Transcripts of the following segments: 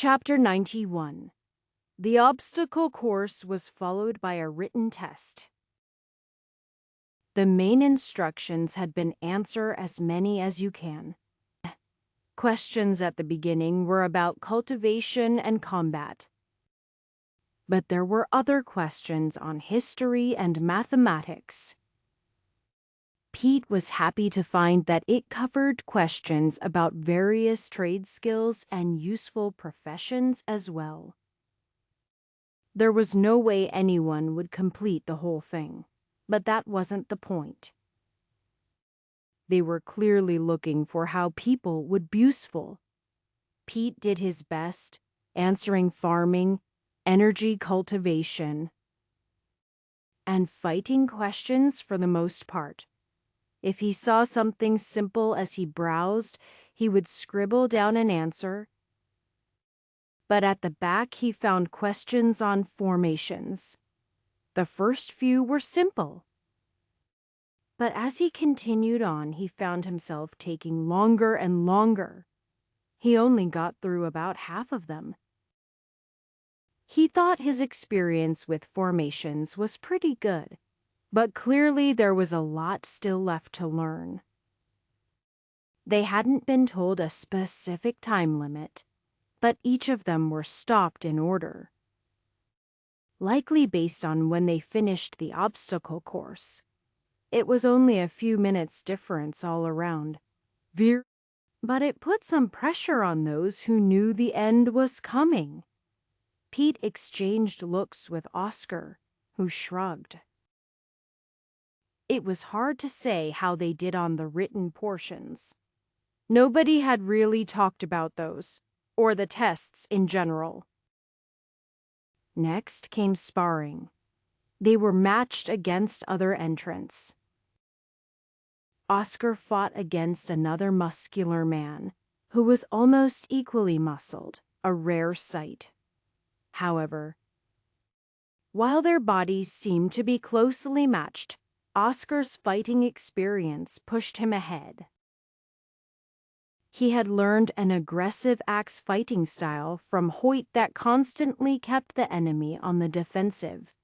Chapter 91. The obstacle course was followed by a written test. The main instructions had been answer as many as you can. Questions at the beginning were about cultivation and combat. But there were other questions on history and mathematics. Pete was happy to find that it covered questions about various trade skills and useful professions as well. There was no way anyone would complete the whole thing, but that wasn't the point. They were clearly looking for how people would be useful. Pete did his best, answering farming, energy cultivation, and fighting questions for the most part. If he saw something simple as he browsed, he would scribble down an answer. But at the back he found questions on formations. The first few were simple. But as he continued on, he found himself taking longer and longer. He only got through about half of them. He thought his experience with formations was pretty good, but clearly there was a lot still left to learn. They hadn't been told a specific time limit, but each of them were stopped in order, likely based on when they finished the obstacle course. It was only a few minutes difference all around. But it put some pressure on those who knew the end was coming. Pete exchanged looks with Oscar, who shrugged. It was hard to say how they did on the written portions. Nobody had really talked about those, or the tests in general. Next came sparring. They were matched against other entrants. Oscar fought against another muscular man, who was almost equally muscled, a rare sight. However, while their bodies seemed to be closely matched, Oscar's fighting experience pushed him ahead. He had learned an aggressive axe fighting style from Hoyt that constantly kept the enemy on the defensive.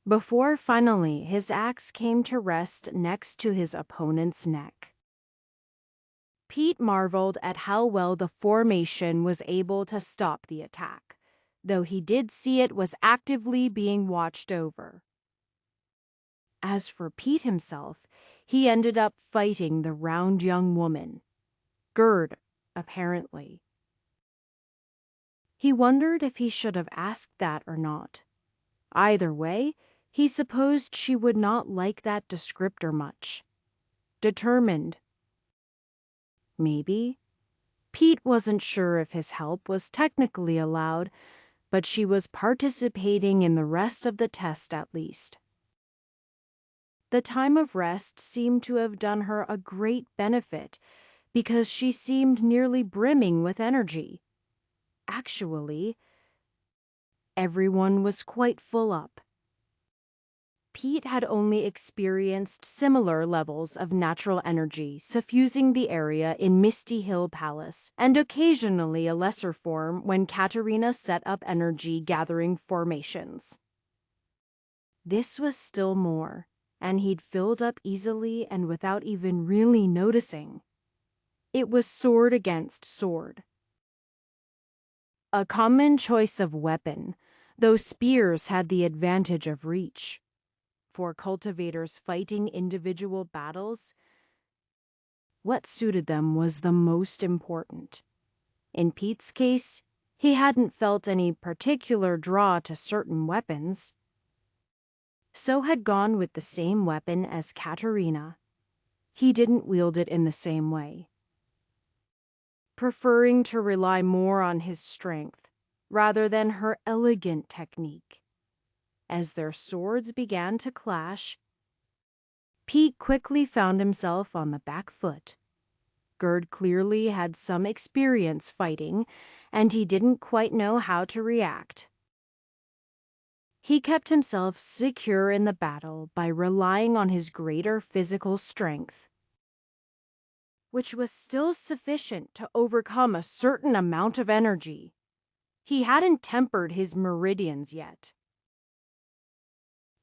Before finally his axe came to rest next to his opponent's neck. Pete marveled at how well the formation was able to stop the attack, though he did see it was actively being watched over. As for Pete himself, he ended up fighting the round young woman, Gerd, apparently. He wondered if he should have asked that or not. Either way, he supposed she would not like that descriptor much. Determined. Maybe. Pete wasn't sure if his help was technically allowed, but she was participating in the rest of the test at least. The time of rest seemed to have done her a great benefit because she seemed nearly brimming with energy. Actually, everyone was quite full up. Pete had only experienced similar levels of natural energy suffusing the area in Misty Hill Palace, and occasionally a lesser form when Katerina set up energy-gathering formations. This was still more, and he'd filled up easily and without even really noticing. It was sword against sword. A common choice of weapon, though spears had the advantage of reach. For cultivators fighting individual battles, what suited them was the most important. In Pete's case, he hadn't felt any particular draw to certain weapons, so had gone with the same weapon as Katerina. He didn't wield it in the same way, preferring to rely more on his strength rather than her elegant technique. As their swords began to clash, Pete quickly found himself on the back foot. Gerd clearly had some experience fighting, and he didn't quite know how to react. He kept himself secure in the battle by relying on his greater physical strength. which was still sufficient to overcome a certain amount of energy. He hadn't tempered his meridians yet.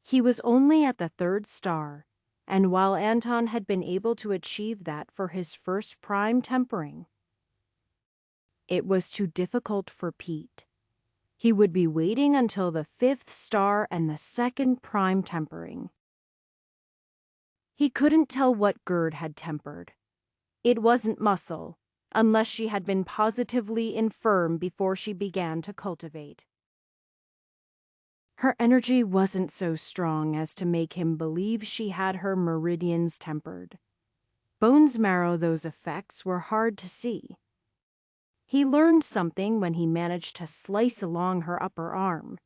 He was only at the 3rd star, and while Anton had been able to achieve that for his first prime tempering, it was too difficult for Pete. He would be waiting until the 5th star and the 2nd prime tempering. He couldn't tell what Gerd had tempered. It wasn't muscle, unless she had been positively infirm before she began to cultivate. Her energy wasn't so strong as to make him believe she had her meridians tempered. Bones marrow, those effects were hard to see. He learned something when he managed to slice along her upper arm.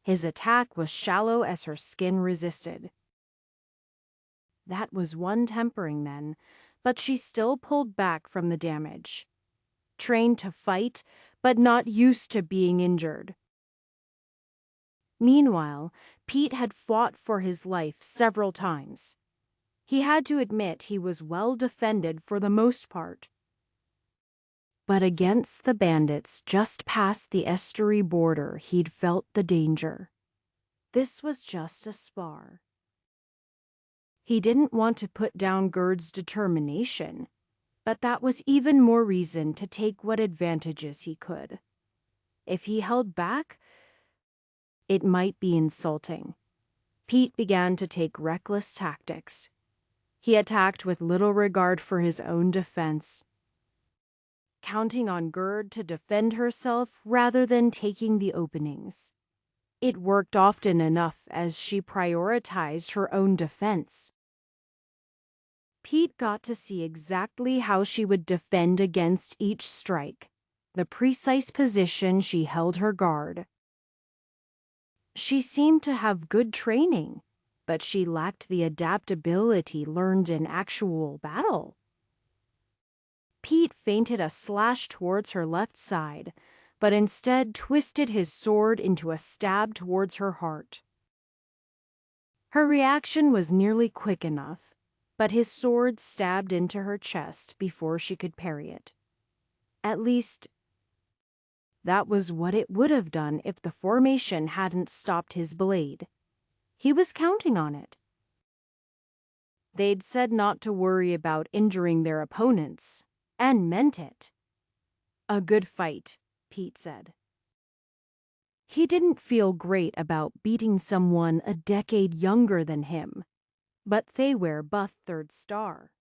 His attack was shallow as her skin resisted. That was one tempering then, but she still pulled back from the damage. Trained to fight, but not used to being injured. Meanwhile, Pete had fought for his life several times. He had to admit he was well defended for the most part. But against the bandits just past the estuary border, he'd felt the danger. This was just a spar. He didn't want to put down Gerd's determination, but that was even more reason to take what advantages he could. If he held back, it might be insulting. Pete began to take reckless tactics. He attacked with little regard for his own defense, counting on Gerd to defend herself rather than taking the openings. It worked often enough as she prioritized her own defense. Pete got to see exactly how she would defend against each strike, the precise position she held her guard. She seemed to have good training, but she lacked the adaptability learned in actual battle. Pete feinted a slash towards her left side, but instead twisted his sword into a stab towards her heart. Her reaction was nearly quick enough, but his sword stabbed into her chest before she could parry it. At least, that was what it would have done if the formation hadn't stopped his blade. He was counting on it. They'd said not to worry about injuring their opponents, and meant it. A good fight, Pete said. He didn't feel great about beating someone a decade younger than him, but they were both 3rd star.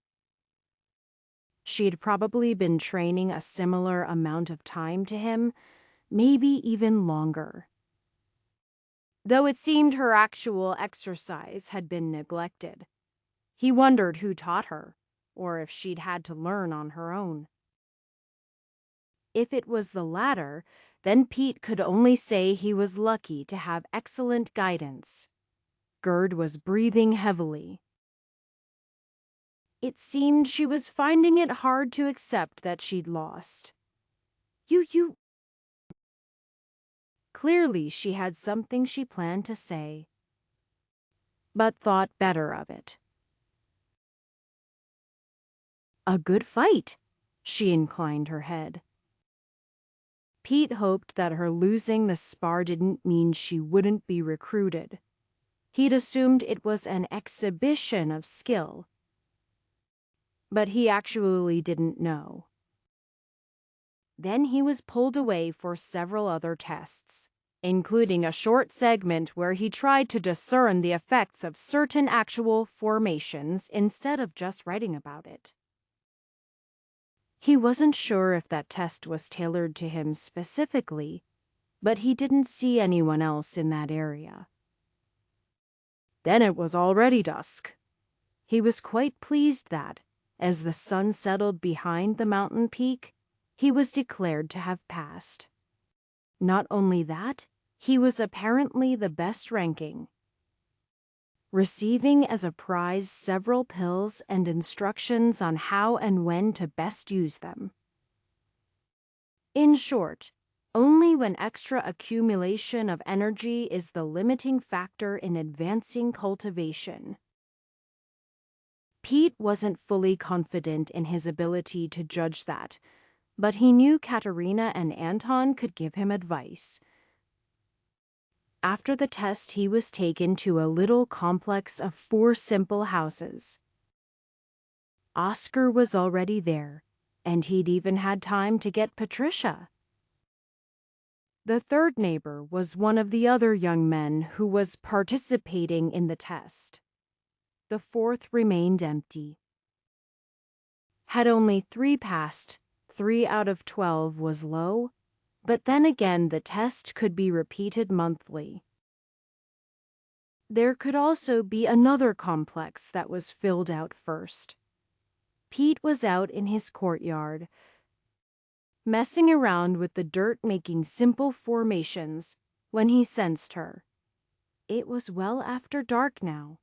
She'd probably been training a similar amount of time to him, maybe even longer. Though it seemed her actual exercise had been neglected. He wondered who taught her, or if she'd had to learn on her own. If it was the latter, then Pete could only say he was lucky to have excellent guidance. Gerd was breathing heavily. It seemed she was finding it hard to accept that she'd lost. You... Clearly she had something she planned to say, but thought better of it. A good fight, she inclined her head. Pete hoped that her losing the spar didn't mean she wouldn't be recruited. He'd assumed it was an exhibition of skill. But he actually didn't know. Then he was pulled away for several other tests, including a short segment where he tried to discern the effects of certain actual formations instead of just writing about it. He wasn't sure if that test was tailored to him specifically, but he didn't see anyone else in that area. Then it was already dusk. He was quite pleased that, as the sun settled behind the mountain peak, he was declared to have passed. Not only that, he was apparently the best ranking, receiving as a prize several pills and instructions on how and when to best use them. In short, only when extra accumulation of energy is the limiting factor in advancing cultivation. Pete wasn't fully confident in his ability to judge that, but he knew Katerina and Anton could give him advice. After the test, he was taken to a little complex of 4 simple houses. Oscar was already there, and he'd even had time to get Patricia. The third neighbor was one of the other young men who was participating in the test. The fourth remained empty. Had only 3 passed, 3 out of 12 was low, but then again the test could be repeated monthly. There could also be another complex that was filled out first. Pete was out in his courtyard, messing around with the dirt, making simple formations, when he sensed her. It was well after dark now.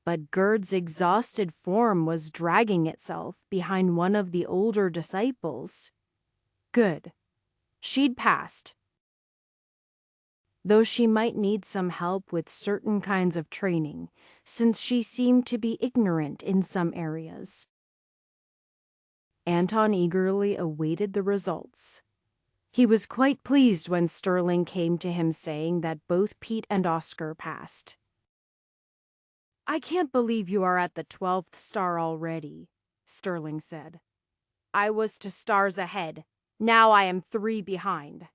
But Gerd's exhausted form was dragging itself behind one of the older disciples. Good. She'd passed. Though she might need some help with certain kinds of training, since she seemed to be ignorant in some areas. Anton eagerly awaited the results. He was quite pleased when Sterling came to him saying that both Pete and Oscar passed. "I can't believe you are at the 12th star already," Sterling said. "I was 2 stars ahead. Now I am 3 behind."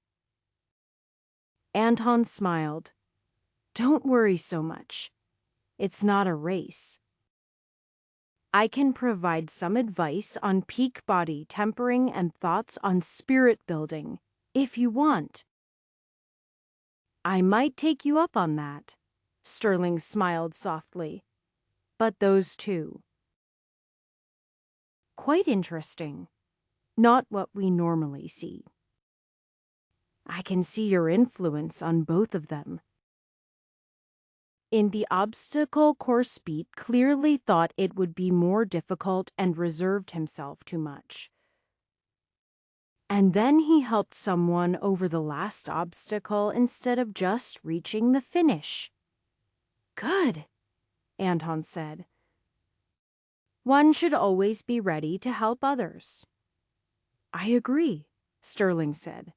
Anton smiled. "Don't worry so much. It's not a race. I can provide some advice on peak body tempering and thoughts on spirit building, if you want." "I might take you up on that," Sterling smiled softly. "But those 2. Quite interesting. Not what we normally see. I can see your influence on both of them." In the obstacle course, Pete clearly thought it would be more difficult and reserved himself too much. And then he helped someone over the last obstacle instead of just reaching the finish. "Good," Anton said. "One should always be ready to help others." "I agree," Sterling said.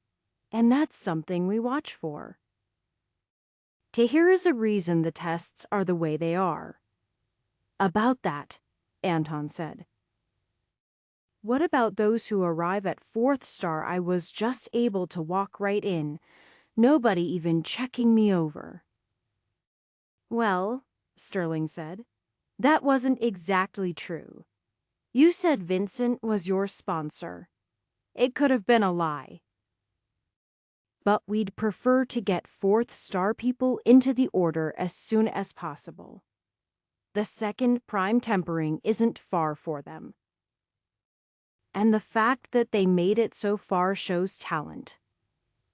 "And that's something we watch for." Here is a reason the tests are the way they are. "About that," Anton said. "What about those who arrive at 4th star? I was just able to walk right in, nobody even checking me over." "Well," Sterling said, "that wasn't exactly true. You said Vincent was your sponsor. It could have been a lie. But we'd prefer to get 4th star people into the order as soon as possible. The 2nd prime tempering isn't far for them. And the fact that they made it so far shows talent.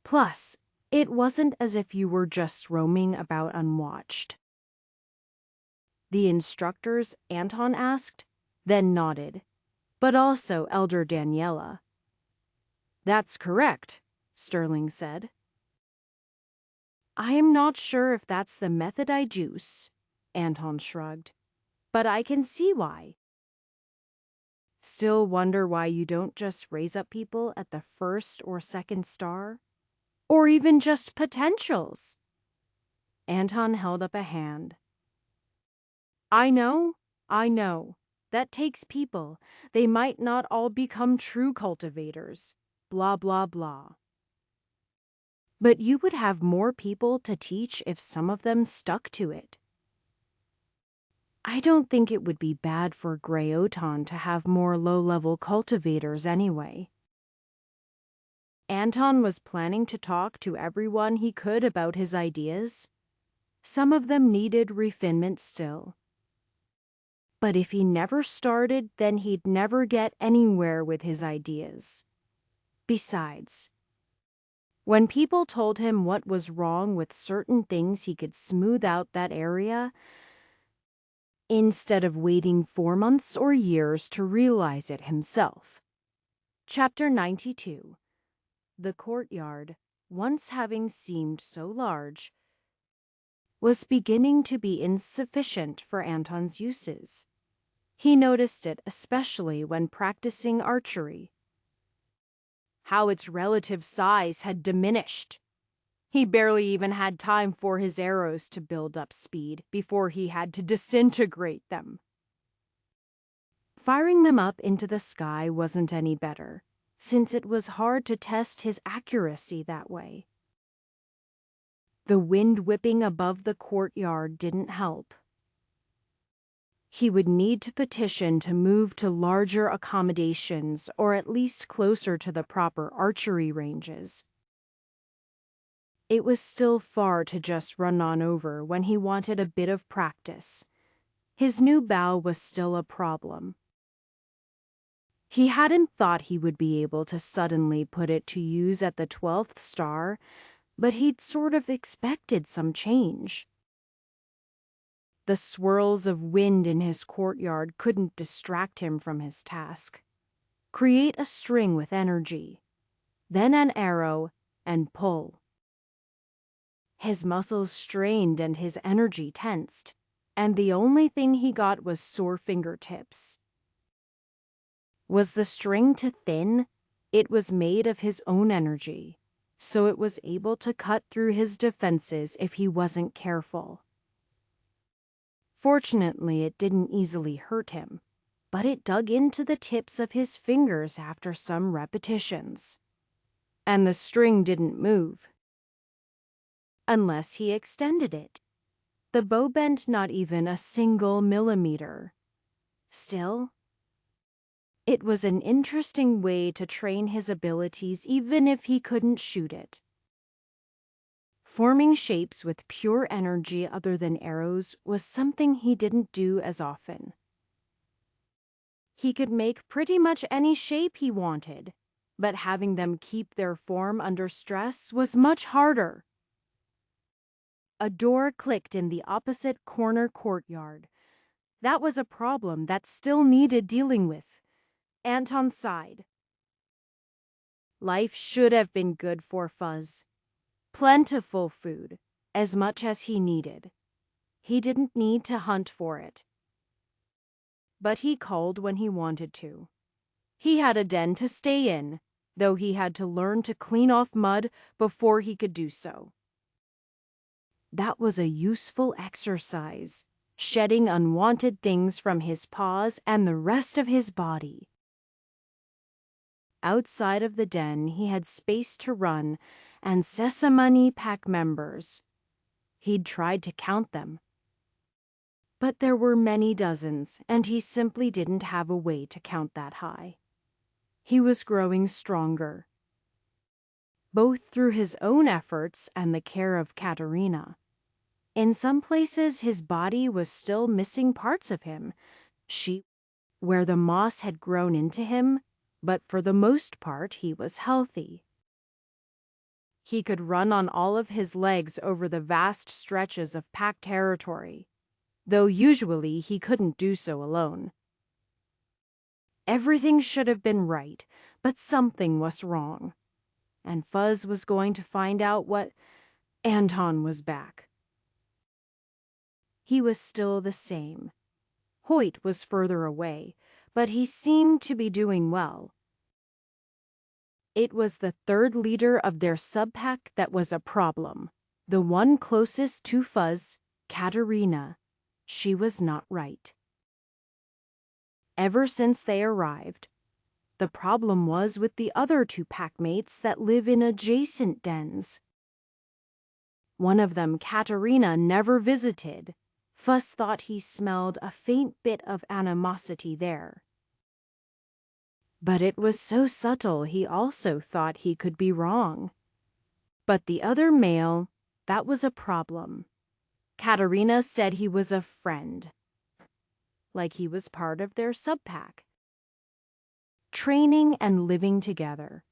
Plus, it wasn't as if you were just roaming about unwatched." The instructors, Anton asked, then nodded, but also Elder Daniela. "That's correct," Sterling said. "I am not sure if that's the method I choose," Anton shrugged, "but I can see why." "Still wonder why you don't just raise up people at the 1st or 2nd star? Or even just potentials?" Anton held up a hand. I know. That takes people. They might not all become true cultivators. Blah, blah, blah. But you would have more people to teach if some of them stuck to it. I don't think it would be bad for Greyoton to have more low-level cultivators anyway. Anton was planning to talk to everyone he could about his ideas. Some of them needed refinement still. But if he never started, then he'd never get anywhere with his ideas. Besides, when people told him what was wrong with certain things, he could smooth out that area instead of waiting 4 months or years to realize it himself. Chapter 92. The courtyard, once having seemed so large, was beginning to be insufficient for Anton's uses. He noticed it especially when practicing archery. How its relative size had diminished. He barely even had time for his arrows to build up speed before he had to disintegrate them. Firing them up into the sky wasn't any better, since it was hard to test his accuracy that way. The wind whipping above the courtyard didn't help. He would need to petition to move to larger accommodations or at least closer to the proper archery ranges. It was still far to just run on over when he wanted a bit of practice. His new bow was still a problem. He hadn't thought he would be able to suddenly put it to use at the 12th star, but he'd sort of expected some change. The swirls of wind in his courtyard couldn't distract him from his task. Create a string with energy, then an arrow, and pull. His muscles strained and his energy tensed, and the only thing he got was sore fingertips. Was the string too thin? It was made of his own energy, so it was able to cut through his defenses if he wasn't careful. Fortunately, it didn't easily hurt him, but it dug into the tips of his fingers after some repetitions. And the string didn't move. Unless he extended it. The bow bent not even a single millimeter. Still, it was an interesting way to train his abilities even if he couldn't shoot it. Forming shapes with pure energy other than arrows was something he didn't do as often. He could make pretty much any shape he wanted, but having them keep their form under stress was much harder. A door clicked in the opposite corner courtyard. That was a problem that still needed dealing with. Anton sighed. Life should have been good for Fuzz. Plentiful food, as much as he needed. He didn't need to hunt for it. But he called when he wanted to. He had a den to stay in, though he had to learn to clean off mud before he could do so. That was a useful exercise, shedding unwanted things from his paws and the rest of his body. Outside of the den, he had space to run and Sesame Pack members. He'd tried to count them. But there were many dozens, and he simply didn't have a way to count that high. He was growing stronger, both through his own efforts and the care of Katerina. In some places, his body was still missing parts of him, where the moss had grown into him, but for the most part, he was healthy. He could run on all of his legs over the vast stretches of pack territory, though usually he couldn't do so alone. Everything should have been right, but something was wrong. And Fuzz was going to find out what... Anton was back. He was still the same. Hoyt was further away, but he seemed to be doing well. It was the third leader of their subpack that was a problem. The one closest to Fuzz, Katerina. She was not right. Ever since they arrived, the problem was with the other two packmates that live in adjacent dens. One of them Katerina never visited. Fuzz thought he smelled a faint bit of animosity there. But it was so subtle he also thought he could be wrong. But the other male, that was a problem. Katerina said he was a friend, like he was part of their subpack, training and living together.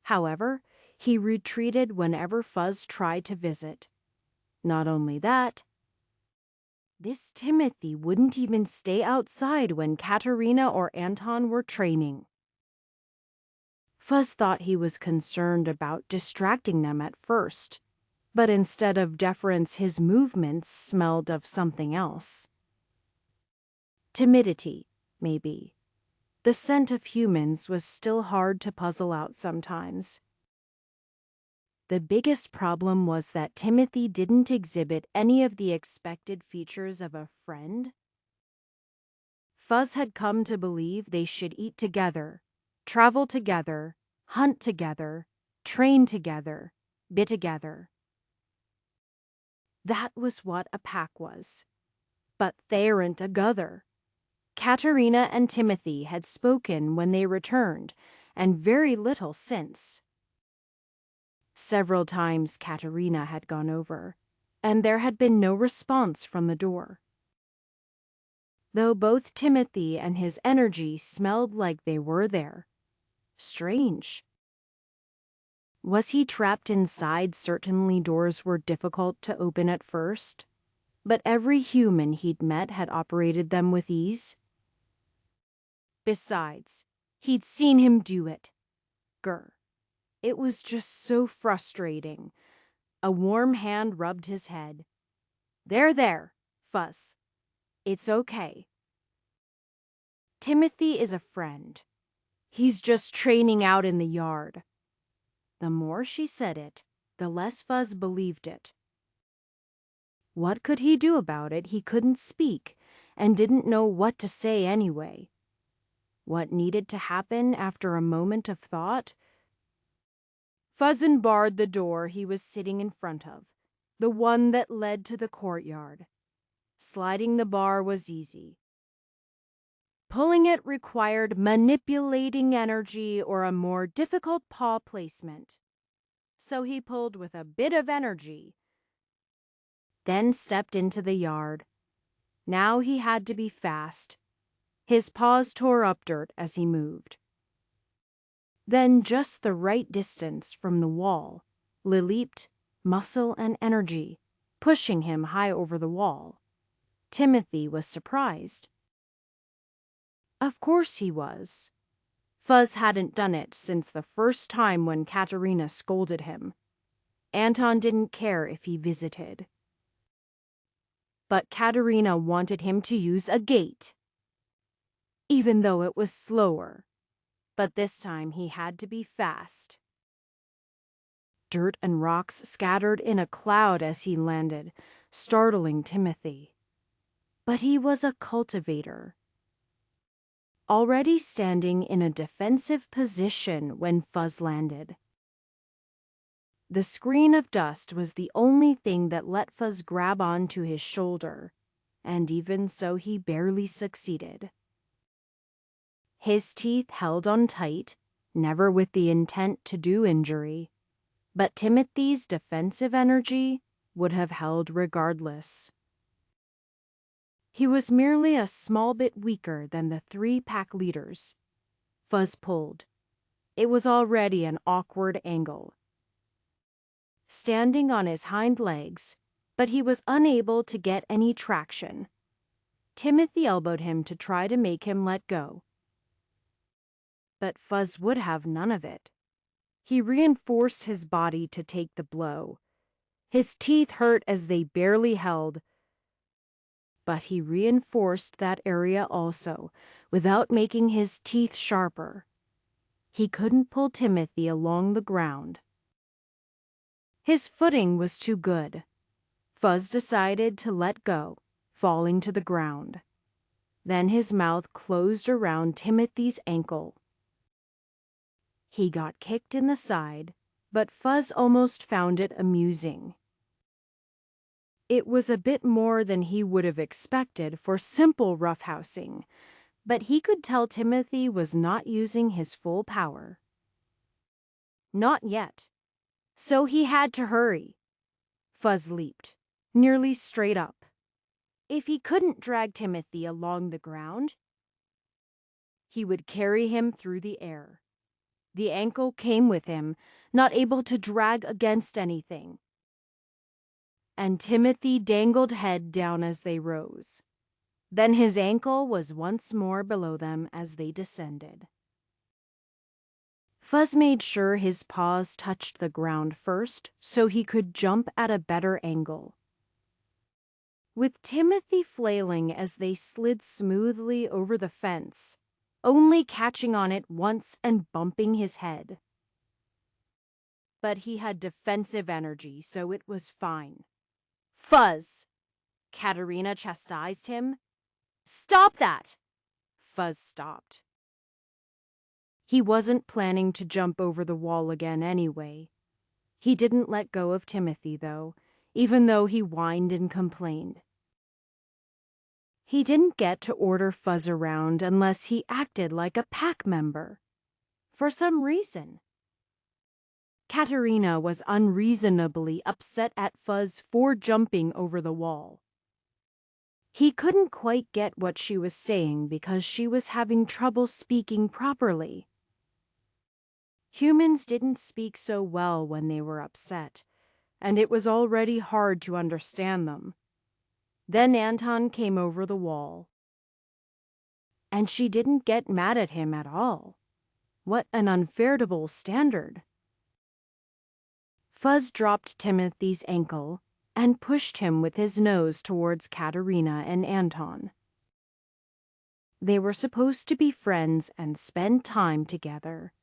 However, he retreated whenever Fuzz tried to visit. Not only that, this Timothy wouldn't even stay outside when Katerina or Anton were training. Fuzz thought he was concerned about distracting them at first, but instead of deference, his movements smelled of something else. Timidity, maybe. The scent of humans was still hard to puzzle out sometimes. The biggest problem was that Timothy didn't exhibit any of the expected features of a friend. Fuzz had come to believe they should eat together, travel together, hunt together, train together, be together. That was what a pack was. But they weren't together. Katerina and Timothy had spoken when they returned, and very little since. Several times Katerina had gone over, and there had been no response from the door. Though both Timothy and his energy smelled like they were there. Strange. Was he trapped inside? Certainly doors were difficult to open at first, but every human he'd met had operated them with ease. Besides, he'd seen him do it. Grr. It was just so frustrating. A warm hand rubbed his head. There, Fuzz. It's okay. Timothy is a friend. He's just training out in the yard. The more she said it, the less Fuzz believed it. What could he do about it? He couldn't speak, and didn't know what to say anyway. What needed to happen after a moment of thought? Fuzz barred the door he was sitting in front of, the one that led to the courtyard. Sliding the bar was easy. Pulling it required manipulating energy or a more difficult paw placement. So he pulled with a bit of energy, then stepped into the yard. Now he had to be fast. His paws tore up dirt as he moved. Then just the right distance from the wall, leaped, muscle and energy, pushing him high over the wall. Timothy was surprised. Of course he was. Fuzz hadn't done it since the first time when Katerina scolded him. Anton didn't care if he visited. But Katerina wanted him to use a gate, even though it was slower. But this time he had to be fast. Dirt and rocks scattered in a cloud as he landed, startling Timothy. But he was a cultivator, already standing in a defensive position when Fuzz landed. The screen of dust was the only thing that let Fuzz grab onto his shoulder, and even so he barely succeeded. His teeth held on tight, never with the intent to do injury, but Timothy's defensive energy would have held regardless. He was merely a small bit weaker than the 3 pack leaders. Fuzz pulled. It was already an awkward angle. Standing on his hind legs, but he was unable to get any traction. Timothy elbowed him to try to make him let go. But Fuzz would have none of it. He reinforced his body to take the blow. His teeth hurt as they barely held, but he reinforced that area also, without making his teeth sharper. He couldn't pull Timothy along the ground. His footing was too good. Fuzz decided to let go, falling to the ground. Then his mouth closed around Timothy's ankle. He got kicked in the side, but Fuzz almost found it amusing. It was a bit more than he would have expected for simple roughhousing, but he could tell Timothy was not using his full power. Not yet. So he had to hurry. Fuzz leaped, nearly straight up. If he couldn't drag Timothy along the ground, he would carry him through the air. The ankle came with him, not able to drag against anything. And Timothy dangled head down as they rose. Then his ankle was once more below them as they descended. Fuzz made sure his paws touched the ground first so he could jump at a better angle. with Timothy flailing as they slid smoothly over the fence, only catching on it once and bumping his head. But he had defensive energy, so it was fine. "Fuzz!" Katerina chastised him. "Stop that!" Fuzz stopped. He wasn't planning to jump over the wall again anyway. He didn't let go of Timothy, though, even though he whined and complained. He didn't get to order Fuzz around unless he acted like a pack member. For some reason. Katerina was unreasonably upset at Fuzz for jumping over the wall. He couldn't quite get what she was saying because she was having trouble speaking properly. Humans didn't speak so well when they were upset, and it was already hard to understand them. Then Anton came over the wall. And she didn't get mad at him at all. What an unfair double standard. Fuzz dropped Timothy's ankle and pushed him with his nose towards Katerina and Anton. They were supposed to be friends and spend time together.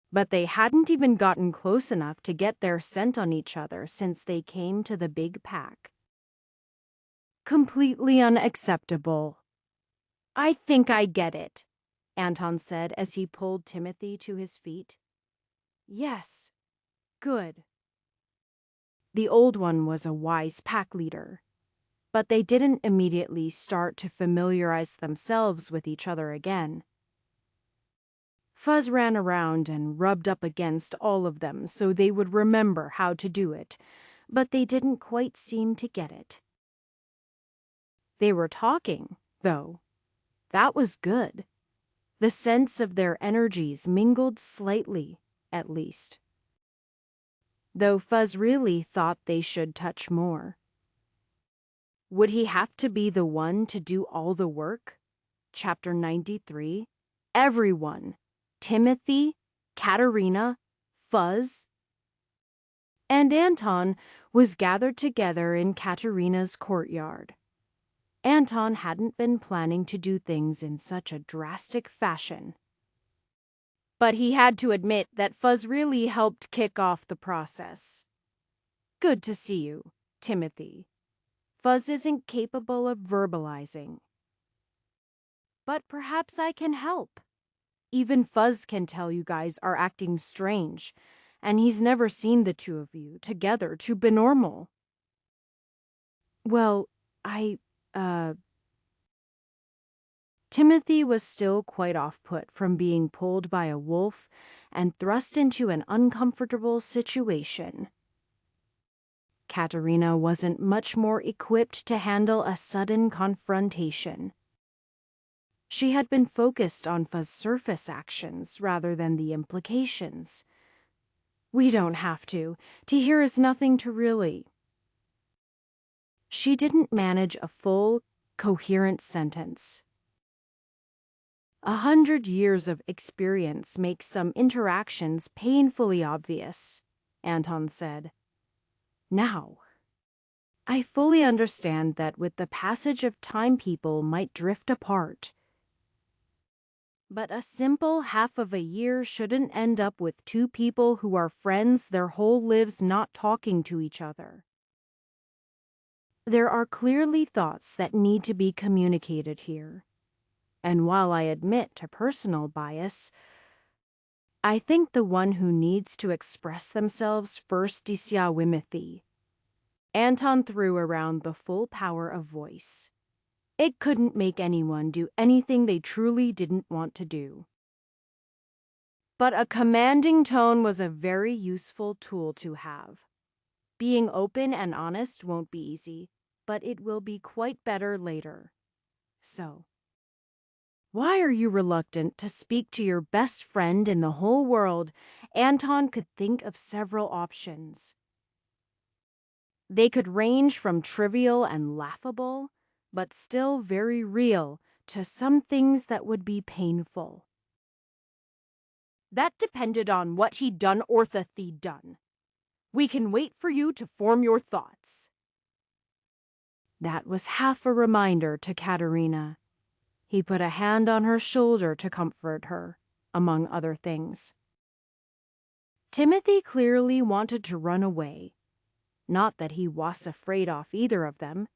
But they hadn't even gotten close enough to get their scent on each other since they came to the big pack. Completely unacceptable. "I think I get it," Anton said as he pulled Timothy to his feet. "Yes, good." The old one was a wise pack leader, but they didn't immediately start to familiarize themselves with each other again. Fuzz ran around and rubbed up against all of them so they would remember how to do it, but they didn't quite seem to get it. They were talking, though. That was good. The sense of their energies mingled slightly, at least. Though Fuzz really thought they should touch more. Would he have to be the one to do all the work? Chapter 93. Everyone. Timothy, Katerina, Fuzz. And Anton was gathered together in Katerina's courtyard. Anton hadn't been planning to do things in such a drastic fashion. But he had to admit that Fuzz really helped kick off the process. "Good to see you, Timothy. Fuzz isn't capable of verbalizing. But perhaps I can help. Even Fuzz can tell you guys are acting strange, and he's never seen the two of you together to be normal." "Well, Timothy was still quite off-put from being pulled by a wolf and thrust into an uncomfortable situation. Katerina wasn't much more equipped to handle a sudden confrontation. She had been focused on Fuzz's surface actions rather than the implications. "We don't have to. To hear is nothing to really." She didn't manage a full, coherent sentence. 100 years of experience makes some interactions painfully obvious, Anton said. "Now, I fully understand that with the passage of time people might drift apart. But a simple half of a year shouldn't end up with two people who are friends their whole lives not talking to each other. There are clearly thoughts that need to be communicated here. And while I admit to personal bias, I think the one who needs to express themselves first is Wimothy." Anton threw around the full power of voice. It couldn't make anyone do anything they truly didn't want to do. But a commanding tone was a very useful tool to have. Being open and honest won't be easy, but it will be quite better later. So, why are you reluctant to speak to your best friend in the whole world? Anton could think of several options. They could range from trivial and laughable, but still very real, to some things that would be painful. "That depended on what he'd done or they'd done. We can wait for you to form your thoughts." That was half a reminder to Katerina. He put a hand on her shoulder to comfort her, among other things. Timothy clearly wanted to run away. Not that he was afraid of either of them.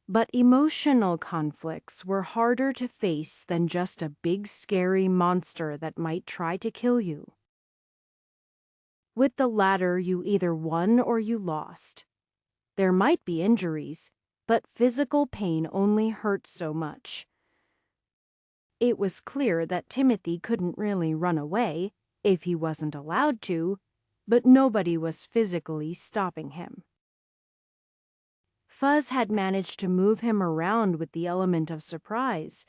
But emotional conflicts were harder to face than just a big scary monster that might try to kill you. With the latter, you either won or you lost. There might be injuries, but physical pain only hurt so much. It was clear that Timothy couldn't really run away if he wasn't allowed to, but nobody was physically stopping him. Fuzz had managed to move him around with the element of surprise,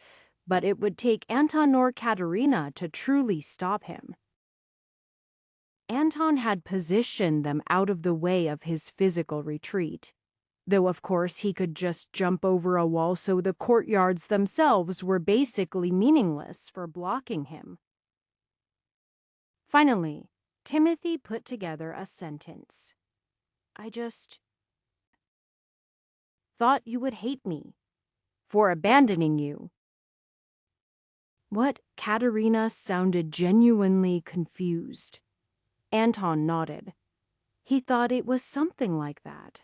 but it would take Anton or Katerina to truly stop him. Anton had positioned them out of the way of his physical retreat, though of course he could just jump over a wall, so the courtyards themselves were basically meaningless for blocking him. Finally, Timothy put together a sentence. I just thought you would hate me for abandoning you. What? Katerina sounded genuinely confused. Anton nodded. He thought it was something like that.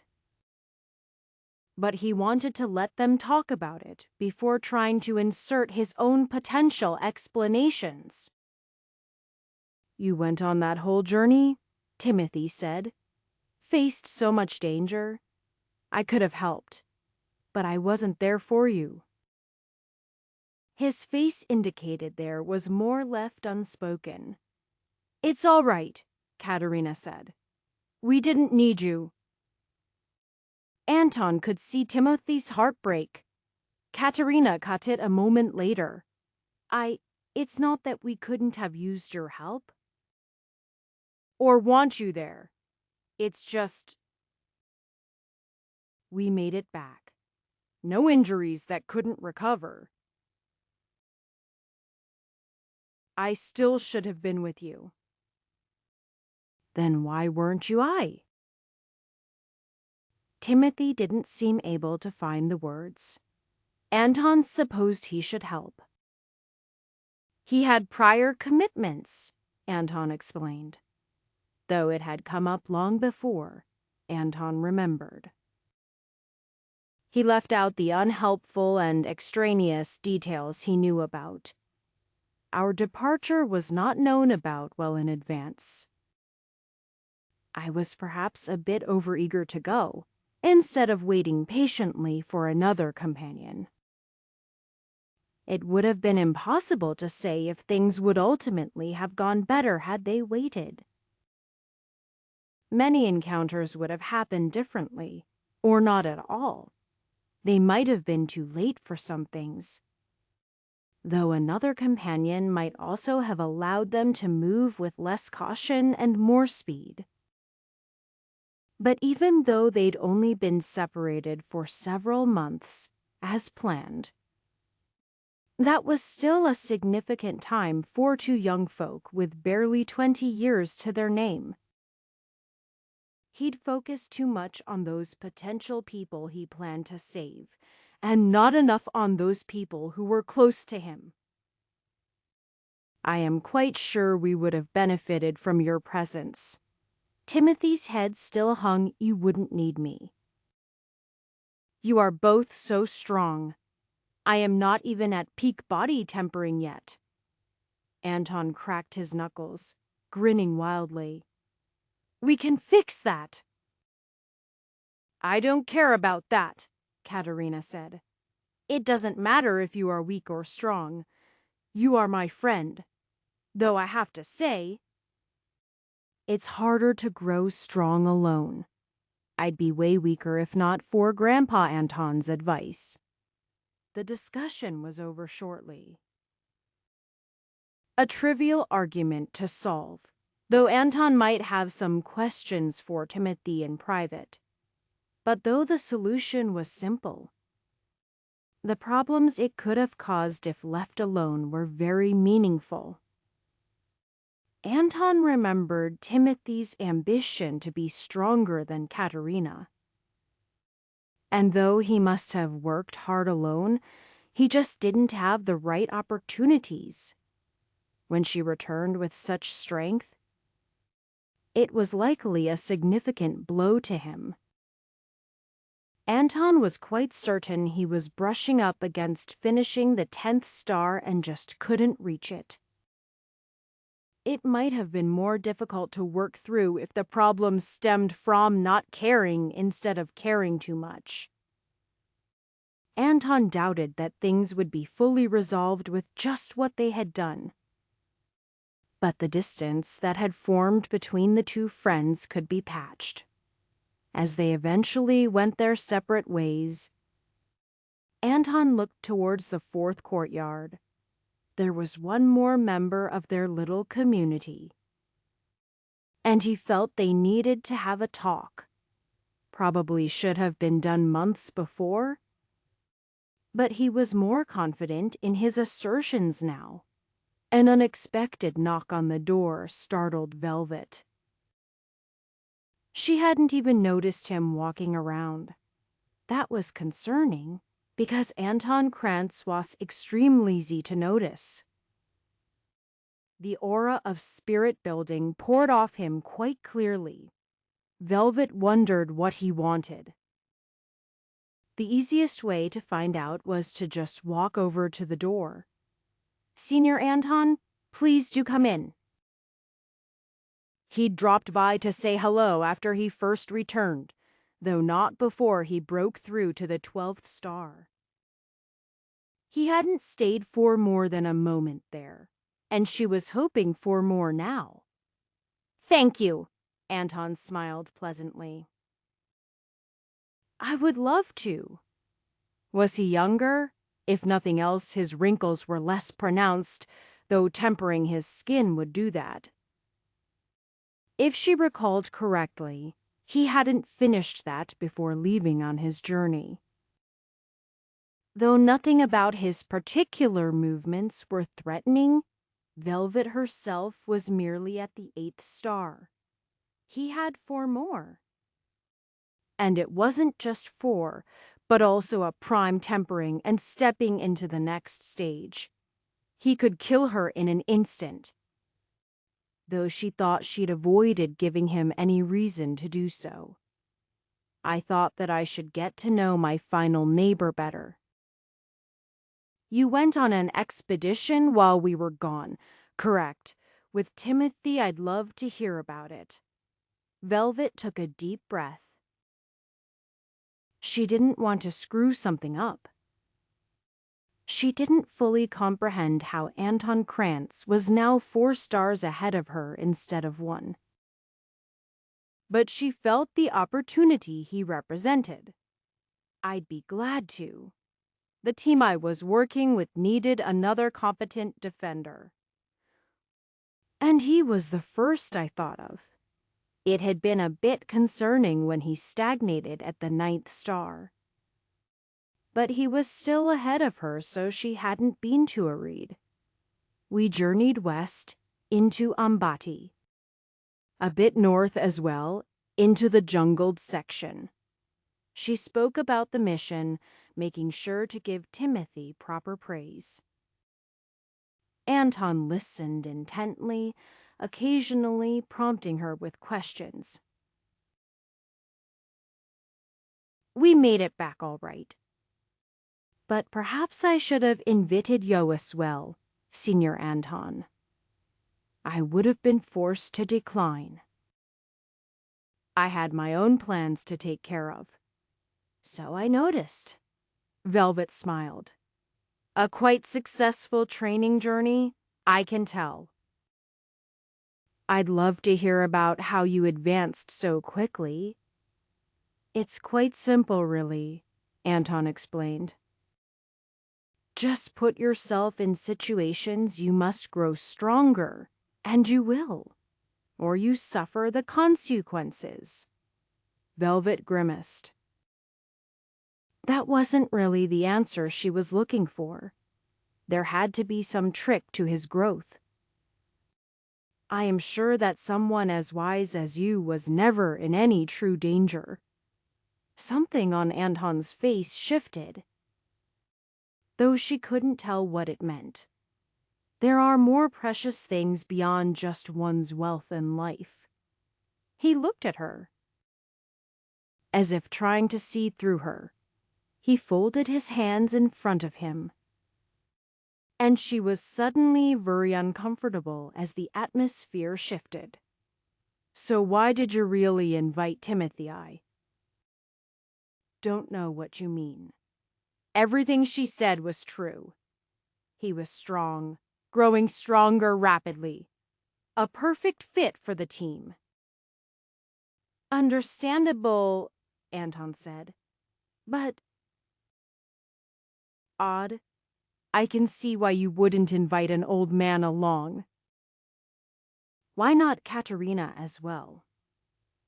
But he wanted to let them talk about it before trying to insert his own potential explanations. You went on that whole journey, Timothy said. Faced so much danger. I could have helped, but I wasn't there for you. His face indicated there was more left unspoken. It's all right, Katerina said. We didn't need you. Anton could see Timothy's heart break. Katerina caught it a moment later. It's not that we couldn't have used your help. Or want you there. It's just... We made it back. No injuries that couldn't recover. I still should have been with you. Then why weren't you I? Timothy didn't seem able to find the words. Anton supposed he should help. He had prior commitments, Anton explained. Though it had come up long before, Anton remembered. He left out the unhelpful and extraneous details he knew about. Our departure was not known about well in advance. I was perhaps a bit overeager to go, instead of waiting patiently for another companion. It would have been impossible to say if things would ultimately have gone better had they waited. Many encounters would have happened differently, or not at all. They might have been too late for some things, though another companion might also have allowed them to move with less caution and more speed. But even though they'd only been separated for several months, as planned, that was still a significant time for two young folk with barely 20 years to their name. He'd focused too much on those potential people he planned to save, and not enough on those people who were close to him. I am quite sure we would have benefited from your presence. Timothy's head still hung, you wouldn't need me. You are both so strong. I am not even at peak body tempering yet. Anton cracked his knuckles, grinning wildly. We can fix that. I don't care about that, Katerina said. It doesn't matter if you are weak or strong. You are my friend. Though I have to say, it's harder to grow strong alone. I'd be way weaker if not for Grandpa Anton's advice. The discussion was over shortly. A trivial argument to solve, though Anton might have some questions for Timothy in private. But though the solution was simple, the problems it could have caused if left alone were very meaningful. Anton remembered Timothy's ambition to be stronger than Katerina. And though he must have worked hard alone, he just didn't have the right opportunities. When she returned with such strength, it was likely a significant blow to him. Anton was quite certain he was brushing up against finishing the 10th star and just couldn't reach it. It might have been more difficult to work through if the problem stemmed from not caring instead of caring too much. Anton doubted that things would be fully resolved with just what they had done. But the distance that had formed between the two friends could be patched. As they eventually went their separate ways, Anton looked towards the 4th courtyard. There was one more member of their little community. And he felt they needed to have a talk. Probably should have been done months before. But he was more confident in his assertions now. An unexpected knock on the door startled Velvet. She hadn't even noticed him walking around. That was concerning, because Anton Krantz was extremely easy to notice. The aura of spirit building poured off him quite clearly. Velvet wondered what he wanted. The easiest way to find out was to just walk over to the door. "Senior Anton, please do come in." He'd dropped by to say hello after he first returned, though not before he broke through to the 12th star. He hadn't stayed for more than a moment there, and she was hoping for more now. "Thank you," Anton smiled pleasantly. "I would love to." Was he younger? If nothing else, his wrinkles were less pronounced, though tempering his skin would do that. If she recalled correctly, he hadn't finished that before leaving on his journey. Though nothing about his particular movements were threatening, Velvet herself was merely at the 8th star. He had 4 more. And it wasn't just 4, but also a prime tempering and stepping into the next stage. He could kill her in an instant, though she thought she'd avoided giving him any reason to do so. "I thought that I should get to know my final neighbor better." "You went on an expedition while we were gone." "Correct. With Timothy, I'd love to hear about it." Velvet took a deep breath. She didn't want to screw something up. She didn't fully comprehend how Anton Krantz was now 4 stars ahead of her instead of 1. But she felt the opportunity he represented. "I'd be glad to. The team I was working with needed another competent defender. And he was the first I thought of." It had been a bit concerning when he stagnated at the 9th star. But he was still ahead of her, so she hadn't been too worried. We journeyed west into Ambati. A bit north as well, into the jungled section. She spoke about the mission, making sure to give Timothy proper praise. Anton listened intently, occasionally prompting her with questions. "We made it back all right. But perhaps I should have invited you as well, Senior Anton." "I would have been forced to decline. I had my own plans to take care of." "So I noticed." Velvet smiled. "A quite successful training journey, I can tell." "I'd love to hear about how you advanced so quickly." "It's quite simple, really," Anton explained. "Just put yourself in situations you must grow stronger, and you will, or you suffer the consequences." Velvet grimaced. That wasn't really the answer she was looking for. There had to be some trick to his growth. "I am sure that someone as wise as you was never in any true danger." Something on Anton's face shifted, though she couldn't tell what it meant. There are more precious things beyond just one's wealth and life. He looked at her, as if trying to see through her. He folded his hands in front of him, and she was suddenly very uncomfortable as the atmosphere shifted. So why did you really invite Timothy? I don't know what you mean. Everything she said was true. He was strong, growing stronger rapidly. A perfect fit for the team. Understandable, Anton said. But odd. I can see why you wouldn't invite an old man along. Why not Katerina as well?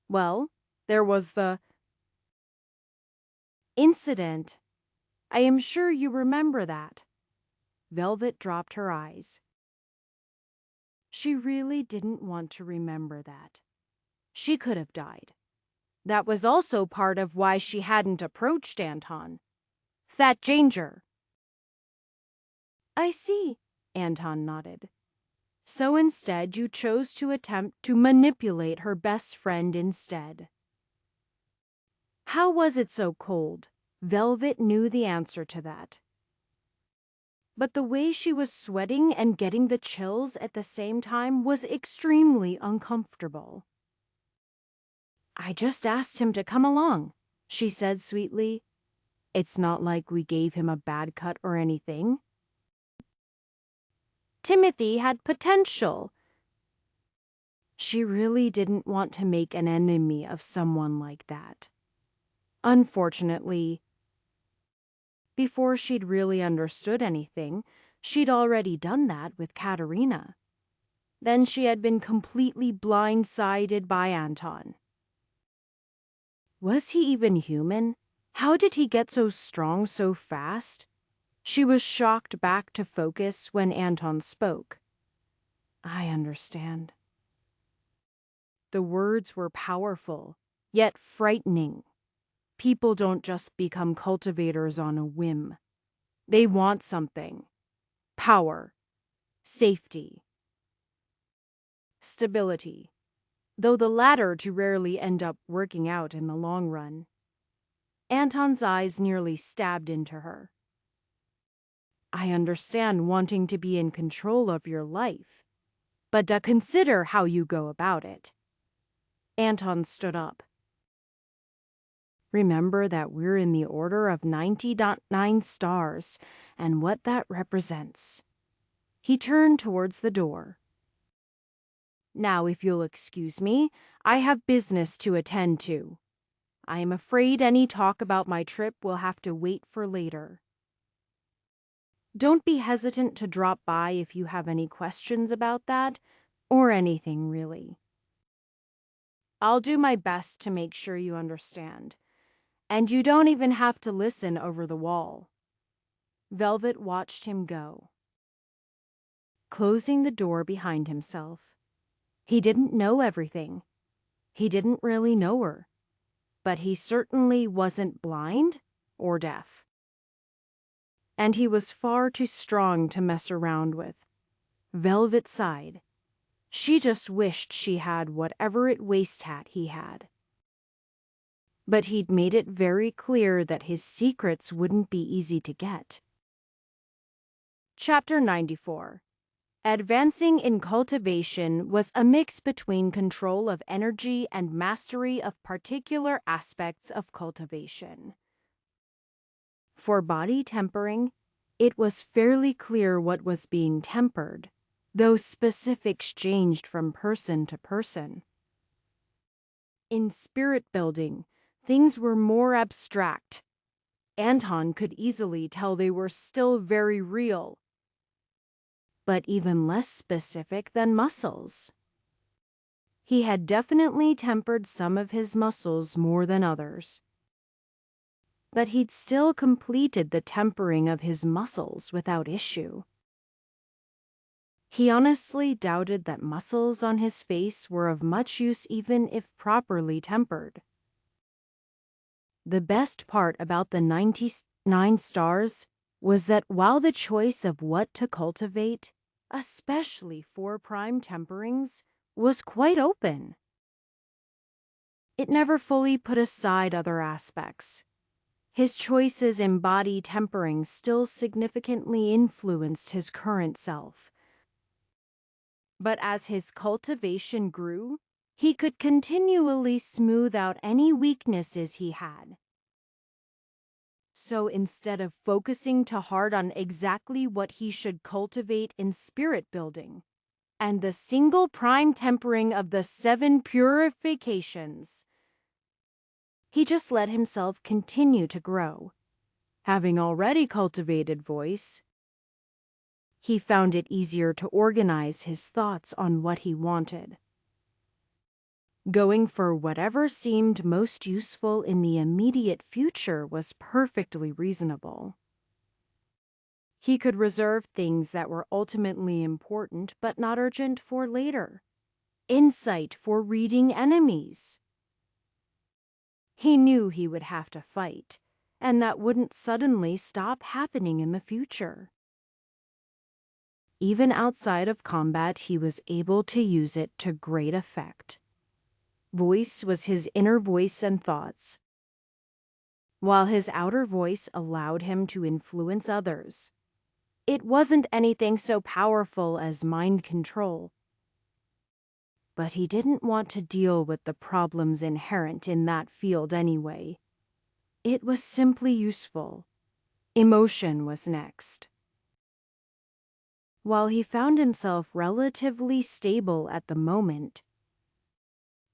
Well, there was the incident. I am sure you remember that. Velvet dropped her eyes. She really didn't want to remember that. She could have died. That was also part of why she hadn't approached Anton. That danger. I see, Anton nodded. So instead you chose to attempt to manipulate her best friend instead. How was it so cold? Velvet knew the answer to that. But the way she was sweating and getting the chills at the same time was extremely uncomfortable. I just asked him to come along, she said sweetly. It's not like we gave him a bad cut or anything. Timothy had potential. She really didn't want to make an enemy of someone like that. Unfortunately, before she'd really understood anything, she'd already done that with Katerina. Then she had been completely blindsided by Anton. Was he even human? How did he get so strong so fast? She was shocked back to focus when Anton spoke. I understand. The words were powerful, yet frightening. People don't just become cultivators on a whim. They want something. Power. Safety. Stability. Though the latter do rarely end up working out in the long run. Anton's eyes nearly stabbed into her. I understand wanting to be in control of your life, but consider how you go about it. Anton stood up. Remember that we're in the order of 90.9 stars and what that represents. He turned towards the door. Now, if you'll excuse me, I have business to attend to. I am afraid any talk about my trip will have to wait for later. Don't be hesitant to drop by if you have any questions about that, or anything really. I'll do my best to make sure you understand. And you don't even have to listen over the wall. Velvet watched him go, closing the door behind himself. He didn't know everything. He didn't really know her. But he certainly wasn't blind or deaf. And he was far too strong to mess around with. Velvet sighed. She just wished she had whatever it waist hat he had. But he'd made it very clear that his secrets wouldn't be easy to get. Chapter 94. Advancing in cultivation was a mix between control of energy and mastery of particular aspects of cultivation. For body tempering, it was fairly clear what was being tempered, though specifics changed from person to person. In spirit building, things were more abstract. Anton could easily tell they were still very real, but even less specific than muscles. He had definitely tempered some of his muscles more than others. But he'd still completed the tempering of his muscles without issue. He honestly doubted that muscles on his face were of much use even if properly tempered. The best part about the 99 stars was that while the choice of what to cultivate, especially for prime temperings, was quite open, it never fully put aside other aspects. His choices in body tempering still significantly influenced his current self. But as his cultivation grew, he could continually smooth out any weaknesses he had. So instead of focusing too hard on exactly what he should cultivate in spirit building, and the single prime tempering of the 7 purifications, he just let himself continue to grow. Having already cultivated voice, he found it easier to organize his thoughts on what he wanted. Going for whatever seemed most useful in the immediate future was perfectly reasonable. He could reserve things that were ultimately important but not urgent for later. Insight for reading enemies. He knew he would have to fight, and that wouldn't suddenly stop happening in the future. Even outside of combat, he was able to use it to great effect. Voice was his inner voice and thoughts, while his outer voice allowed him to influence others. It wasn't anything so powerful as mind control. But he didn't want to deal with the problems inherent in that field anyway. It was simply useful. Emotion was next. While he found himself relatively stable at the moment,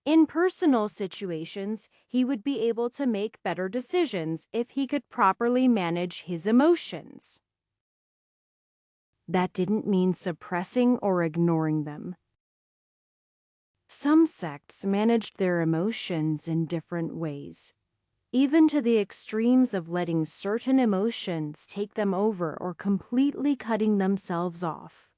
in personal situations, he would be able to make better decisions if he could properly manage his emotions. That didn't mean suppressing or ignoring them. Some sects managed their emotions in different ways, even to the extremes of letting certain emotions take them over or completely cutting themselves off.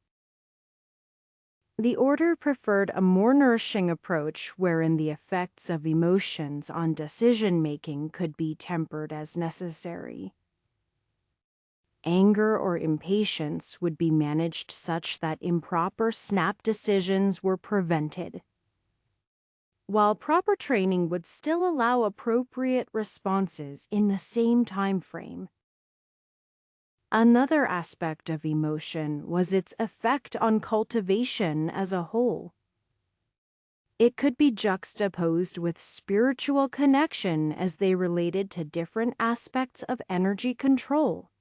The order preferred a more nourishing approach wherein the effects of emotions on decision-making could be tempered as necessary. Anger or impatience would be managed such that improper snap decisions were prevented, while proper training would still allow appropriate responses in the same time frame. Another aspect of emotion was its effect on cultivation as a whole. It could be juxtaposed with spiritual connection as they related to different aspects of energy control.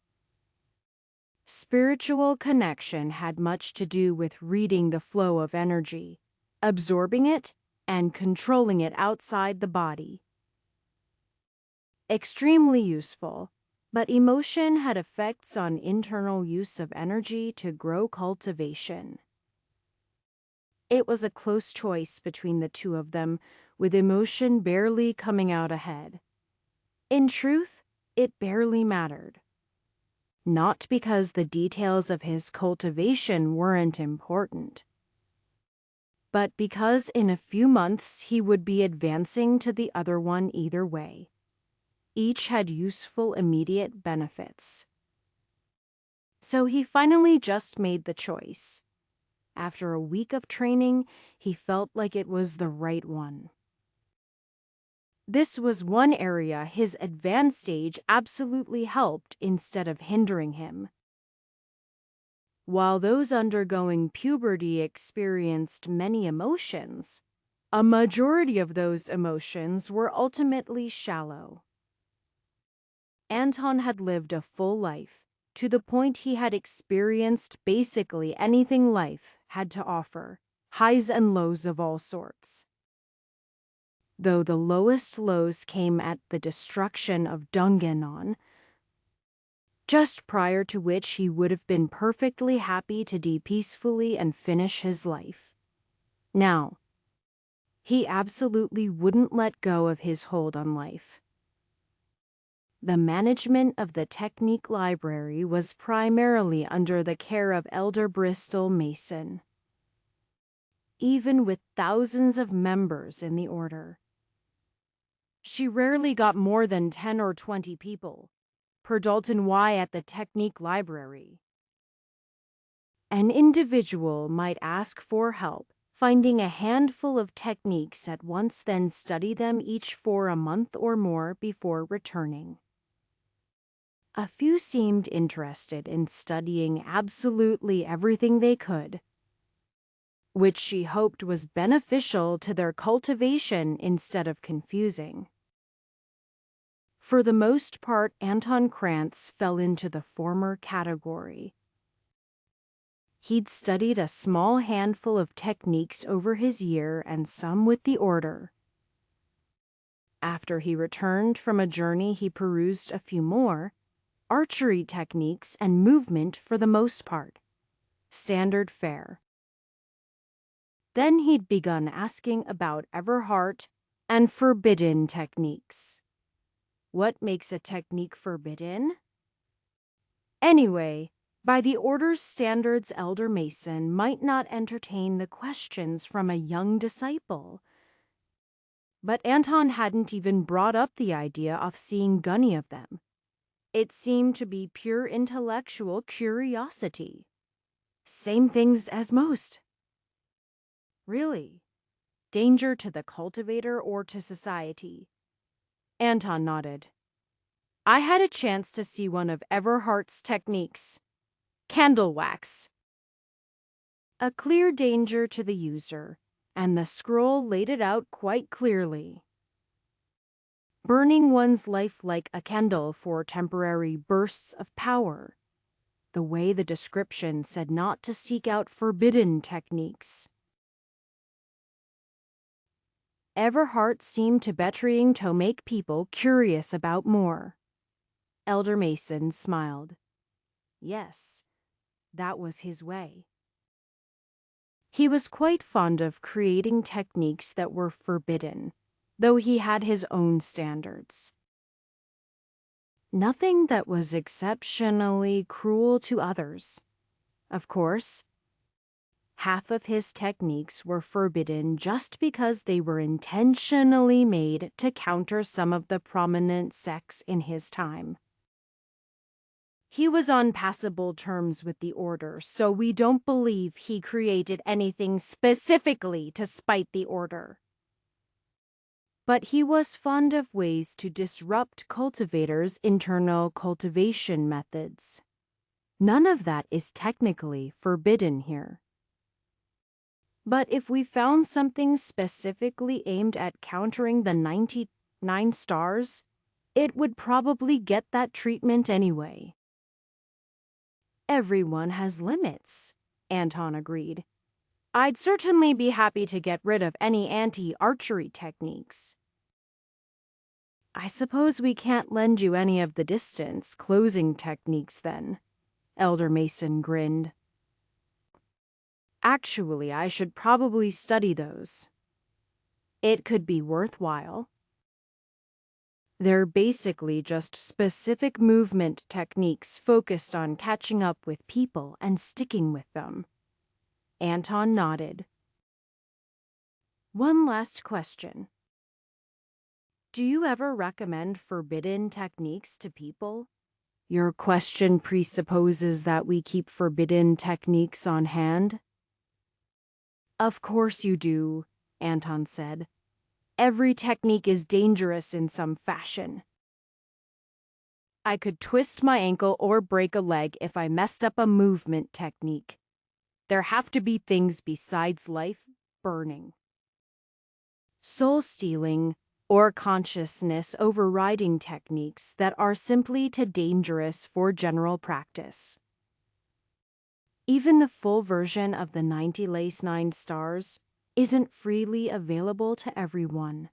Spiritual connection had much to do with reading the flow of energy, absorbing it, and controlling it outside the body. Extremely useful, but emotion had effects on internal use of energy to grow cultivation. It was a close choice between the two of them, with emotion barely coming out ahead. In truth, it barely mattered. Not because the details of his cultivation weren't important, but because in a few months he would be advancing to the other one either way. Each had useful immediate benefits. So he finally just made the choice. After a week of training, he felt like it was the right one. This was one area his advanced stage absolutely helped instead of hindering him. While those undergoing puberty experienced many emotions, a majority of those emotions were ultimately shallow. Anton had lived a full life, to the point he had experienced basically anything life had to offer, highs and lows of all sorts. Though the lowest lows came at the destruction of Dunganon, just prior to which he would have been perfectly happy to die peacefully and finish his life. Now, he absolutely wouldn't let go of his hold on life. The management of the Technique Library was primarily under the care of Elder Bristol Mason. Even with thousands of members in the order, She rarely got more than 10 or 20 people per Dalton Y at the technique library. An individual might ask for help finding a handful of techniques at once, then study them each for a month or more before returning. A few seemed interested in studying absolutely everything they could, which she hoped was beneficial to their cultivation instead of confusing. For the most part, Anton Krantz fell into the former category. He'd studied a small handful of techniques over his year and some with the order. After he returned from a journey, he perused a few more, archery techniques and movement for the most part. Standard fare. Then he'd begun asking about Everhart and forbidden techniques. What makes a technique forbidden? Anyway, by the order's standards, Elder Mason might not entertain the questions from a young disciple. But Anton hadn't even brought up the idea of seeing any of them. It seemed to be pure intellectual curiosity. Same things as most. Really? Danger to the cultivator or to society? Anton nodded. I had a chance to see one of Everhart's techniques. Candle wax. A clear danger to the user, and the scroll laid it out quite clearly. Burning one's life like a candle for temporary bursts of power. The way the description said not to seek out forbidden techniques. Everhart seemed to be trying to make people curious about more. Elder Mason smiled. Yes, that was his way. He was quite fond of creating techniques that were forbidden, though he had his own standards. Nothing that was exceptionally cruel to others. Of course, half of his techniques were forbidden just because they were intentionally made to counter some of the prominent sects in his time. He was on passable terms with the order, so we don't believe he created anything specifically to spite the order. But he was fond of ways to disrupt cultivators' internal cultivation methods. None of that is technically forbidden here. But if we found something specifically aimed at countering the 99 stars, it would probably get that treatment anyway. Everyone has limits, Anton agreed. I'd certainly be happy to get rid of any anti-archery techniques. I suppose we can't lend you any of the distance closing techniques then, Elder Mason grinned. Actually, I should probably study those. It could be worthwhile. They're basically just specific movement techniques focused on catching up with people and sticking with them. Anton nodded. One last question. Do you ever recommend forbidden techniques to people? Your question presupposes that we keep forbidden techniques on hand? Of course you do, Anton said. Every technique is dangerous in some fashion. I could twist my ankle or break a leg if I messed up a movement technique. There have to be things besides life burning. Soul stealing or consciousness overriding techniques that are simply too dangerous for general practice. Even the full version of the 90 Lace 9 stars isn't freely available to everyone.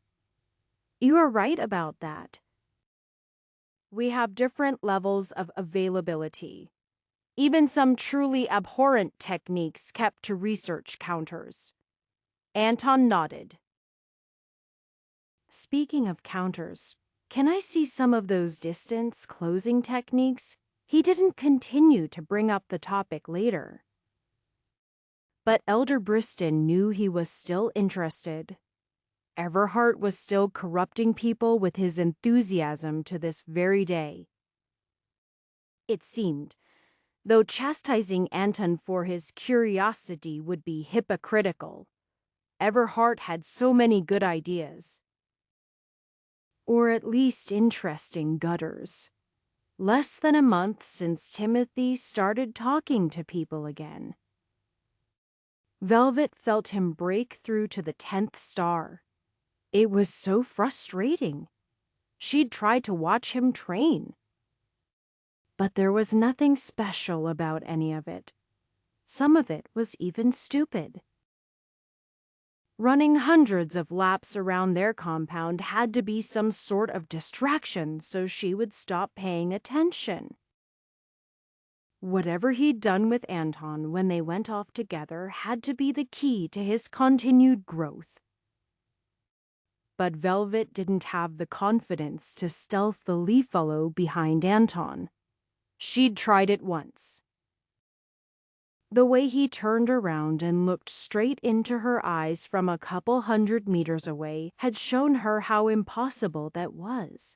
You are right about that. We have different levels of availability. Even some truly abhorrent techniques kept to research counters. Anton nodded. Speaking of counters, can I see some of those distance closing techniques? He didn't continue to bring up the topic later. But Elder Briston knew he was still interested. Everhart was still corrupting people with his enthusiasm to this very day. It seemed, though chastising Anton for his curiosity would be hypocritical, Everhart had so many good ideas. Or at least interesting gutters. Less than a month since Timothy started talking to people again. Velvet felt him break through to the 10th star. It was so frustrating. She'd tried to watch him train. But there was nothing special about any of it. Some of it was even stupid. Running hundreds of laps around their compound had to be some sort of distraction so she would stop paying attention. Whatever he'd done with Anton when they went off together had to be the key to his continued growth. But Velvet didn't have the confidence to stealthily follow behind Anton. She'd tried it once. The way he turned around and looked straight into her eyes from a couple 100 meters away had shown her how impossible that was.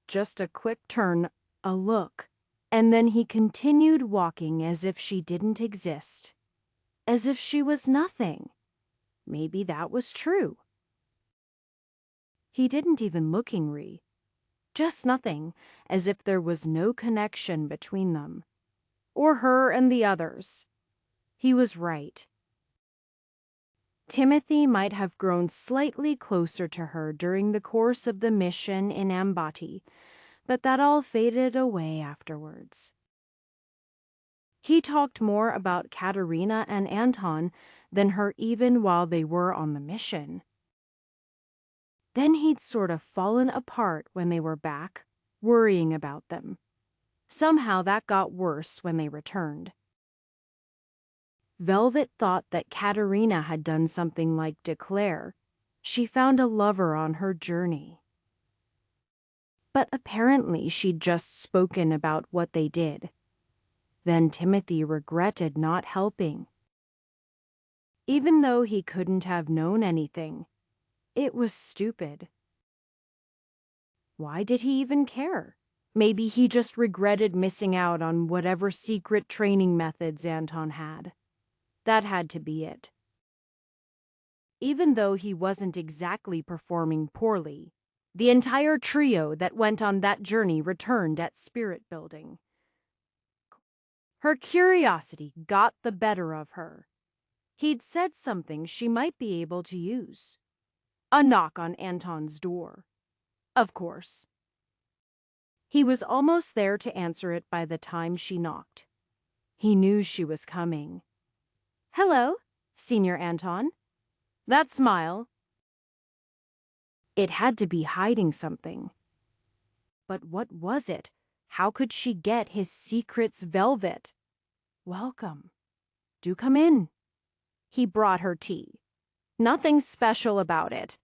Just a quick turn, a look, and then he continued walking as if she didn't exist. As if she was nothing. Maybe that was true. He didn't even look angry. Just nothing, as if there was no connection between them. Or her and the others. He was right. Timothy might have grown slightly closer to her during the course of the mission in Ambati, but that all faded away afterwards. He talked more about Katerina and Anton than her even while they were on the mission. Then he'd sort of fallen apart when they were back, worrying about them. Somehow that got worse when they returned. Velvet thought that Katerina had done something like declare she found a lover on her journey. But apparently she'd just spoken about what they did. Then Timothy regretted not helping. Even though he couldn't have known anything, it was stupid. Why did he even care? Maybe he just regretted missing out on whatever secret training methods Anton had. That had to be it. Even though he wasn't exactly performing poorly, the entire trio that went on that journey returned at spirit building. Her curiosity got the better of her. He'd said something she might be able to use. A knock on Anton's door. Of course. He was almost there to answer it by the time she knocked. He knew she was coming. "Hello, Senior Anton." That smile. It had to be hiding something. But what was it? How could she get his secrets, Velvet? "Welcome. Do come in." He brought her tea. Nothing special about it.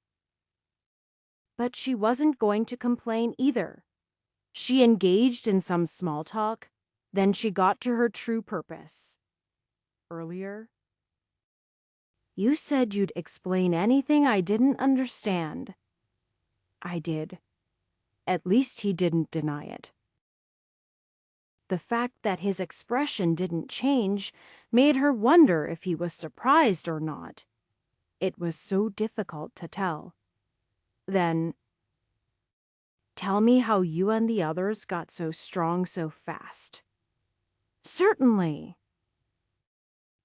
But she wasn't going to complain either. She engaged in some small talk, then she got to her true purpose. "Earlier, you said you'd explain anything I didn't understand." "I did." At least he didn't deny it. The fact that his expression didn't change made her wonder if he was surprised or not. It was so difficult to tell. Then, "Tell me how you and the others got so strong so fast." "Certainly."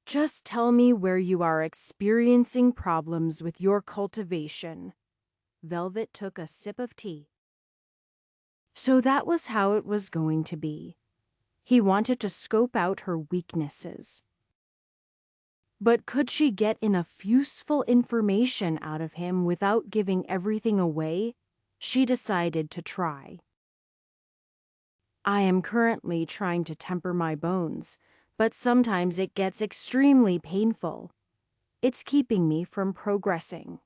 "Just tell me where you are experiencing problems with your cultivation." Velvet took a sip of tea. So that was how it was going to be. He wanted to scope out her weaknesses. But could she get enough useful information out of him without giving everything away? She decided to try. "I am currently trying to temper my bones, but sometimes it gets extremely painful. It's keeping me from progressing."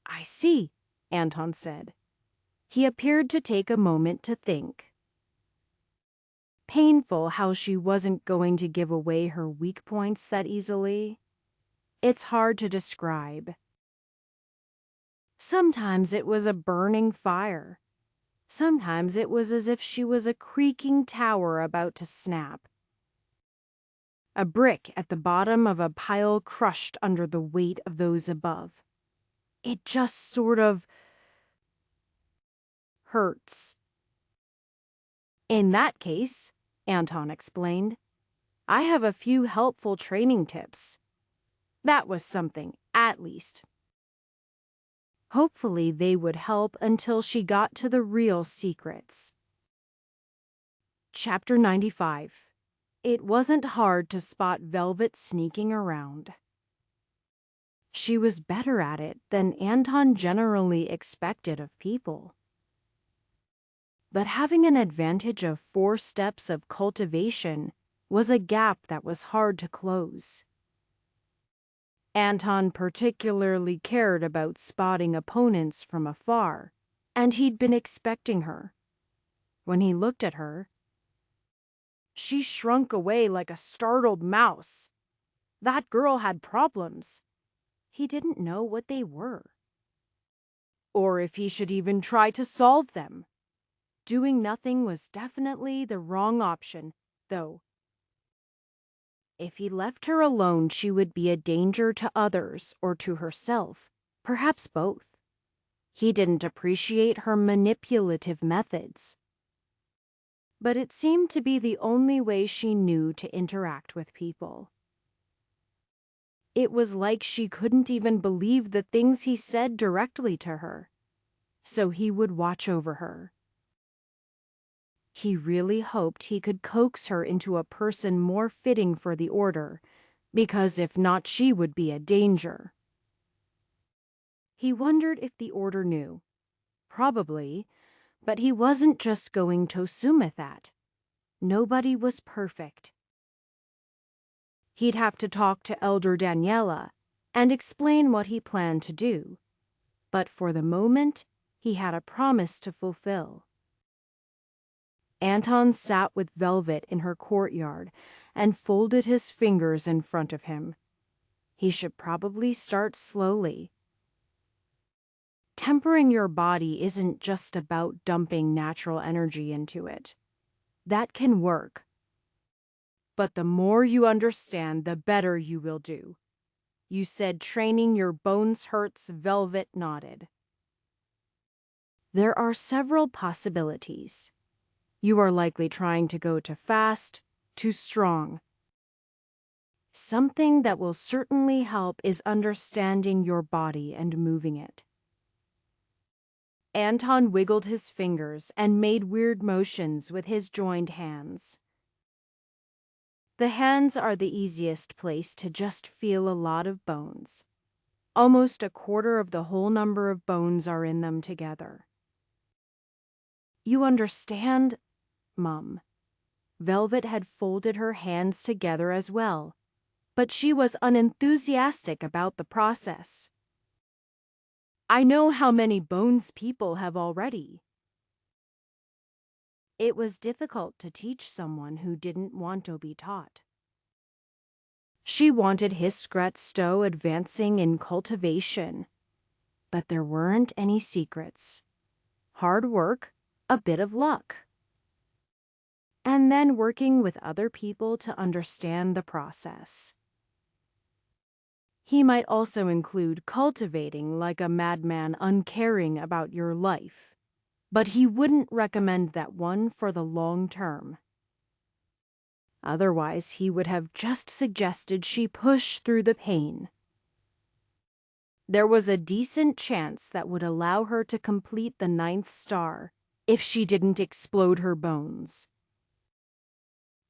"I see," Anton said. He appeared to take a moment to think. Painful how she wasn't going to give away her weak points that easily. It's hard to describe. Sometimes it was a burning fire. Sometimes it was as if she was a creaking tower about to snap. A brick at the bottom of a pile crushed under the weight of those above. It just sort of hurts. In that case, Anton explained, I have a few helpful training tips. That was something, at least. Hopefully they would help until she got to the real secrets. Chapter 95. It wasn't hard to spot Velvet sneaking around. She was better at it than Anton generally expected of people. But having an advantage of 4 steps of cultivation was a gap that was hard to close. Anton particularly cared about spotting opponents from afar, and he'd been expecting her. When he looked at her, she shrunk away like a startled mouse. That girl had problems. He didn't know what they were, or if he should even try to solve them. Doing nothing was definitely the wrong option, though. If he left her alone, she would be a danger to others or to herself, perhaps both. He didn't appreciate her manipulative methods, but it seemed to be the only way she knew to interact with people. It was like she couldn't even believe the things he said directly to her, so he would watch over her. He really hoped he could coax her into a person more fitting for the order, because if not, she would be a danger. He wondered if the order knew. Probably, but he wasn't just going to assume that. Nobody was perfect. He'd have to talk to Elder Daniela and explain what he planned to do, but for the moment, he had a promise to fulfill. Anton sat with Velvet in her courtyard and folded his fingers in front of him. He should probably start slowly. Tempering your body isn't just about dumping natural energy into it. That can work. But the more you understand, the better you will do. You said training your bones hurts. Velvet nodded. There are several possibilities. You are likely trying to go too fast, too strong. Something that will certainly help is understanding your body and moving it. Anton wiggled his fingers and made weird motions with his joined hands. The hands are the easiest place to just feel a lot of bones. Almost a quarter of the whole number of bones are in them together. You understand, Mum? Velvet had folded her hands together as well, but she was unenthusiastic about the process. I know how many bones people have already. It was difficult to teach someone who didn't want to be taught. She wanted Hiskret Stowe advancing in cultivation, but there weren't any secrets. Hard work, a bit of luck, and then working with other people to understand the process. He might also include cultivating like a madman, uncaring about your life, but he wouldn't recommend that one for the long term. Otherwise, he would have just suggested she push through the pain. There was a decent chance that would allow her to complete the 9th star if she didn't explode her bones.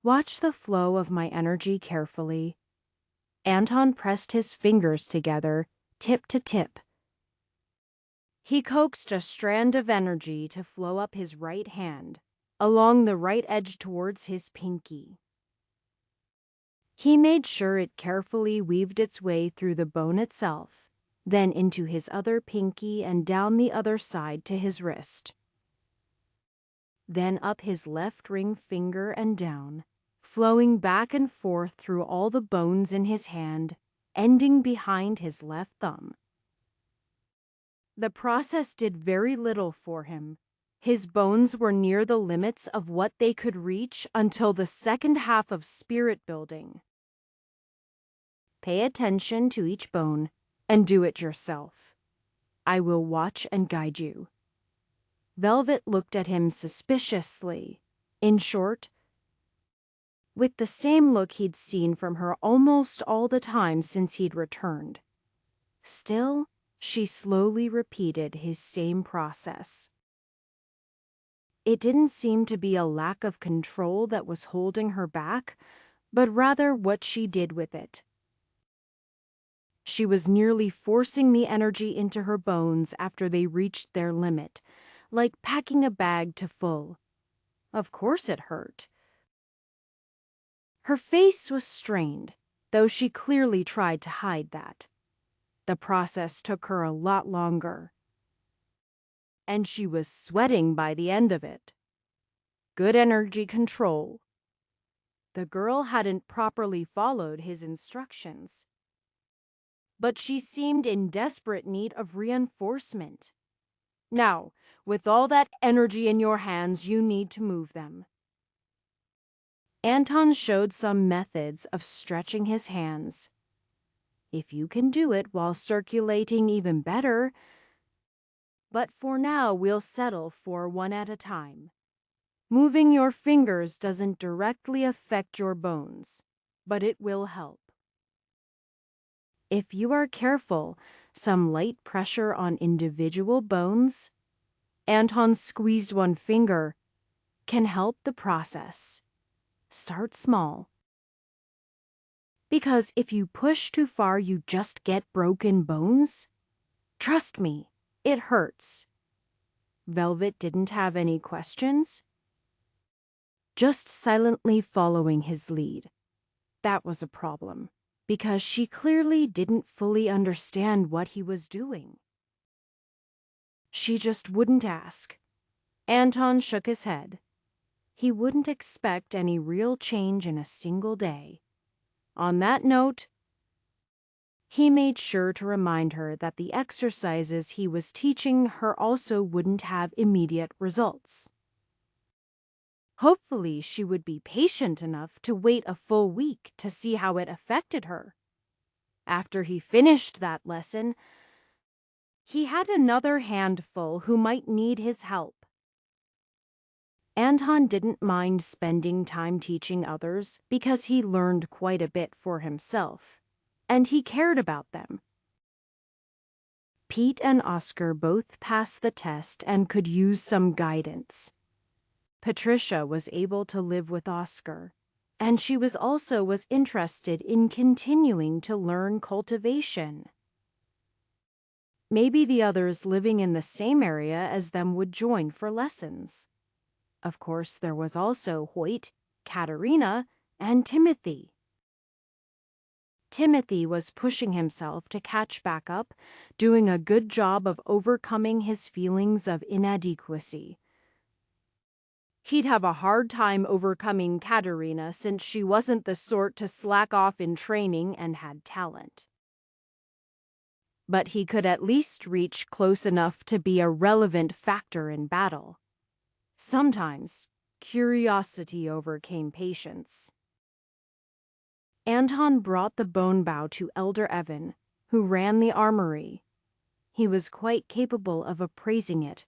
Watch the flow of my energy carefully. Anton pressed his fingers together, tip to tip. He coaxed a strand of energy to flow up his right hand, along the right edge towards his pinky. He made sure it carefully weaved its way through the bone itself, then into his other pinky and down the other side to his wrist. Then up his left ring finger and down, flowing back and forth through all the bones in his hand, ending behind his left thumb. The process did very little for him. His bones were near the limits of what they could reach until the second half of spirit building. Pay attention to each bone and do it yourself. I will watch and guide you. Velvet looked at him suspiciously. In short, with the same look he'd seen from her almost all the time since he'd returned. Still, she slowly repeated his same process. It didn't seem to be a lack of control that was holding her back, but rather what she did with it. She was nearly forcing the energy into her bones after they reached their limit, like packing a bag to full. Of course it hurt. Her face was strained, though she clearly tried to hide that. The process took her a lot longer. And she was sweating by the end of it. Good energy control. The girl hadn't properly followed his instructions. But she seemed in desperate need of reinforcement. Now, with all that energy in your hands, you need to move them. Anton showed some methods of stretching his hands. If you can do it while circulating, even better. But for now, we'll settle for one at a time. Moving your fingers doesn't directly affect your bones, but it will help. If you are careful, some light pressure on individual bones, Anton squeezed one finger, can help the process. Start small. Because if you push too far, you just get broken bones. Trust me, it hurts. Velvet didn't have any questions, just silently following his lead. That was a problem, because she clearly didn't fully understand what he was doing. She just wouldn't ask. Anton shook his head. He wouldn't expect any real change in a single day. On that note, he made sure to remind her that the exercises he was teaching her also wouldn't have immediate results. Hopefully, she would be patient enough to wait a full week to see how it affected her. After he finished that lesson, he had another handful who might need his help. Anton didn't mind spending time teaching others because he learned quite a bit for himself, and he cared about them. Pete and Oscar both passed the test and could use some guidance. Patricia was able to live with Oscar, and she was interested in continuing to learn cultivation. Maybe the others living in the same area as them would join for lessons. Of course, there was also Hoyt, Katerina, and Timothy. Timothy was pushing himself to catch back up, doing a good job of overcoming his feelings of inadequacy. He'd have a hard time overcoming Katerina since she wasn't the sort to slack off in training and had talent. But he could at least reach close enough to be a relevant factor in battle. Sometimes, curiosity overcame patience. Anton brought the bone bow to Elder Evan, who ran the armory. He was quite capable of appraising it.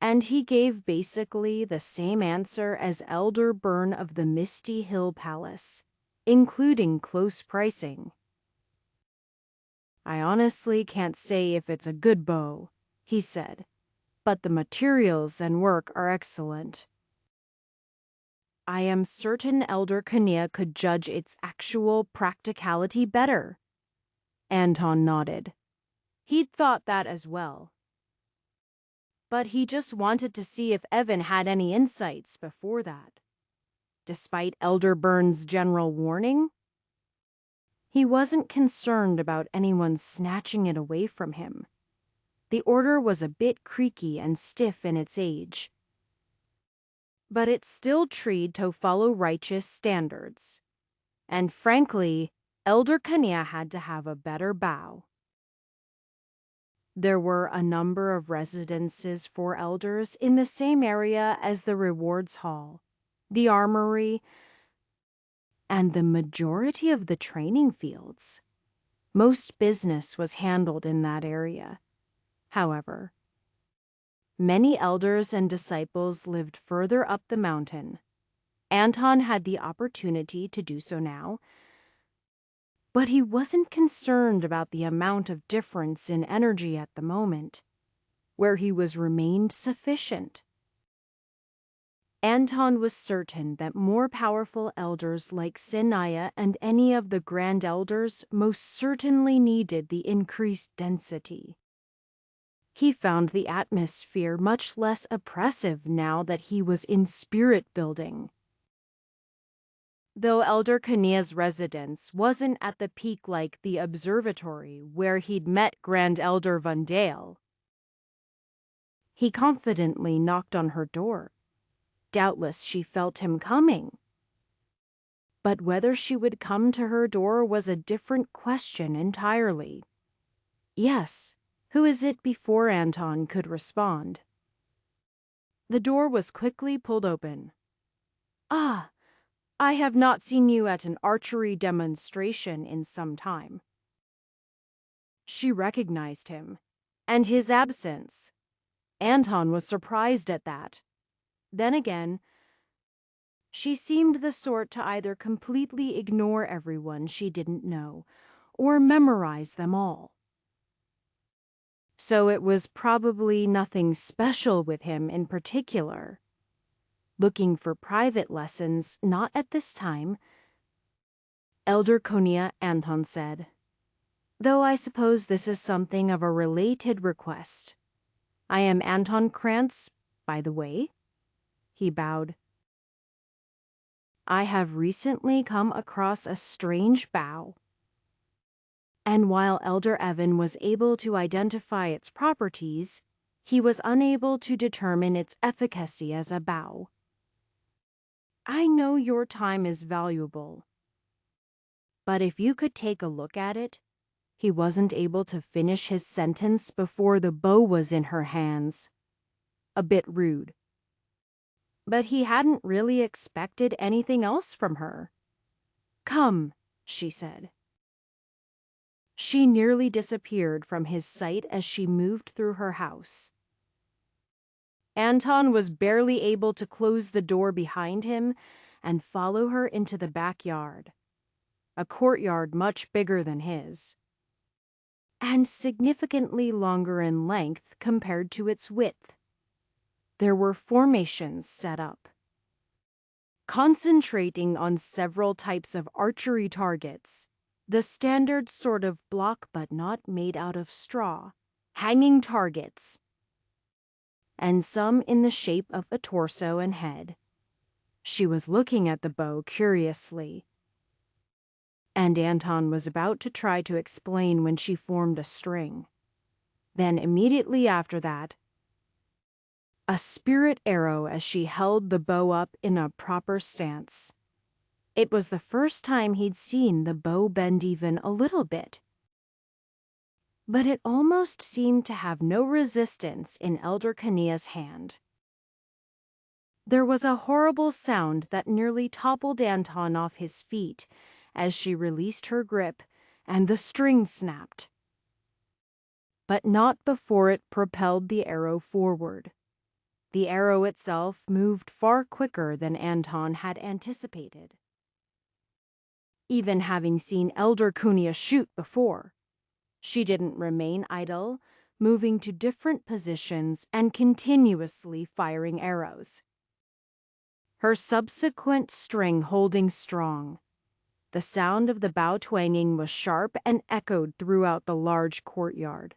And he gave basically the same answer as Elder Byrne of the Misty Hill Palace, including close pricing. I honestly can't say if it's a good bow, he said, but the materials and work are excellent. I am certain Elder Kania could judge its actual practicality better. Anton nodded. He'd thought that as well. But he just wanted to see if Evan had any insights before that. Despite Elder Byrne's general warning, he wasn't concerned about anyone snatching it away from him. The order was a bit creaky and stiff in its age, but it still tried to follow righteous standards. And frankly, Elder Kania had to have a better bow. There were a number of residences for elders in the same area as the rewards hall, the armory, and the majority of the training fields. Most business was handled in that area. However, many elders and disciples lived further up the mountain. Anton had the opportunity to do so now, but he wasn't concerned about the amount of difference in energy at the moment, where he was remained sufficient. Anton was certain that more powerful elders like Senaya and any of the grand elders most certainly needed the increased density. He found the atmosphere much less oppressive now that he was in spirit building. Though Elder Kania's residence wasn't at the peak like the observatory where he'd met Grand Elder Vandale, he confidently knocked on her door. Doubtless she felt him coming. But whether she would come to her door was a different question entirely. Yes, who is it before Anton could respond? The door was quickly pulled open. Ah, I have not seen you at an archery demonstration in some time. She recognized him, and his absence. Anton was surprised at that. Then again, she seemed the sort to either completely ignore everyone she didn't know, or memorize them all. So it was probably nothing special with him in particular. Looking for private lessons, not at this time. Elder Konia, Anton said. Though I suppose this is something of a related request. I am Anton Krantz, by the way. He bowed. I have recently come across a strange bough. And while Elder Evan was able to identify its properties, he was unable to determine its efficacy as a bough. I know your time is valuable, but if you could take a look at it. He wasn't able to finish his sentence before the bow was in her hands. A bit rude. But he hadn't really expected anything else from her. Come, she said. She nearly disappeared from his sight as she moved through her house. Anton was barely able to close the door behind him and follow her into the backyard, a courtyard much bigger than his, and significantly longer in length compared to its width. There were formations set up, concentrating on several types of archery targets, the standard sort of block but not made out of straw, hanging targets, and some in the shape of a torso and head. She was looking at the bow curiously, and Anton was about to try to explain when she formed a string. Then immediately after that, a spirit arrow as she held the bow up in a proper stance. It was the first time he'd seen the bow bend even a little bit. But it almost seemed to have no resistance in Elder Kania's hand. There was a horrible sound that nearly toppled Anton off his feet as she released her grip and the string snapped. But not before it propelled the arrow forward. The arrow itself moved far quicker than Anton had anticipated. Even having seen Elder Kunia shoot before, she didn't remain idle, moving to different positions and continuously firing arrows. Her subsequent string holding strong. The sound of the bow twanging was sharp and echoed throughout the large courtyard.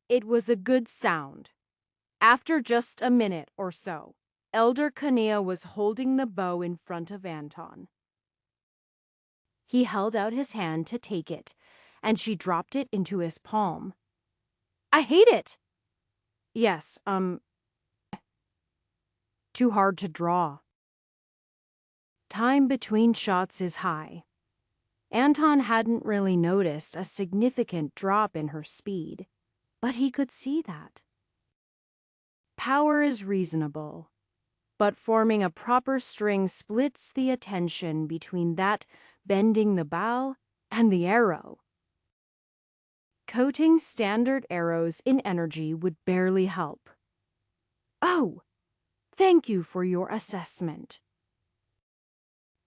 It was a good sound. After just a minute or so, Elder Kania was holding the bow in front of Anton. He held out his hand to take it, and she dropped it into his palm. I hate it! Yes, too hard to draw. Time between shots is high. Anton hadn't really noticed a significant drop in her speed, but he could see that. Power is reasonable, but forming a proper string splits the attention between that bending the bow and the arrow. Coating standard arrows in energy would barely help. Oh, thank you for your assessment.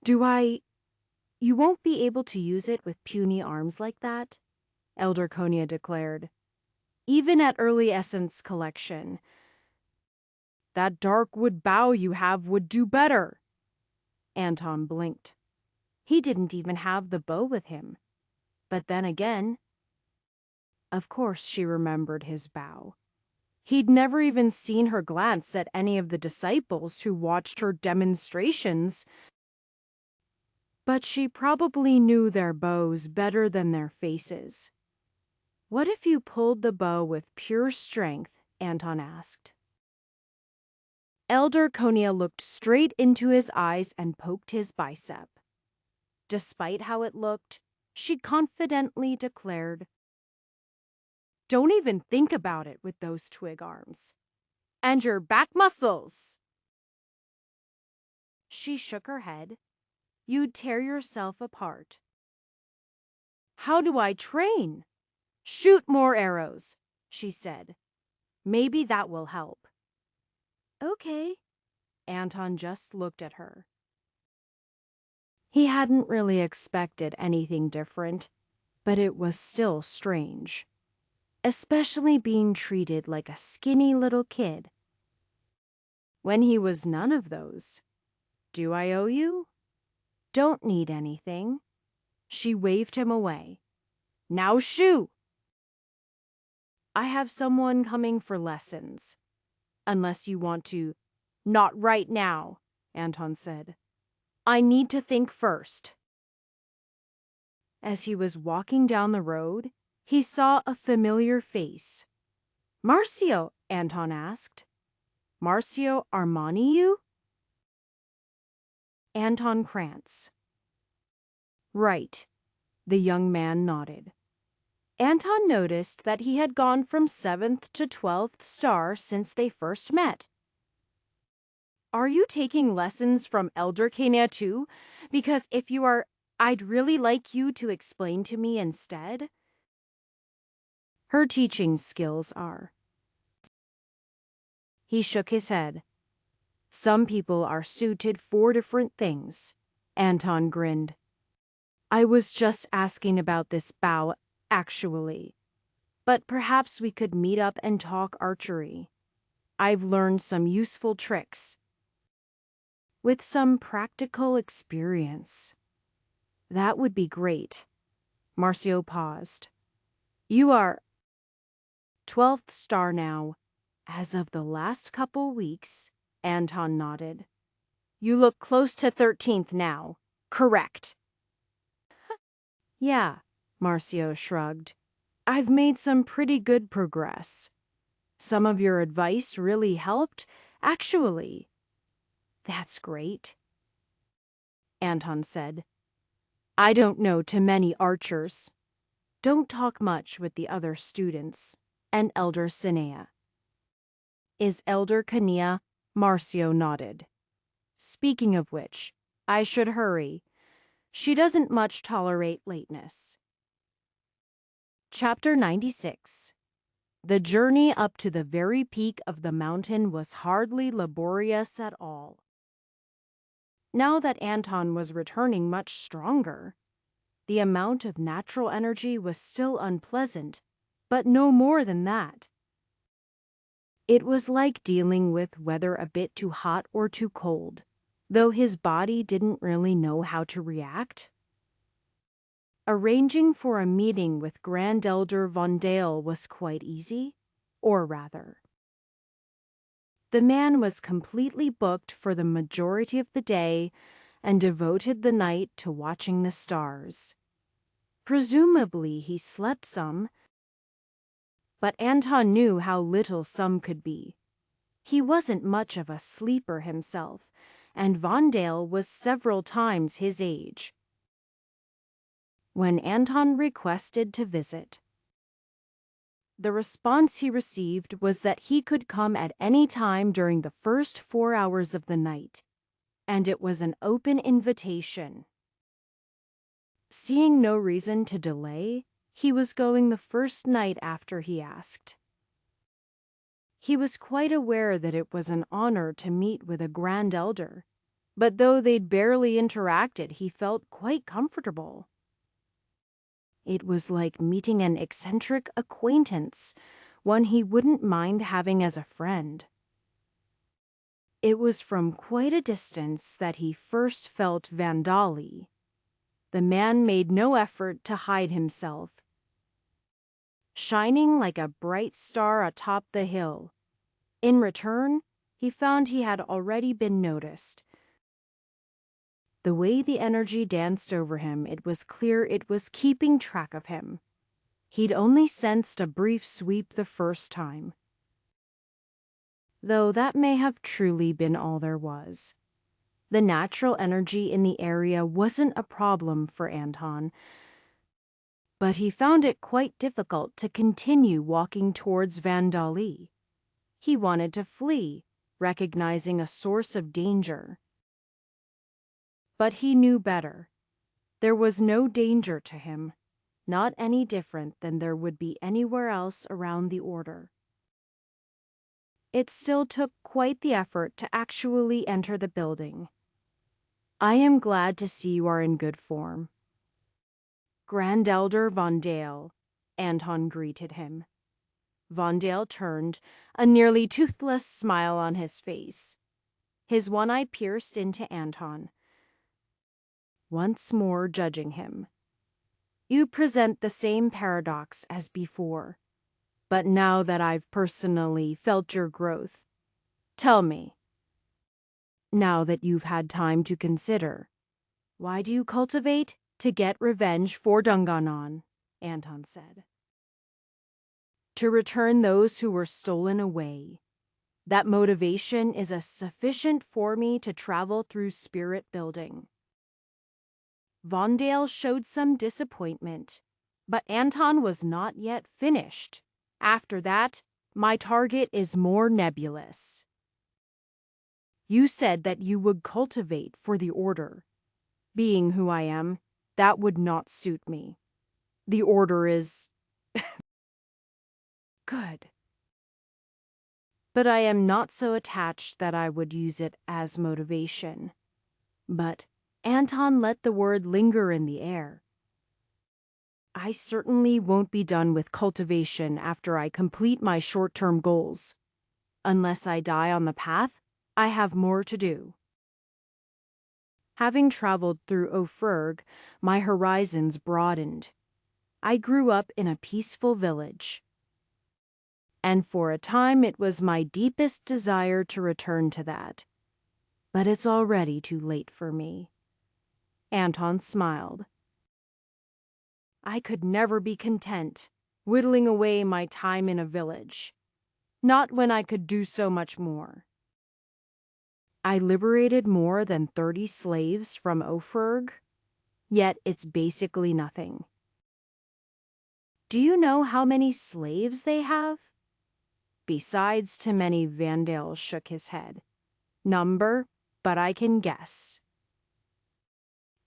You won't be able to use it with puny arms like that, Elder Konya declared. Even at early essence collection. That dark wood bow you have would do better. Anton blinked. He didn't even have the bow with him. But then again, of course she remembered his bow. He'd never even seen her glance at any of the disciples who watched her demonstrations. But she probably knew their bows better than their faces. What if you pulled the bow with pure strength? Anton asked. Elder Konya looked straight into his eyes and poked his bicep. Despite how it looked, she confidently declared, "Don't even think about it with those twig arms. And your back muscles." She shook her head. "You'd tear yourself apart." "How do I train?" "Shoot more arrows," she said. "Maybe that will help." "Okay." Anton just looked at her. He hadn't really expected anything different, but it was still strange, especially being treated like a skinny little kid. When he was none of those. "Do I owe you?" "Don't need anything." She waved him away. "Now shoo!" "I have someone coming for lessons. Unless you want to." "Not right now," Anton said. "I need to think first." As he was walking down the road, he saw a familiar face. "Marcio?" Anton asked. "Marcio Armani, you?" "Anton Krantz." "Right." The young man nodded. Anton noticed that he had gone from 7th to 12th star since they first met. "Are you taking lessons from Elder Kenya too? Because if you are, I'd really like you to explain to me instead." "Her teaching skills are." He shook his head. "Some people are suited for different things." Anton grinned. "I was just asking about this bow, actually. But perhaps we could meet up and talk archery. I've learned some useful tricks. With some practical experience." "That would be great." Marcio paused. "You are 12th star now, as of the last couple weeks." Anton nodded. "You look close to 13th now. Correct." "Yeah," Marcio shrugged. "I've made some pretty good progress. Some of your advice really helped, actually." "That's great," Anton said. "I don't know too many archers." "Don't talk much with the other students." And Elder Sinea. "Is Elder Kania?" Marcio nodded. "Speaking of which, I should hurry. She doesn't much tolerate lateness." Chapter 96. The journey up to the very peak of the mountain was hardly laborious at all. Now that Anton was returning much stronger, the amount of natural energy was still unpleasant, but no more than that. It was like dealing with weather a bit too hot or too cold, though his body didn't really know how to react. Arranging for a meeting with Grand Elder Von Dale was quite easy, or rather. The man was completely booked for the majority of the day and devoted the night to watching the stars. Presumably he slept some, but Anton knew how little some could be. He wasn't much of a sleeper himself, and Von Dale was several times his age. when Anton requested to visit. The response he received was that he could come at any time during the first 4 hours of the night, and it was an open invitation. Seeing no reason to delay, he was going the first night after he asked. He was quite aware that it was an honor to meet with a grand elder, but though they'd barely interacted, he felt quite comfortable. It was like meeting an eccentric acquaintance, one he wouldn't mind having as a friend. It was from quite a distance that he first felt Vandali. The man made no effort to hide himself. Shining like a bright star atop the hill. In return, he found he had already been noticed. The way the energy danced over him, it was clear it was keeping track of him. He'd only sensed a brief sweep the first time. Though that may have truly been all there was. The natural energy in the area wasn't a problem for Anton, but he found it quite difficult to continue walking towards Vandali. He wanted to flee, recognizing a source of danger. But he knew better. There was no danger to him, not any different than there would be anywhere else around the Order. It still took quite the effort to actually enter the building. I am glad to see you are in good form. Grand Elder Von Dale, Anton greeted him. Von Dale turned, a nearly toothless smile on his face. His one eye pierced into Anton, once more judging him. You present the same paradox as before, but now that I've personally felt your growth, tell me, now that you've had time to consider, why do you cultivate? To get revenge for Dunganon, Anton said. To return those who were stolen away. That motivation is sufficient for me to travel through spirit building. Von Dale showed some disappointment, but Anton was not yet finished. After that, my target is more nebulous. You said that you would cultivate for the Order. Being who I am, that would not suit me. The Order is good. But I am not so attached that I would use it as motivation. But Anton let the word linger in the air. I certainly won't be done with cultivation after I complete my short-term goals. Unless I die on the path, I have more to do. Having traveled through Ophirg, my horizons broadened. I grew up in a peaceful village. And for a time it was my deepest desire to return to that. But it's already too late for me. Anton smiled. I could never be content, whittling away my time in a village. Not when I could do so much more. I liberated more than 30 slaves from Ophirg, yet it's basically nothing. Do you know how many slaves they have? Besides too many, Van Dale shook his head. Number, but I can guess.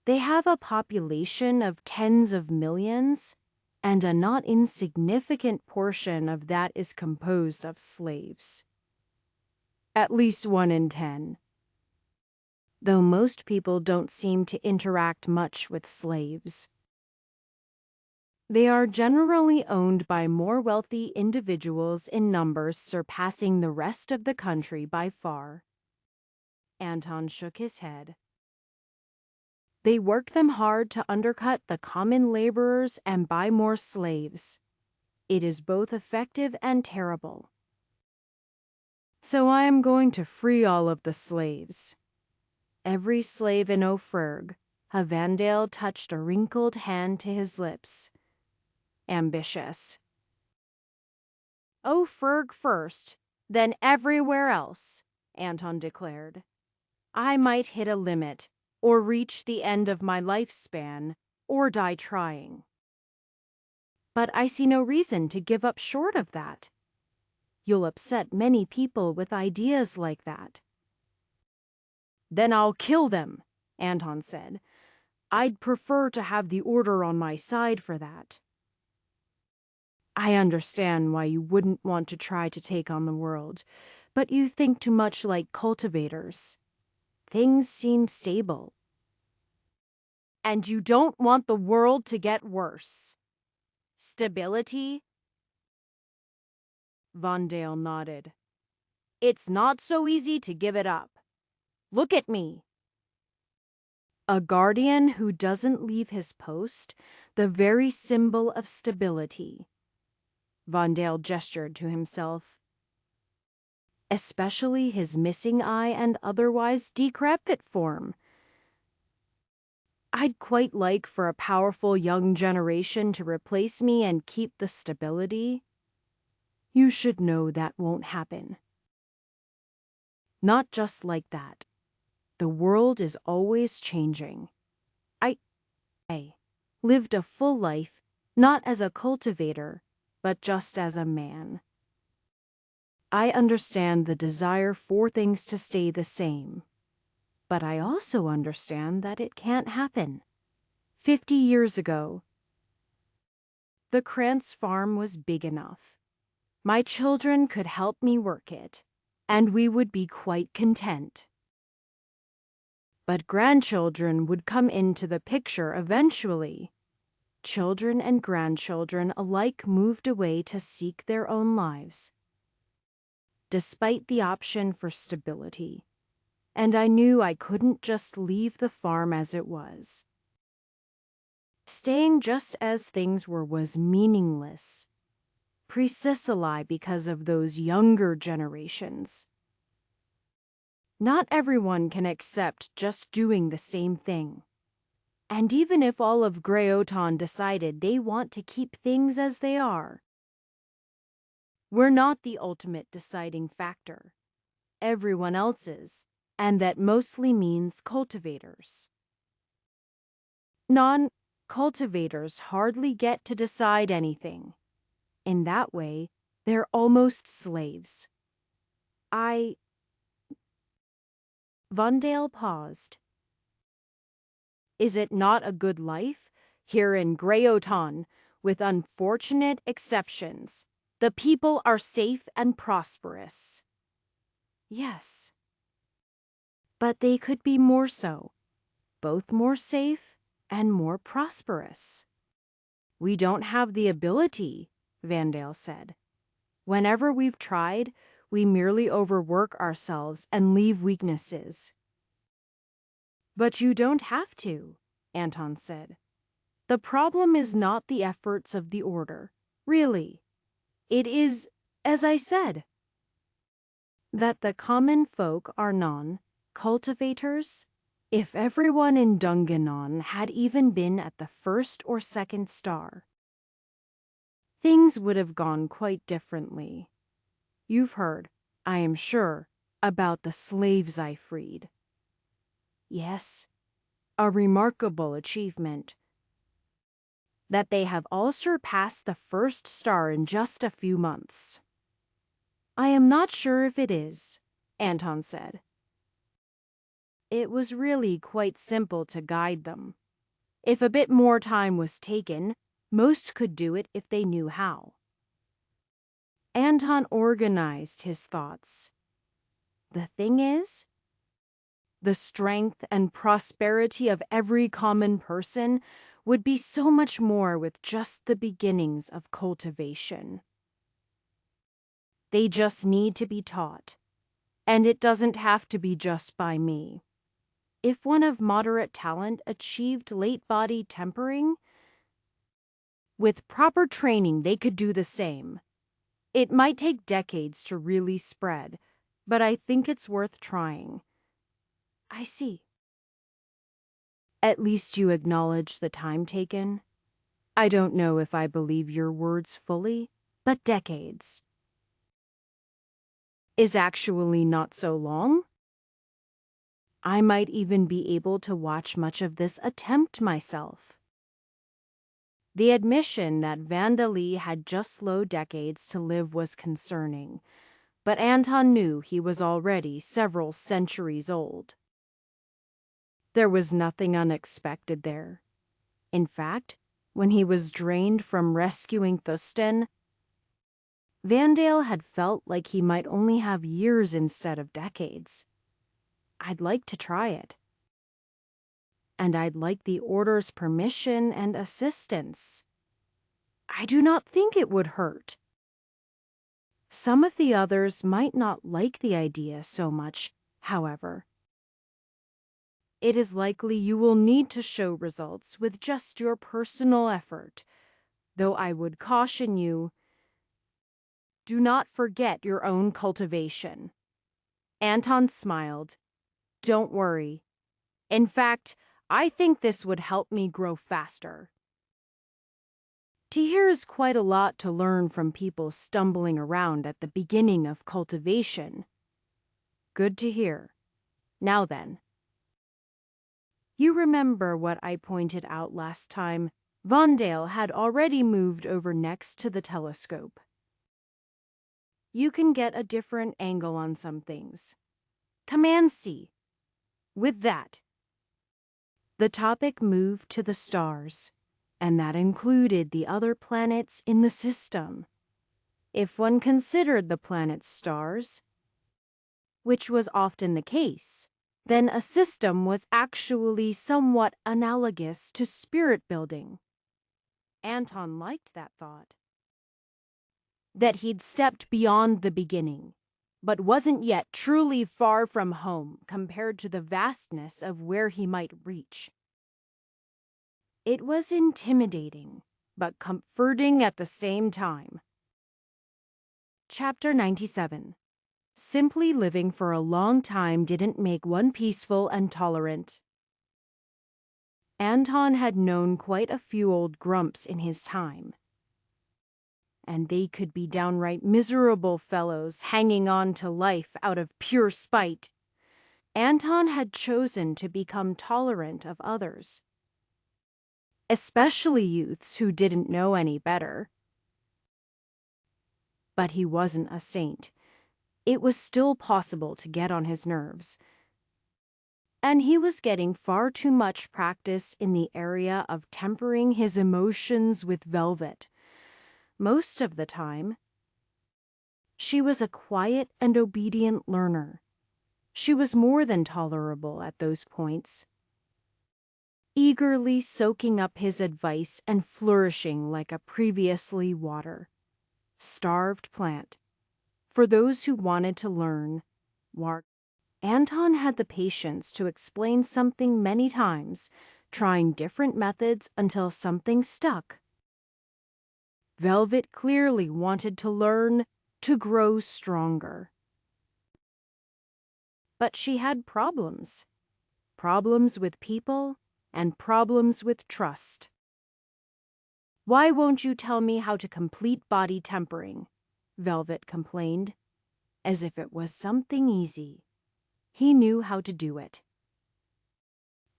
They have a population of tens of millions, and a not insignificant portion of that is composed of slaves. At least 1 in 10. Though most people don't seem to interact much with slaves. They are generally owned by more wealthy individuals in numbers surpassing the rest of the country by far. Anton shook his head. They work them hard to undercut the common laborers and buy more slaves. It is both effective and terrible. So I am going to free all of the slaves. Every slave in Ophirg. Van Dale touched a wrinkled hand to his lips. Ambitious. Ophirg first, then everywhere else, Anton declared. I might hit a limit, or reach the end of my lifespan, or die trying. But I see no reason to give up short of that. You'll upset many people with ideas like that. Then I'll kill them, Anton said. I'd prefer to have the order on my side for that. I understand why you wouldn't want to try to take on the world, but you think too much like cultivators. Things seem stable. And you don't want the world to get worse. Stability? Vondale nodded. It's not so easy to give it up. Look at me. A guardian who doesn't leave his post, the very symbol of stability. Vondale gestured to himself. Especially his missing eye and otherwise decrepit form. I'd quite like for a powerful young generation to replace me and keep the stability. You should know that won't happen. Not just like that. The world is always changing. I lived a full life, not as a cultivator, but just as a man. I understand the desire for things to stay the same, but I also understand that it can't happen. 50 years ago, the Krantz farm was big enough. My children could help me work it, and we would be quite content. But grandchildren would come into the picture eventually. Children and grandchildren alike moved away to seek their own lives, despite the option for stability. And I knew I couldn't just leave the farm as it was. Staying just as things were was meaningless, precisely because of those younger generations. Not everyone can accept just doing the same thing. And even if all of Greyoton decided they want to keep things as they are, we're not the ultimate deciding factor. Everyone else is, and that mostly means cultivators. Non-cultivators hardly get to decide anything. In that way, they're almost slaves. Vondale paused. Is it not a good life? Here in Greyoton, with unfortunate exceptions, the people are safe and prosperous. Yes. But they could be more so, both more safe and more prosperous. We don't have the ability, Vandale said. Whenever we've tried, we merely overwork ourselves and leave weaknesses. But you don't have to, Anton said. The problem is not the efforts of the Order, really. It is, as I said, that the common folk are non-cultivators. If everyone in Dunganon had even been at the first or second star, things would have gone quite differently. You've heard, I am sure, about the slaves I freed. Yes, a remarkable achievement. That they have all surpassed the first star in just a few months. I am not sure if it is, Anton said. It was really quite simple to guide them. If a bit more time was taken, most could do it if they knew how. Anton organized his thoughts. The thing is, the strength and prosperity of every common person would be so much more with just the beginnings of cultivation. They just need to be taught, and it doesn't have to be just by me. If one of moderate talent achieved late-body tempering, with proper training they could do the same. It might take decades to really spread, but I think it's worth trying. I see. At least you acknowledge the time taken. I don't know if I believe your words fully, but decades is actually not so long. I might even be able to watch much of this attempt myself. The admission that Vandalie had just slow decades to live was concerning, but Anton knew he was already several centuries old. There was nothing unexpected there. In fact, when he was drained from rescuing Thusten, Vandale had felt like he might only have years instead of decades. I'd like to try it. And I'd like the Order's permission and assistance. I do not think it would hurt. Some of the others might not like the idea so much, however. It is likely you will need to show results with just your personal effort, though I would caution you, do not forget your own cultivation. Anton smiled. Don't worry. In fact, I think this would help me grow faster. Tahir is quite a lot to learn from people stumbling around at the beginning of cultivation. Good to hear. Now then. You remember what I pointed out last time? Vandale had already moved over next to the telescope. You can get a different angle on some things. Command C. With that, the topic moved to the stars, and that included the other planets in the system. If one considered the planets stars, which was often the case, then a system was actually somewhat analogous to spirit building. Anton liked that thought. That he'd stepped beyond the beginning, but wasn't yet truly far from home compared to the vastness of where he might reach. It was intimidating, but comforting at the same time. Chapter 97. Simply living for a long time didn't make one peaceful and tolerant. Anton had known quite a few old grumps in his time, and they could be downright miserable fellows hanging on to life out of pure spite. Anton had chosen to become tolerant of others, especially youths who didn't know any better. But he wasn't a saint. It was still possible to get on his nerves. And he was getting far too much practice in the area of tempering his emotions with Velvet. Most of the time, she was a quiet and obedient learner. She was more than tolerable at those points, eagerly soaking up his advice and flourishing like a previously starved plant. For those who wanted to learn, Anton had the patience to explain something many times, trying different methods until something stuck. Velvet clearly wanted to learn to grow stronger. But she had problems. Problems with people and problems with trust. Why won't you tell me how to complete body tempering? Velvet complained, as if it was something easy. He knew how to do it.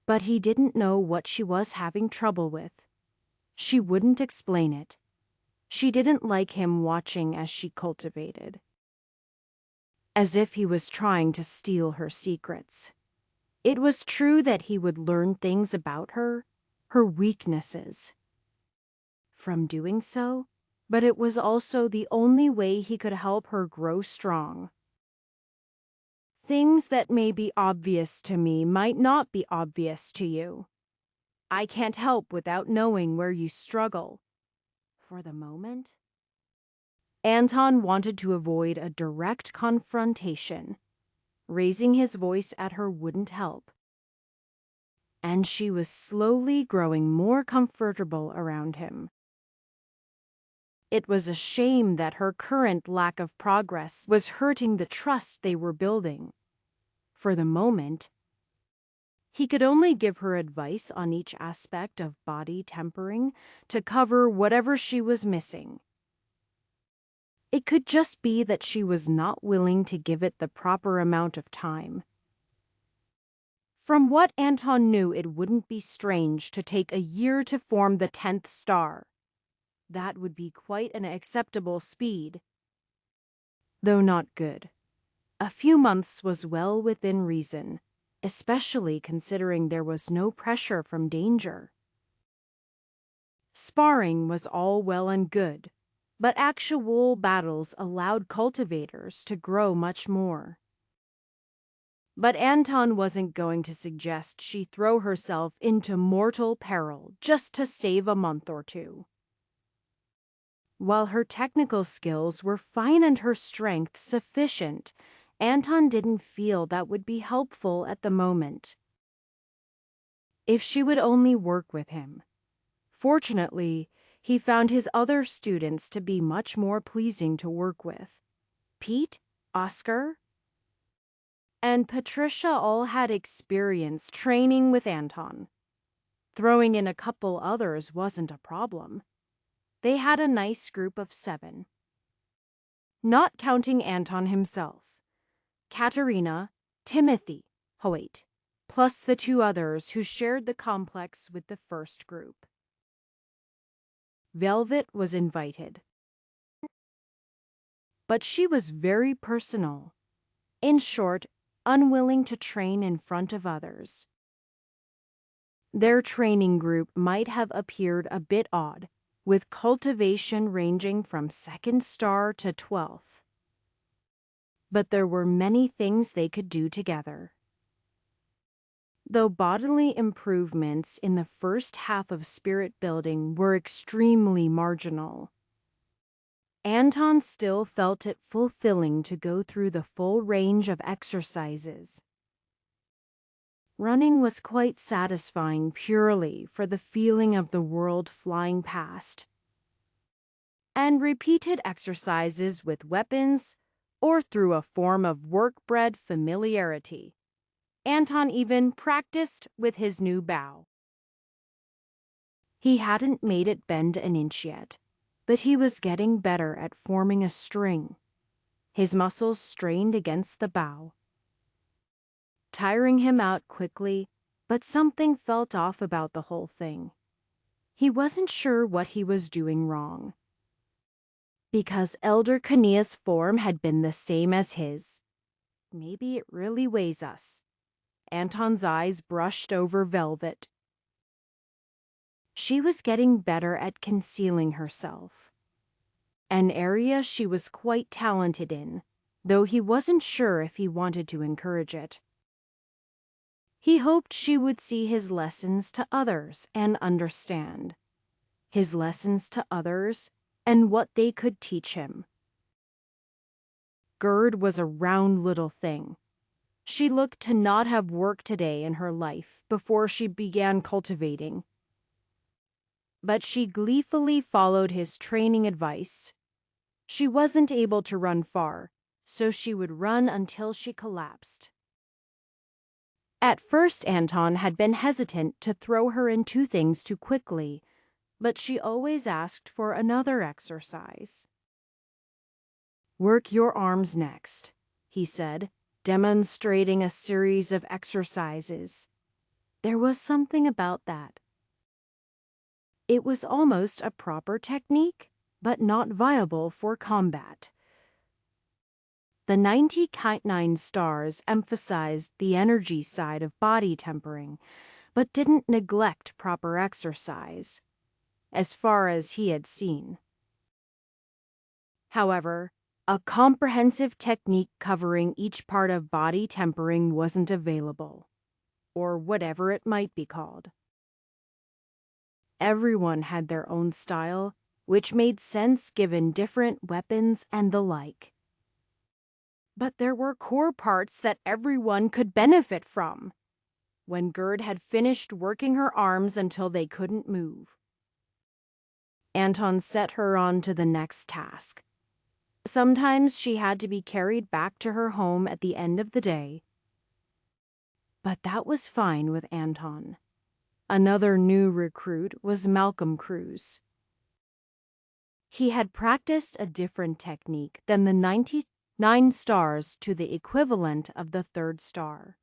But he didn't know what she was having trouble with. She wouldn't explain it. She didn't like him watching as she cultivated, as if he was trying to steal her secrets. It was true that he would learn things about her weaknesses, from doing so, but it was also the only way he could help her grow strong. Things that may be obvious to me might not be obvious to you. I can't help without knowing where you struggle. For the moment, Anton wanted to avoid a direct confrontation. Raising his voice at her wouldn't help. And she was slowly growing more comfortable around him. It was a shame that her current lack of progress was hurting the trust they were building. For the moment, he could only give her advice on each aspect of body tempering to cover whatever she was missing. It could just be that she was not willing to give it the proper amount of time. From what Anton knew, it wouldn't be strange to take a year to form the 10th star. That would be quite an acceptable speed, though not good. A few months was well within reason, especially considering there was no pressure from danger. Sparring was all well and good, but actual battles allowed cultivators to grow much more. But Anton wasn't going to suggest she throw herself into mortal peril just to save a month or two. While her technical skills were fine and her strength sufficient, Anton didn't feel that would be helpful at the moment. If she would only work with him. Fortunately, he found his other students to be much more pleasing to work with. Pete, Oscar, and Patricia all had experience training with Anton. Throwing in a couple others wasn't a problem. They had a nice group of 7. Not counting Anton himself. Katerina, Timothy, Hoyt, plus the 2 others who shared the complex with the first group. Velvet was invited. But she was very personal. In short, unwilling to train in front of others. Their training group might have appeared a bit odd, with cultivation ranging from 2nd star to 12th. But there were many things they could do together. Though bodily improvements in the first half of spirit building were extremely marginal, Anton still felt it fulfilling to go through the full range of exercises. Running was quite satisfying purely for the feeling of the world flying past. And repeated exercises with weapons or through a form of work-bred familiarity. Anton even practiced with his new bow. He hadn't made it bend an inch yet, but he was getting better at forming a string. His muscles strained against the bow, tiring him out quickly, but something felt off about the whole thing. He wasn't sure what he was doing wrong. Because Elder Kania's form had been the same as his. Maybe it really weighs us. Anton's eyes brushed over Velvet. She was getting better at concealing herself. An area she was quite talented in, though he wasn't sure if he wanted to encourage it. He hoped she would see his lessons to others and understand. His lessons to others and what they could teach him. Gerd was a round little thing. She looked to not have worked a day in her life before she began cultivating. But she gleefully followed his training advice. She wasn't able to run far, so she would run until she collapsed. At first, Anton had been hesitant to throw her into things too quickly, but she always asked for another exercise. "Work your arms next," he said, demonstrating a series of exercises. There was something about that. It was almost a proper technique, but not viable for combat. The 99 stars emphasized the energy side of body tempering, but didn't neglect proper exercise, as far as he had seen. However, a comprehensive technique covering each part of body tempering wasn't available, or whatever it might be called. Everyone had their own style, which made sense given different weapons and the like. But there were core parts that everyone could benefit from. When Gerd had finished working her arms until they couldn't move, Anton set her on to the next task. Sometimes she had to be carried back to her home at the end of the day. But that was fine with Anton. Another new recruit was Malcolm Cruz. He had practiced a different technique than the 99 stars to the equivalent of the 3rd star.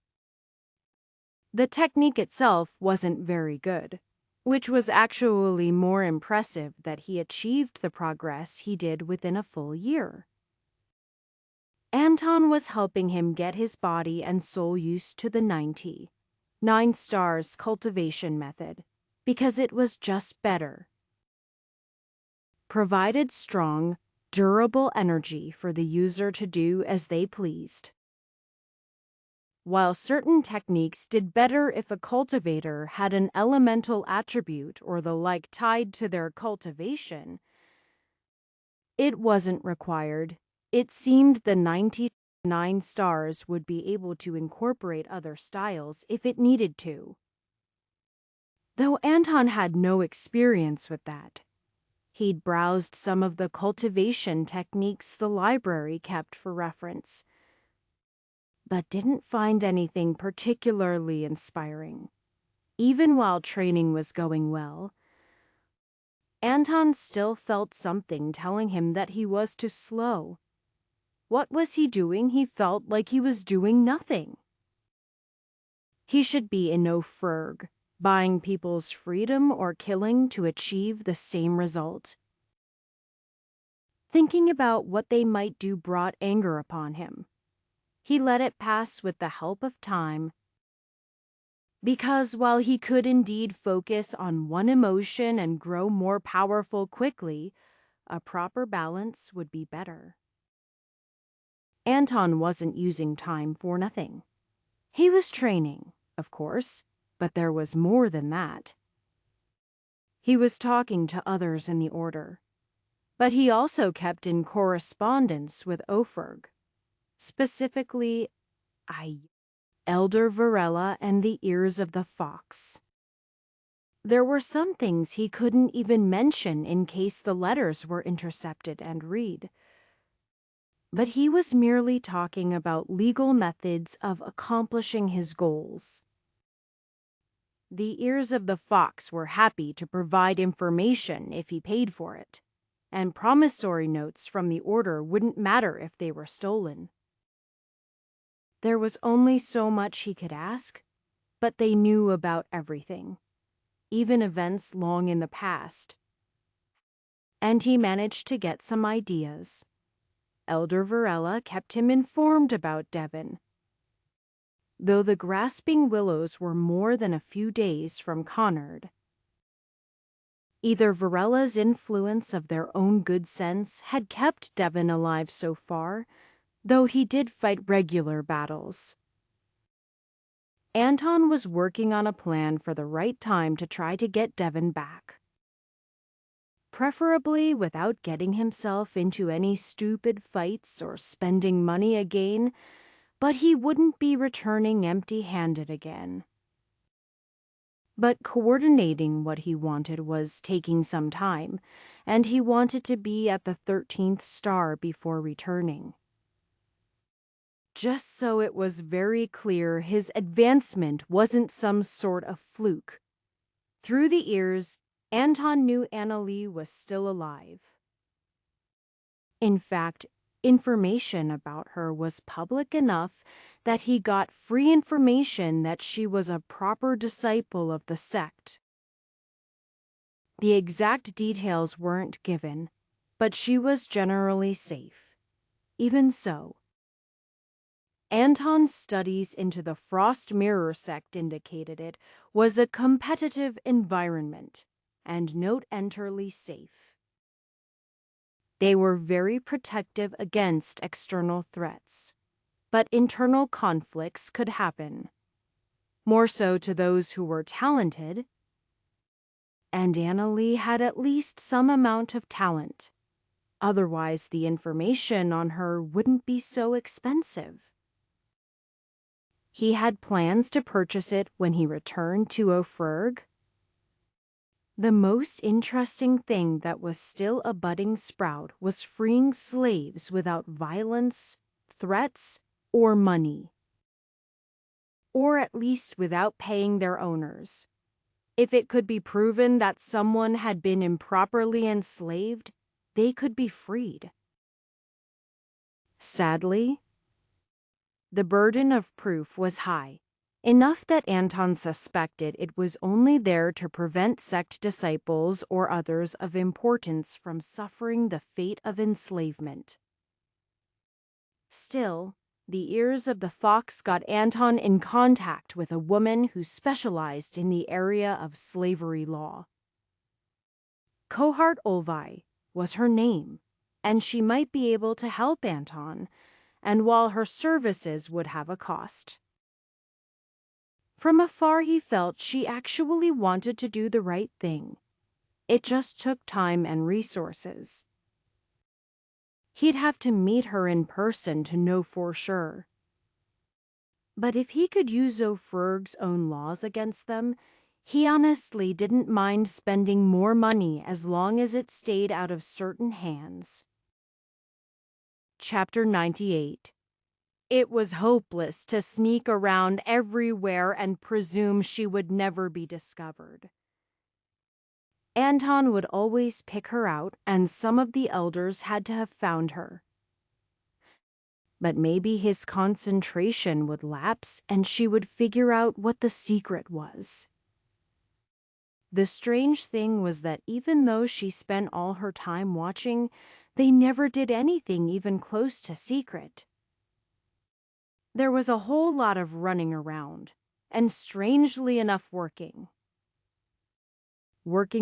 The technique itself wasn't very good, which was actually more impressive that he achieved the progress he did within a full year. Anton was helping him get his body and soul used to the 9 stars cultivation method, because it was just better. Provided strong, durable energy for the user to do as they pleased. While certain techniques did better if a cultivator had an elemental attribute or the like tied to their cultivation, it wasn't required. It seemed the 99 stars would be able to incorporate other styles if it needed to. Though Anton had no experience with that, he'd browsed some of the cultivation techniques the library kept for reference, but didn't find anything particularly inspiring. Even while training was going well, Anton still felt something telling him that he was too slow. What was he doing? He felt like he was doing nothing. He should be in no ferg, buying people's freedom or killing to achieve the same result. Thinking about what they might do brought anger upon him. He let it pass with the help of time, because while he could indeed focus on one emotion and grow more powerful quickly, a proper balance would be better. Anton wasn't using time for nothing. He was training, of course, but there was more than that. He was talking to others in the order, but he also kept in correspondence with Oferg, specifically Elder Varela and the Ears of the Fox. There were some things he couldn't even mention in case the letters were intercepted and read. But he was merely talking about legal methods of accomplishing his goals. The Ears of the Fox were happy to provide information if he paid for it, and promissory notes from the order wouldn't matter if they were stolen. There was only so much he could ask, but they knew about everything, even events long in the past. And he managed to get some ideas. Elder Varela kept him informed about Devon, though the grasping willows were more than a few days from Connard. Either Varela's influence of their own good sense had kept Devon alive so far, though he did fight regular battles. Anton was working on a plan for the right time to try to get Devon back. Preferably without getting himself into any stupid fights or spending money again, but he wouldn't be returning empty-handed again. But coordinating what he wanted was taking some time, and he wanted to be at the 13th star before returning. Just so it was very clear his advancement wasn't some sort of fluke. Through the ears, Anton knew Annalie was still alive. In fact, information about her was public enough that he got free information that she was a proper disciple of the sect. The exact details weren't given, but she was generally safe. Even so, Anton's studies into the Frost Mirror sect indicated it was a competitive environment and not entirely safe. They were very protective against external threats, but internal conflicts could happen, more so to those who were talented, and Annalie had at least some amount of talent. Otherwise, the information on her wouldn't be so expensive. He had plans to purchase it when he returned to Oferg. The most interesting thing that was still a budding sprout was freeing slaves without violence, threats, or money. Or at least without paying their owners. If it could be proven that someone had been improperly enslaved, they could be freed. Sadly, the burden of proof was high, enough that Anton suspected it was only there to prevent sect disciples or others of importance from suffering the fate of enslavement. Still, the ears of the fox got Anton in contact with a woman who specialized in the area of slavery law. Kohart Olvai was her name, and she might be able to help Anton, and while her services would have a cost. From afar he felt she actually wanted to do the right thing. It just took time and resources. He'd have to meet her in person to know for sure. But if he could use Zofrug's own laws against them, he honestly didn't mind spending more money as long as it stayed out of certain hands. Chapter 98. It was hopeless to sneak around everywhere and presume she would never be discovered. Anton would always pick her out, and some of the elders had to have found her. But maybe his concentration would lapse and she would figure out what the secret was. The strange thing was that even though she spent all her time watching, they never did anything even close to secret. There was a whole lot of running around, and strangely enough working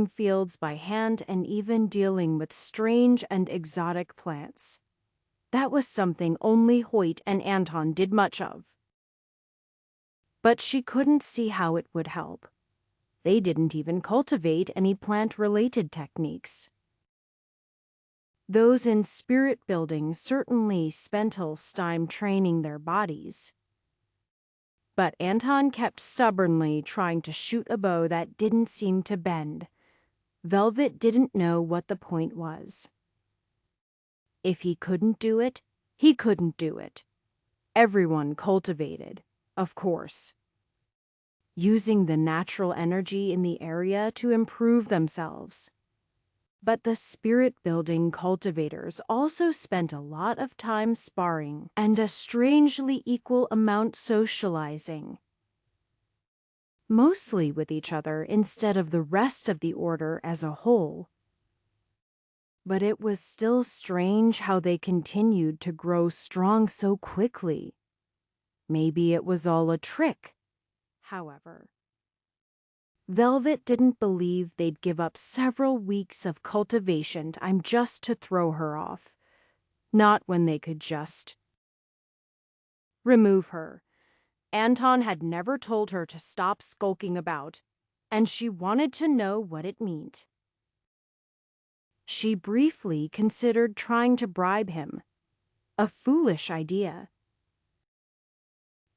fields by hand and even dealing with strange and exotic plants. That was something only Hoyt and Anton did much of. But she couldn't see how it would help. They didn't even cultivate any plant-related techniques. Those in spirit building certainly spent time training their bodies. But Anton kept stubbornly trying to shoot a bow that didn't seem to bend. Velvet didn't know what the point was. If he couldn't do it, he couldn't do it. Everyone cultivated, of course, using the natural energy in the area to improve themselves. But the spirit-building cultivators also spent a lot of time sparring and a strangely equal amount socializing. Mostly with each other instead of the rest of the order as a whole. But it was still strange how they continued to grow strong so quickly. Maybe it was all a trick, however. Velvet didn't believe they'd give up several weeks of cultivation time just to throw her off. Not when they could just remove her. Anton had never told her to stop skulking about, and she wanted to know what it meant. She briefly considered trying to bribe him. A foolish idea.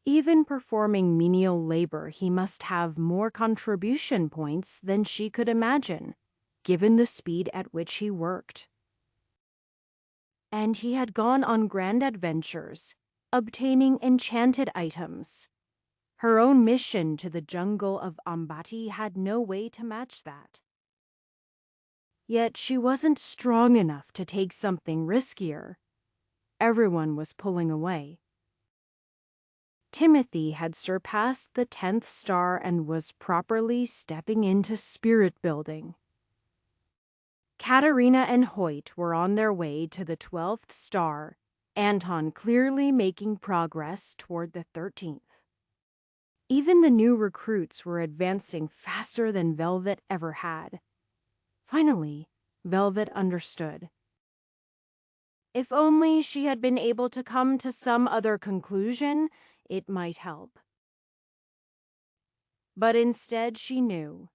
Even performing menial labor, he must have more contribution points than she could imagine, given the speed at which he worked. And he had gone on grand adventures, obtaining enchanted items. Her own mission to the jungle of Ambati had no way to match that. Yet she wasn't strong enough to take something riskier. Everyone was pulling away. Timothy had surpassed the 10th star and was properly stepping into spirit building. Katerina and Hoyt were on their way to the 12th star, Anton clearly making progress toward the 13th. Even the new recruits were advancing faster than Velvet ever had. Finally, Velvet understood. If only she had been able to come to some other conclusion, it might help. But instead she knew.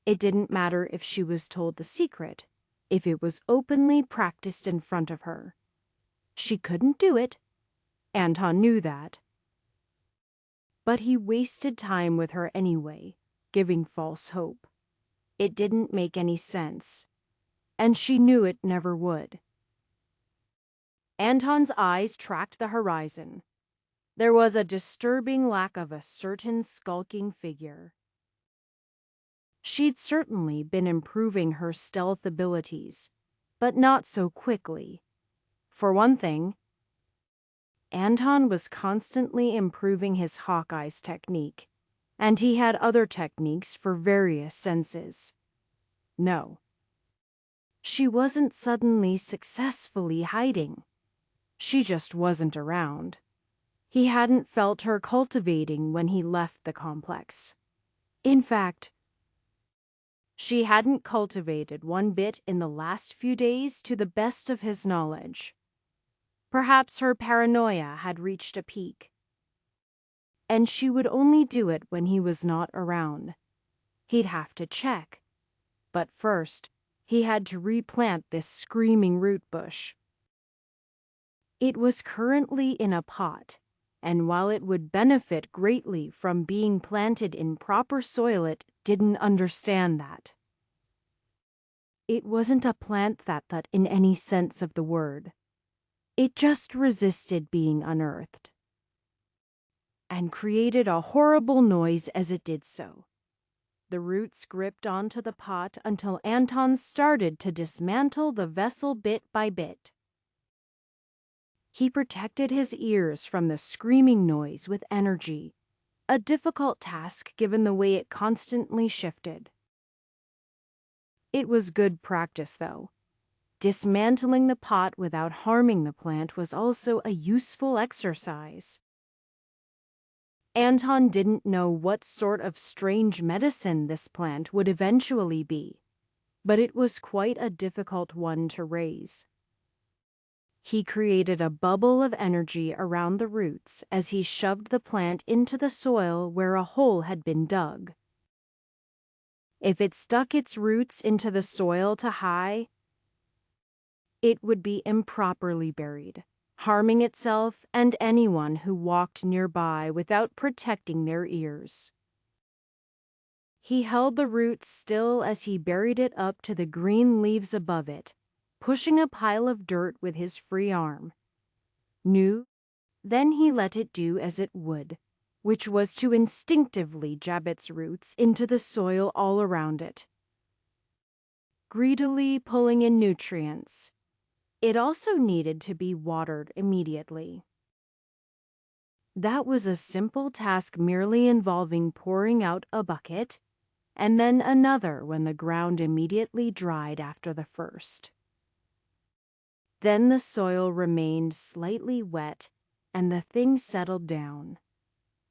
It didn't matter if she was told the secret, if it was openly practiced in front of her. She couldn't do it. Anton knew that. But he wasted time with her anyway, giving false hope. It didn't make any sense, and she knew it never would. Anton's eyes tracked the horizon. There was a disturbing lack of a certain skulking figure. She'd certainly been improving her stealth abilities, but not so quickly. For one thing, Anton was constantly improving his Hawkeye's technique, and he had other techniques for various senses. No, she wasn't suddenly successfully hiding. She just wasn't around. He hadn't felt her cultivating when he left the complex. In fact, she hadn't cultivated one bit in the last few days to the best of his knowledge. Perhaps her paranoia had reached a peak, and she would only do it when he was not around. He'd have to check, but first, he had to replant this screaming root bush. It was currently in a pot, and while it would benefit greatly from being planted in proper soil, it didn't understand that. It wasn't a plant that in any sense of the word. It just resisted being unearthed, and created a horrible noise as it did so. The roots gripped onto the pot until Anton started to dismantle the vessel bit by bit. He protected his ears from the screaming noise with energy, a difficult task given the way it constantly shifted. It was good practice, though. Dismantling the pot without harming the plant was also a useful exercise. Anton didn't know what sort of strange medicine this plant would eventually be, but it was quite a difficult one to raise. He created a bubble of energy around the roots as he shoved the plant into the soil where a hole had been dug. If it stuck its roots into the soil too high, it would be improperly buried, harming itself and anyone who walked nearby without protecting their ears. He held the roots still as he buried it up to the green leaves above it, pushing a pile of dirt with his free arm. Then he let it do as it would, which was to instinctively jab its roots into the soil all around it, greedily pulling in nutrients. It also needed to be watered immediately. That was a simple task merely involving pouring out a bucket, and then another when the ground immediately dried after the first. Then the soil remained slightly wet, and the thing settled down.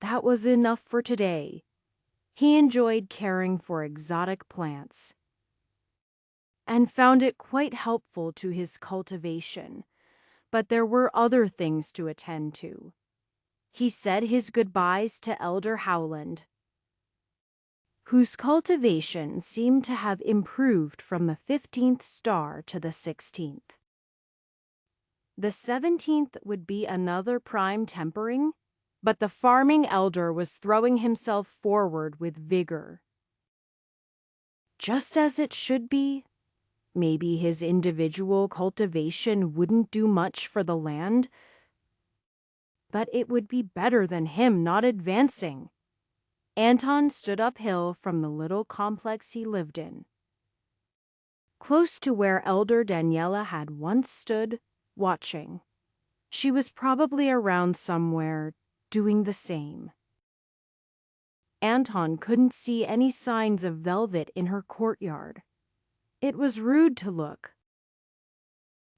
That was enough for today. He enjoyed caring for exotic plants, and found it quite helpful to his cultivation, but there were other things to attend to. He said his goodbyes to Elder Howland, whose cultivation seemed to have improved from the 15th star to the 16th. The 17th would be another prime tempering, but the farming elder was throwing himself forward with vigor. Just as it should be. Maybe his individual cultivation wouldn't do much for the land, but it would be better than him not advancing. Anton stood uphill from the little complex he lived in, close to where Elder Daniela had once stood, watching. She was probably around somewhere, doing the same. Anton couldn't see any signs of velvet in her courtyard. It was rude to look,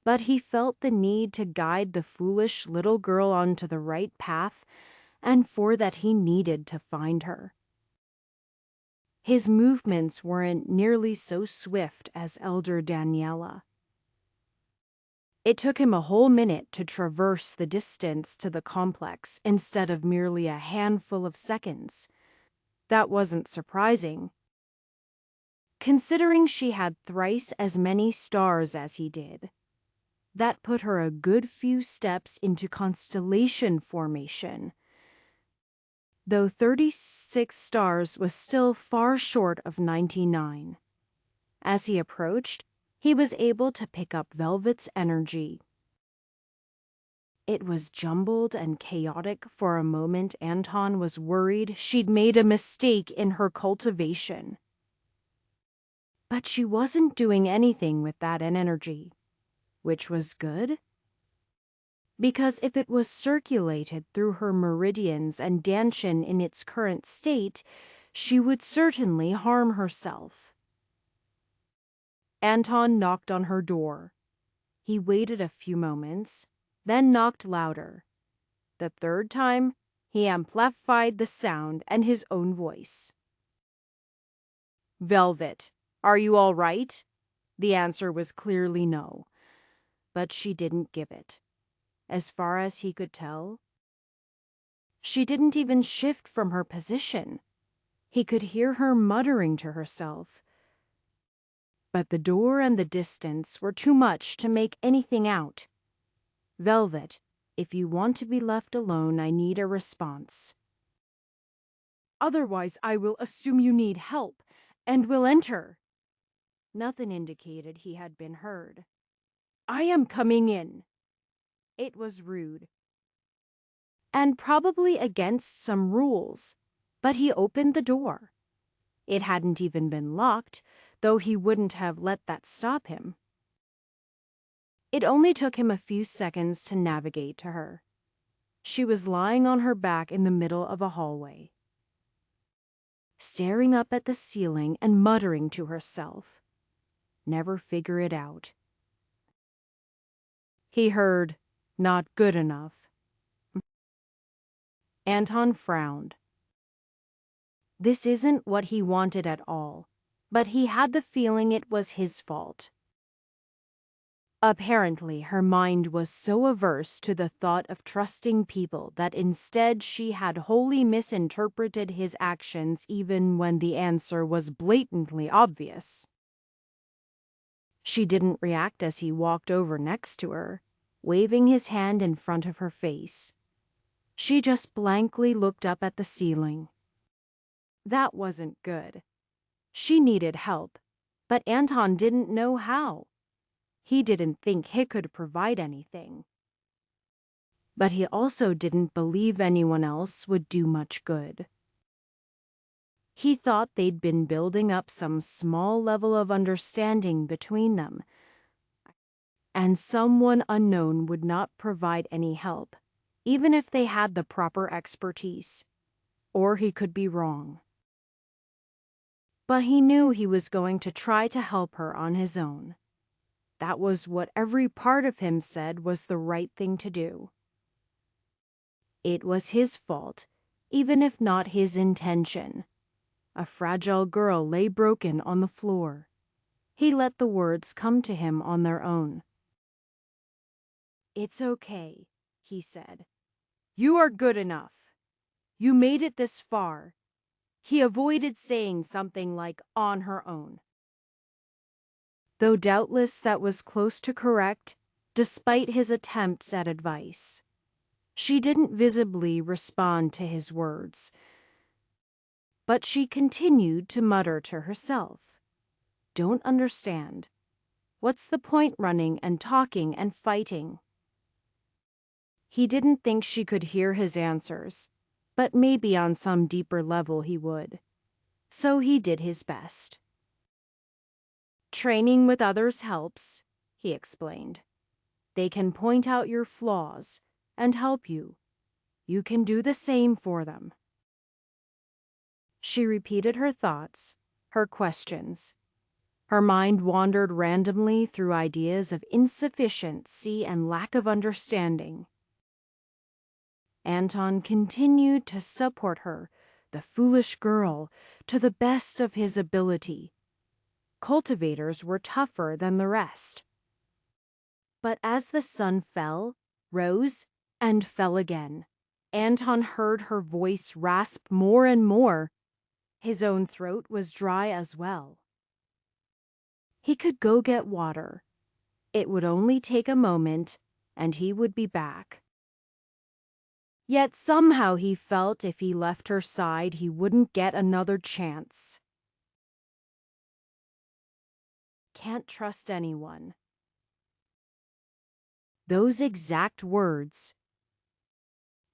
but he felt the need to guide the foolish little girl onto the right path, and for that he needed to find her. His movements weren't nearly so swift as Elder Daniela. It took him a whole minute to traverse the distance to the complex instead of merely a handful of seconds. That wasn't surprising, considering she had thrice as many stars as he did. That put her a good few steps into constellation formation, though 36 stars was still far short of 99. As he approached, he was able to pick up Velvet's energy. It was jumbled and chaotic. For a moment, Anton was worried she'd made a mistake in her cultivation. But she wasn't doing anything with that energy, which was good. because if it was circulated through her meridians and danced in its current state, she would certainly harm herself. Anton knocked on her door. He waited a few moments, then knocked louder. The third time, he amplified the sound and his own voice. "Velvet, are you all right?" The answer was clearly no, but she didn't give it. As far as he could tell, she didn't even shift from her position. He could hear her muttering to herself. But the door and the distance were too much to make anything out. "Velvet, if you want to be left alone, I need a response. Otherwise, I will assume you need help and will enter." Nothing indicated he had been heard. "I am coming in." It was rude, and probably against some rules, but he opened the door. It hadn't even been locked, though he wouldn't have let that stop him. It only took him a few seconds to navigate to her. She was lying on her back in the middle of a hallway, staring up at the ceiling and muttering to herself. Never figure it out. He heard, "Not good enough." Anton frowned. This isn't what he wanted at all, but he had the feeling it was his fault. Apparently, her mind was so averse to the thought of trusting people that instead she had wholly misinterpreted his actions even when the answer was blatantly obvious. She didn't react as he walked over next to her, waving his hand in front of her face. She just blankly looked up at the ceiling. That wasn't good. She needed help, but Anton didn't know how. He didn't think he could provide anything. But he also didn't believe anyone else would do much good. He thought they'd been building up some small level of understanding between them, and someone unknown would not provide any help, even if they had the proper expertise. Or he could be wrong. But he knew he was going to try to help her on his own. That was what every part of him said was the right thing to do. It was his fault, even if not his intention. A fragile girl lay broken on the floor. He let the words come to him on their own. "It's okay," he said. "You are good enough. You made it this far." He avoided saying something like "on her own," though doubtless that was close to correct, despite his attempts at advice. She didn't visibly respond to his words, but she continued to mutter to herself. "Don't understand. What's the point running and talking and fighting?" He didn't think she could hear his answers, but maybe on some deeper level he would. So he did his best. "Training with others helps," he explained. "They can point out your flaws and help you. You can do the same for them." She repeated her thoughts, her questions. Her mind wandered randomly through ideas of insufficiency and lack of understanding. Anton continued to support her, the foolish girl, to the best of his ability. Cultivators were tougher than the rest. But as the sun fell, rose, and fell again, Anton heard her voice rasp more and more. His own throat was dry as well. He could go get water. It would only take a moment, and he would be back. Yet somehow he felt if he left her side, he wouldn't get another chance. "Can't trust anyone." Those exact words,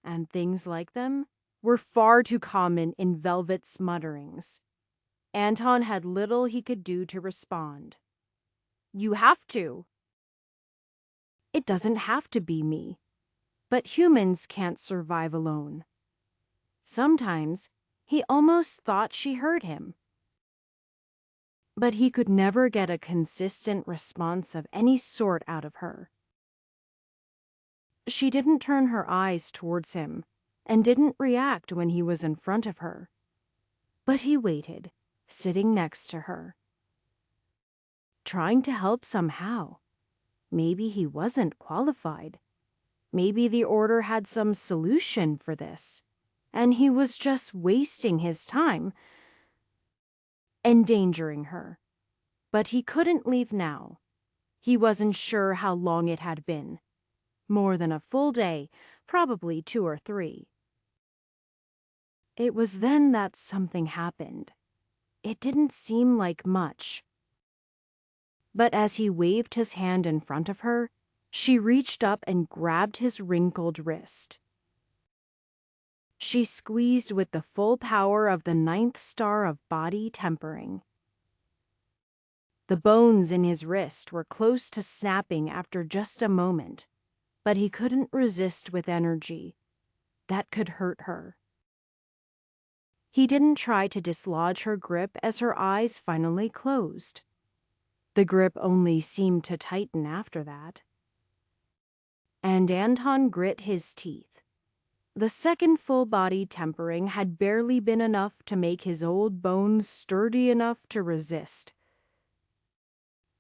and things like them, were far too common in Velvet's mutterings. Anton had little he could do to respond. "You have to." "It doesn't have to be me. But humans can't survive alone. Sometimes he almost thought she heard him. But he could never get a consistent response of any sort out of her. She didn't turn her eyes towards him and didn't react when he was in front of her. But he waited, sitting next to her, trying to help somehow. Maybe he wasn't qualified. Maybe the order had some solution for this, and he was just wasting his time, endangering her. But he couldn't leave now. He wasn't sure how long it had been. More than a full day, probably 2 or 3. It was then that something happened. It didn't seem like much. But as he waved his hand in front of her, she reached up and grabbed his wrinkled wrist. She squeezed with the full power of the 9th star of body tempering. The bones in his wrist were close to snapping after just a moment, but he couldn't resist with energy. That could hurt her. He didn't try to dislodge her grip as her eyes finally closed. The grip only seemed to tighten after that. And Anton grit his teeth. The second full-body tempering had barely been enough to make his old bones sturdy enough to resist.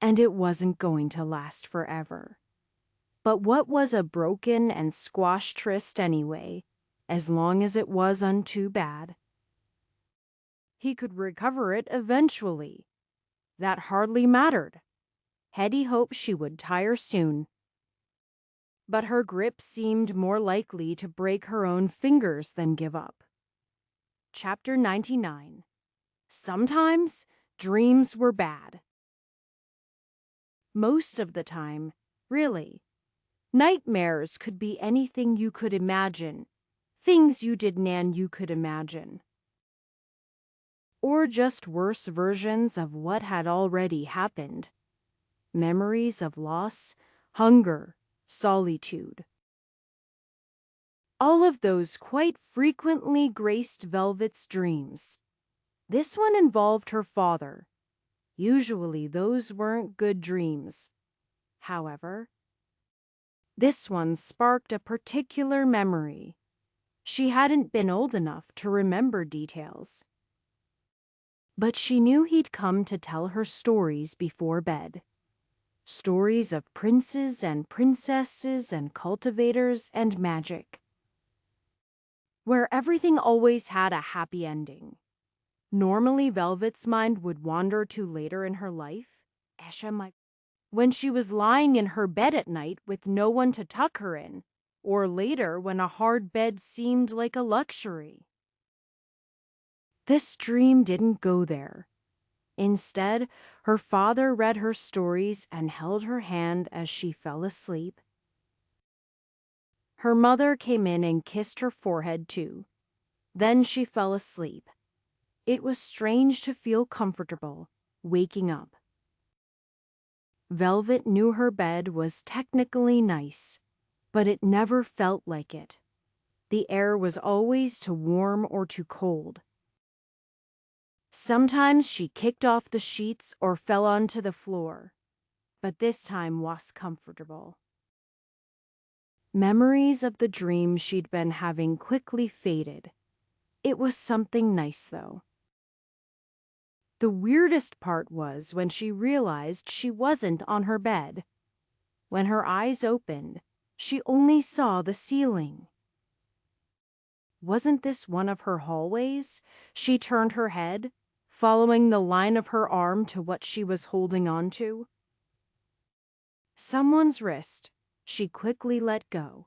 And it wasn't going to last forever. But what was a broken and squashed wrist anyway, as long as it wasn't too bad? He could recover it eventually. That hardly mattered. Hetty hoped she would tire soon. But her grip seemed more likely to break her own fingers than give up. Chapter 99. Sometimes dreams were bad. Most of the time, really. Nightmares could be anything you could imagine, things you did and you could imagine. Or just worse versions of what had already happened. Memories of loss, hunger, solitude. All of those quite frequently graced Velvet's dreams. This one involved her father. Usually those weren't good dreams. However, this one sparked a particular memory. She hadn't been old enough to remember details. But she knew he'd come to tell her stories before bed. Stories of princes and princesses and cultivators and magic. Where everything always had a happy ending. Normally, Velvet's mind would wander to later in her life. When she was lying in her bed at night with no one to tuck her in, or later when a hard bed seemed like a luxury. This dream didn't go there. Instead, her father read her stories and held her hand as she fell asleep. Her mother came in and kissed her forehead too. Then she fell asleep. It was strange to feel comfortable, waking up. Velvet knew her bed was technically nice, but it never felt like it. The air was always too warm or too cold. Sometimes she kicked off the sheets or fell onto the floor, but this time was comfortable. Memories of the dream she'd been having quickly faded. It was something nice, though. The weirdest part was when she realized she wasn't on her bed. When her eyes opened, she only saw the ceiling. Wasn't this one of her hallways? She turned her head, following the line of her arm to what she was holding on to. Someone's wrist. She quickly let go.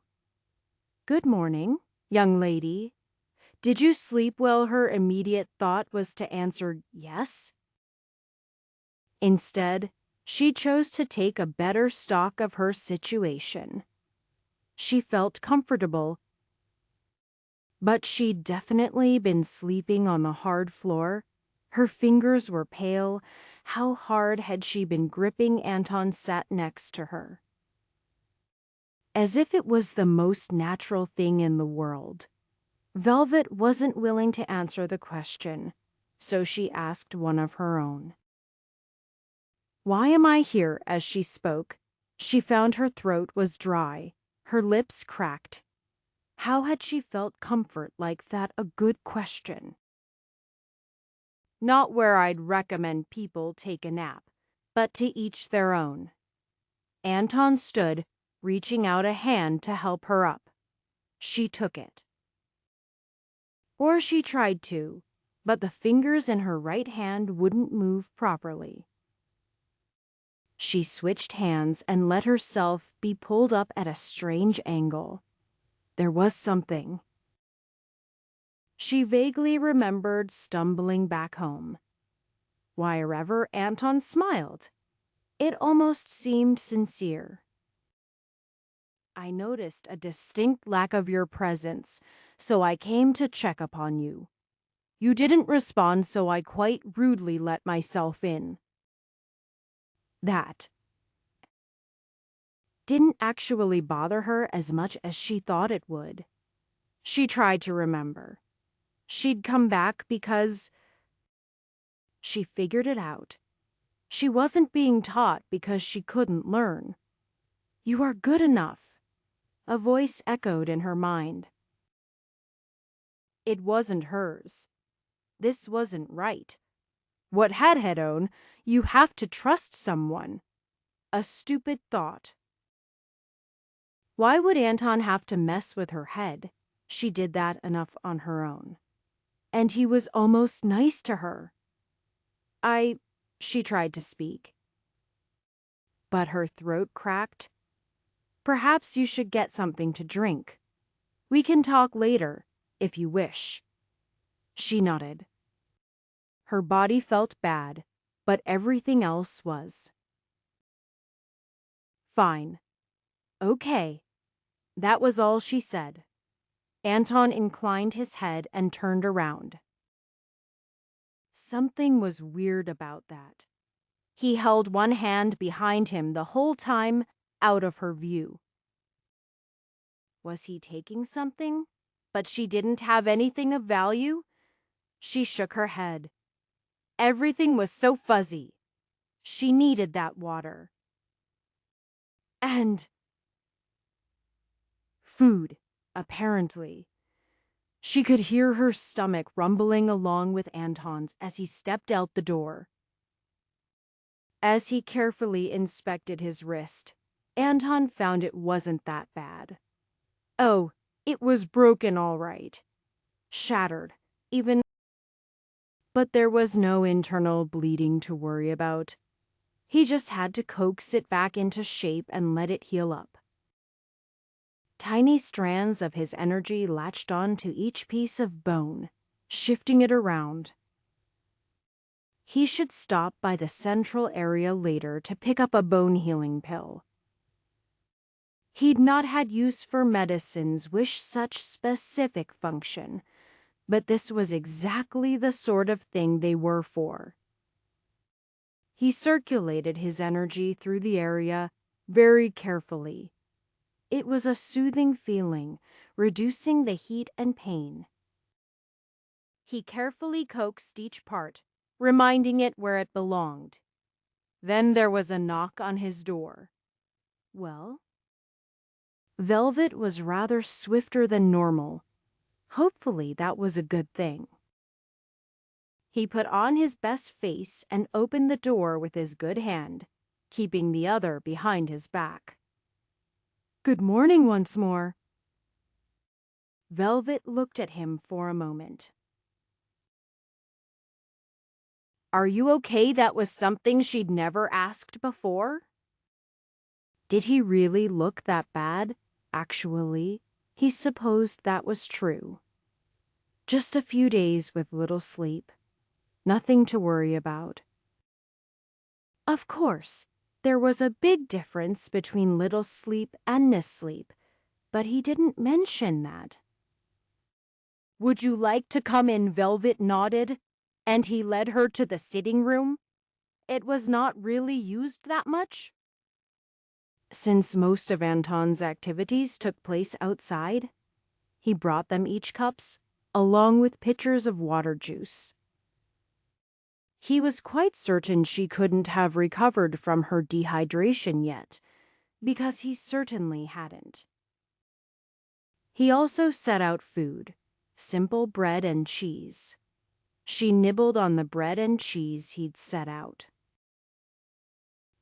"Good morning, young lady. Did you sleep well?" Her immediate thought was to answer yes. Instead, she chose to take a better stock of her situation. She felt comfortable, but she'd definitely been sleeping on the hard floor. Her fingers were pale. How hard had she been gripping? Anton sat next to her. as if it was the most natural thing in the world. Velvet wasn't willing to answer the question, so she asked one of her own. "Why am I here?" As she spoke, she found her throat was dry, her lips cracked. How had she felt comfort like that? A good question. "Not where I'd recommend people take a nap, but to each their own." Anton stood, reaching out a hand to help her up. She took it. Or she tried to, but the fingers in her right hand wouldn't move properly. She switched hands and let herself be pulled up at a strange angle. There was something. She vaguely remembered stumbling back home. Wherever Anton smiled, it almost seemed sincere. "I noticed a distinct lack of your presence, so I came to check upon you. You didn't respond, so I quite rudely let myself in." That didn't actually bother her as much as she thought it would. She tried to remember. She'd come back because she figured it out. She wasn't being taught because she couldn't learn. "You are good enough," a voice echoed in her mind. It wasn't hers. This wasn't right. What had own, you have to trust someone. A stupid thought. Why would Anton have to mess with her head? She did that enough on her own. And he was almost nice to her. She tried to speak. But her throat cracked. "Perhaps you should get something to drink. We can talk later, if you wish." She nodded. Her body felt bad, but everything else was. "Fine. Okay." That was all she said. Anton inclined his head and turned around. Something was weird about that. He held one hand behind him the whole time, out of her view. Was he taking something? But she didn't have anything of value? She shook her head. Everything was so fuzzy. She needed that water. And food, apparently. She could hear her stomach rumbling along with Anton's as he stepped out the door. As he carefully inspected his wrist, Anton found it wasn't that bad. Oh, it was broken all right. Shattered, even. But there was no internal bleeding to worry about. He just had to coax it back into shape and let it heal up. Tiny strands of his energy latched on to each piece of bone, shifting it around. He should stop by the central area later to pick up a bone-healing pill. He'd not had use for medicines with such specific function, but this was exactly the sort of thing they were for. He circulated his energy through the area very carefully. It was a soothing feeling, reducing the heat and pain. He carefully coaxed each part, reminding it where it belonged. Then there was a knock on his door. Well? Velvet was rather swifter than normal. Hopefully that was a good thing. He put on his best face and opened the door with his good hand, keeping the other behind his back. "Good morning once more." Velvet looked at him for a moment. "Are you okay?" That was something she'd never asked before. Did he really look that bad? Actually, he supposed that was true. Just a few days with little sleep. Nothing to worry about. Of course, there was a big difference between little sleep and no sleep, but he didn't mention that. "Would you like to come in?" Velvet nodded, and he led her to the sitting room. It was not really used that much. Since most of Anton's activities took place outside, he brought them each cups, along with pitchers of water juice. He was quite certain she couldn't have recovered from her dehydration yet, because he certainly hadn't. He also set out food, simple bread and cheese. She nibbled on the bread and cheese he'd set out.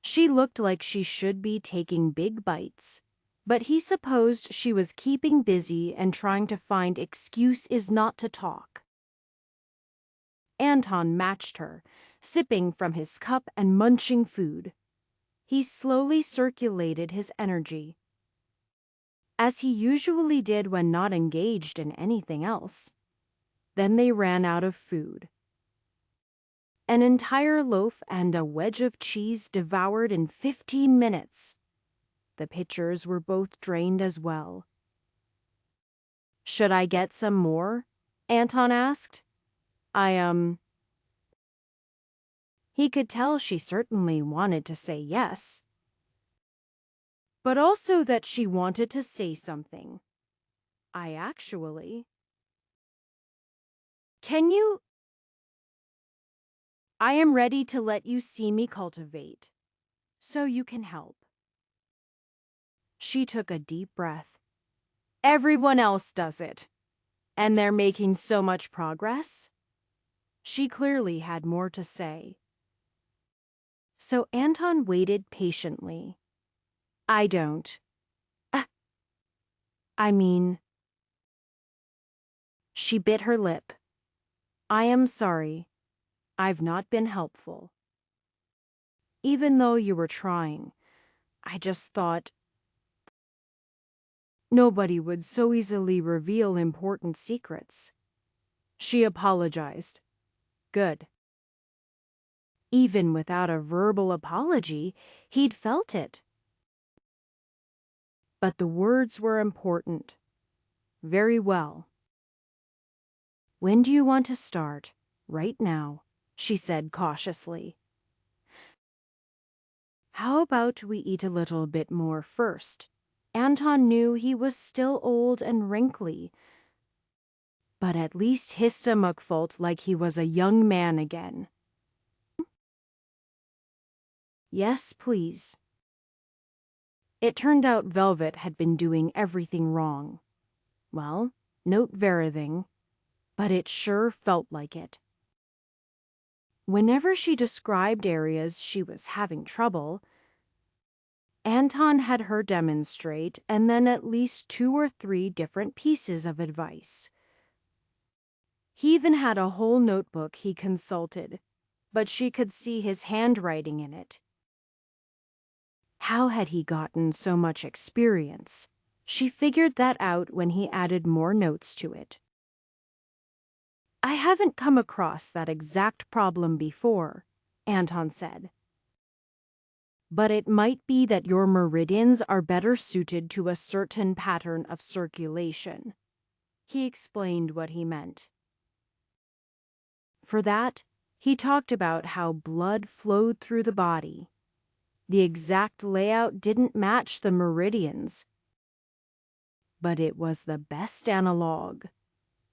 She looked like she should be taking big bites, but he supposed she was keeping busy and trying to find excuses not to talk. Anton matched her, sipping from his cup and munching food. He slowly circulated his energy, as he usually did when not engaged in anything else. Then they ran out of food. An entire loaf and a wedge of cheese devoured in 15 minutes. The pitchers were both drained as well. "Should I get some more?" Anton asked. He could tell she certainly wanted to say yes, but also that she wanted to say something. Can you? I am ready to let you see me cultivate, so you can help." She took a deep breath. "Everyone else does it, and they're making so much progress." She clearly had more to say. So Anton waited patiently. "I don't. Uh, I mean..." She bit her lip. "I am sorry. I've not been helpful. Even though you were trying, I just thought nobody would so easily reveal important secrets." She apologized. Good. Even without a verbal apology, he'd felt it. But the words were important. "Very well. When do you want to start?" "Right now," she said cautiously. "How about we eat a little bit more first?" Anton knew he was still old and wrinkly, but at least his stomach felt like he was a young man again. "Yes, please." It turned out Velvet had been doing everything wrong. Well, note everything, but it sure felt like it. Whenever she described areas she was having trouble, Anton had her demonstrate and then at least 2 or 3 different pieces of advice. He even had a whole notebook he consulted, but she could see his handwriting in it. How had he gotten so much experience? She figured that out when he added more notes to it. "I haven't come across that exact problem before," Anton said. "But it might be that your meridians are better suited to a certain pattern of circulation." He explained what he meant. For that, he talked about how blood flowed through the body. The exact layout didn't match the meridians, but it was the best analog.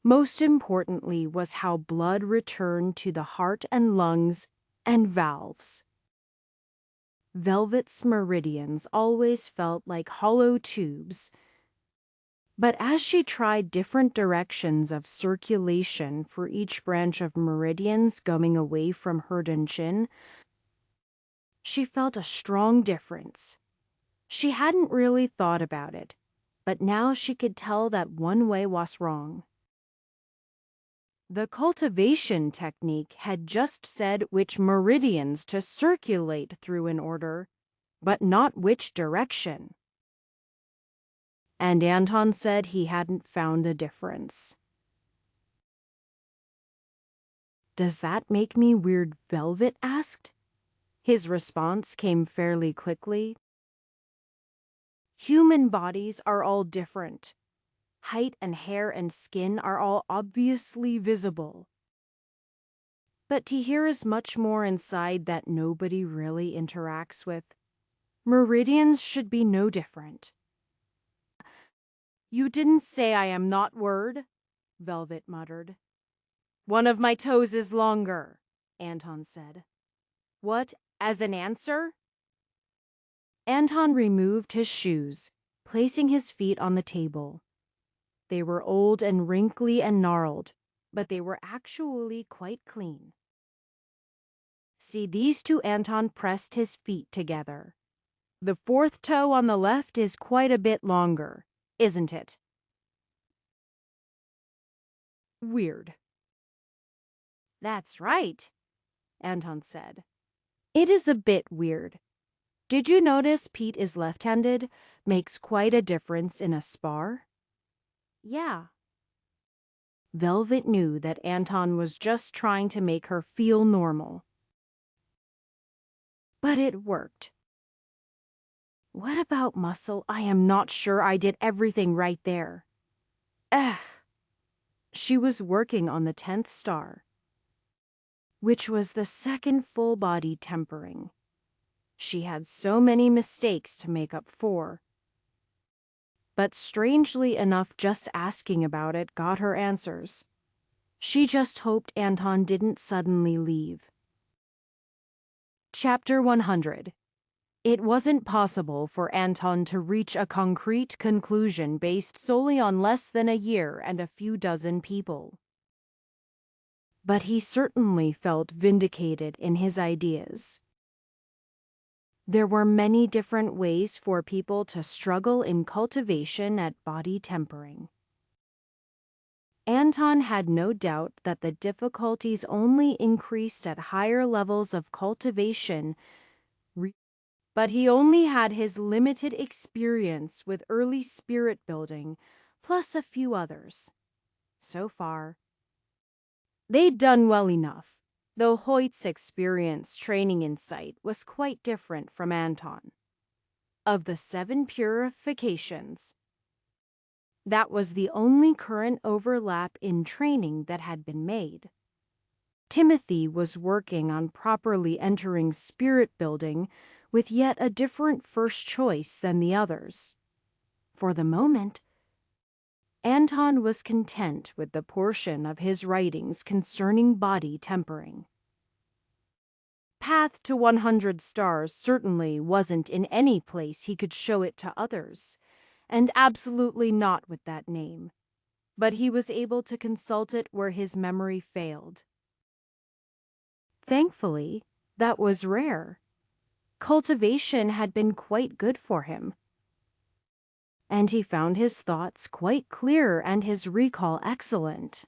Most importantly was how blood returned to the heart and lungs and valves. Velvet's meridians always felt like hollow tubes, but as she tried different directions of circulation for each branch of meridians going away from head and chin, she felt a strong difference. She hadn't really thought about it, but now she could tell that one way was wrong. The cultivation technique had just said which meridians to circulate through in order, but not which direction. And Anton said he hadn't found a difference. "Does that make me weird?" Velvet asked. His response came fairly quickly. "Human bodies are all different. Height and hair and skin are all obviously visible. But Tahir is much more inside that nobody really interacts with. Meridians should be no different. You didn't say I am not word, Velvet muttered. One of my toes is longer, Anton said. What, as an answer? Anton removed his shoes, placing his feet on the table. They were old and wrinkly and gnarled, but they were actually quite clean. See, these two. Anton pressed his feet together. The fourth toe on the left is quite a bit longer, isn't it? Weird. That's right, Anton said. It is a bit weird. Did you notice Pete is left-handed? Makes quite a difference in a spar? Yeah. Velvet knew that Anton was just trying to make her feel normal. But it worked. What about muscle? I am not sure I did everything right there. She was working on the 10th star, which was the second full-body tempering. She had so many mistakes to make up for. But strangely enough, just asking about it got her answers. She just hoped Anton didn't suddenly leave. Chapter 100. It wasn't possible for Anton to reach a concrete conclusion based solely on less than a year and a few dozen people. But he certainly felt vindicated in his ideas. There were many different ways for people to struggle in cultivation at body tempering. Anton had no doubt that the difficulties only increased at higher levels of cultivation, but he only had his limited experience with early spirit building, plus a few others. So far, they'd done well enough, though Hoyt's experience training in sight was quite different from Anton. Of the 7 purifications, that was the only current overlap in training that had been made. Timothy was working on properly entering spirit building with yet a different first choice than the others. For the moment, Anton was content with the portion of his writings concerning body tempering. Path to 100 stars certainly wasn't in any place he could show it to others, and absolutely not with that name. But he was able to consult it where his memory failed. Thankfully, that was rare. Cultivation had been quite good for him, and he found his thoughts quite clear and his recall excellent.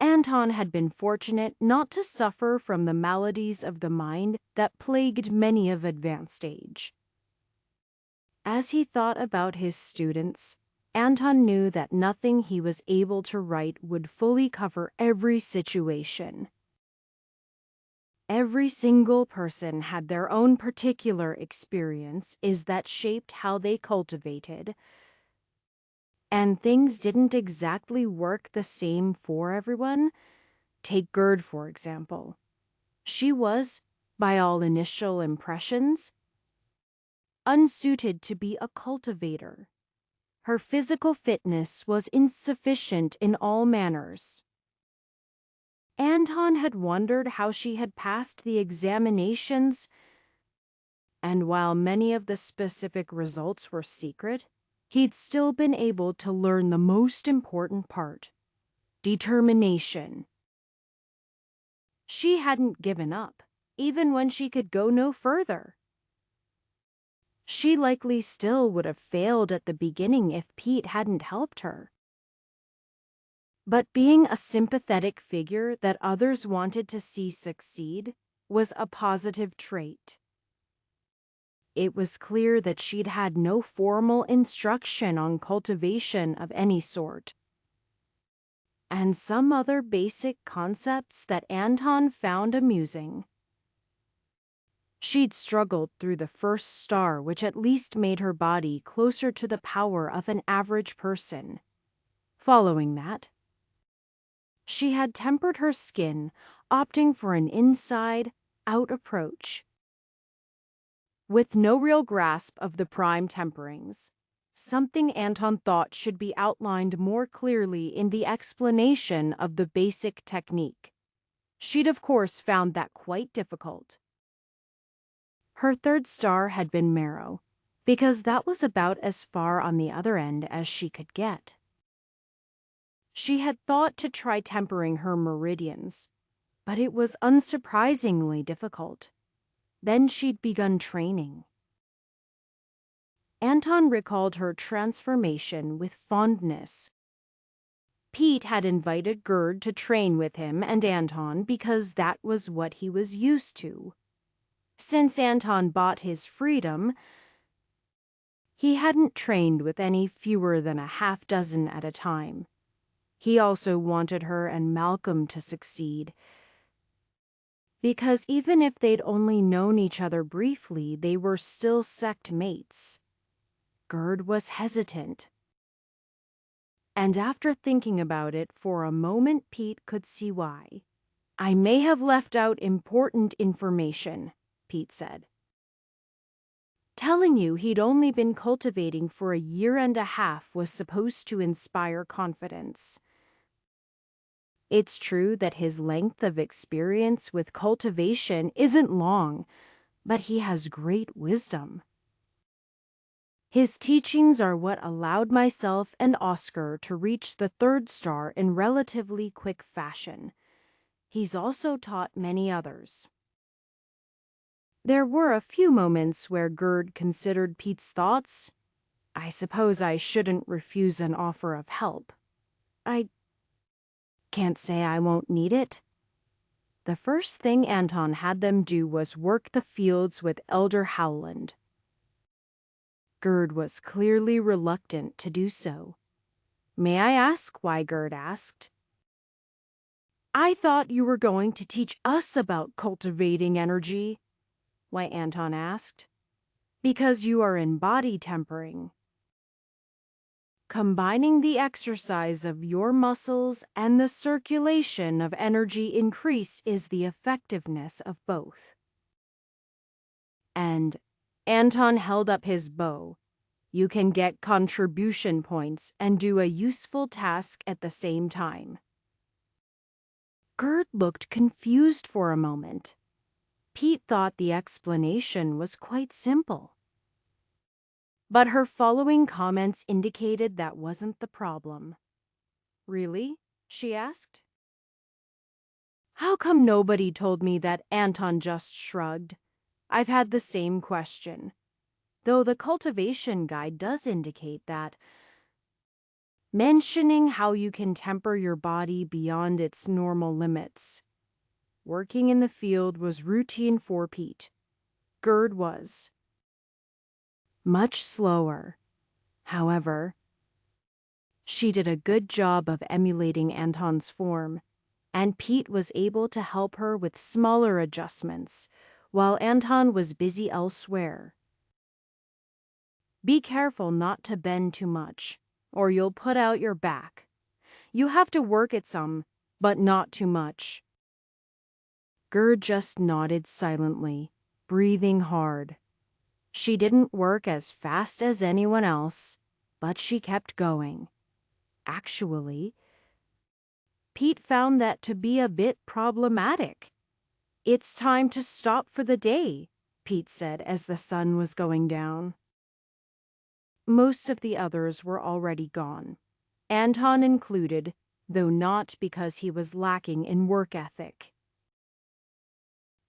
Anton had been fortunate not to suffer from the maladies of the mind that plagued many of advanced age. As he thought about his students, Anton knew that nothing he was able to write would fully cover every situation. Every single person had their own particular experience that shaped how they cultivated, and things didn't exactly work the same for everyone. Take Gerd, for example. She was, by all initial impressions, unsuited to be a cultivator. Her physical fitness was insufficient in all manners. Anton had wondered how she had passed the examinations, and while many of the specific results were secret, he'd still been able to learn the most important part: determination. She hadn't given up, even when she could go no further. She likely still would have failed at the beginning if Pete hadn't helped her. But being a sympathetic figure that others wanted to see succeed was a positive trait. It was clear that she'd had no formal instruction on cultivation of any sort, and some other basic concepts that Anton found amusing. She'd struggled through the first star, which at least made her body closer to the power of an average person. Following that, she had tempered her skin, opting for an inside-out approach. with no real grasp of the prime temperings. Something Anton thought should be outlined more clearly in the explanation of the basic technique. She'd of course found that quite difficult. Her third star had been marrow, because that was about as far on the other end as she could get. She had thought to try tempering her meridians, but it was unsurprisingly difficult. Then she'd begun training. Anton recalled her transformation with fondness. Pete had invited Gerd to train with him and Anton because that was what he was used to. Since Anton bought his freedom, he hadn't trained with any fewer than a half dozen at a time. He also wanted her and Malcolm to succeed, because even if they'd only known each other briefly, they were still sect mates. Gerd was hesitant. And after thinking about it for a moment, Pete could see why. "I may have left out important information," Pete said. "Telling you he'd only been cultivating for a year and a half was supposed to inspire confidence. It's true that his length of experience with cultivation isn't long, but he has great wisdom. His teachings are what allowed myself and Oscar to reach the third star in relatively quick fashion. He's also taught many others." There were a few moments where Gerd considered Pete's thoughts. "I suppose I shouldn't refuse an offer of help. I can't say I won't need it." The first thing Anton had them do was work the fields with Elder Howland. Gerd was clearly reluctant to do so. "May I ask why?" Gerd asked. "I thought you were going to teach us about cultivating energy." "Why?" Anton asked. "Because you are in body tempering. Combining the exercise of your muscles and the circulation of energy increase is the effectiveness of both." And Anton held up his bow. "You can get contribution points and do a useful task at the same time." Gerd looked confused for a moment. Pete thought the explanation was quite simple. But her following comments indicated that wasn't the problem. "Really?" she asked. "How come nobody told me that?" Anton just shrugged. "I've had the same question. Though the cultivation guide does indicate that. Mentioning how you can temper your body beyond its normal limits." Working in the field was routine for Pete. Gerd was much slower. However, she did a good job of emulating Anton's form, and Pete was able to help her with smaller adjustments, while Anton was busy elsewhere. "Be careful not to bend too much, or you'll put out your back. You have to work it some, but not too much." Gerd just nodded silently, breathing hard. She didn't work as fast as anyone else, but she kept going. Actually, Pete found that to be a bit problematic. "It's time to stop for the day," Pete said as the sun was going down. Most of the others were already gone, Anton included, though not because he was lacking in work ethic.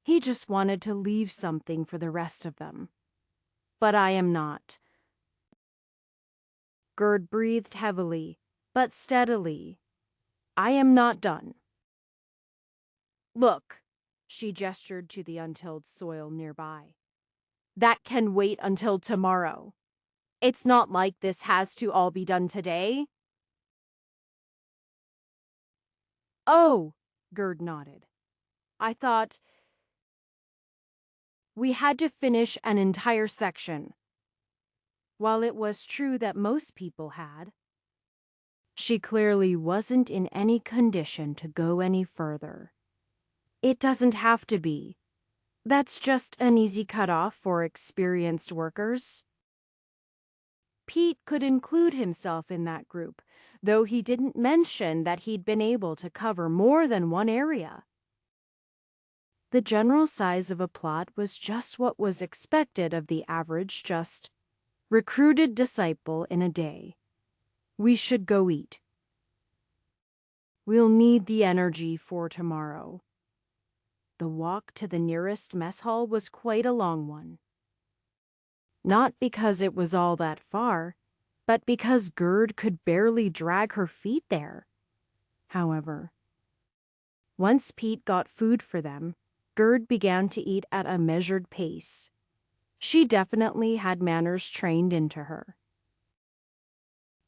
He just wanted to leave something for the rest of them. "But I am not." Gerd breathed heavily, but steadily. "I am not done. Look," she gestured to the untilled soil nearby. "That can wait until tomorrow. It's not like this has to all be done today." "Oh," Gerd nodded. "I thought we had to finish an entire section." While it was true that most people had, she clearly wasn't in any condition to go any further. "It doesn't have to be. That's just an easy cutoff for experienced workers. Pete could include himself in that group, though he didn't mention that he'd been able to cover more than one area. The general size of a plot was just what was expected of the average, just recruited disciple in a day. We should go eat. We'll need the energy for tomorrow. The walk to the nearest mess hall was quite a long one. Not because it was all that far, but because Gerd could barely drag her feet there. However, once Pete got food for them, Gerd began to eat at a measured pace. She definitely had manners trained into her.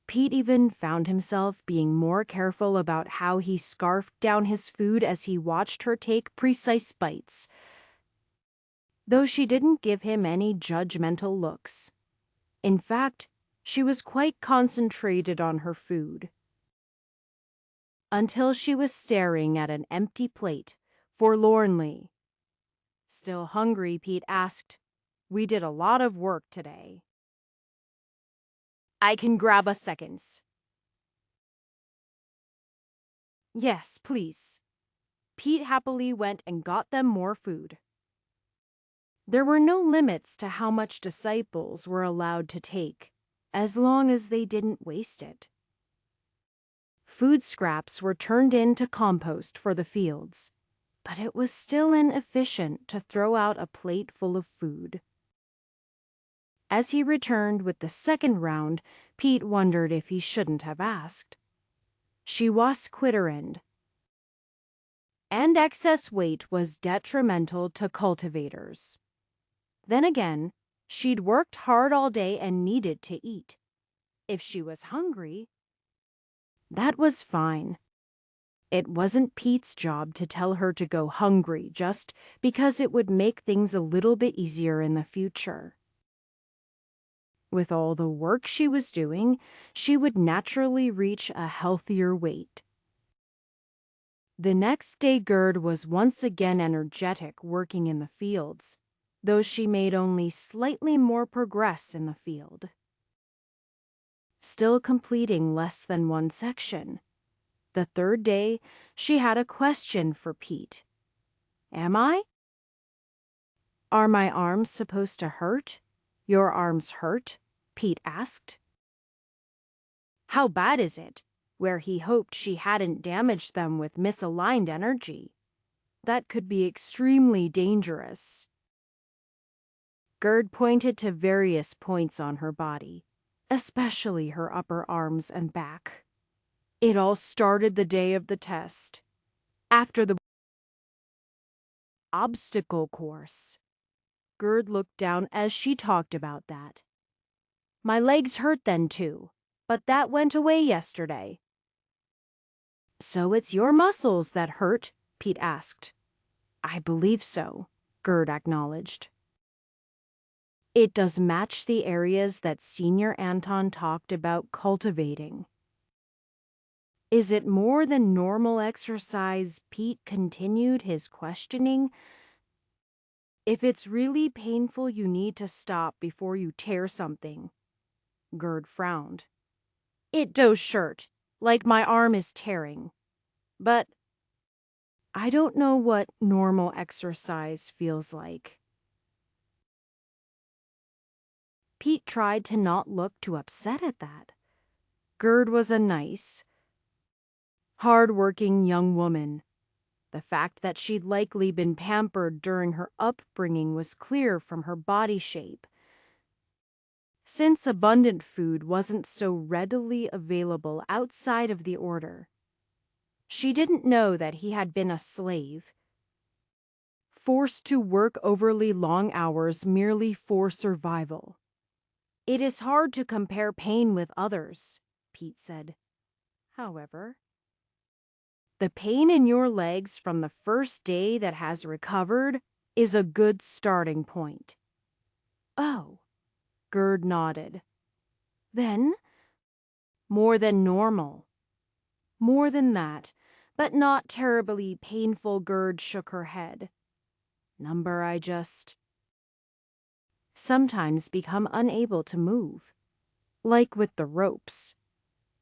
Pete even found himself being more careful about how he scarfed down his food as he watched her take precise bites, though she didn't give him any judgmental looks. In fact, she was quite concentrated on her food. Until she was staring at an empty plate, forlornly. Still hungry, Pete asked, "We did a lot of work today." "I can grab us seconds." "Yes, please." Pete happily went and got them more food. There were no limits to how much disciples were allowed to take, as long as they didn't waste it. Food scraps were turned into compost for the fields, but it was still inefficient to throw out a plate full of food. As he returned with the second round, Pete wondered if he shouldn't have asked. She was quitterind, and excess weight was detrimental to cultivators. Then again, she'd worked hard all day and needed to eat. If she was hungry, that was fine. It wasn't Pete's job to tell her to go hungry just because it would make things a little bit easier in the future. With all the work she was doing, she would naturally reach a healthier weight. The next day, Gerd was once again energetic working in the fields, though she made only slightly more progress in the field. Still completing less than one section. The third day, she had a question for Pete. "Am I? Are my arms supposed to hurt? Your arms hurt?" Pete asked. "How bad is it?" Where he hoped she hadn't damaged them with misaligned energy. That could be extremely dangerous. Gerd pointed to various points on her body, especially her upper arms and back. It all started the day of the test, after the obstacle course. Gerd looked down as she talked about that. "My legs hurt then too, but that went away yesterday." "So it's your muscles that hurt?" Pete asked. "I believe so," Gerd acknowledged. "It does match the areas that Senior Anton talked about cultivating." "Is it more than normal exercise?" Pete continued his questioning. "If it's really painful, you need to stop before you tear something." Gerd frowned. "It does shirt, like my arm is tearing. But I don't know what normal exercise feels like." Pete tried to not look too upset at that. Gerd was a nice, hard-working young woman. The fact that she'd likely been pampered during her upbringing was clear from her body shape. Since abundant food wasn't so readily available outside of the order, she didn't know that he had been a slave, forced to work overly long hours merely for survival. "It is hard to compare pain with others," Pete said. "However, the pain in your legs from the first day that has recovered is a good starting point." "Oh," Gerd nodded. "Then, more than normal." "More than that, but not terribly painful." Gerd shook her head. number I just sometimes become unable to move. Like with the ropes.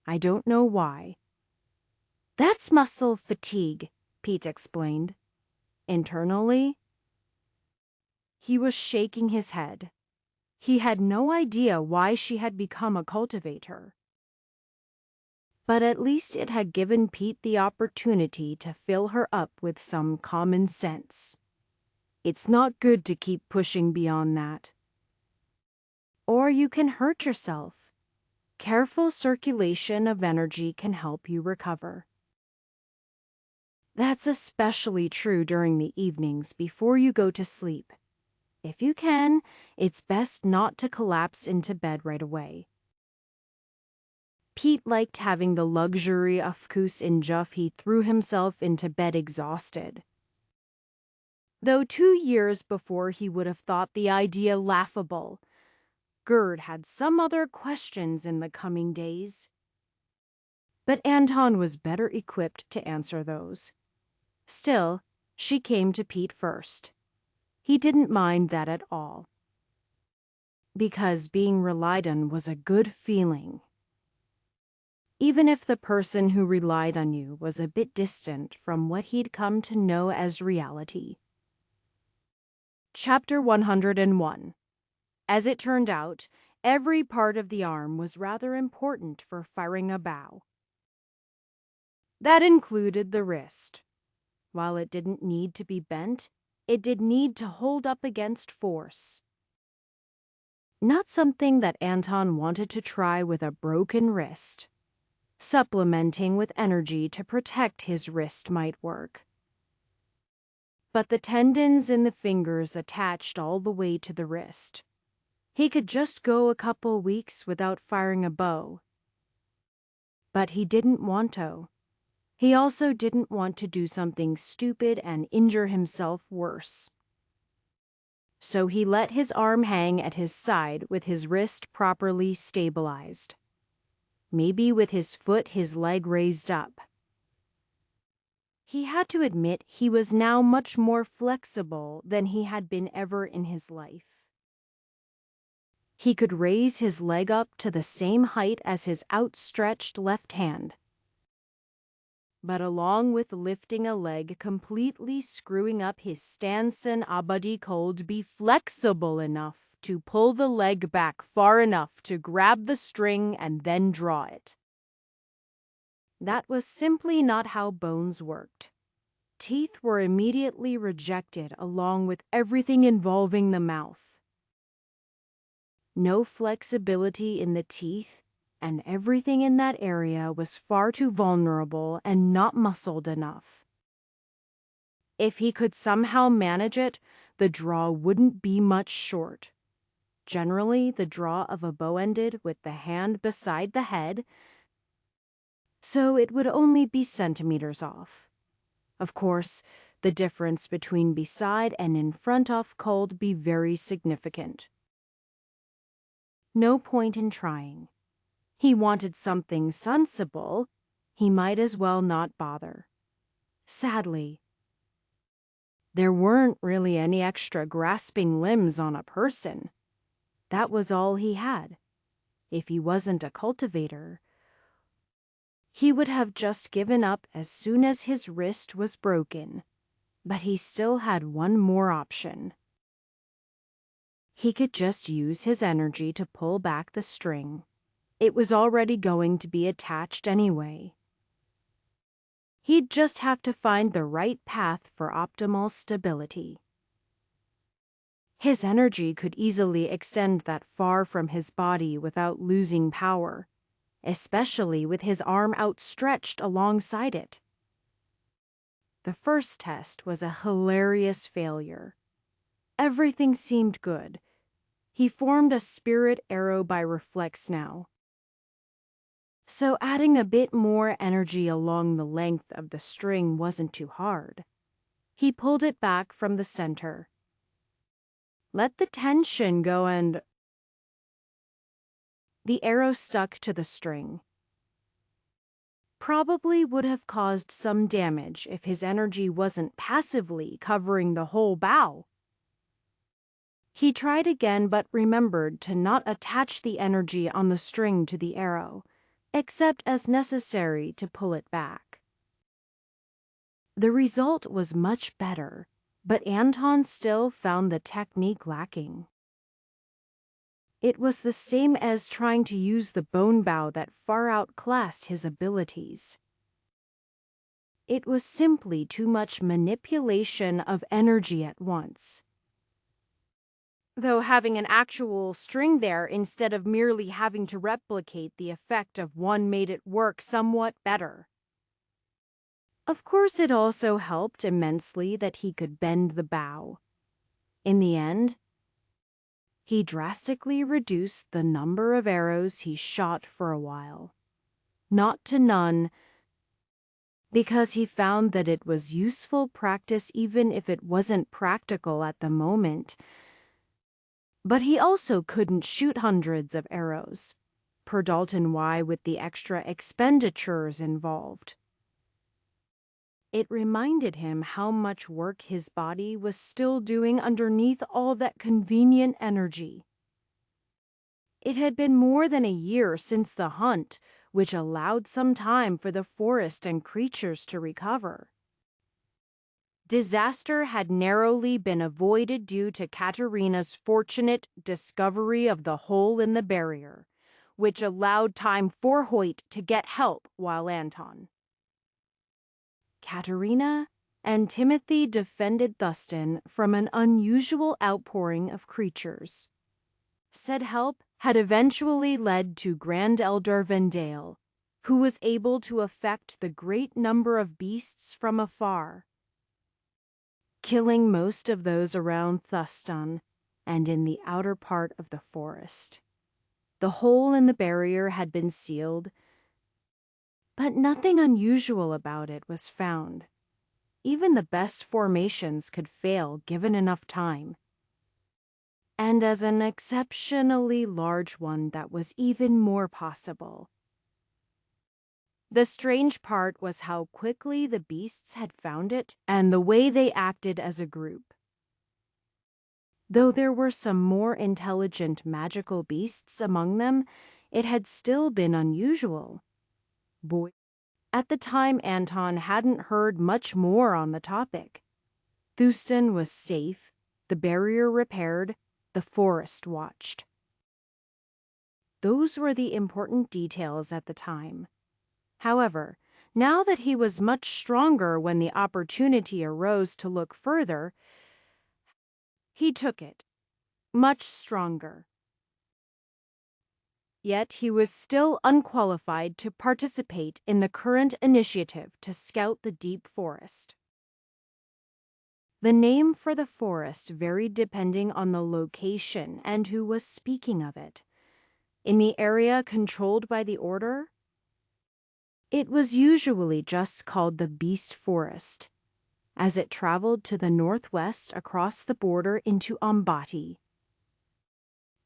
I don't know why. That's muscle fatigue, Pete explained. Internally, he was shaking his head. He had no idea why she had become a cultivator. But at least it had given Pete the opportunity to fill her up with some common sense. It's not good to keep pushing beyond that. Or you can hurt yourself. Careful circulation of energy can help you recover. That's especially true during the evenings before you go to sleep. If you can, it's best not to collapse into bed right away. Pete liked having the luxury of kus in Juff. He threw himself into bed exhausted. Though 2 years before he would have thought the idea laughable, Gerd had some other questions in the coming days. But Anton was better equipped to answer those. Still, she came to Pete first. He didn't mind that at all. Because being relied on was a good feeling. Even if the person who relied on you was a bit distant from what he'd come to know as reality. Chapter 101. As it turned out, every part of the arm was rather important for firing a bow. That included the wrist. While it didn't need to be bent, it did need to hold up against force. Not something that Anton wanted to try with a broken wrist. Supplementing with energy to protect his wrist might work. But the tendons in the fingers attached all the way to the wrist. He could just go a couple weeks without firing a bow. But he didn't want to. He also didn't want to do something stupid and injure himself worse. So he let his arm hang at his side with his wrist properly stabilized. Maybe with his leg raised up. He had to admit he was now much more flexible than he had been ever in his life. He could raise his leg up to the same height as his outstretched left hand. But along with lifting a leg, completely screwing up his stansen abadi cold, be flexible enough to pull the leg back far enough to grab the string and then draw it. That was simply not how bones worked. Teeth were immediately rejected along with everything involving the mouth. No flexibility in the teeth, and everything in that area was far too vulnerable and not muscled enough. If he could somehow manage it, the draw wouldn't be much short. Generally, the draw of a bow ended with the hand beside the head, so it would only be centimeters off. Of course, the difference between beside and in front of could be very significant. No point in trying. He wanted something sensible. He might as well not bother. Sadly, there weren't really any extra grasping limbs on a person. That was all he had. If he wasn't a cultivator, he would have just given up as soon as his wrist was broken. But he still had one more option. He could just use his energy to pull back the string. It was already going to be attached anyway. He'd just have to find the right path for optimal stability. His energy could easily extend that far from his body without losing power, especially with his arm outstretched alongside it. The first test was a hilarious failure. Everything seemed good. He formed a spirit arrow by reflex now. So adding a bit more energy along the length of the string wasn't too hard. He pulled it back from the center. Let the tension go and the arrow stuck to the string. probably would have caused some damage if his energy wasn't passively covering the whole bow. He tried again but remembered to not attach the energy on the string to the arrow, except as necessary to pull it back. The result was much better, but Anton still found the technique lacking. It was the same as trying to use the bone bow that far outclassed his abilities. It was simply too much manipulation of energy at once. Though having an actual string there instead of merely having to replicate the effect of one made it work somewhat better. Of course, it also helped immensely that he could bend the bow. In the end, he drastically reduced the number of arrows he shot for a while. Not to none, because he found that it was useful practice even if it wasn't practical at the moment. But he also couldn't shoot hundreds of arrows, per Dalton Y with the extra expenditures involved. It reminded him how much work his body was still doing underneath all that convenient energy. It had been more than a year since the hunt, which allowed some time for the forest and creatures to recover. Disaster had narrowly been avoided due to Katerina's fortunate discovery of the hole in the barrier, which allowed time for Hoyt to get help while Anton. Katerina and Timothy defended Thuston from an unusual outpouring of creatures. Said help had eventually led to Grand Elder Vendale, who was able to affect the great number of beasts from afar, killing most of those around Thuston and in the outer part of the forest. The hole in the barrier had been sealed, but nothing unusual about it was found. Even the best formations could fail given enough time. And as an exceptionally large one that was even more possible. The strange part was how quickly the beasts had found it and the way they acted as a group. Though there were some more intelligent magical beasts among them, it had still been unusual. At the time, Anton hadn't heard much more on the topic. Thuston was safe, the barrier repaired, the forest watched. Those were the important details at the time. However, now that he was much stronger when the opportunity arose to look further, he took it, much stronger. Yet he was still unqualified to participate in the current initiative to scout the deep forest. The name for the forest varied depending on the location and who was speaking of it. In the area controlled by the Order, it was usually just called the Beast Forest, as it traveled to the northwest across the border into Ambati.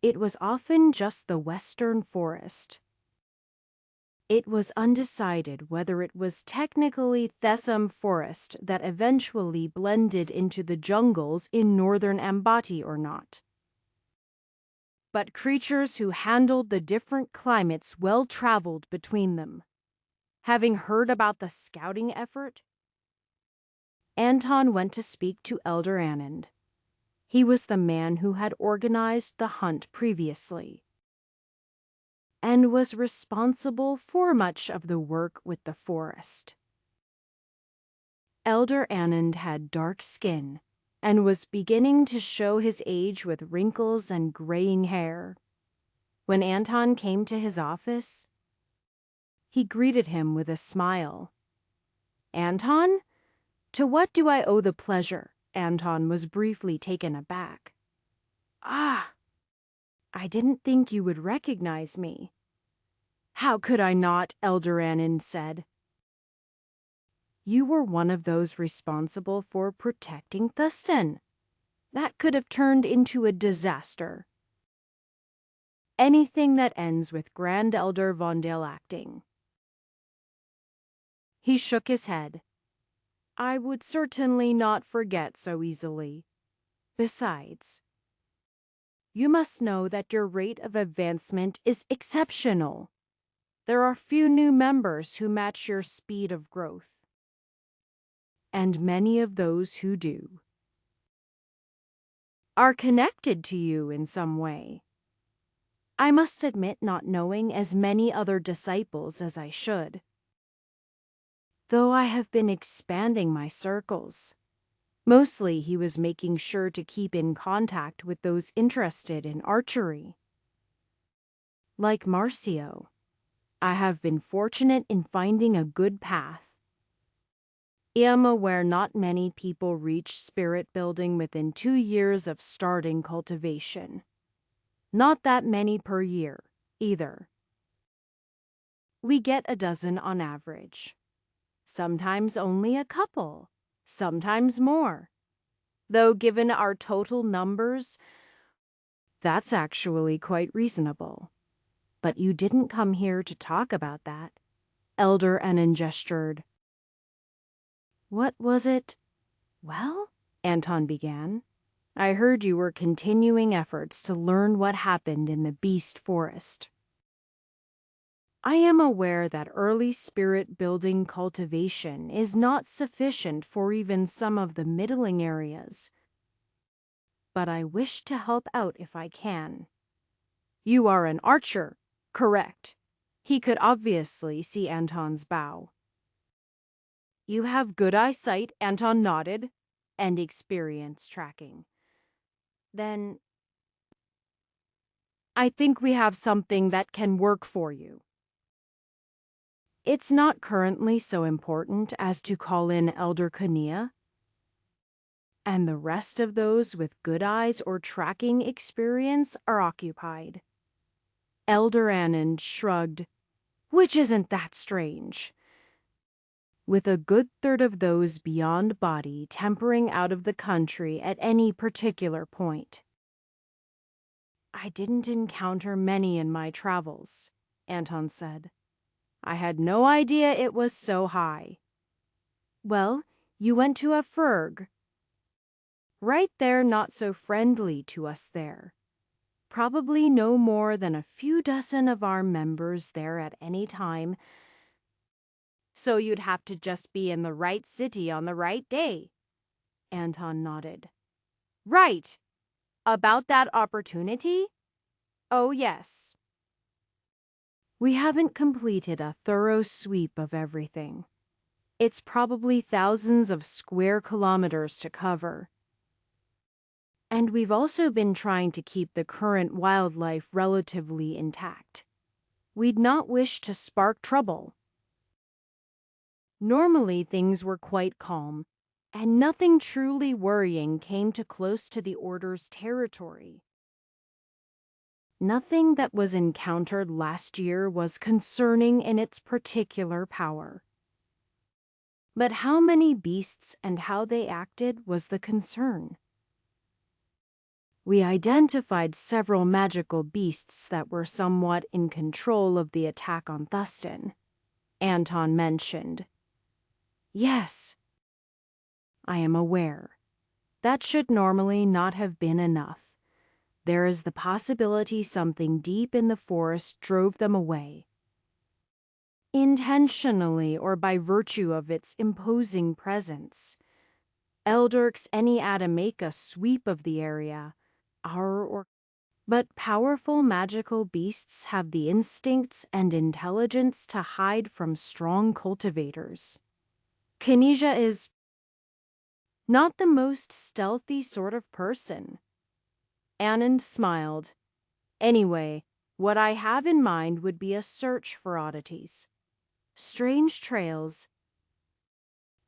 It was often just the Western Forest. It was undecided whether it was technically Thessum Forest that eventually blended into the jungles in northern Ambati or not. But creatures who handled the different climates well traveled between them. Having heard about the scouting effort, Anton went to speak to Elder Anand. He was the man who had organized the hunt previously and was responsible for much of the work with the forest. Elder Anand had dark skin and was beginning to show his age with wrinkles and graying hair. When Anton came to his office, he greeted him with a smile. "Anton? To what do I owe the pleasure?" Anton was briefly taken aback. "Ah, I didn't think you would recognize me." "How could I not?" Elder Anand said. "You were one of those responsible for protecting Thuston. That could have turned into a disaster. Anything that ends with Grand Elder Vondale acting." He shook his head. I would certainly not forget so easily. Besides, you must know that your rate of advancement is exceptional. There are few new members who match your speed of growth, and many of those who do are connected to you in some way. I must admit not knowing as many other disciples as I should, though I have been expanding my circles. Mostly he was making sure to keep in contact with those interested in archery. Like Marcio, I have been fortunate in finding a good path. I am aware not many people reach spirit building within 2 years of starting cultivation. Not that many per year, either. We get a dozen on average. Sometimes only a couple, sometimes more. Though given our total numbers, that's actually quite reasonable. But you didn't come here to talk about that. Elder Annan gestured. What was it? Well, Anton began. I heard you were continuing efforts to learn what happened in the Beast Forest. I am aware that early spirit building cultivation is not sufficient for even some of the middling areas, but I wish to help out if I can. You are an archer, correct? He could obviously see Anton's bow. You have good eyesight, Anton nodded, and experience tracking. Then I think we have something that can work for you. It's not currently so important as to call in Elder Kania, and the rest of those with good eyes or tracking experience are occupied. Elder Anand shrugged, which isn't that strange. With a good third of those beyond body tempering out of the country at any particular point. I didn't encounter many in my travels, Anton said. I had no idea it was so high. Well, you went to a Ferg. Right there, not so friendly to us there. Probably no more than a few dozen of our members there at any time. So you'd have to just be in the right city on the right day. Anton nodded. Right. About that opportunity? Oh, yes. We haven't completed a thorough sweep of everything. It's probably thousands of square kilometers to cover. And we've also been trying to keep the current wildlife relatively intact. We'd not wish to spark trouble. Normally things were quite calm, and nothing truly worrying came to close to the Order's territory. Nothing that was encountered last year was concerning in its particular power. But how many beasts and how they acted was the concern. We identified several magical beasts that were somewhat in control of the attack on Thuston, Anton mentioned. Yes, I am aware. That should normally not have been enough. There is the possibility something deep in the forest drove them away. Intentionally or by virtue of its imposing presence. Eldurks Eniata make a sweep of the area. But powerful magical beasts have the instincts and intelligence to hide from strong cultivators. Kinesia is not the most stealthy sort of person. Anand smiled. Anyway, what I have in mind would be a search for oddities. Strange trails,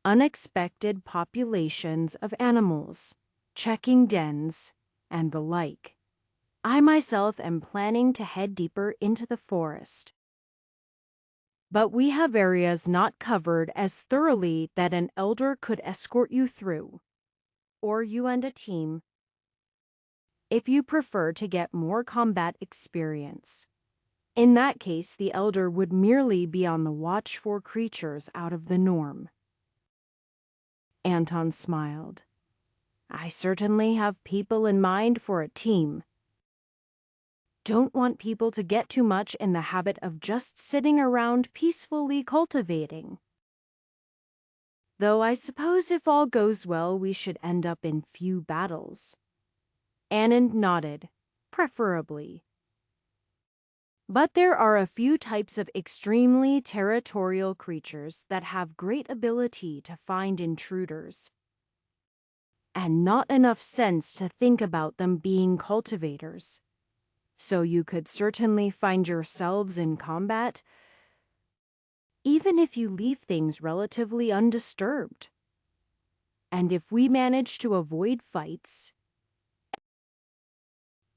unexpected populations of animals, checking dens, and the like. I myself am planning to head deeper into the forest. But we have areas not covered as thoroughly that an elder could escort you through, or you and a team, if you prefer to get more combat experience. In that case, the elder would merely be on the watch for creatures out of the norm. Anton smiled. I certainly have people in mind for a team. Don't want people to get too much in the habit of just sitting around peacefully cultivating. Though I suppose if all goes well, we should end up in few battles. Anand nodded, preferably. But there are a few types of extremely territorial creatures that have great ability to find intruders, and not enough sense to think about them being cultivators. So you could certainly find yourselves in combat, even if you leave things relatively undisturbed. And if we manage to avoid fights...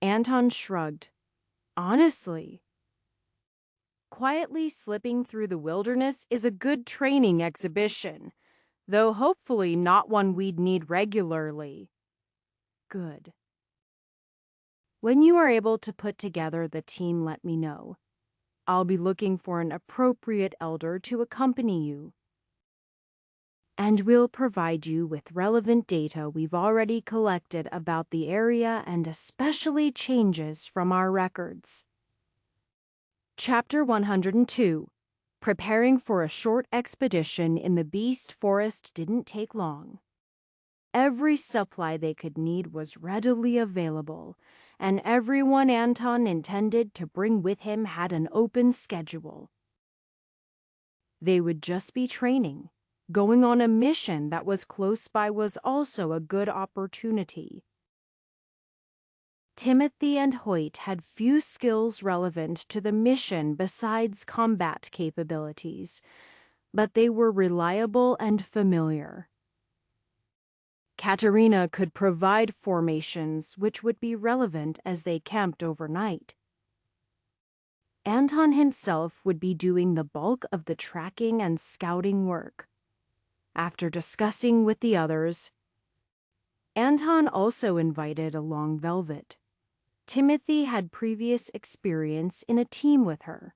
Anton shrugged. Honestly, quietly slipping through the wilderness is a good training exhibition, though hopefully not one we'd need regularly. Good. When you are able to put together the team, let me know. I'll be looking for an appropriate elder to accompany you. And we'll provide you with relevant data we've already collected about the area and especially changes from our records. Chapter 102. Preparing for a short expedition in the Beast Forest didn't take long. Every supply they could need was readily available, and everyone Anton intended to bring with him had an open schedule. They would just be training. Going on a mission that was close by was also a good opportunity. Timothy and Hoyt had few skills relevant to the mission besides combat capabilities, but they were reliable and familiar. Katerina could provide formations which would be relevant as they camped overnight. Anton himself would be doing the bulk of the tracking and scouting work. After discussing with the others, Anton also invited along Velvet. Timothy had previous experience in a team with her.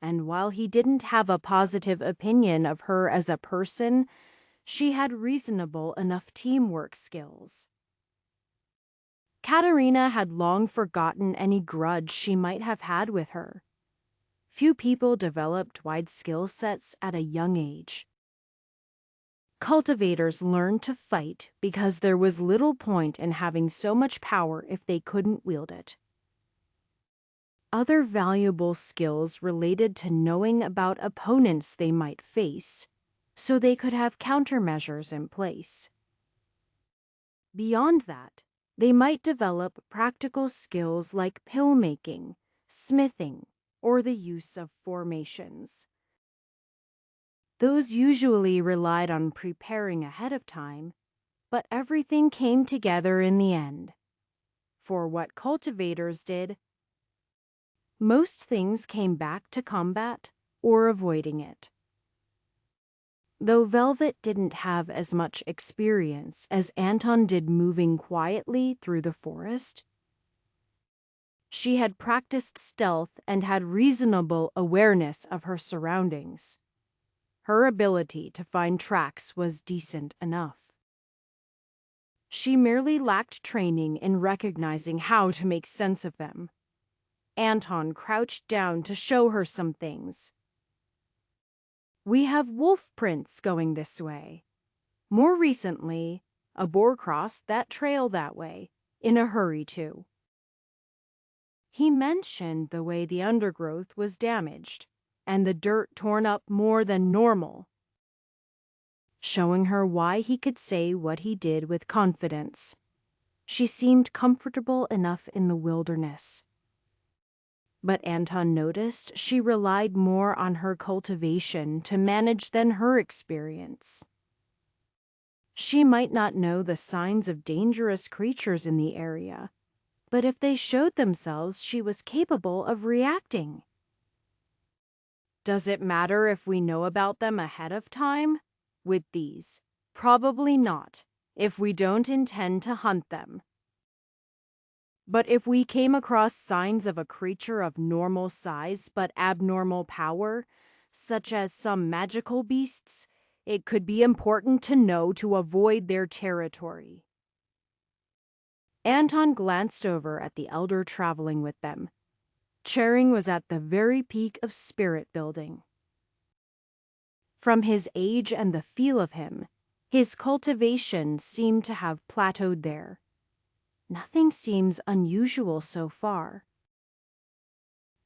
And while he didn't have a positive opinion of her as a person, she had reasonable enough teamwork skills. Katerina had long forgotten any grudge she might have had with her. Few people developed wide skill sets at a young age. Cultivators learned to fight because there was little point in having so much power if they couldn't wield it. Other valuable skills related to knowing about opponents they might face, so they could have countermeasures in place. Beyond that, they might develop practical skills like pill making, smithing, or the use of formations. Those usually relied on preparing ahead of time, but everything came together in the end. For what cultivators did, most things came back to combat or avoiding it. Though Velvet didn't have as much experience as Anton did moving quietly through the forest, she had practiced stealth and had reasonable awareness of her surroundings. Her ability to find tracks was decent enough. She merely lacked training in recognizing how to make sense of them. Anton crouched down to show her some things. We have wolf prints going this way. More recently, a boar crossed that trail that way, in a hurry too. He mentioned the way the undergrowth was damaged, and the dirt torn up more than normal, showing her why he could say what he did with confidence. She seemed comfortable enough in the wilderness. But Anton noticed she relied more on her cultivation to manage than her experience. She might not know the signs of dangerous creatures in the area, but if they showed themselves, she was capable of reacting. Does it matter if we know about them ahead of time? With these, probably not, if we don't intend to hunt them. But if we came across signs of a creature of normal size but abnormal power, such as some magical beasts, it could be important to know to avoid their territory. Anton glanced over at the elder traveling with them. Charing was at the very peak of spirit building. From his age and the feel of him, his cultivation seemed to have plateaued there. Nothing seems unusual so far.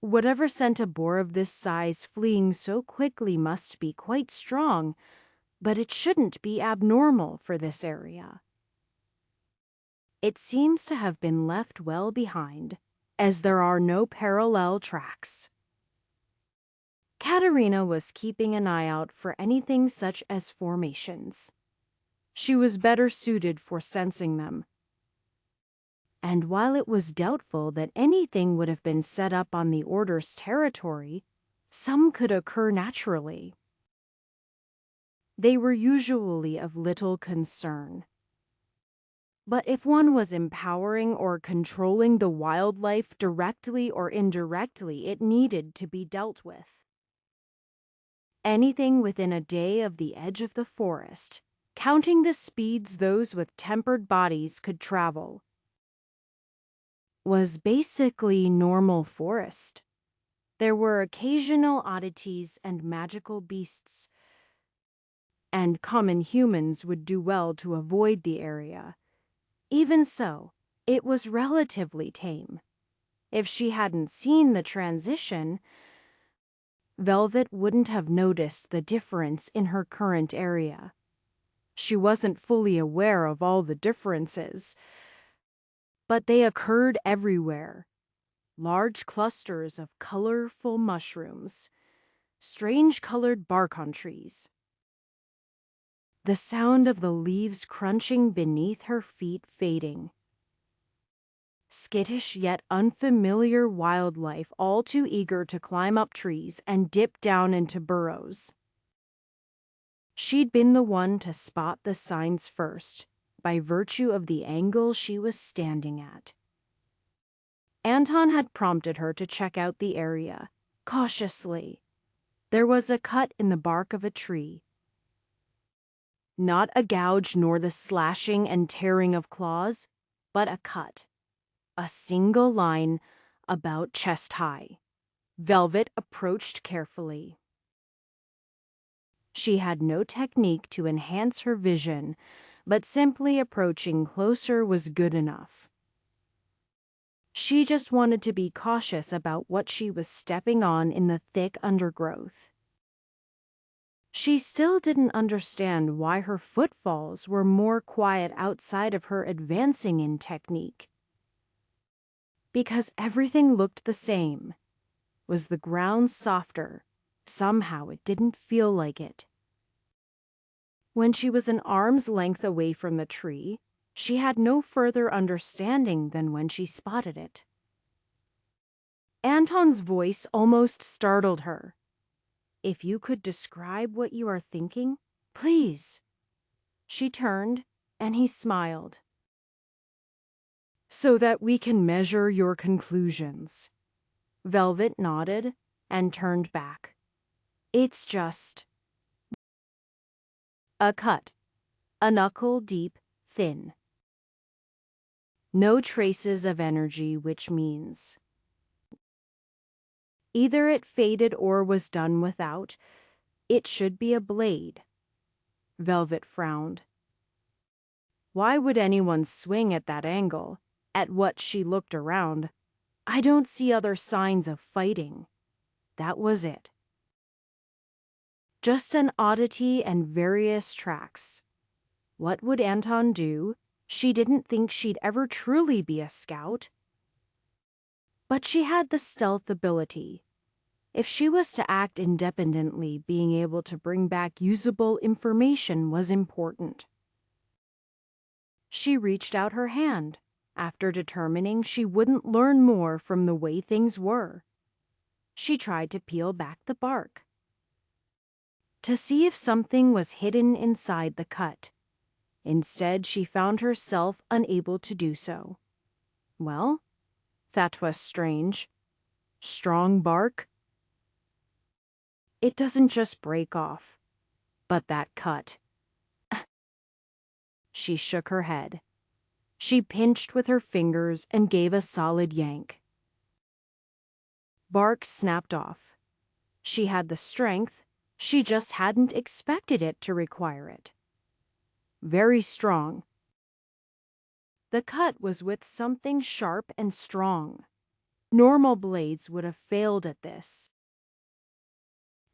Whatever sent a boar of this size fleeing so quickly must be quite strong, but it shouldn't be abnormal for this area. It seems to have been left well behind, as there are no parallel tracks. Katerina was keeping an eye out for anything such as formations. She was better suited for sensing them. And while it was doubtful that anything would have been set up on the Order's territory, some could occur naturally. They were usually of little concern. But if one was empowering or controlling the wildlife directly or indirectly, it needed to be dealt with. Anything within a day of the edge of the forest, counting the speeds those with tempered bodies could travel, was basically normal forest. There were occasional oddities and magical beasts, and common humans would do well to avoid the area. Even so, it was relatively tame. If she hadn't seen the transition, Velvet wouldn't have noticed the difference in her current area. She wasn't fully aware of all the differences, but they occurred everywhere. Large clusters of colorful mushrooms, strange colored bark on trees, the sound of the leaves crunching beneath her feet fading. Skittish yet unfamiliar wildlife, all too eager to climb up trees and dip down into burrows. She'd been the one to spot the signs first, by virtue of the angle she was standing at. Anton had prompted her to check out the area, cautiously. There was a cut in the bark of a tree. Not a gouge nor the slashing and tearing of claws, but a cut. A single line about chest high. Velvet approached carefully. She had no technique to enhance her vision, but simply approaching closer was good enough. She just wanted to be cautious about what she was stepping on in the thick undergrowth. She still didn't understand why her footfalls were more quiet outside of her advancing in technique. Because everything looked the same. Was the ground softer? Somehow it didn't feel like it. When she was an arm's length away from the tree, she had no further understanding than when she spotted it. Anton's voice almost startled her. "If you could describe what you are thinking, please." She turned, and he smiled. "So that we can measure your conclusions." Velvet nodded and turned back. "It's just a cut, a knuckle deep, thin. No traces of energy, which means either it faded or was done without. It should be a blade." Velvet frowned. Why would anyone swing at that angle? At what she looked around. I don't see other signs of fighting. That was it. Just an oddity and various tracks. What would Anton do? She didn't think she'd ever truly be a scout. But she had the stealth ability. If she was to act independently, being able to bring back usable information was important. She reached out her hand, after determining she wouldn't learn more from the way things were. She tried to peel back the bark, to see if something was hidden inside the cut. Instead, she found herself unable to do so. Well, That was strange. Strong bark? It doesn't just break off. But that cut. She shook her head. She pinched with her fingers and gave a solid yank. Bark snapped off. She had the strength, she just hadn't expected it to require it. Very strong. The cut was with something sharp and strong. Normal blades would have failed at this.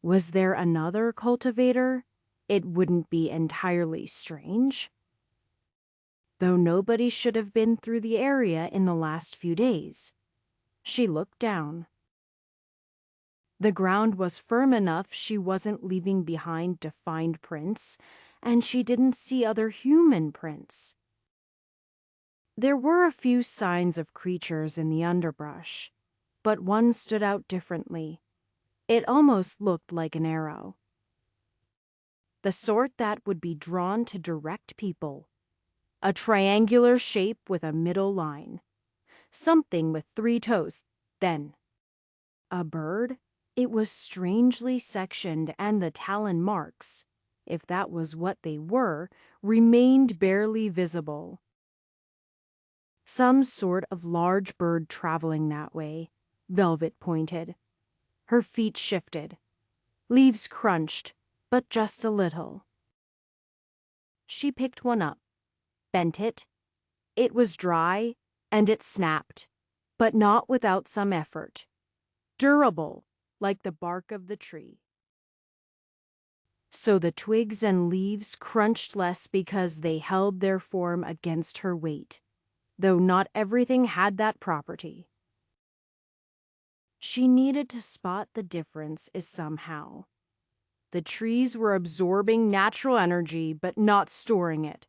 Was there another cultivator? It wouldn't be entirely strange. Though nobody should have been through the area in the last few days. She looked down. The ground was firm enough she wasn't leaving behind defined prints, and she didn't see other human prints. There were a few signs of creatures in the underbrush, but one stood out differently. It almost looked like an arrow. The sort that would be drawn to direct people. A triangular shape with a middle line. Something with 3 toes, then. A bird? It was strangely sectioned, and the talon marks, if that was what they were, remained barely visible. Some sort of large bird traveling that way, Velvet pointed. Her feet shifted. Leaves crunched, but just a little. She picked one up, bent it. It was dry, and it snapped, but not without some effort. Durable, like the bark of the tree. So the twigs and leaves crunched less because they held their form against her weight, though not everything had that property. She needed to spot the difference somehow. The trees were absorbing natural energy but not storing it.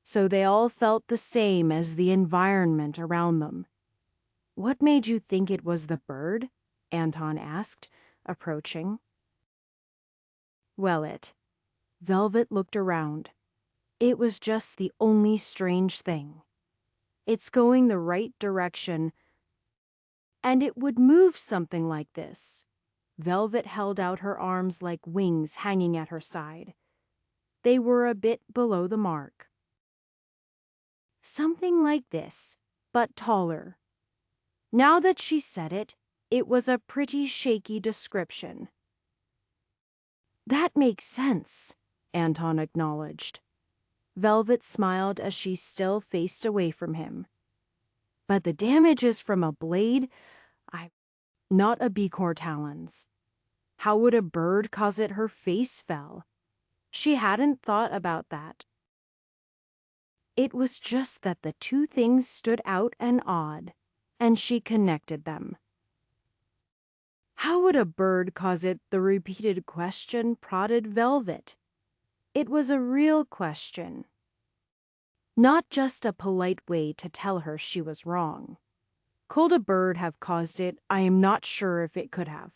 So they all felt the same as the environment around them. What made you think it was the bird? Anton asked, approaching. Well, Velvet looked around. It was just the only strange thing. It's going the right direction, and it would move something like this. Velvet held out her arms like wings hanging at her side. They were a bit below the mark. Something like this, but taller. Now that she said it, it was a pretty shaky description. That makes sense, Anton acknowledged. Velvet smiled as she still faced away from him. But the damage is from a blade, not a beakor talons. How would a bird cause it her face fell? She hadn't thought about that. It was just that the two things stood out and odd, and she connected them. How would a bird cause it? The repeated question prodded Velvet. It was a real question. Not just a polite way to tell her she was wrong. Could a bird have caused it? I am not sure if it could have.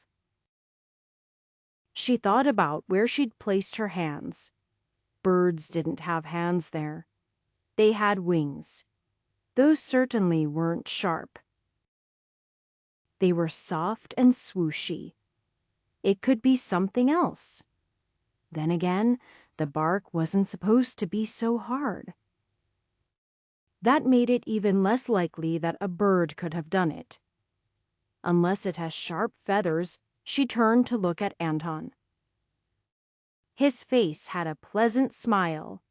She thought about where she'd placed her hands. Birds didn't have hands there. They had wings. Those certainly weren't sharp. They were soft and swooshy. It could be something else. Then again, the bark wasn't supposed to be so hard. That made it even less likely that a bird could have done it. Unless it has sharp feathers, she turned to look at Anton. His face had a pleasant smile,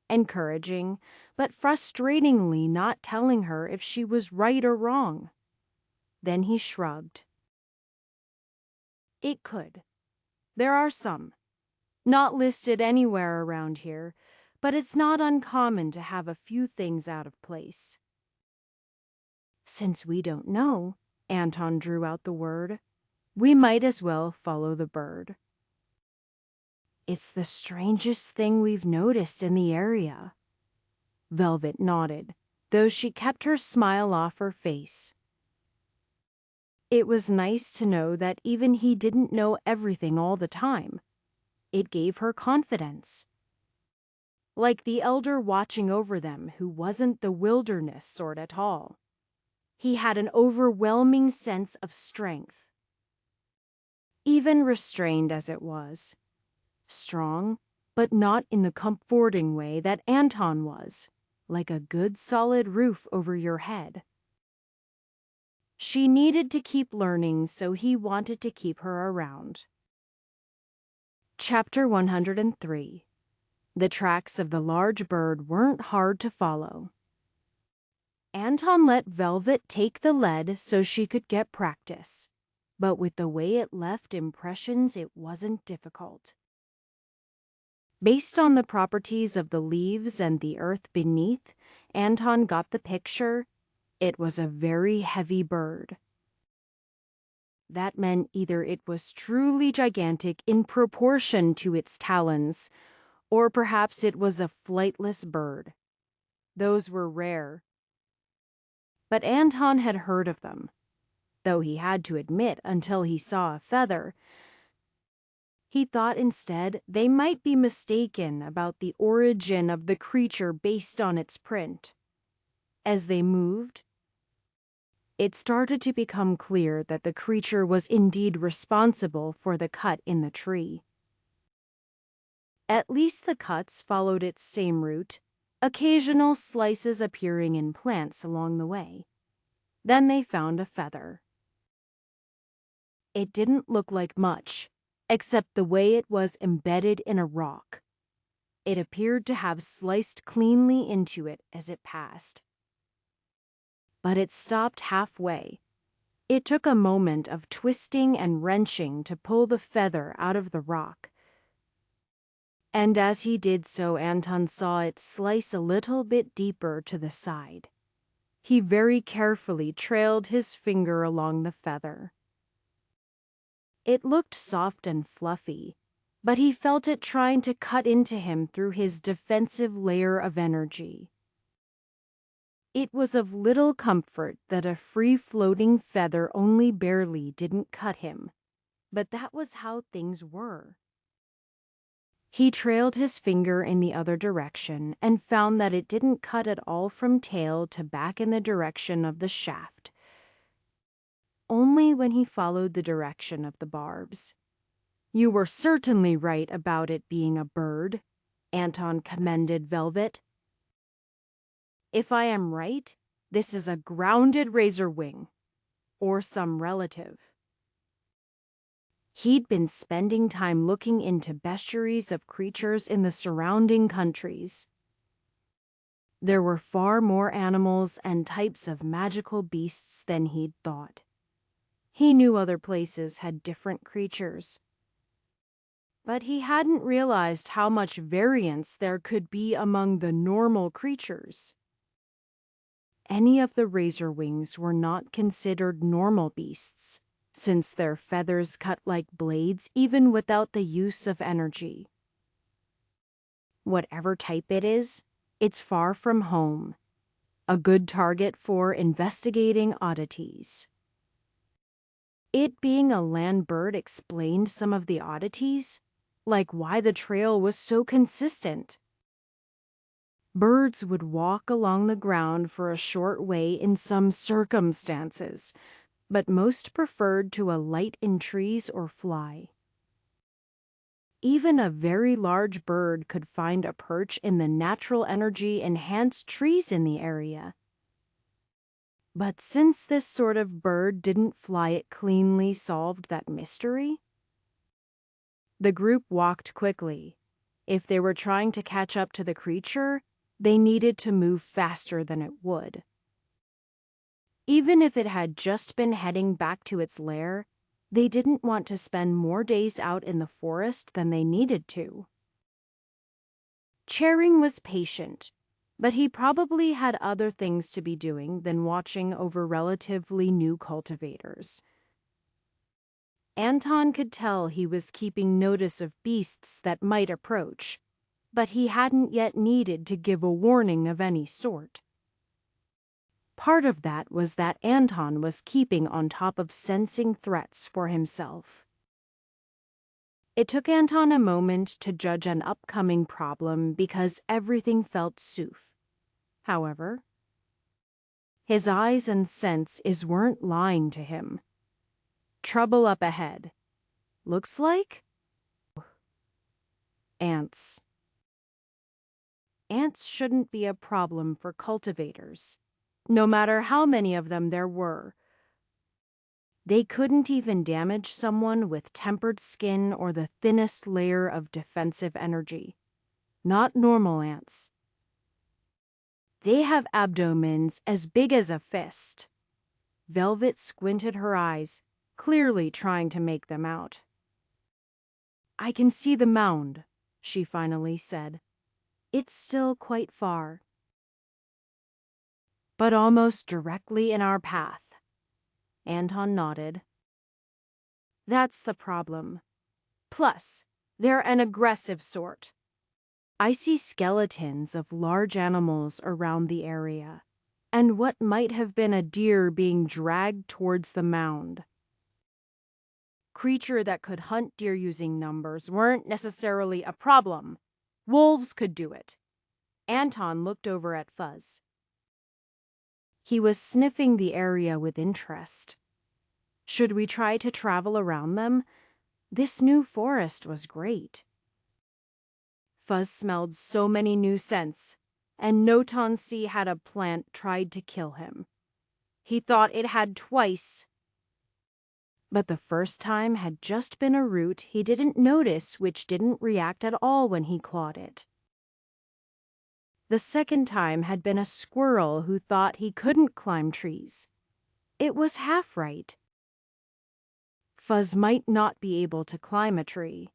encouraging, but frustratingly not telling her if she was right or wrong. Then he shrugged. It could. There are some. Not listed anywhere around here, but it's not uncommon to have a few things out of place. Since we don't know, Anton drew out the word, we might as well follow the bird. It's the strangest thing we've noticed in the area. Velvet nodded, though she kept her smile off her face. It was nice to know that even he didn't know everything all the time. It gave her confidence. Like the elder watching over them who wasn't the wilderness sort at all. He had an overwhelming sense of strength, even restrained as it was. Strong, but not in the comforting way that Anton was, like a good solid roof over your head. She needed to keep learning, so he wanted to keep her around. Chapter 103. The tracks of the large bird weren't hard to follow. Anton let Velvet take the lead so she could get practice, but with the way it left impressions, it wasn't difficult. Based on the properties of the leaves and the earth beneath, Anton got the picture. It was a very heavy bird. That meant either it was truly gigantic in proportion to its talons, or perhaps it was a flightless bird. Those were rare. But Anton had heard of them, though he had to admit until he saw a feather. He thought instead they might be mistaken about the origin of the creature based on its print. As they moved, it started to become clear that the creature was indeed responsible for the cut in the tree. At least the cuts followed its same route, occasional slices appearing in plants along the way. Then they found a feather. It didn't look like much, except the way it was embedded in a rock. It appeared to have sliced cleanly into it as it passed. But it stopped halfway. It took a moment of twisting and wrenching to pull the feather out of the rock. And as he did so, Anton saw it slice a little bit deeper to the side. He very carefully trailed his finger along the feather. It looked soft and fluffy, but he felt it trying to cut into him through his defensive layer of energy. It was of little comfort that a free-floating feather only barely didn't cut him, but that was how things were. He trailed his finger in the other direction and found that it didn't cut at all from tail to back in the direction of the shaft. Only when he followed the direction of the barbs. "You were certainly right about it being a bird," Anton commended Velvet. "If I am right, this is a grounded razor wing, or some relative." He'd been spending time looking into bestiaries of creatures in the surrounding countries. There were far more animals and types of magical beasts than he'd thought. He knew other places had different creatures, but he hadn't realized how much variance there could be among the normal creatures. Any of the razorwings were not considered normal beasts, since their feathers cut like blades even without the use of energy. Whatever type it is, it's far from home, a good target for investigating oddities. It being a land bird explained some of the oddities, like why the trail was so consistent. Birds would walk along the ground for a short way in some circumstances, but most preferred to alight in trees or fly. Even a very large bird could find a perch in the natural energy-enhanced trees in the area. But since this sort of bird didn't fly, it cleanly solved that mystery. The group walked quickly. If they were trying to catch up to the creature, they needed to move faster than it would. Even if it had just been heading back to its lair, they didn't want to spend more days out in the forest than they needed to. Charing was patient, but he probably had other things to be doing than watching over relatively new cultivators. Anton could tell he was keeping notice of beasts that might approach, but he hadn't yet needed to give a warning of any sort. Part of that was that Anton was keeping on top of sensing threats for himself. It took Anton a moment to judge an upcoming problem because everything felt safe. However, His eyes and senses weren't lying to him. Trouble up ahead. Looks like ants. Ants shouldn't be a problem for cultivators, no matter how many of them there were. They couldn't even damage someone with tempered skin or the thinnest layer of defensive energy. Not normal ants. They have abdomens as big as a fist. Velvet squinted her eyes, clearly trying to make them out. I can see the mound, she finally said. It's still quite far, but almost directly in our path. Anton nodded. That's the problem. Plus, they're an aggressive sort. I see skeletons of large animals around the area, and what might have been a deer being dragged towards the mound. Creature that could hunt deer using numbers weren't necessarily a problem. Wolves could do it. Anton looked over at Fuzz. He was sniffing the area with interest. Should we try to travel around them? This new forest was great. Fuzz smelled so many new scents, and Notonsi had a plant tried to kill him. He thought it had twice, but the first time had just been a root he didn't notice which didn't react at all when he clawed it. The second time had been a squirrel who thought he couldn't climb trees. It was half right. Fuzz might not be able to climb a tree,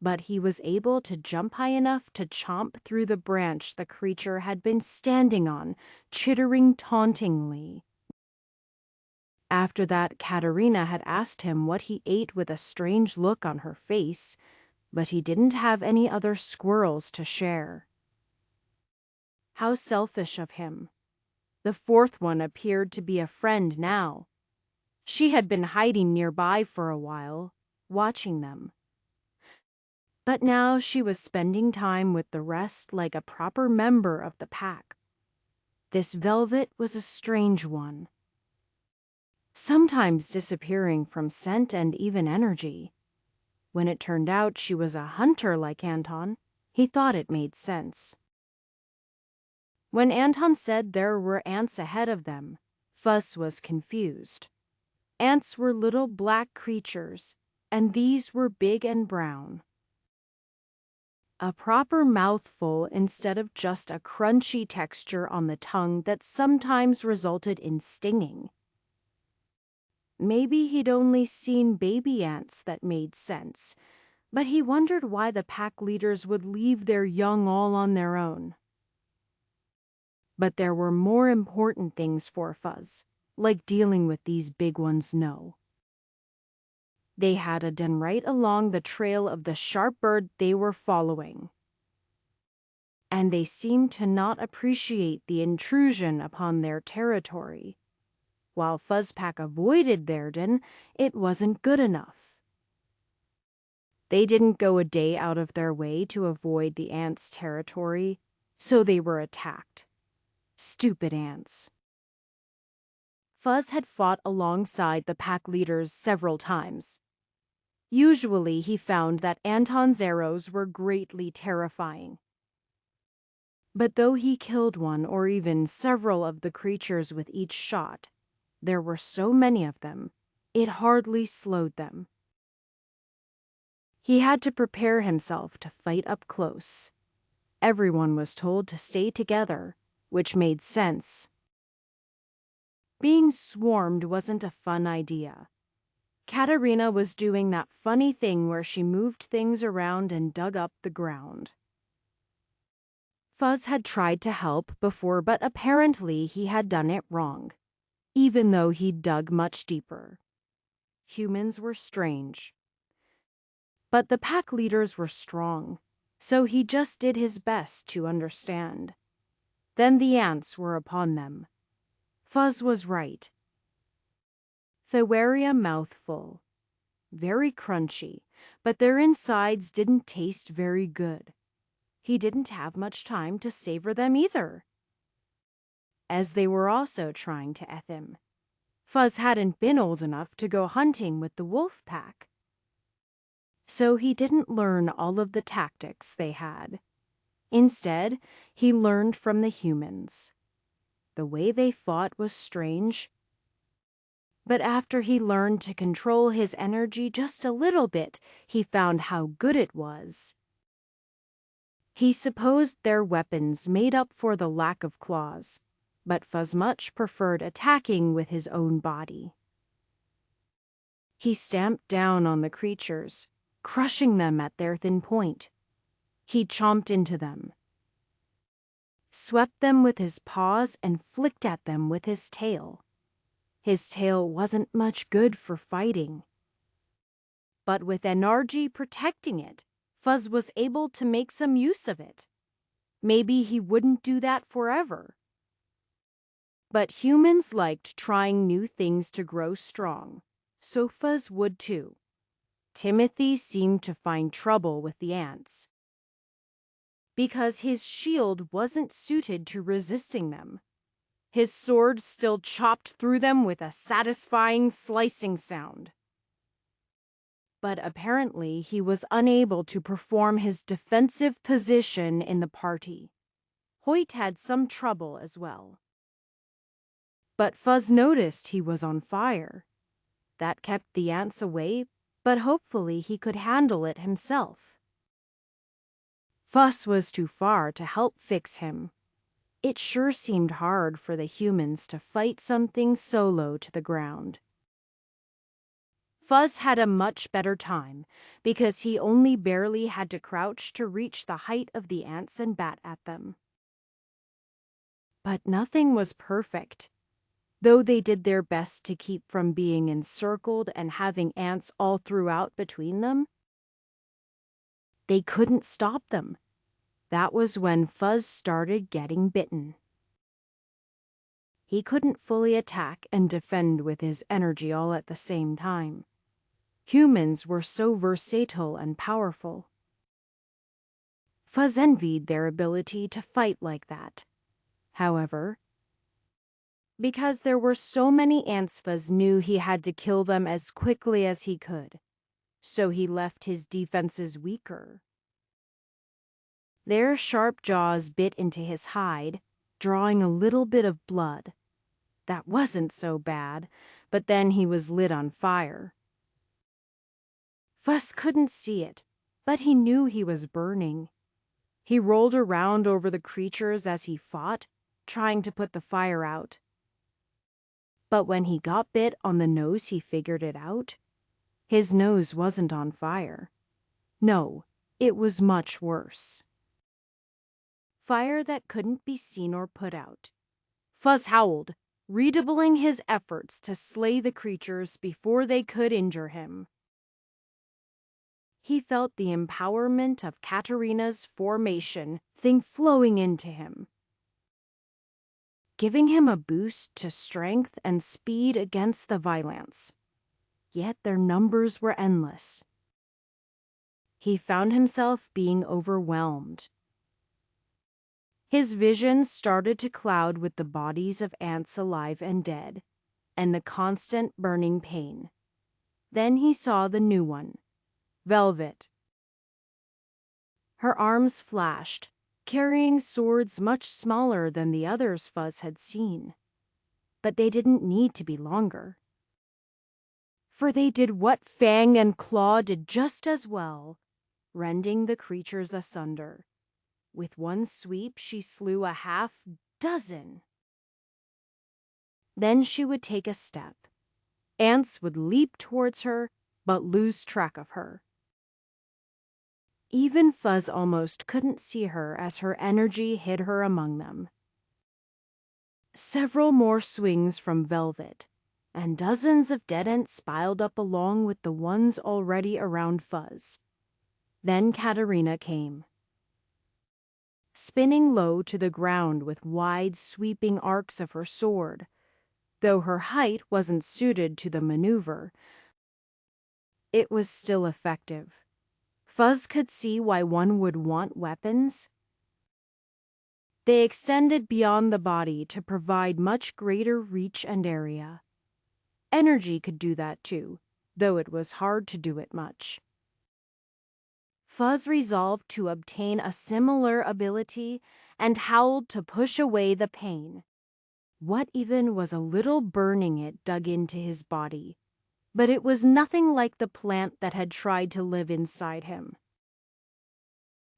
but he was able to jump high enough to chomp through the branch the creature had been standing on, chittering tauntingly. After that, Katerina had asked him what he ate with a strange look on her face, but he didn't have any other squirrels to share. How selfish of him. The fourth one appeared to be a friend now. She had been hiding nearby for a while, watching them. But now she was spending time with the rest like a proper member of the pack. This Velvet was a strange one, sometimes disappearing from scent and even energy. When it turned out she was a hunter like Anton, he thought it made sense. When Anton said there were ants ahead of them, Fuzz was confused. Ants were little black creatures, and these were big and brown. A proper mouthful instead of just a crunchy texture on the tongue that sometimes resulted in stinging. Maybe he'd only seen baby ants that made sense, but he wondered why the pack leaders would leave their young all on their own. But there were more important things for Fuzz, like dealing with these big ones no. They had a den right along the trail of the sharp bird they were following, and they seemed to not appreciate the intrusion upon their territory. While Fuzzpack avoided their den, it wasn't good enough. They didn't go a day out of their way to avoid the ants' territory, so they were attacked. Stupid ants. Fuzz had fought alongside the pack leaders several times. Usually he found that Anton's arrows were greatly terrifying. But though he killed one or even several of the creatures with each shot, there were so many of them, it hardly slowed them. He had to prepare himself to fight up close. Everyone was told to stay together, which made sense. Being swarmed wasn't a fun idea. Katerina was doing that funny thing where she moved things around and dug up the ground. Fuzz had tried to help before, but apparently he had done it wrong, even though he'd dug much deeper. Humans were strange. But the pack leaders were strong, so he just did his best to understand. Then the ants were upon them. Fuzz was right. Thewaria mouthful. Very crunchy, but their insides didn't taste very good. He didn't have much time to savor them either. as they were also trying to eat him. Fuzz hadn't been old enough to go hunting with the wolf pack, so he didn't learn all of the tactics they had. Instead, he learned from the humans. The way they fought was strange, but after he learned to control his energy just a little bit, he found how good it was. He supposed their weapons made up for the lack of claws, but Fuzz much preferred attacking with his own body. He stamped down on the creatures, crushing them at their thin point. He chomped into them, swept them with his paws, and flicked at them with his tail. His tail wasn't much good for fighting, but with energy protecting it, Fuzz was able to make some use of it. Maybe he wouldn't do that forever. But humans liked trying new things to grow strong, so Fuzz would too. Timothy seemed to find trouble with the ants because his shield wasn't suited to resisting them. His sword still chopped through them with a satisfying slicing sound. But apparently he was unable to perform his defensive position in the party. Hoyt had some trouble as well. But Fuzz noticed he was on fire. That kept the ants away, but hopefully he could handle it himself. Fuzz was too far to help fix him. It sure seemed hard for the humans to fight something so low to the ground. Fuzz had a much better time because he only barely had to crouch to reach the height of the ants and bat at them. But nothing was perfect. Though they did their best to keep from being encircled and having ants all throughout between them, they couldn't stop them. That was when Fuzz started getting bitten. He couldn't fully attack and defend with his energy all at the same time. Humans were so versatile and powerful. Fuzz envied their ability to fight like that. However, because there were so many ants, Fuzz knew he had to kill them as quickly as he could, so he left his defenses weaker. Their sharp jaws bit into his hide, drawing a little bit of blood. That wasn't so bad, but then he was lit on fire. Fuzz couldn't see it, but he knew he was burning. He rolled around over the creatures as he fought, trying to put the fire out. But when he got bit on the nose, he figured it out. His nose wasn't on fire. No, it was much worse. Fire that couldn't be seen or put out. Fuzz howled, redoubling his efforts to slay the creatures before they could injure him. He felt the empowerment of Katarina's formation thing flowing into him, giving him a boost to strength and speed against the Violence. Yet their numbers were endless. He found himself being overwhelmed. His vision started to cloud with the bodies of ants alive and dead, and the constant burning pain. Then he saw the new one, Velvet. Her arms flashed, carrying swords much smaller than the others Fuzz had seen. But they didn't need to be longer, for they did what Fang and Claw did just as well, rending the creatures asunder. With one sweep, she slew a half-dozen. Then she would take a step. Ants would leap towards her, but lose track of her. Even Fuzz almost couldn't see her as her energy hid her among them. Several more swings from Velvet, and dozens of dead ants piled up along with the ones already around Fuzz. Then Katarina came, spinning low to the ground with wide, sweeping arcs of her sword. Though her height wasn't suited to the maneuver, it was still effective. Fuzz could see why one would want weapons. They extended beyond the body to provide much greater reach and area. Energy could do that too, though it was hard to do it much. Fuzz resolved to obtain a similar ability and howled to push away the pain. What even was a little burning it dug into his body, but it was nothing like the plant that had tried to live inside him.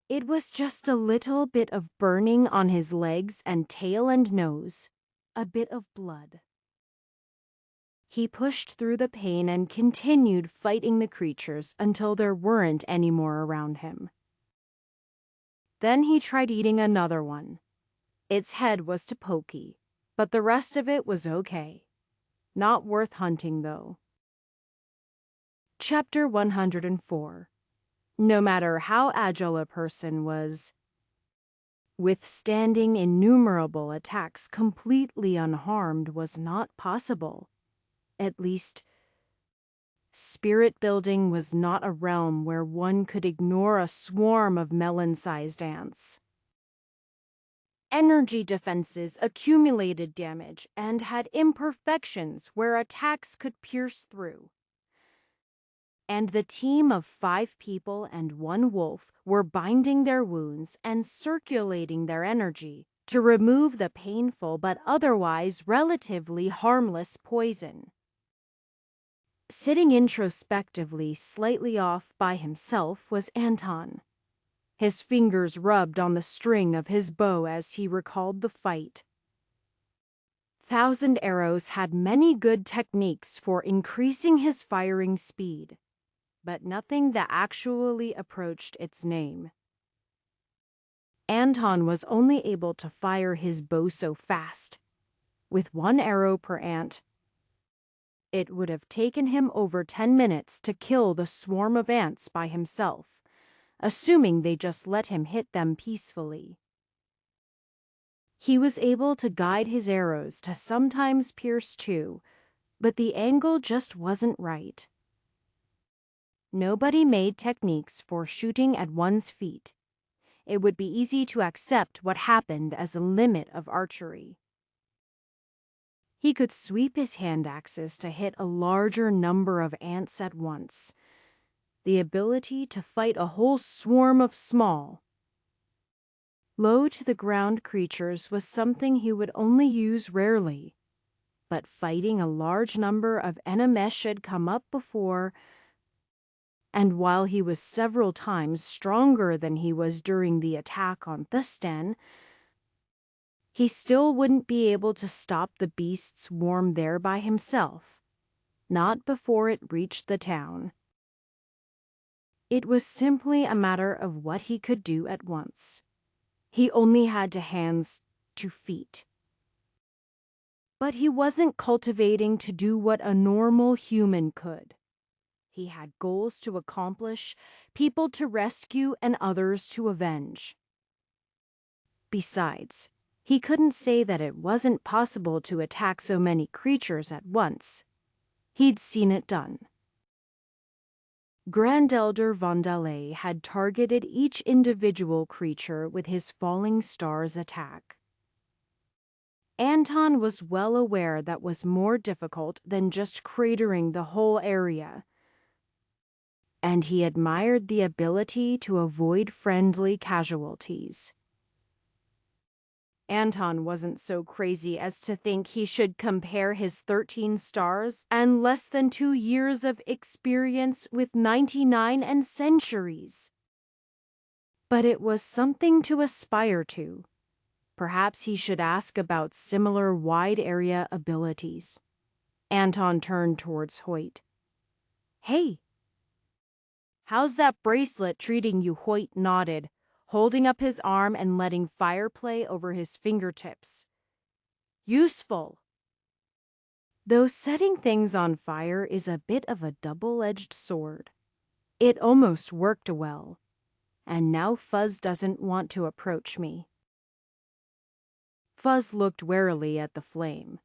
It was just a little bit of burning on his legs and tail and nose, a bit of blood. He pushed through the pain and continued fighting the creatures until there weren't any more around him. Then he tried eating another one. Its head was too pokey, but the rest of it was okay. Not worth hunting, though. Chapter 104. No matter how agile a person was, withstanding innumerable attacks completely unharmed was not possible. At least, spirit building was not a realm where one could ignore a swarm of melon-sized ants. Energy defenses accumulated damage and had imperfections where attacks could pierce through. And the team of 5 people and 1 wolf were binding their wounds and circulating their energy to remove the painful but otherwise relatively harmless poison. Sitting introspectively slightly off by himself was Anton. His fingers rubbed on the string of his bow as he recalled the fight. Thousand Arrows had many good techniques for increasing his firing speed, but nothing that actually approached its name. Anton was only able to fire his bow so fast, with 1 arrow per ant. It would have taken him over 10 minutes to kill the swarm of ants by himself, assuming they just let him hit them peacefully. He was able to guide his arrows to sometimes pierce 2, but the angle just wasn't right. Nobody made techniques for shooting at one's feet. It would be easy to accept what happened as a limit of archery. He could sweep his hand axes to hit a larger number of ants at once. The ability to fight a whole swarm of small, low-to-the-ground creatures was something he would only use rarely. But fighting a large number of enemies had come up before, and while he was several times stronger than he was during the attack on Thustan, he still wouldn't be able to stop the beast's swarm there by himself, not before it reached the town. It was simply a matter of what he could do at once. He only had hands to feet. But he wasn't cultivating to do what a normal human could. He had goals to accomplish, people to rescue, and others to avenge. Besides, he couldn't say that it wasn't possible to attack so many creatures at once. He'd seen it done. Grand Elder Vondale had targeted each individual creature with his Falling Stars attack. Anton was well aware that was more difficult than just cratering the whole area, and he admired the ability to avoid friendly casualties. Anton wasn't so crazy as to think he should compare his 13 stars and less than 2 years of experience with 99 and centuries. But it was something to aspire to. Perhaps he should ask about similar wide-area abilities. Anton turned towards Hoyt. "Hey, how's that bracelet treating you?" Hoyt nodded, holding up his arm and letting fire play over his fingertips. "Useful." Though setting things on fire is a bit of a double-edged sword. It almost worked well, and now Fuzz doesn't want to approach me. Fuzz looked warily at the flame.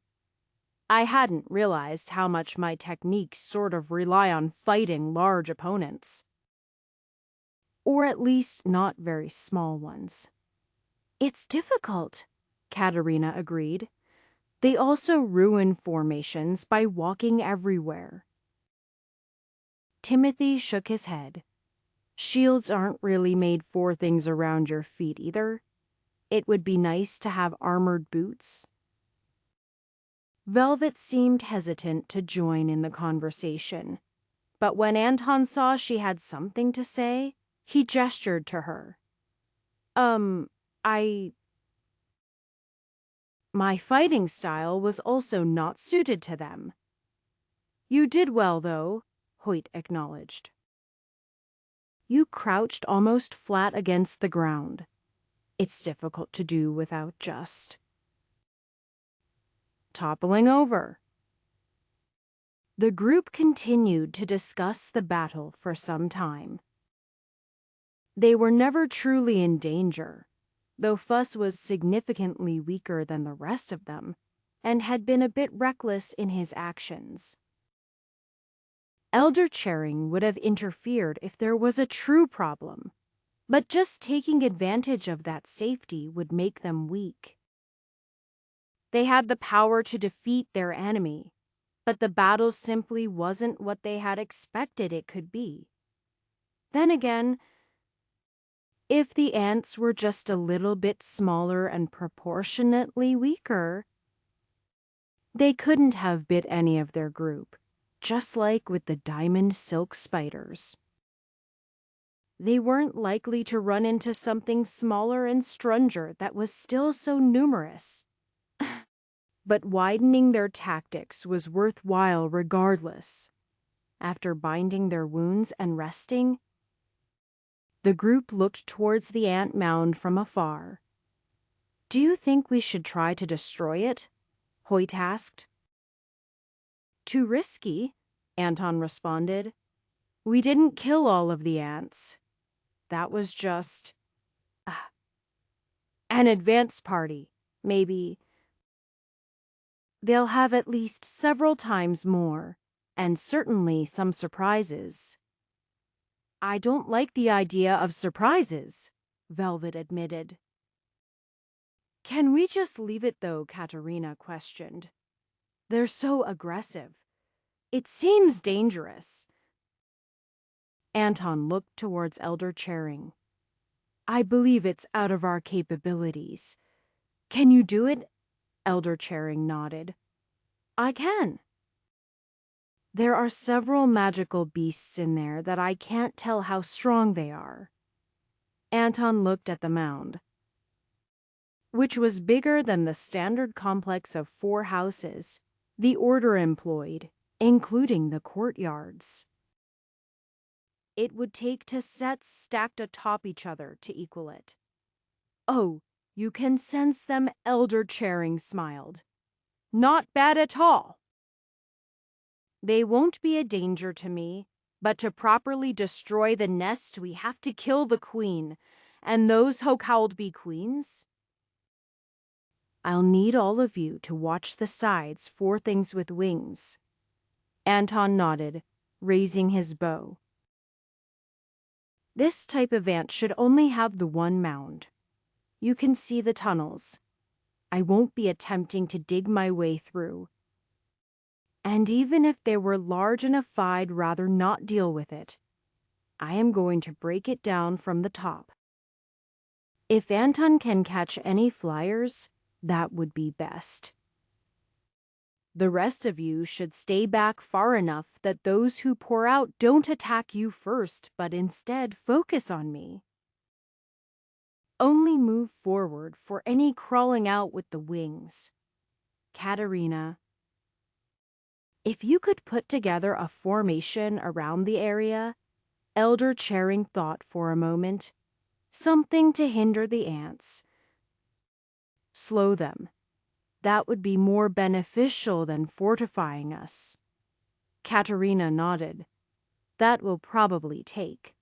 I hadn't realized how much my techniques sort of rely on fighting large opponents. Or at least not very small ones. It's difficult, Katerina agreed. They also ruin formations by walking everywhere. Timothy shook his head. Shields aren't really made for things around your feet either. It would be nice to have armored boots. Velvet seemed hesitant to join in the conversation, but when Anton saw she had something to say, he gestured to her. I... My fighting style was also not suited to them. You did well, though, Hoyt acknowledged. You crouched almost flat against the ground. It's difficult to do without just toppling over. The group continued to discuss the battle for some time. They were never truly in danger, though Fuss was significantly weaker than the rest of them and had been a bit reckless in his actions. Elder Charing would have interfered if there was a true problem, but just taking advantage of that safety would make them weak. They had the power to defeat their enemy, but the battle simply wasn't what they had expected it could be. Then again, if the ants were just a little bit smaller and proportionately weaker, they couldn't have bit any of their group, just like with the diamond silk spiders. They weren't likely to run into something smaller and strunger that was still so numerous. But widening their tactics was worthwhile regardless. After binding their wounds and resting, the group looked towards the ant mound from afar. Do you think we should try to destroy it? Hoyt asked. Too risky, Anton responded. We didn't kill all of the ants. That was just an advance party, maybe. They'll have at least several times more, and certainly some surprises. I don't like the idea of surprises, Velvet admitted. Can we just leave it though? Katerina questioned. They're so aggressive. It seems dangerous. Anton looked towards Elder Charing. I believe it's out of our capabilities. Can you do it? Elder Charing nodded. I can. There are several magical beasts in there that I can't tell how strong they are. Anton looked at the mound, which was bigger than the standard complex of 4 houses the Order employed, including the courtyards. It would take 2 sets stacked atop each other to equal it. Oh, you can sense them, Elder Charing smiled. Not bad at all. They won't be a danger to me, but to properly destroy the nest we have to kill the queen, and those Hokowld be queens. I'll need all of you to watch the sides for things with wings. Anton nodded, raising his bow. This type of ant should only have the one mound. You can see the tunnels. I won't be attempting to dig my way through. And even if they were large enough, I'd rather not deal with it. I am going to break it down from the top. If Anton can catch any flyers, that would be best. The rest of you should stay back far enough that those who pour out don't attack you first, but instead focus on me. Only move forward for any crawling out with the wings. Katerina, if you could put together a formation around the area, Elder Charing thought for a moment, something to hinder the ants. Slow them. That would be more beneficial than fortifying us. Katerina nodded. That will probably take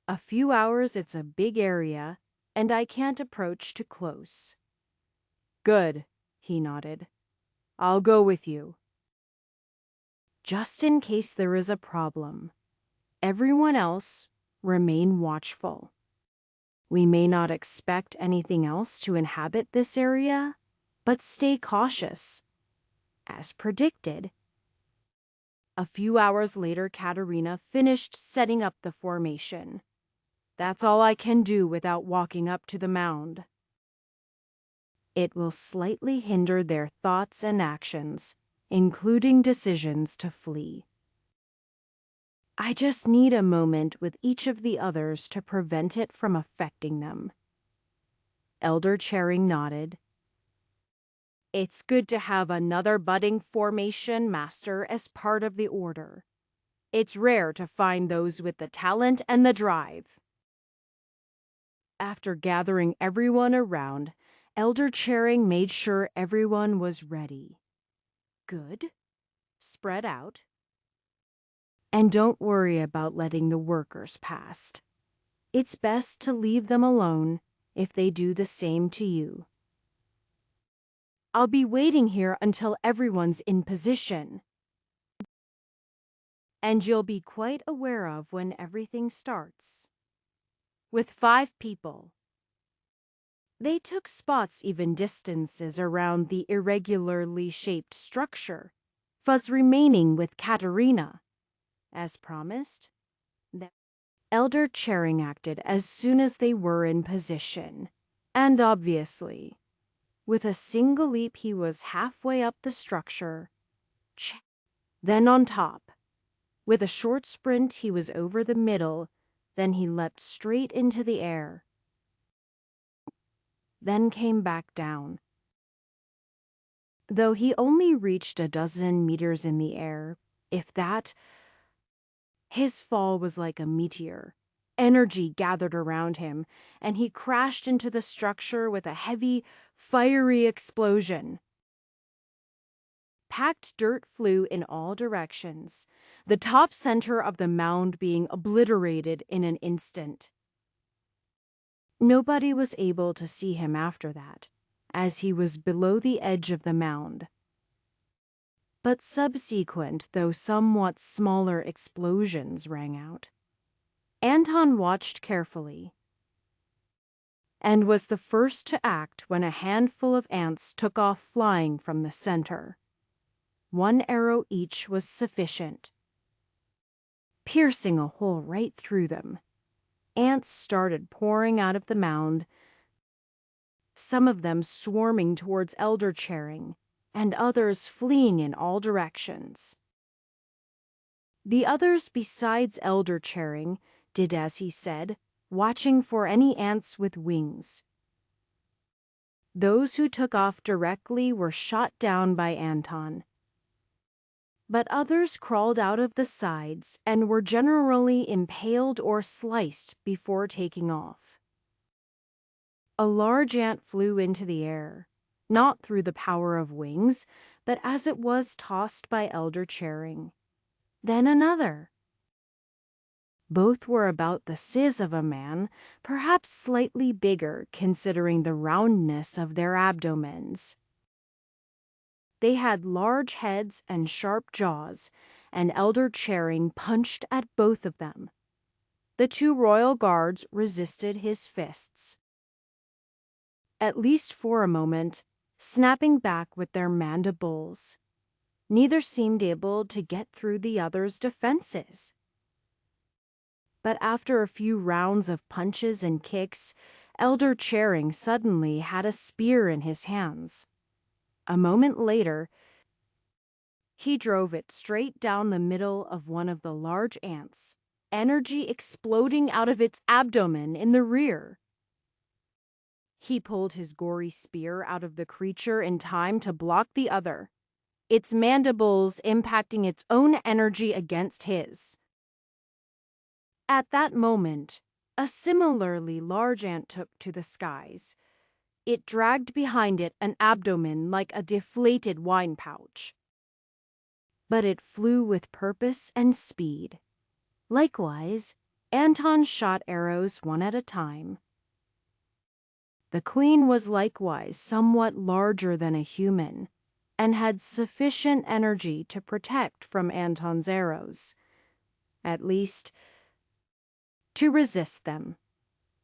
a few hours. It's a big area, and I can't approach too close. Good, he nodded. I'll go with you. Just in case there is a problem. Everyone else, remain watchful. We may not expect anything else to inhabit this area, but stay cautious. As predicted, a few hours later, Katerina finished setting up the formation. That's all I can do without walking up to the mound. It will slightly hinder their thoughts and actions, including decisions to flee. I just need a moment with each of the others to prevent it from affecting them. Elder Charing nodded. It's good to have another budding formation master as part of the order. It's rare to find those with the talent and the drive. After gathering everyone around, Elder Charing made sure everyone was ready. Good. Spread out. And don't worry about letting the workers past. It's best to leave them alone if they do the same to you. I'll be waiting here until everyone's in position. And you'll be quite aware of when everything starts. With 5 people. They took spots even distances around the irregularly shaped structure, Fuzz remaining with Katerina. As promised, Elder Charing acted as soon as they were in position, and obviously, with a single leap he was halfway up the structure, then on top. With a short sprint he was over the middle, then he leapt straight into the air, then came back down. Though he only reached a dozen meters in the air, if that, his fall was like a meteor. Energy gathered around him, and he crashed into the structure with a heavy, fiery explosion. Packed dirt flew in all directions, the top center of the mound being obliterated in an instant. Nobody was able to see him after that, as he was below the edge of the mound. But subsequent, though somewhat smaller, explosions rang out. Anton watched carefully and was the first to act when a handful of ants took off flying from the center. 1 arrow each was sufficient, piercing a hole right through them. Ants started pouring out of the mound, some of them swarming towards Elder Charing, and others fleeing in all directions. The others besides Elder Charing did as he said, watching for any ants with wings. Those who took off directly were shot down by Anton, but others crawled out of the sides and were generally impaled or sliced before taking off. A large ant flew into the air, not through the power of wings, but as it was tossed by Elder Charing. Then another. Both were about the size of a man, perhaps slightly bigger considering the roundness of their abdomens. They had large heads and sharp jaws, and Elder Charing punched at both of them. The 2 royal guards resisted his fists, at least for a moment, snapping back with their mandibles. Neither seemed able to get through the other's defenses. But after a few rounds of punches and kicks, Elder Charing suddenly had a spear in his hands. A moment later, he drove it straight down the middle of one of the large ants, energy exploding out of its abdomen in the rear. He pulled his gory spear out of the creature in time to block the other, its mandibles impacting its own energy against his. At that moment, a similarly large ant took to the skies. It dragged behind it an abdomen like a deflated wine pouch. But it flew with purpose and speed. Likewise, Anton shot arrows one at a time. The queen was likewise somewhat larger than a human, and had sufficient energy to protect from Anton's arrows. At least, to resist them.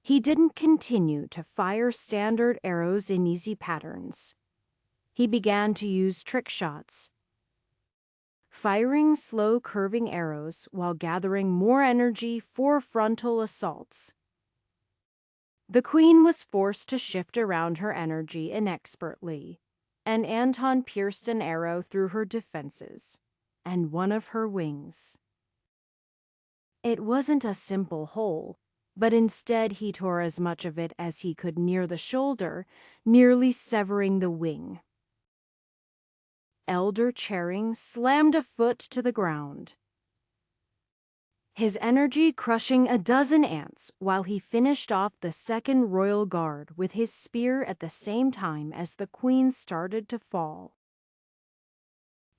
He didn't continue to fire standard arrows in easy patterns. He began to use trick shots, firing slow curving arrows while gathering more energy for frontal assaults. The queen was forced to shift around her energy inexpertly, and Anton pierced an arrow through her defenses and one of her wings. It wasn't a simple hole, but instead he tore as much of it as he could near the shoulder, nearly severing the wing. Elder Charing slammed a foot to the ground, his energy crushing a dozen ants while he finished off the second royal guard with his spear at the same time as the queen started to fall.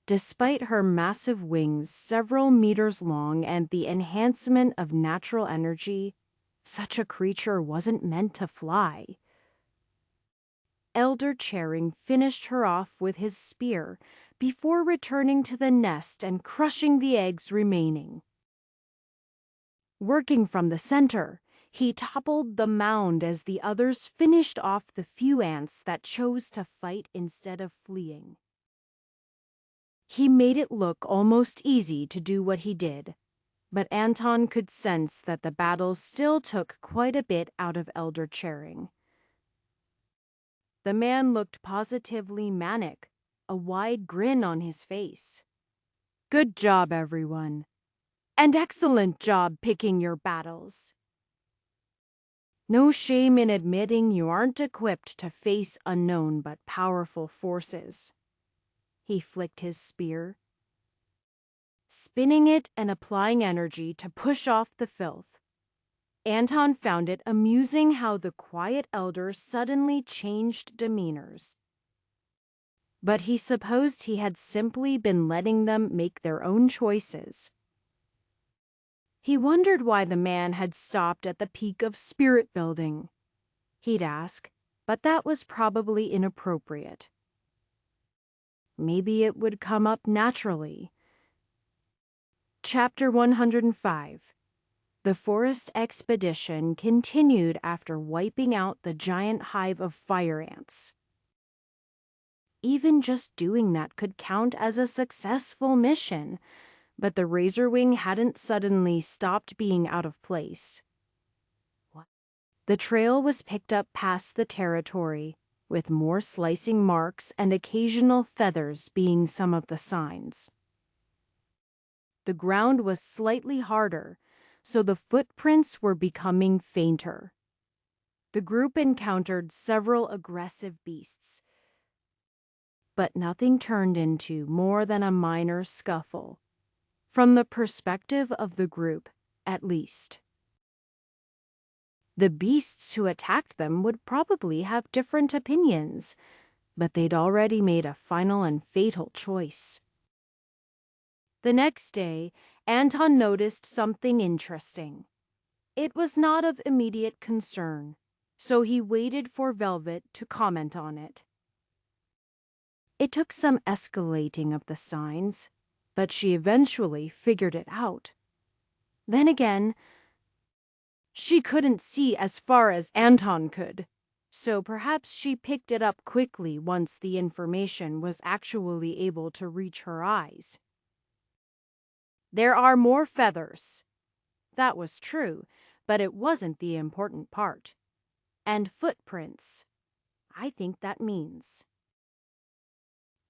Despite her massive wings several meters long and the enhancement of natural energy, such a creature wasn't meant to fly. Elder Charing finished her off with his spear before returning to the nest and crushing the eggs remaining. Working from the center, he toppled the mound as the others finished off the few ants that chose to fight instead of fleeing. He made it look almost easy to do what he did, but Anton could sense that the battle still took quite a bit out of Elder Charing. The man looked positively manic, a wide grin on his face. "Good job, everyone. And excellent job picking your battles. No shame in admitting you aren't equipped to face unknown but powerful forces." He flicked his spear, spinning it and applying energy to push off the filth. Anton found it amusing how the quiet elder suddenly changed demeanors. But he supposed he had simply been letting them make their own choices. He wondered why the man had stopped at the peak of spirit building. He'd ask, but that was probably inappropriate. Maybe it would come up naturally. Chapter 105. The forest expedition continued after wiping out the giant hive of fire ants. Even just doing that could count as a successful mission, but the razorwing hadn't suddenly stopped being out of place. The trail was picked up past the territory, with more slicing marks and occasional feathers being some of the signs. The ground was slightly harder, so the footprints were becoming fainter. The group encountered several aggressive beasts, but nothing turned into more than a minor scuffle, from the perspective of the group, at least. The beasts who attacked them would probably have different opinions, but they'd already made a final and fatal choice. The next day, Anton noticed something interesting. It was not of immediate concern, so he waited for Velvet to comment on it. It took some escalating of the signs, but she eventually figured it out. Then again, she couldn't see as far as Anton could, so perhaps she picked it up quickly once the information was actually able to reach her eyes. There are more feathers. That was true, but it wasn't the important part. And footprints. I think that means.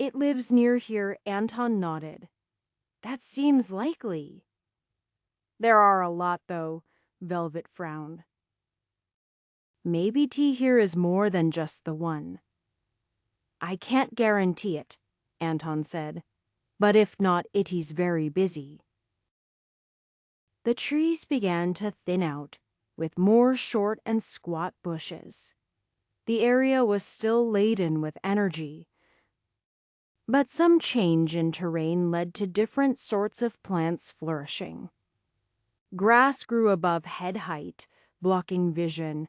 It lives near here, Anton nodded. That seems likely. There are a lot, though, Velvet frowned. Maybe tea here is more than just the one. I can't guarantee it, Anton said, but if not, it is very busy. The trees began to thin out, with more short and squat bushes. The area was still laden with energy, but some change in terrain led to different sorts of plants flourishing. Grass grew above head height, blocking vision,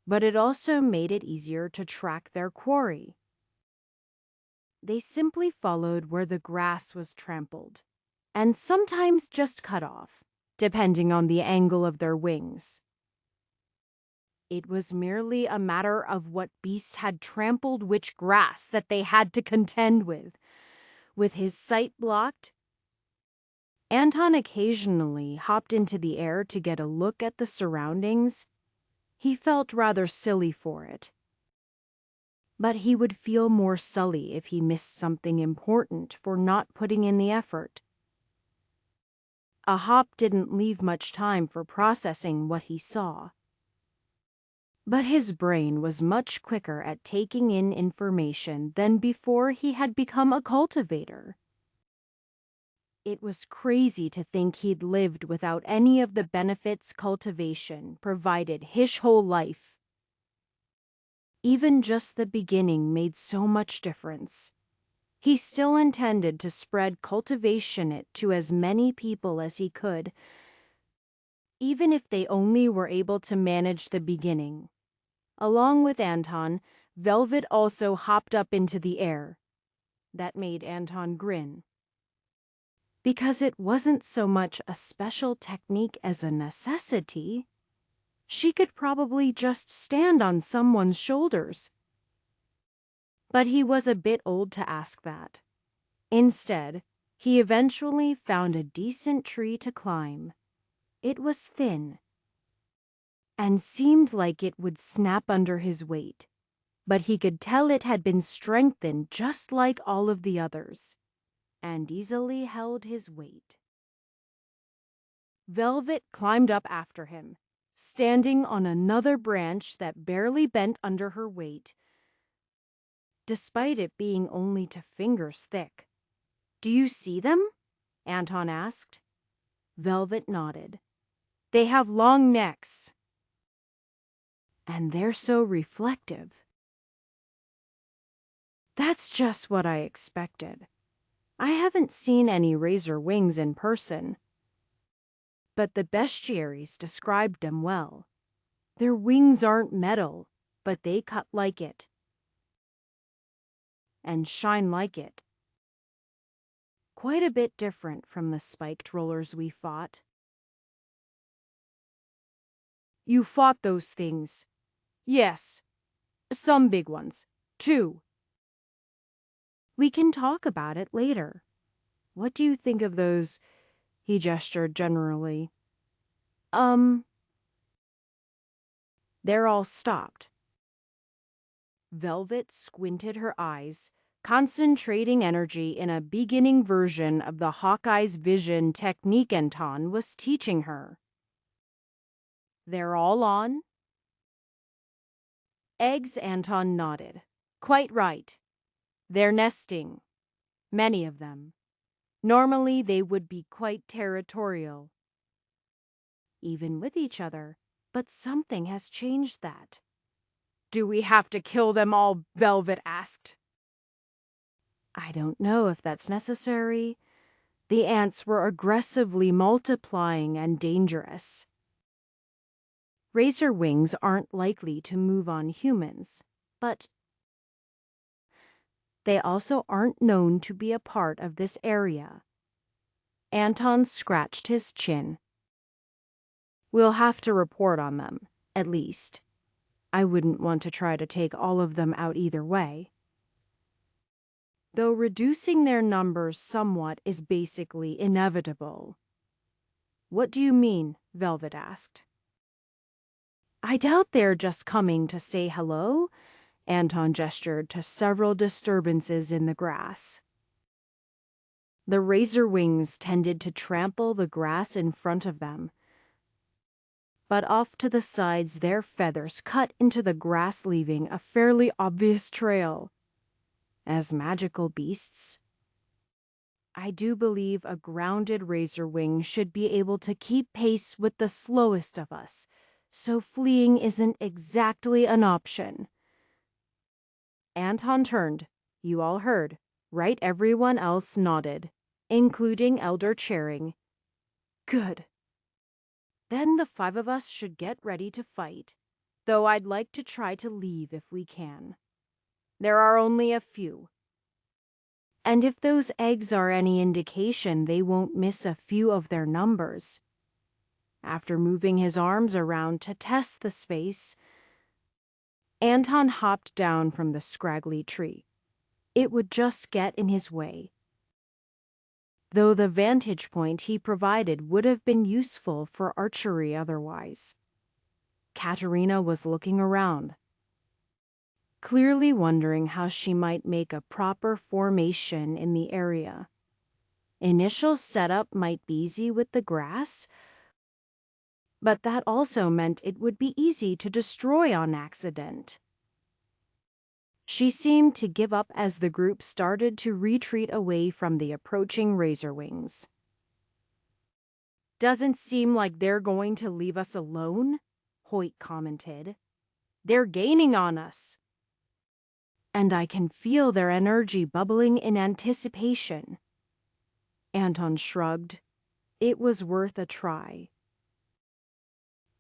but it also made it easier to track their quarry. They simply followed where the grass was trampled, and sometimes just cut off, depending on the angle of their wings. It was merely a matter of what beast had trampled which grass that they had to contend with. With his sight blocked, Anton occasionally hopped into the air to get a look at the surroundings. He felt rather silly for it. But he would feel more sully if he missed something important for not putting in the effort. A hop didn't leave much time for processing what he saw. But his brain was much quicker at taking in information than before he had become a cultivator. It was crazy to think he'd lived without any of the benefits cultivation provided his whole life. Even just the beginning made so much difference. He still intended to spread cultivation it to as many people as he could, even if they only were able to manage the beginning. Along with Anton, Velvet also hopped up into the air. That made Anton grin. Because it wasn't so much a special technique as a necessity. She could probably just stand on someone's shoulders. But he was a bit old to ask that. Instead, he eventually found a decent tree to climb. It was thin and seemed like it would snap under his weight, but he could tell it had been strengthened just like all of the others, and easily held his weight. Velvet climbed up after him, standing on another branch that barely bent under her weight, despite it being only to fingers thick. "Do you see them?" Anton asked. Velvet nodded. "They have long necks. And they're so reflective." "That's just what I expected. I haven't seen any razor wings in person, but the bestiaries described them well. Their wings aren't metal, but they cut like it and shine like it. Quite a bit different from the spiked rollers we fought." "You fought those things?" "Yes. Some big ones, too." "We can talk about it later. What do you think of those?" He gestured generally. They're all stopped. Velvet squinted her eyes, concentrating energy in a beginning version of the Hawkeye's vision technique Anton was teaching her. "They're all on?" Eggs. Anton nodded. "Quite right. They're nesting. Many of them. Normally they would be quite territorial, even with each other, but something has changed that." "Do we have to kill them all?" Velvet asked. "I don't know if that's necessary. The ants were aggressively multiplying and dangerous. Razor wings aren't likely to move on humans, but they also aren't known to be a part of this area." Anton scratched his chin. "We'll have to report on them, at least. I wouldn't want to try to take all of them out either way. Though reducing their numbers somewhat is basically inevitable." "What do you mean?" Velvet asked. "I doubt they're just coming to say hello." Anton gestured to several disturbances in the grass. The razor wings tended to trample the grass in front of them, but off to the sides their feathers cut into the grass, leaving a fairly obvious trail. As magical beasts, I do believe a grounded razor wing should be able to keep pace with the slowest of us, so fleeing isn't exactly an option." Anton turned. "You all heard, right?" Everyone else nodded, including Elder Charing. "Good. Then the 5 of us should get ready to fight, though I'd like to try to leave if we can. There are only a few. And if those eggs are any indication, they won't miss a few of their numbers." After moving his arms around to test the space, Anton hopped down from the scraggly tree. It would just get in his way. Though the vantage point he provided would have been useful for archery otherwise. Katerina was looking around, clearly wondering how she might make a proper formation in the area. Initial setup might be easy with the grass, but that also meant it would be easy to destroy on accident. She seemed to give up as the group started to retreat away from the approaching razorwings. "Doesn't seem like they're going to leave us alone," Hoyt commented. "They're gaining on us. And I can feel their energy bubbling in anticipation." Anton shrugged. It was worth a try.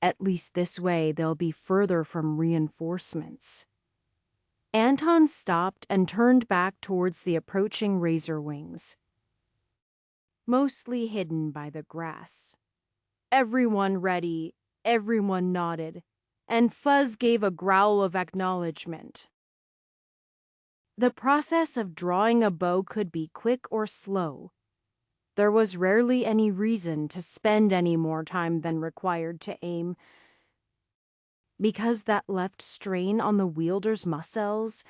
At least this way they'll be further from reinforcements. Anton stopped and turned back towards the approaching razorwings, mostly hidden by the grass. "Everyone ready," everyone nodded, and Fuzz gave a growl of acknowledgement. The process of drawing a bow could be quick or slow. There was rarely any reason to spend any more time than required to aim, because that left strain on the wielder's muscles,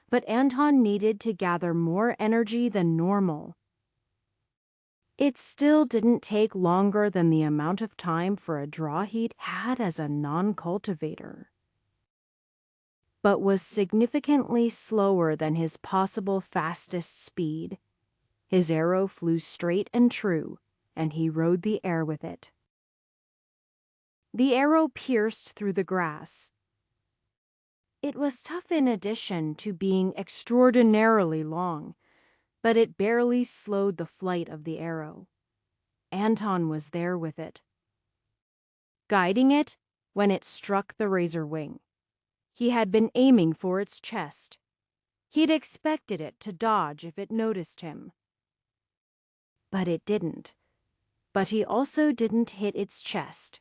but Anton needed to gather more energy than normal. It still didn't take longer than the amount of time for a draw he'd had as a non-cultivator, but was significantly slower than his possible fastest speed. His arrow flew straight and true, and he rode the air with it. The arrow pierced through the grass. It was tough in addition to being extraordinarily long, but it barely slowed the flight of the arrow. Anton was there with it, guiding it when it struck the razor wing. He had been aiming for its chest. He'd expected it to dodge if it noticed him. But it didn't. But he also didn't hit its chest.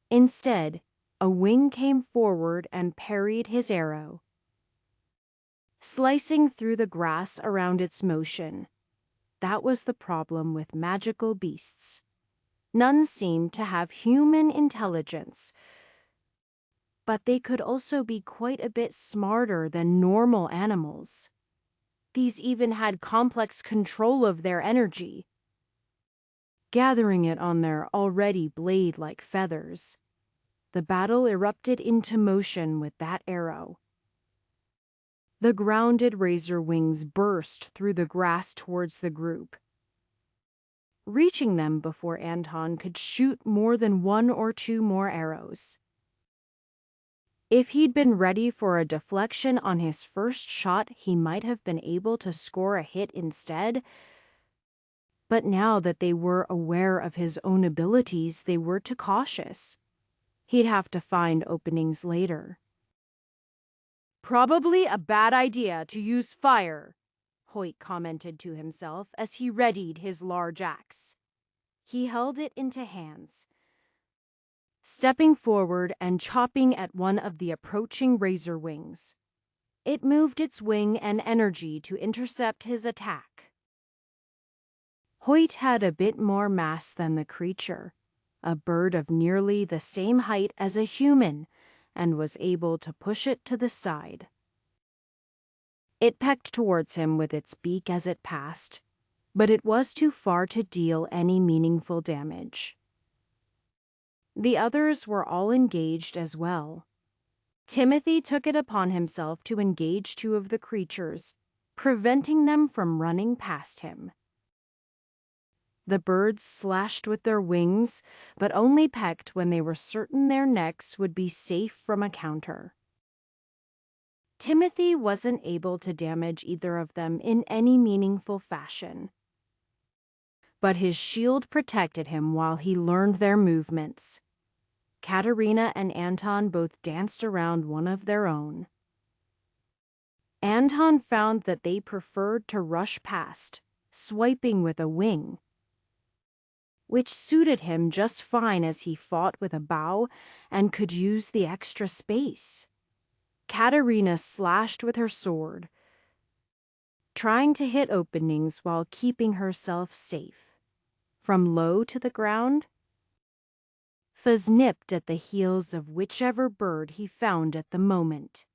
Instead, a wing came forward and parried his arrow, slicing through the grass around its motion. That was the problem with magical beasts. None seemed to have human intelligence, but they could also be quite a bit smarter than normal animals. These even had complex control of their energy, gathering it on their already blade-like feathers. The battle erupted into motion with that arrow. The grounded razor wings burst through the grass towards the group, reaching them before Anton could shoot more than one or two more arrows. If he'd been ready for a deflection on his first shot, he might have been able to score a hit instead. But now that they were aware of his own abilities, they were too cautious. He'd have to find openings later. "Probably a bad idea to use fire," Hoyt commented to himself as he readied his large axe. He held it into hands, stepping forward and chopping at one of the approaching razor wings. It moved its wing and energy to intercept his attack. Hoyt had a bit more mass than the creature, a bird of nearly the same height as a human, and was able to push it to the side. It pecked towards him with its beak as it passed, but it was too far to deal any meaningful damage. The others were all engaged as well. Timothy took it upon himself to engage two of the creatures, preventing them from running past him. The birds slashed with their wings, but only pecked when they were certain their necks would be safe from a counter. Timothy wasn't able to damage either of them in any meaningful fashion, but his shield protected him while he learned their movements. Katerina and Anton both danced around one of their own. Anton found that they preferred to rush past, swiping with a wing, which suited him just fine as he fought with a bow and could use the extra space. Katerina slashed with her sword, trying to hit openings while keeping herself safe. From low to the ground, Fuzz nipped at the heels of whichever bird he found at the moment.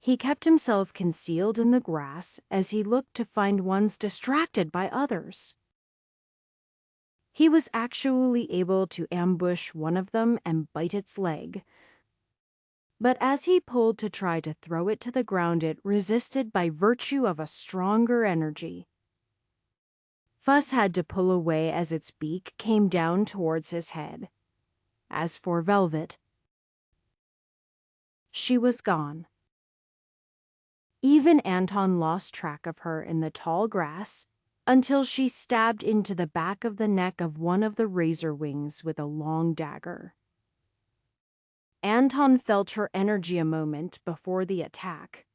He kept himself concealed in the grass as he looked to find ones distracted by others. He was actually able to ambush one of them and bite its leg. But as he pulled to try to throw it to the ground, it resisted by virtue of a stronger energy. Fuss had to pull away as its beak came down towards his head. As for Velvet, she was gone. Even Anton lost track of her in the tall grass until she stabbed into the back of the neck of one of the razor wings with a long dagger. Anton felt her energy a moment before the attack,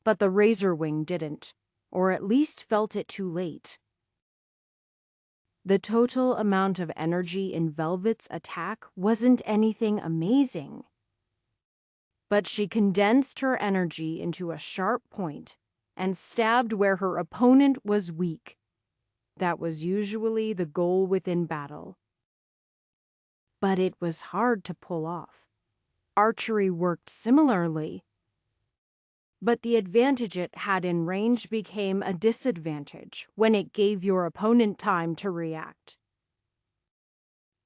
but the razor wing didn't, or at least felt it too late. The total amount of energy in Velvet's attack wasn't anything amazing, but she condensed her energy into a sharp point and stabbed where her opponent was weak. That was usually the goal within battle. But it was hard to pull off. Archery worked similarly, but the advantage it had in range became a disadvantage when it gave your opponent time to react.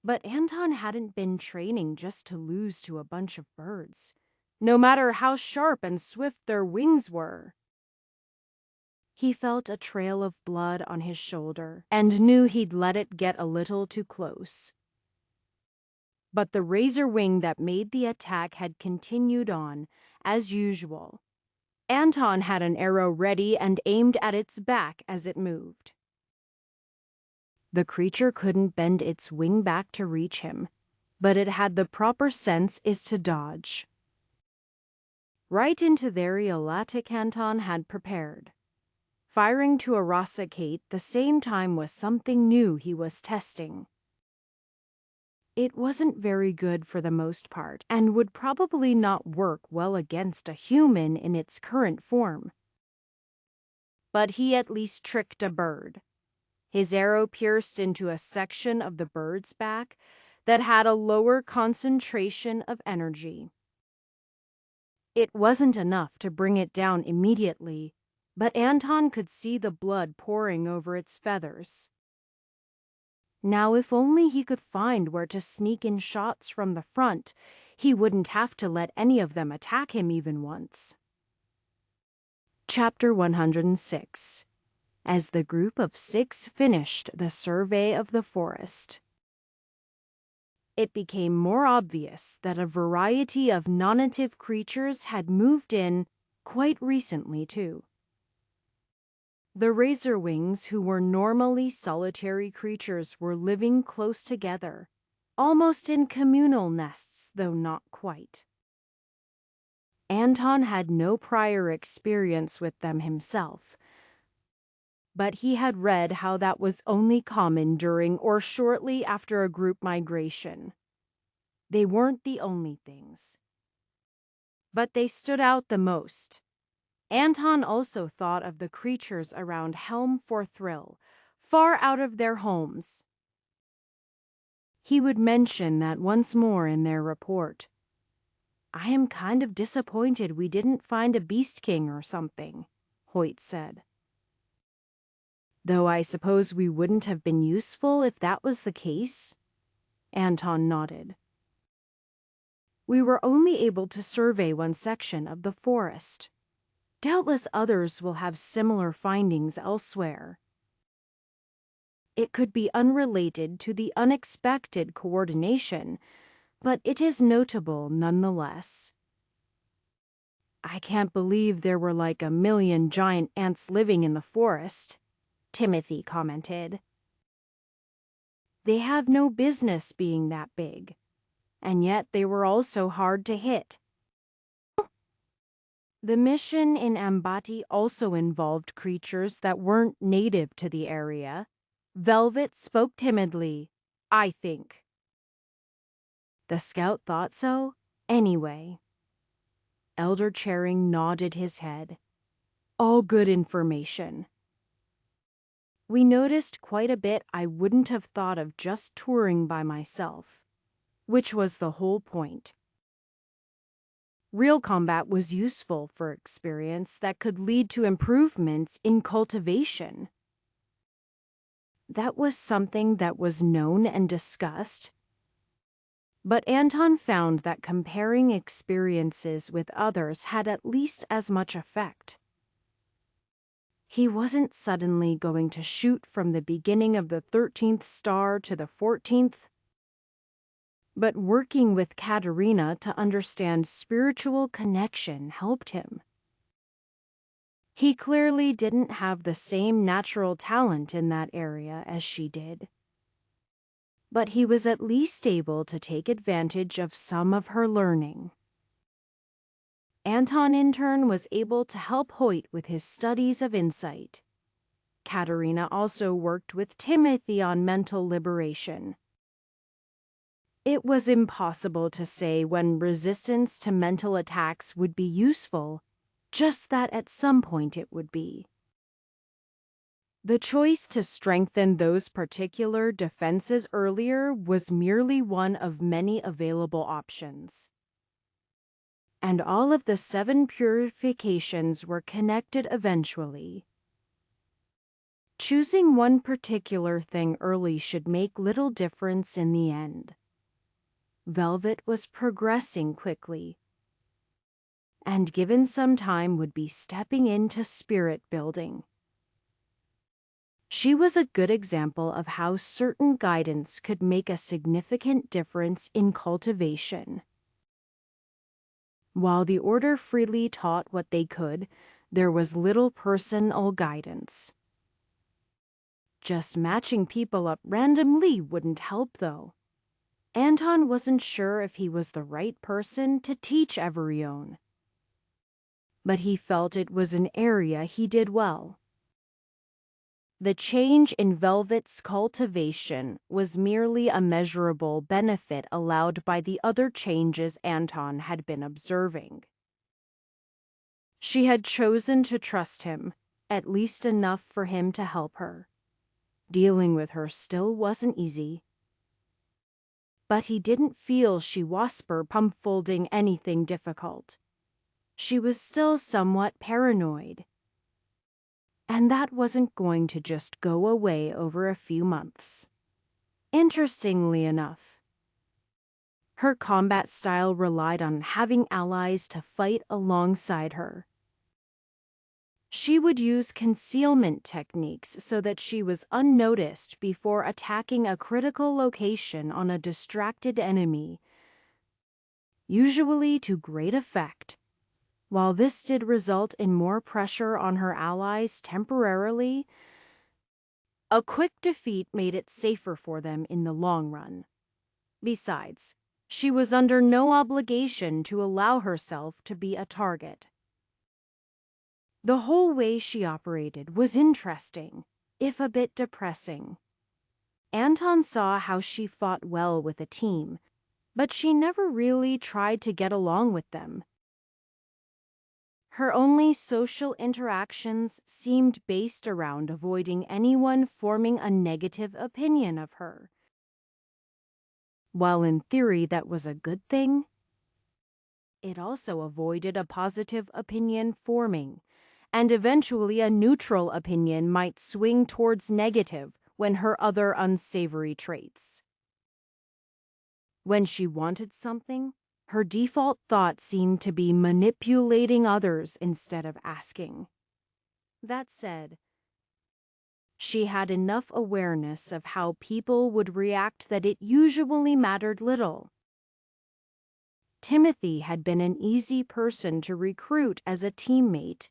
But Anton hadn't been training just to lose to a bunch of birds, no matter how sharp and swift their wings were. He felt a trail of blood on his shoulder and knew he'd let it get a little too close. But the razor wing that made the attack had continued on, as usual. Anton had an arrow ready and aimed at its back as it moved. The creature couldn't bend its wing back to reach him, but it had the proper sense is to dodge. Right into the area Anton had prepared. Firing to eradicate the same time was something new he was testing. It wasn't very good for the most part, and would probably not work well against a human in its current form. But he at least tricked a bird. His arrow pierced into a section of the bird's back that had a lower concentration of energy. It wasn't enough to bring it down immediately, but Anton could see the blood pouring over its feathers. Now, if only he could find where to sneak in shots from the front, he wouldn't have to let any of them attack him even once. Chapter 106. As the group of 6 finished the survey of the forest, it became more obvious that a variety of non-native creatures had moved in quite recently, too. The razorwings, who were normally solitary creatures, were living close together, almost in communal nests, though not quite. Anton had no prior experience with them himself, but he had read how that was only common during or shortly after a group migration. They weren't the only things, but they stood out the most. Anton also thought of the creatures around Helm for Thrill, far out of their homes. He would mention that once more in their report. "I am kind of disappointed we didn't find a Beast King or something," Hoyt said. "Though I suppose we wouldn't have been useful if that was the case?" Anton nodded. "We were only able to survey one section of the forest. Doubtless others will have similar findings elsewhere. It could be unrelated to the unexpected coordination, but it is notable nonetheless." "I can't believe there were like 1,000,000 giant ants living in the forest," Timothy commented. "They have no business being that big, and yet they were also hard to hit." The mission in Ambati also involved creatures that weren't native to the area. Velvet spoke timidly. "I think." The scout thought so, anyway. Elder Charing nodded his head. All good information. We noticed quite a bit I wouldn't have thought of just touring by myself, which was the whole point. Real combat was useful for experience that could lead to improvements in cultivation. That was something that was known and discussed. But Anton found that comparing experiences with others had at least as much effect. He wasn't suddenly going to shoot from the beginning of the 13th star to the 14th, but working with Katerina to understand spiritual connection helped him. He clearly didn't have the same natural talent in that area as she did, but he was at least able to take advantage of some of her learning. Anton, in turn, was able to help Hoyt with his studies of insight. Katerina also worked with Timothy on mental liberation. It was impossible to say when resistance to mental attacks would be useful, just that at some point it would be. The choice to strengthen those particular defenses earlier was merely one of many available options. And all of the 7 purifications were connected eventually. Choosing one particular thing early should make little difference in the end. Velvet was progressing quickly, and given some time would be stepping into spirit building. She was a good example of how certain guidance could make a significant difference in cultivation. While the order freely taught what they could, there was little personal guidance. Just matching people up randomly wouldn't help, though. Anton wasn't sure if he was the right person to teach Everione, but he felt it was an area he did well. The change in Velvet's cultivation was merely a measurable benefit allowed by the other changes Anton had been observing. She had chosen to trust him, at least enough for him to help her. Dealing with her still wasn't easy. But he didn't feel she wasper pump-folding anything difficult. She was still somewhat paranoid. And that wasn't going to just go away over a few months. Interestingly enough, her combat style relied on having allies to fight alongside her. She would use concealment techniques so that she was unnoticed before attacking a critical location on a distracted enemy, usually to great effect. While this did result in more pressure on her allies temporarily, a quick defeat made it safer for them in the long run. Besides, she was under no obligation to allow herself to be a target. The whole way she operated was interesting, if a bit depressing. Anton saw how she fought well with a team, but she never really tried to get along with them. Her only social interactions seemed based around avoiding anyone forming a negative opinion of her. While in theory that was a good thing, it also avoided a positive opinion forming, and eventually a neutral opinion might swing towards negative when her other unsavory traits. When she wanted something, her default thought seemed to be manipulating others instead of asking. That said, she had enough awareness of how people would react that it usually mattered little. Timothy had been an easy person to recruit as a teammate,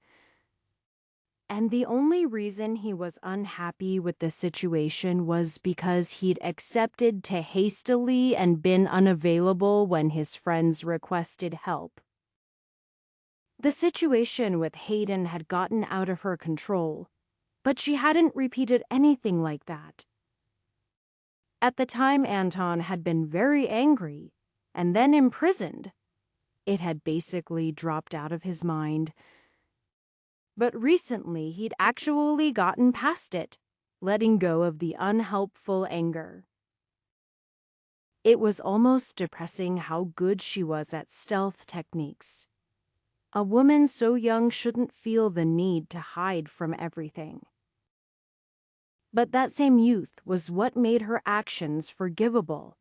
and the only reason he was unhappy with the situation was because he'd accepted to hastily and been unavailable when his friends requested help. The situation with Hayden had gotten out of her control, but she hadn't repeated anything like that. At the time, Anton had been very angry and then imprisoned. It had basically dropped out of his mind. But recently, he'd actually gotten past it, letting go of the unhelpful anger. It was almost depressing how good she was at stealth techniques. A woman so young shouldn't feel the need to hide from everything. But that same youth was what made her actions forgivable.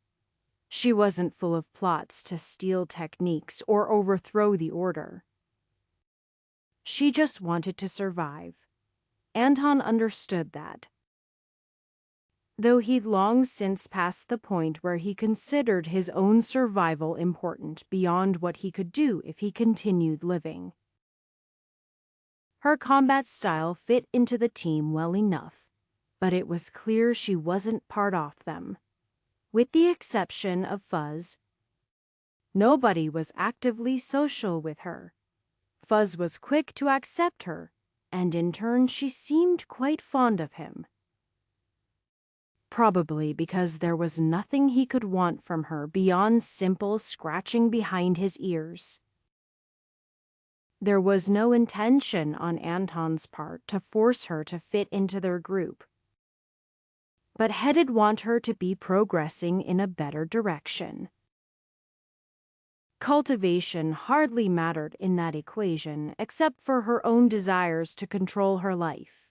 She wasn't full of plots to steal techniques or overthrow the order. She just wanted to survive. Anton understood that. Though he'd long since passed the point where he considered his own survival important beyond what he could do if he continued living. Her combat style fit into the team well enough, but it was clear she wasn't part of them. With the exception of Fuzz, nobody was actively social with her. Fuzz was quick to accept her, and in turn she seemed quite fond of him. Probably because there was nothing he could want from her beyond simple scratching behind his ears. There was no intention on Anton's part to force her to fit into their group, but Head'd want her to be progressing in a better direction. Cultivation hardly mattered in that equation except for her own desires to control her life.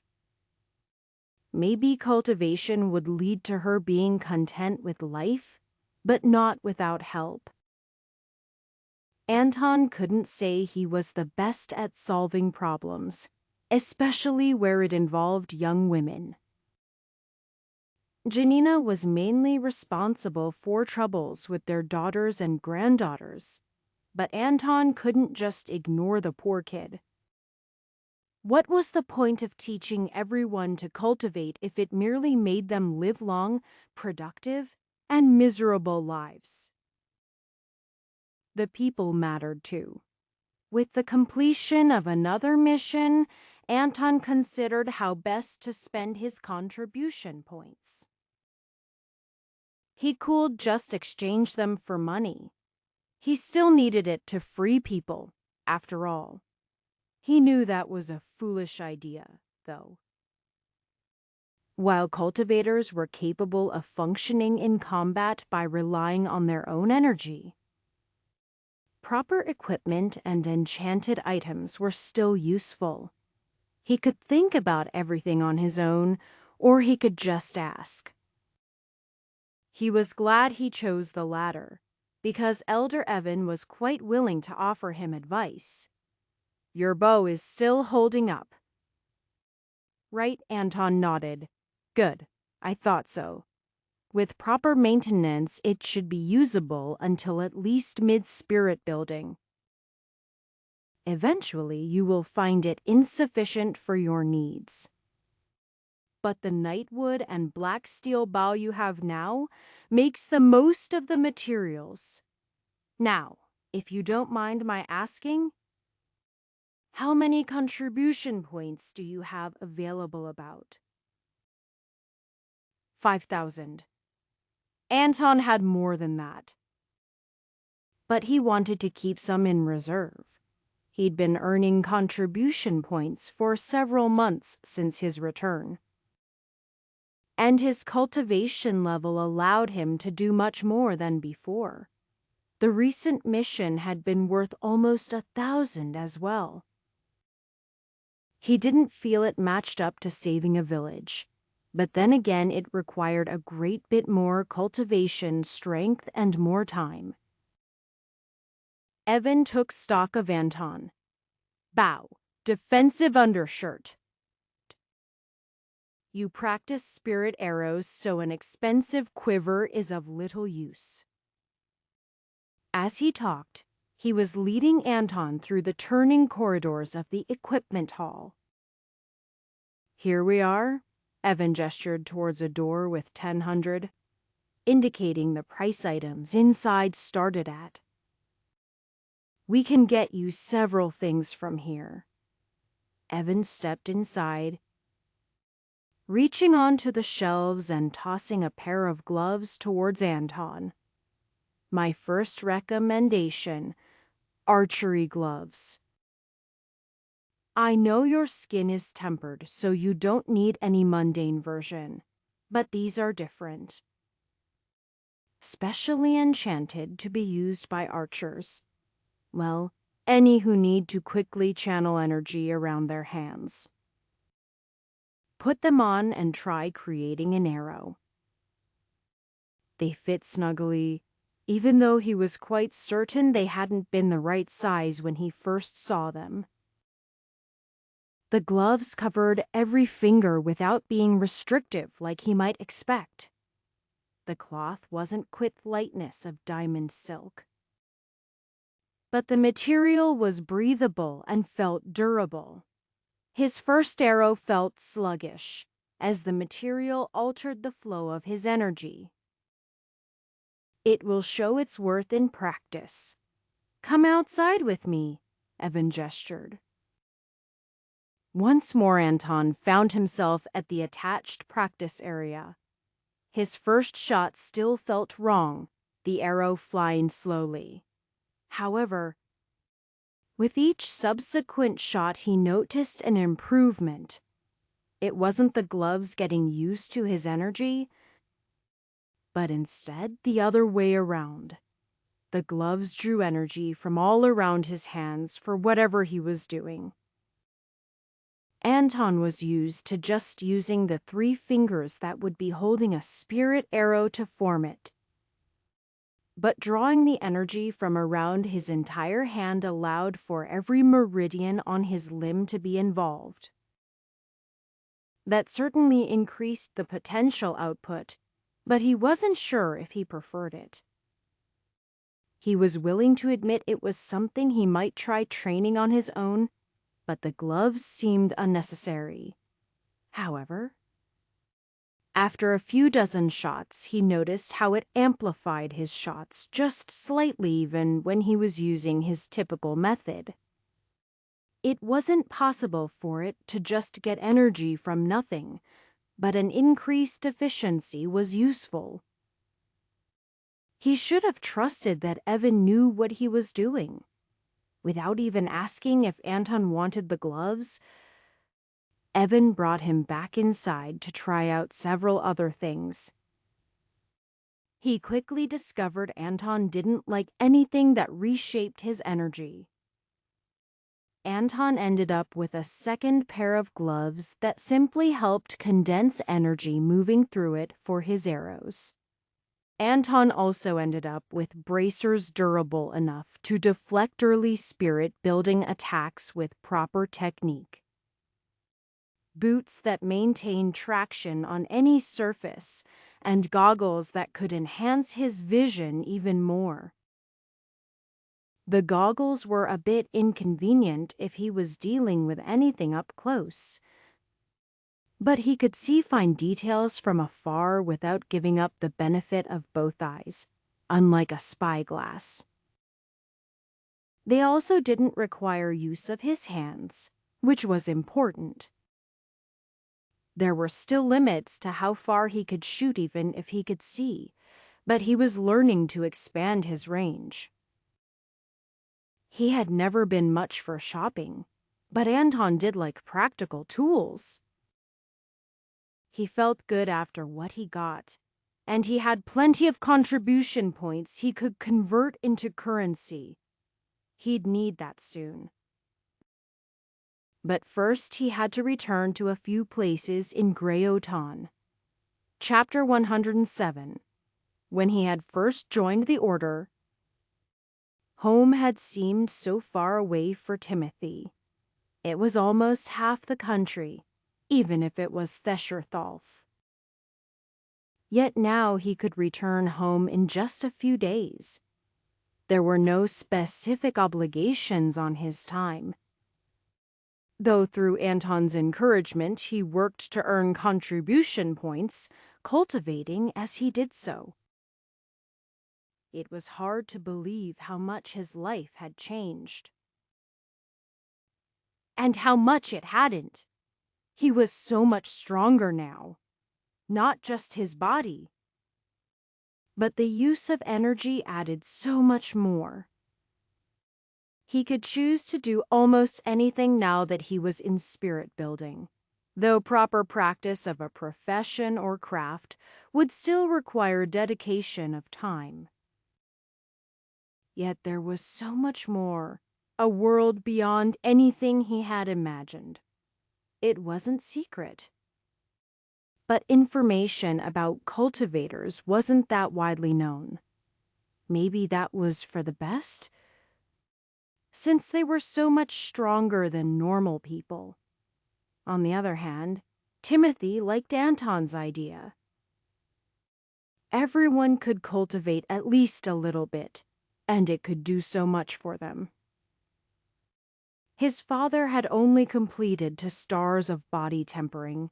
Maybe cultivation would lead to her being content with life, but not without help. Anton couldn't say he was the best at solving problems, especially where it involved young women. Janina was mainly responsible for troubles with their daughters and granddaughters, but Anton couldn't just ignore the poor kid. What was the point of teaching everyone to cultivate if it merely made them live long, productive, and miserable lives? The people mattered too. With the completion of another mission, Anton considered how best to spend his contribution points. He could just exchange them for money. He still needed it to free people, after all. He knew that was a foolish idea, though. While cultivators were capable of functioning in combat by relying on their own energy, proper equipment and enchanted items were still useful. He could think about everything on his own, or he could just ask. He was glad he chose the latter, because Elder Evan was quite willing to offer him advice. Your bow is still holding up. Right, Anton nodded. Good, I thought so. With proper maintenance, it should be usable until at least mid-spirit building. Eventually, you will find it insufficient for your needs. But the nightwood and black steel bow you have now makes the most of the materials. Now, if you don't mind my asking, how many contribution points do you have available about? 5,000. Anton had more than that. But he wanted to keep some in reserve. He'd been earning contribution points for several months since his return. And his cultivation level allowed him to do much more than before. The recent mission had been worth almost 1,000 as well. He didn't feel it matched up to saving a village, but then again it required a great bit more cultivation strength and more time. Evan took stock of Anton. Bow, defensive undershirt. You practice spirit arrows, so an expensive quiver is of little use. As he talked, he was leading Anton through the turning corridors of the equipment hall. Here we are, Evan gestured towards a door with 1,000, indicating the price items inside started at. We can get you several things from here. Evan stepped inside, reaching onto the shelves and tossing a pair of gloves towards Anton. My first recommendation archery gloves. I know your skin is tempered, so you don't need any mundane version, but these are different. Specially enchanted to be used by archers. Well, any who need to quickly channel energy around their hands. Put them on and try creating an arrow. They fit snugly, even though he was quite certain they hadn't been the right size when he first saw them. The gloves covered every finger without being restrictive like he might expect. The cloth wasn't quite lightness of diamond silk. But the material was breathable and felt durable. His first arrow felt sluggish, as the material altered the flow of his energy. It will show its worth in practice. Come outside with me, Evan gestured. Once more Anton found himself at the attached practice area. His first shot still felt wrong, the arrow flying slowly. However, with each subsequent shot he noticed an improvement. It wasn't the gloves getting used to his energy, but instead the other way around. The gloves drew energy from all around his hands for whatever he was doing. Anton was used to just using the 3 fingers that would be holding a spirit arrow to form it. But drawing the energy from around his entire hand allowed for every meridian on his limb to be involved. That certainly increased the potential output, but he wasn't sure if he preferred it. He was willing to admit it was something he might try training on his own, but the gloves seemed unnecessary. However, after a few dozen shots, he noticed how it amplified his shots just slightly even when he was using his typical method. It wasn't possible for it to just get energy from nothing, but an increased efficiency was useful. He should have trusted that Evan knew what he was doing. Without even asking if Anton wanted the gloves, Evan brought him back inside to try out several other things. He quickly discovered Anton didn't like anything that reshaped his energy. Anton ended up with a second pair of gloves that simply helped condense energy moving through it for his arrows. Anton also ended up with bracers durable enough to deflect early spirit building attacks with proper technique. Boots that maintained traction on any surface, and goggles that could enhance his vision even more. The goggles were a bit inconvenient if he was dealing with anything up close, but he could see fine details from afar without giving up the benefit of both eyes, unlike a spyglass. They also didn't require use of his hands, which was important. There were still limits to how far he could shoot even if he could see, but he was learning to expand his range. He had never been much for shopping, but Anton did like practical tools. He felt good after what he got, and he had plenty of contribution points he could convert into currency. He'd need that soon. But first he had to return to a few places in Grey-Oton. Chapter 107. When he had first joined the Order, home had seemed so far away for Timothy. It was almost half the country, even if it was Theschertholf. Yet now he could return home in just a few days. There were no specific obligations on his time. Though through Anton's encouragement he worked to earn contribution points, cultivating as he did so. It was hard to believe how much his life had changed. And how much it hadn't. He was so much stronger now. Not just his body, but the use of energy added so much more. He could choose to do almost anything now that he was in spirit building, though proper practice of a profession or craft would still require dedication of time. Yet there was so much more, a world beyond anything he had imagined. It wasn't secret. But information about cultivators wasn't that widely known. Maybe that was for the best? Since they were so much stronger than normal people. On the other hand, Timothy liked Anton's idea. Everyone could cultivate at least a little bit, and it could do so much for them. His father had only completed to stars of body tempering,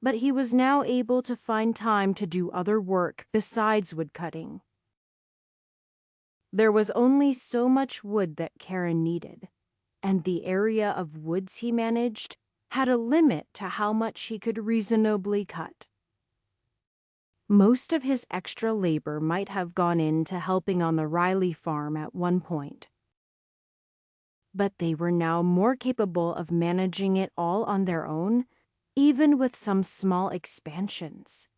but he was now able to find time to do other work besides woodcutting. There was only so much wood that Karen needed, and the area of woods he managed had a limit to how much he could reasonably cut. Most of his extra labor might have gone into helping on the Riley farm at one point. But they were now more capable of managing it all on their own, even with some small expansions.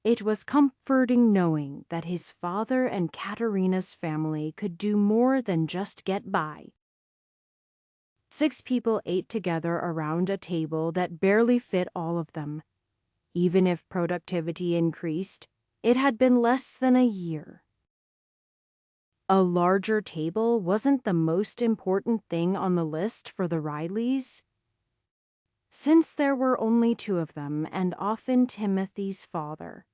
It was comforting knowing that his father and Katerina's family could do more than just get by. 6 people ate together around a table that barely fit all of them. Even if productivity increased, it had been less than a year. A larger table wasn't the most important thing on the list for the Rileys. Since there were only 2 of them, and often Timothy's father.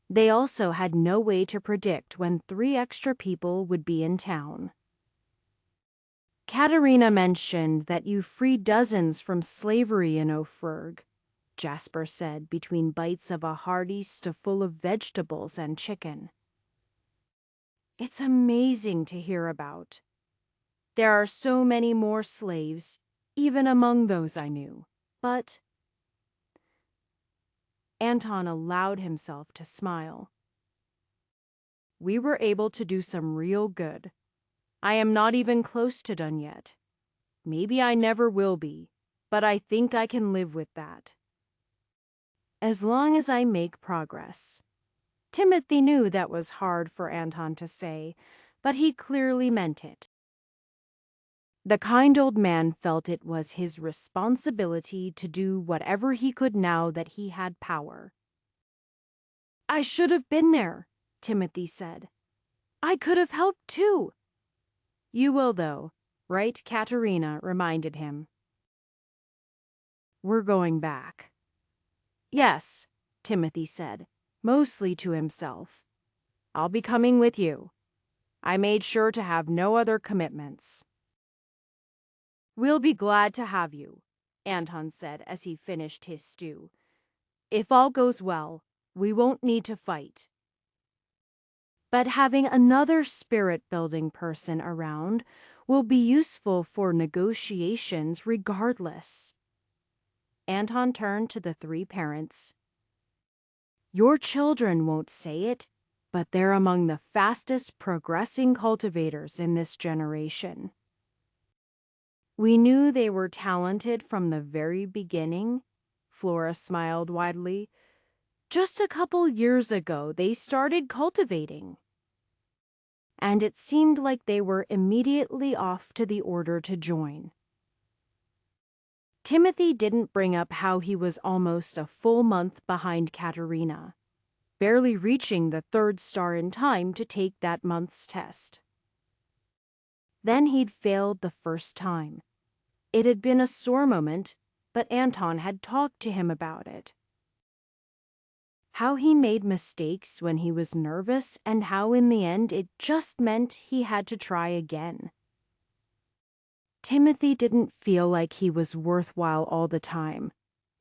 They also had no way to predict when 3 extra people would be in town. Katerina mentioned that you freed dozens from slavery in Ofurg, Jasper said between bites of a hearty stew full of vegetables and chicken. It's amazing to hear about. There are so many more slaves, even among those I knew, but Anton allowed himself to smile. We were able to do some real good. I am not even close to done yet. Maybe I never will be, but I think I can live with that. As long as I make progress. Timothy knew that was hard for Anton to say, but he clearly meant it. The kind old man felt it was his responsibility to do whatever he could now that he had power. I should have been there, Timothy said. I could have helped too. You will, though, right? Katerina reminded him. We're going back. Yes, Timothy said, mostly to himself. I'll be coming with you. I made sure to have no other commitments. We'll be glad to have you, Anton said as he finished his stew. If all goes well, we won't need to fight. But having another spirit-building person around will be useful for negotiations regardless. Anton turned to the 3 parents. Your children won't say it, but they're among the fastest progressing cultivators in this generation. We knew they were talented from the very beginning, Flora smiled widely. Just a couple years ago, they started cultivating. And it seemed like they were immediately off to the order to join. Timothy didn't bring up how he was almost a full month behind Katerina, barely reaching the 3rd star in time to take that month's test. Then he'd failed the first time. It had been a sore moment, but Anton had talked to him about it. How he made mistakes when he was nervous and how in the end it just meant he had to try again. Timothy didn't feel like he was worthwhile all the time,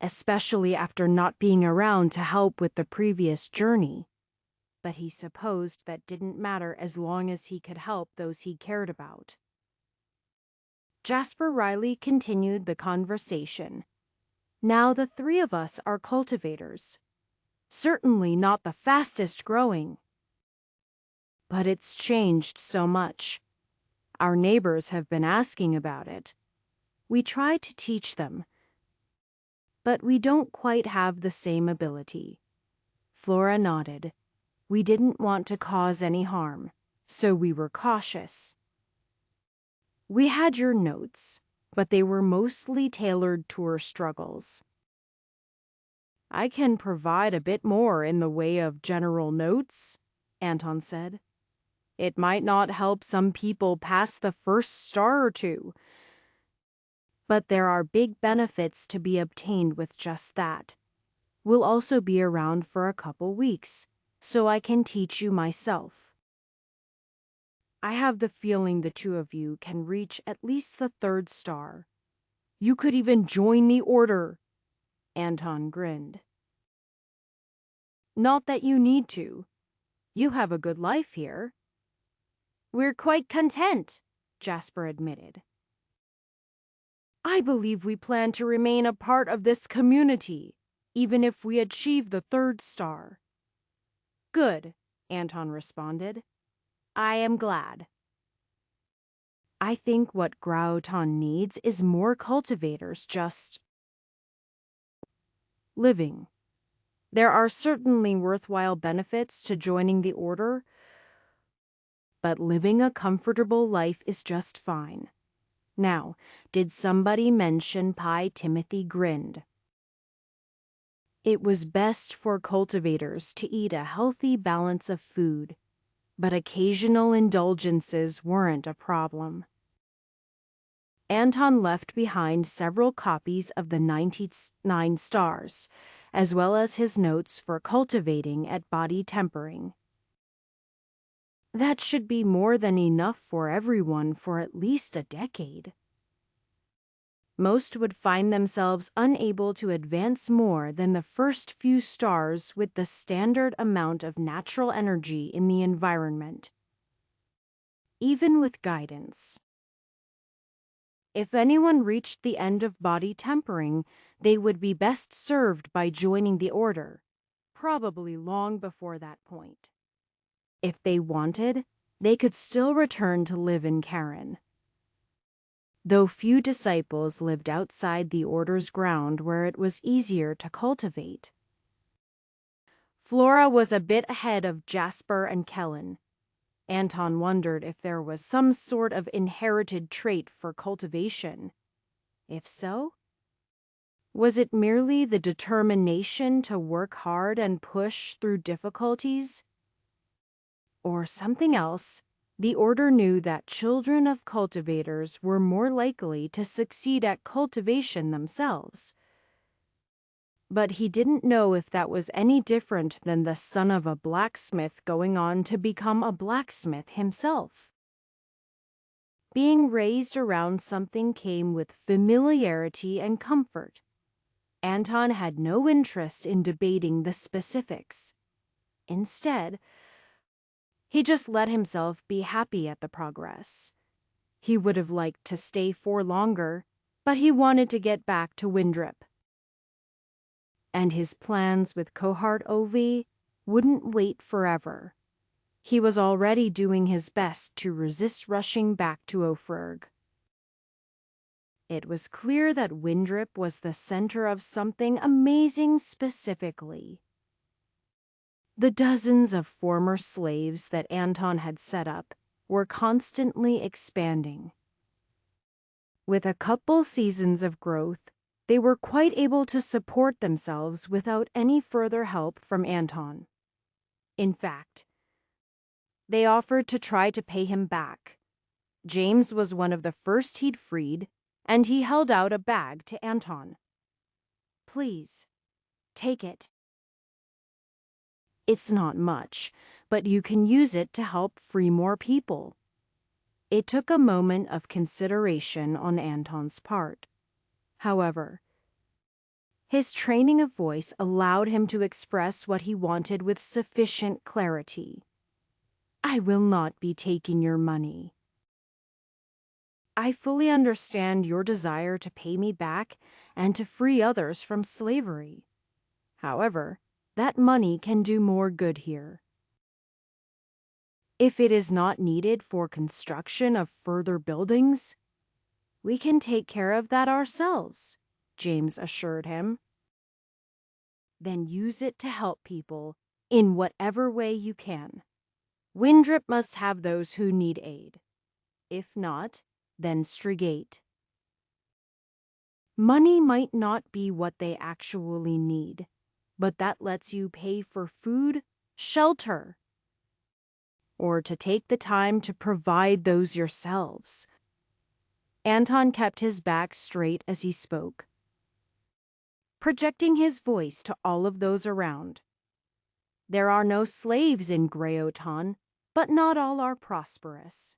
especially after not being around to help with the previous journey. But he supposed that didn't matter as long as he could help those he cared about. Jasper Riley continued the conversation. Now the 3 of us are cultivators. Certainly not the fastest growing. but it's changed so much. Our neighbors have been asking about it. We try to teach them, but we don't quite have the same ability." Flora nodded. "We didn't want to cause any harm, so we were cautious. We had your notes, but they were mostly tailored to our struggles." "I can provide a bit more in the way of general notes," Anton said. "It might not help some people pass the first star or two, but there are big benefits to be obtained with just that. We'll also be around for a couple weeks, so I can teach you myself. I have the feeling the two of you can reach at least the third star. You could even join the order." Anton grinned. "Not that you need to. You have a good life here." "We're quite content," Jasper admitted. "I believe we plan to remain a part of this community, even if we achieve the third star." "Good," Anton responded. "I am glad." "I think what Grauton needs is more cultivators just living. There are certainly worthwhile benefits to joining the order, but living a comfortable life is just fine." Now, did somebody mention Pi? Timothy grinned. It was best for cultivators to eat a healthy balance of food, but occasional indulgences weren't a problem. Anton left behind several copies of the 99 stars, as well as his notes for cultivating at body tempering. That should be more than enough for everyone for at least a decade. Most would find themselves unable to advance more than the first few stars with the standard amount of natural energy in the environment, even with guidance. If anyone reached the end of body tempering, they would be best served by joining the order, probably long before that point. If they wanted, they could still return to live in Karen. Though few disciples lived outside the order's ground where it was easier to cultivate. Flora was a bit ahead of Jasper and Kellen. Anton wondered if there was some sort of inherited trait for cultivation. If so, was it merely the determination to work hard and push through difficulties? Or something else? The order knew that children of cultivators were more likely to succeed at cultivation themselves. But he didn't know if that was any different than the son of a blacksmith going on to become a blacksmith himself. Being raised around something came with familiarity and comfort. Anton had no interest in debating the specifics. Instead, he just let himself be happy at the progress. He would have liked to stay for longer, but he wanted to get back to Windrip. And his plans with Cohort Ovi wouldn't wait forever. He was already doing his best to resist rushing back to Ofrurg. It was clear that Windrip was the center of something amazing specifically. The dozens of former slaves that Anton had set up were constantly expanding. With a couple seasons of growth, they were quite able to support themselves without any further help from Anton. In fact, they offered to try to pay him back. James was one of the first he'd freed, and he held out a bag to Anton. "Please, take it. It's not much, but you can use it to help free more people." It took a moment of consideration on Anton's part. However, his training of voice allowed him to express what he wanted with sufficient clarity. "I will not be taking your money. I fully understand your desire to pay me back and to free others from slavery. However, that money can do more good here." If it is not needed for construction of further buildings, we can take care of that ourselves, James assured him. Then use it to help people in whatever way you can. Windrip must have those who need aid. If not, then Strigate. Money might not be what they actually need, but that lets you pay for food, shelter, or to take the time to provide those yourselves. Anton kept his back straight as he spoke, projecting his voice to all of those around. There are no slaves in Greyoton, but not all are prosperous.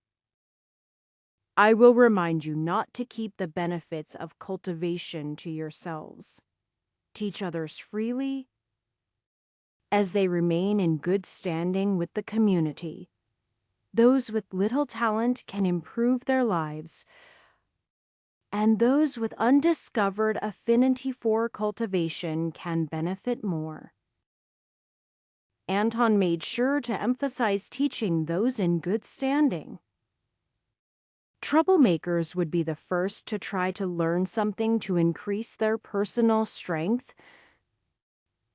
I will remind you not to keep the benefits of cultivation to yourselves. Teach others freely as they remain in good standing with the community. Those with little talent can improve their lives, and those with undiscovered affinity for cultivation can benefit more. Anton made sure to emphasize teaching those in good standing. Troublemakers would be the first to try to learn something to increase their personal strength,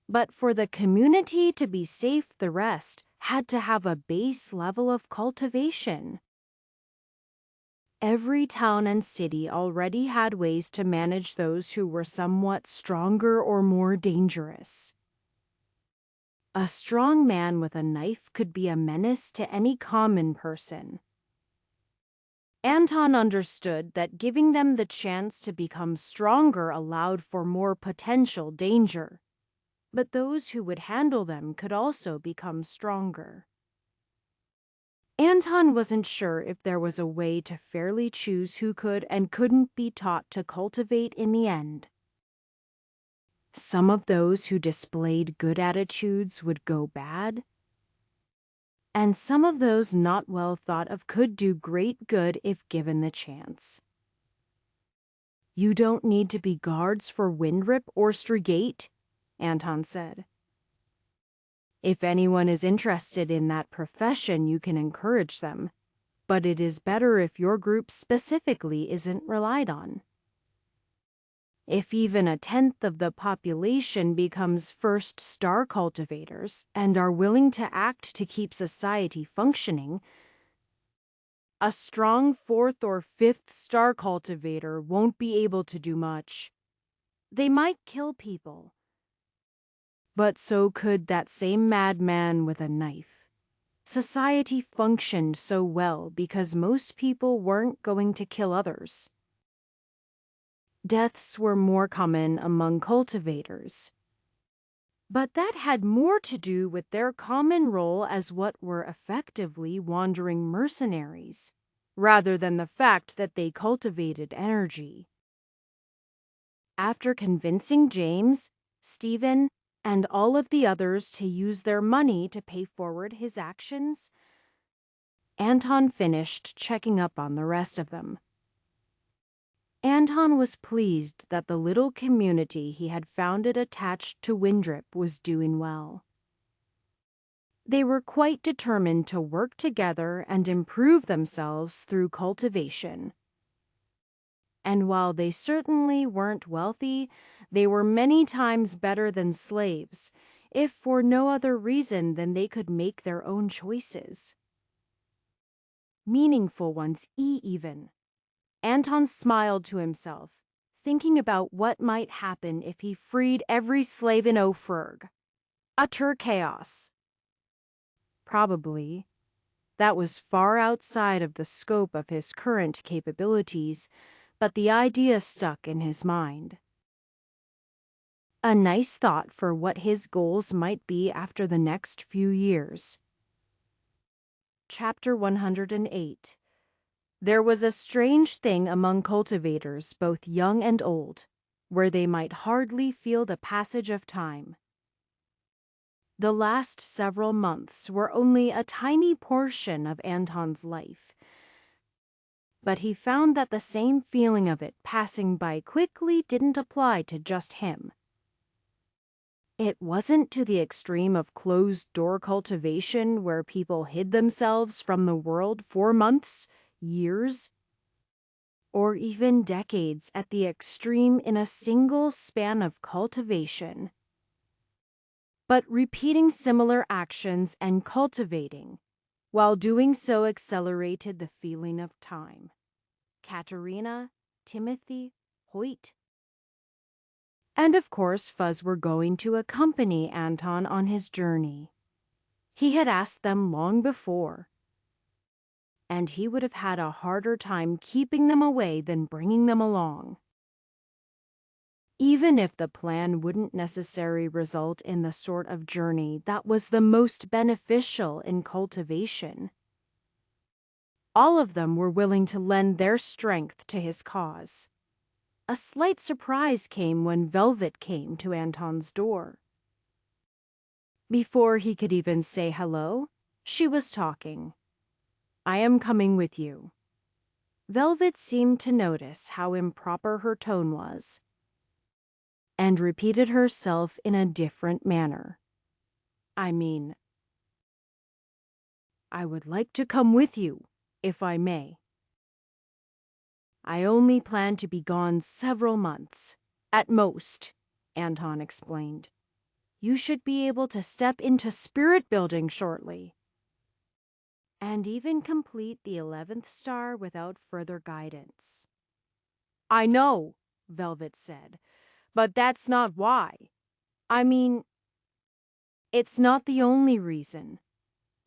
but for the community to be safe, the rest had to have a base level of cultivation. Every town and city already had ways to manage those who were somewhat stronger or more dangerous. A strong man with a knife could be a menace to any common person. Anton understood that giving them the chance to become stronger allowed for more potential danger, but those who would handle them could also become stronger. Anton wasn't sure if there was a way to fairly choose who could and couldn't be taught to cultivate in the end. Some of those who displayed good attitudes would go bad, and some of those not well thought of could do great good if given the chance. You don't need to be guards for Windrip or Strigate, Anton said. If anyone is interested in that profession, you can encourage them, but it is better if your group specifically isn't relied on. If even 1/10 of the population becomes first star cultivators and are willing to act to keep society functioning, a strong 4th or 5th star cultivator won't be able to do much. They might kill people, but so could that same madman with a knife. Society functioned so well because most people weren't going to kill others. Deaths were more common among cultivators, but that had more to do with their common role as what were effectively wandering mercenaries, rather than the fact that they cultivated energy. After convincing James, Stephen, and all of the others to use their money to pay forward his actions, Anton finished checking up on the rest of them. Anton was pleased that the little community he had founded attached to Windrip was doing well. They were quite determined to work together and improve themselves through cultivation. And while they certainly weren't wealthy, they were many times better than slaves, if for no other reason than they could make their own choices. Meaningful ones, even. Anton smiled to himself, thinking about what might happen if he freed every slave in Ophirg. Utter chaos. Probably. That was far outside of the scope of his current capabilities, but the idea stuck in his mind. A nice thought for what his goals might be after the next few years. Chapter 108. There was a strange thing among cultivators, both young and old, where they might hardly feel the passage of time. The last several months were only a tiny portion of Anton's life, but he found that the same feeling of it passing by quickly didn't apply to just him. It wasn't to the extreme of closed-door cultivation where people hid themselves from the world for months, years, or even decades at the extreme in a single span of cultivation. But repeating similar actions and cultivating, while doing so accelerated the feeling of time. Katerina, Timothy, Hoyt, and of course Fuzz were going to accompany Anton on his journey. He had asked them long before, and he would have had a harder time keeping them away than bringing them along. Even if the plan wouldn't necessarily result in the sort of journey that was the most beneficial in cultivation, all of them were willing to lend their strength to his cause. A slight surprise came when Velvet came to Anton's door. Before he could even say hello, she was talking. "I am coming with you." Velvet seemed to notice how improper her tone was, and repeated herself in a different manner. "I mean, I would like to come with you, if I may. I only plan to be gone several months, at most," Anton explained. "You should be able to step into spirit building shortly, and even complete the 11th star without further guidance." "I know," Velvet said, "but that's not why. I mean, it's not the only reason.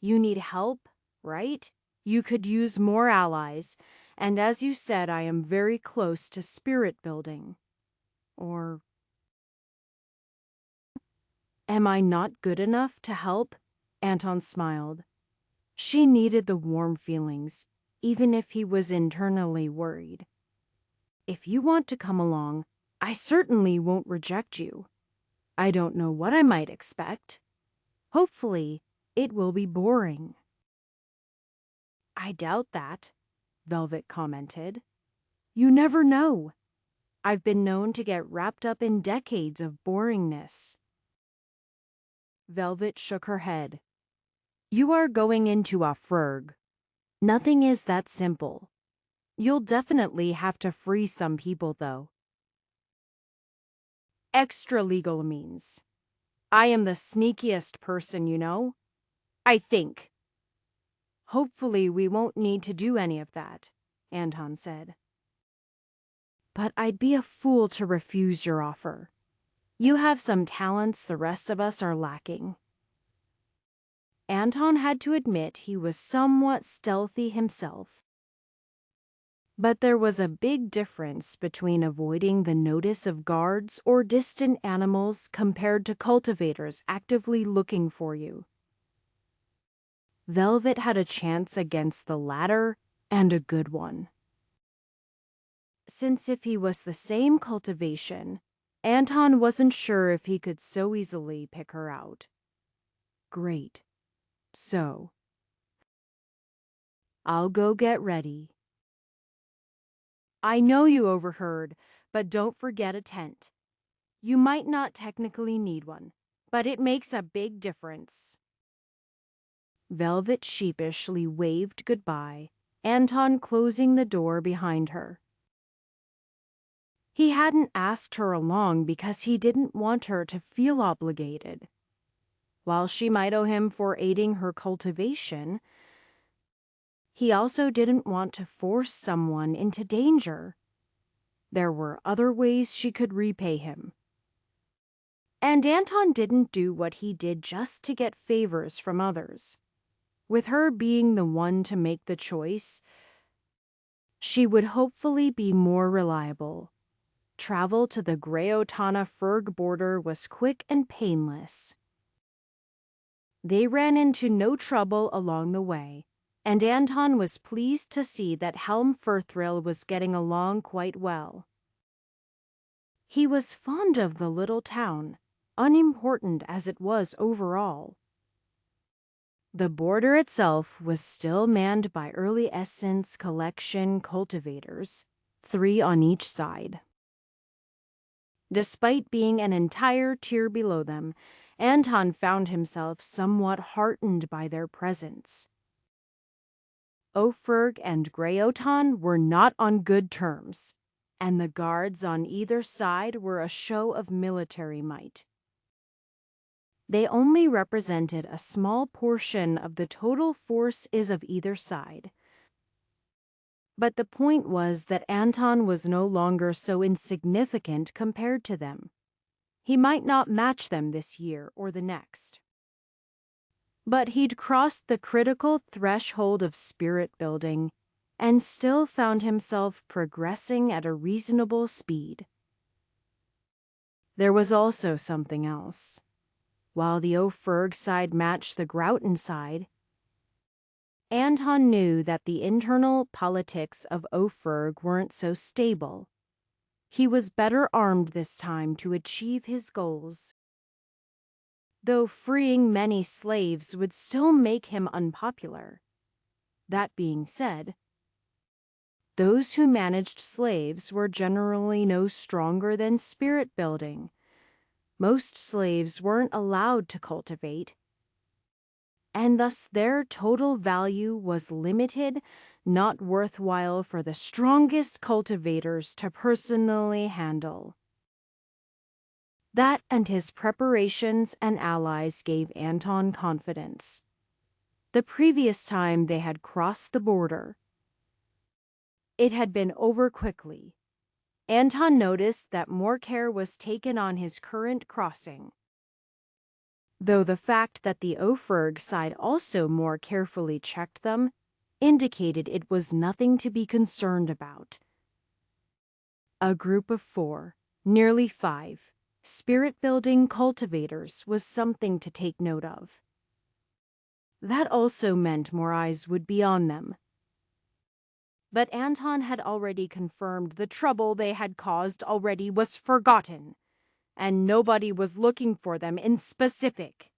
You need help, right? You could use more allies, and as you said, I am very close to spirit building. Or am I not good enough to help?" Anton smiled. She needed the warm feelings, even if he was internally worried. "If you want to come along, I certainly won't reject you. I don't know what I might expect. Hopefully, it will be boring." "I doubt that," Velvet commented. "You never know. I've been known to get wrapped up in decades of boringness." Velvet shook her head. "You are going into a frg. Nothing is that simple. You'll definitely have to free some people, though. Extra legal means. I am the sneakiest person, you know. I think." "Hopefully we won't need to do any of that," Anton said. "But I'd be a fool to refuse your offer. You have some talents the rest of us are lacking." Anton had to admit he was somewhat stealthy himself. But there was a big difference between avoiding the notice of guards or distant animals compared to cultivators actively looking for you. Velvet had a chance against the latter, and a good one. Since if he was the same cultivation, Anton wasn't sure if he could so easily pick her out. Great. So, I'll go get ready. I know you overheard, but don't forget a tent. You might not technically need one, but it makes a big difference." Velvet sheepishly waved goodbye, Anton closing the door behind her. He hadn't asked her along because he didn't want her to feel obligated. While she might owe him for aiding her cultivation, he also didn't want to force someone into danger. There were other ways she could repay him. And Anton didn't do what he did just to get favors from others. With her being the one to make the choice, she would hopefully be more reliable. Travel to the Greyotana Ferg border was quick and painless. They ran into no trouble along the way, and Anton was pleased to see that Helm Firthrill was getting along quite well. He was fond of the little town, unimportant as it was overall. The border itself was still manned by early essence collection cultivators, 3 on each side. Despite being an entire tier below them, Anton found himself somewhat heartened by their presence. Oferg and Greyotan were not on good terms, and the guards on either side were a show of military might. They only represented a small portion of the total forces of either side. But the point was that Anton was no longer so insignificant compared to them. He might not match them this year or the next. But he'd crossed the critical threshold of spirit building and still found himself progressing at a reasonable speed. There was also something else. While the Oferg side matched the Grouten side, Anton knew that the internal politics of Oferg weren't so stable. He was better armed this time to achieve his goals. Though freeing many slaves would still make him unpopular. That being said, those who managed slaves were generally no stronger than spirit building. Most slaves weren't allowed to cultivate, and thus their total value was limited, not worthwhile for the strongest cultivators to personally handle. That and his preparations and allies gave Anton confidence. The previous time they had crossed the border, it had been over quickly. Anton noticed that more care was taken on his current crossing, though the fact that the Oferg side also more carefully checked them indicated it was nothing to be concerned about. A group of 4, nearly 5, spirit-building cultivators was something to take note of. That also meant more eyes would be on them. But Anton had already confirmed the trouble they had caused already was forgotten, and nobody was looking for them in specific.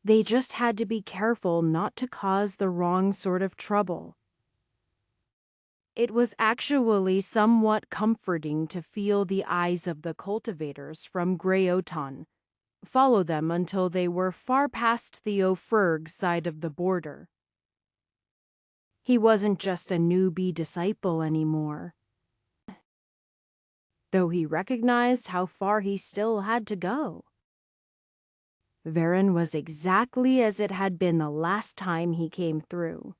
They just had to be careful not to cause the wrong sort of trouble. It was actually somewhat comforting to feel the eyes of the cultivators from Greyotan follow them until they were far past the Oferg side of the border. He wasn't just a newbie disciple anymore, though he recognized how far he still had to go. Varen was exactly as it had been the last time he came through.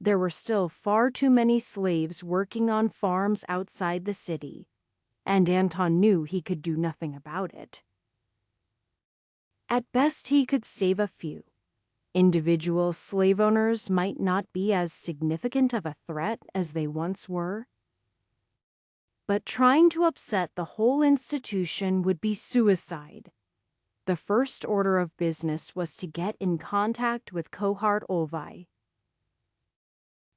There were still far too many slaves working on farms outside the city, and Anton knew he could do nothing about it. At best, he could save a few. Individual slave owners might not be as significant of a threat as they once were, but trying to upset the whole institution would be suicide. The first order of business was to get in contact with Kohart Olvai.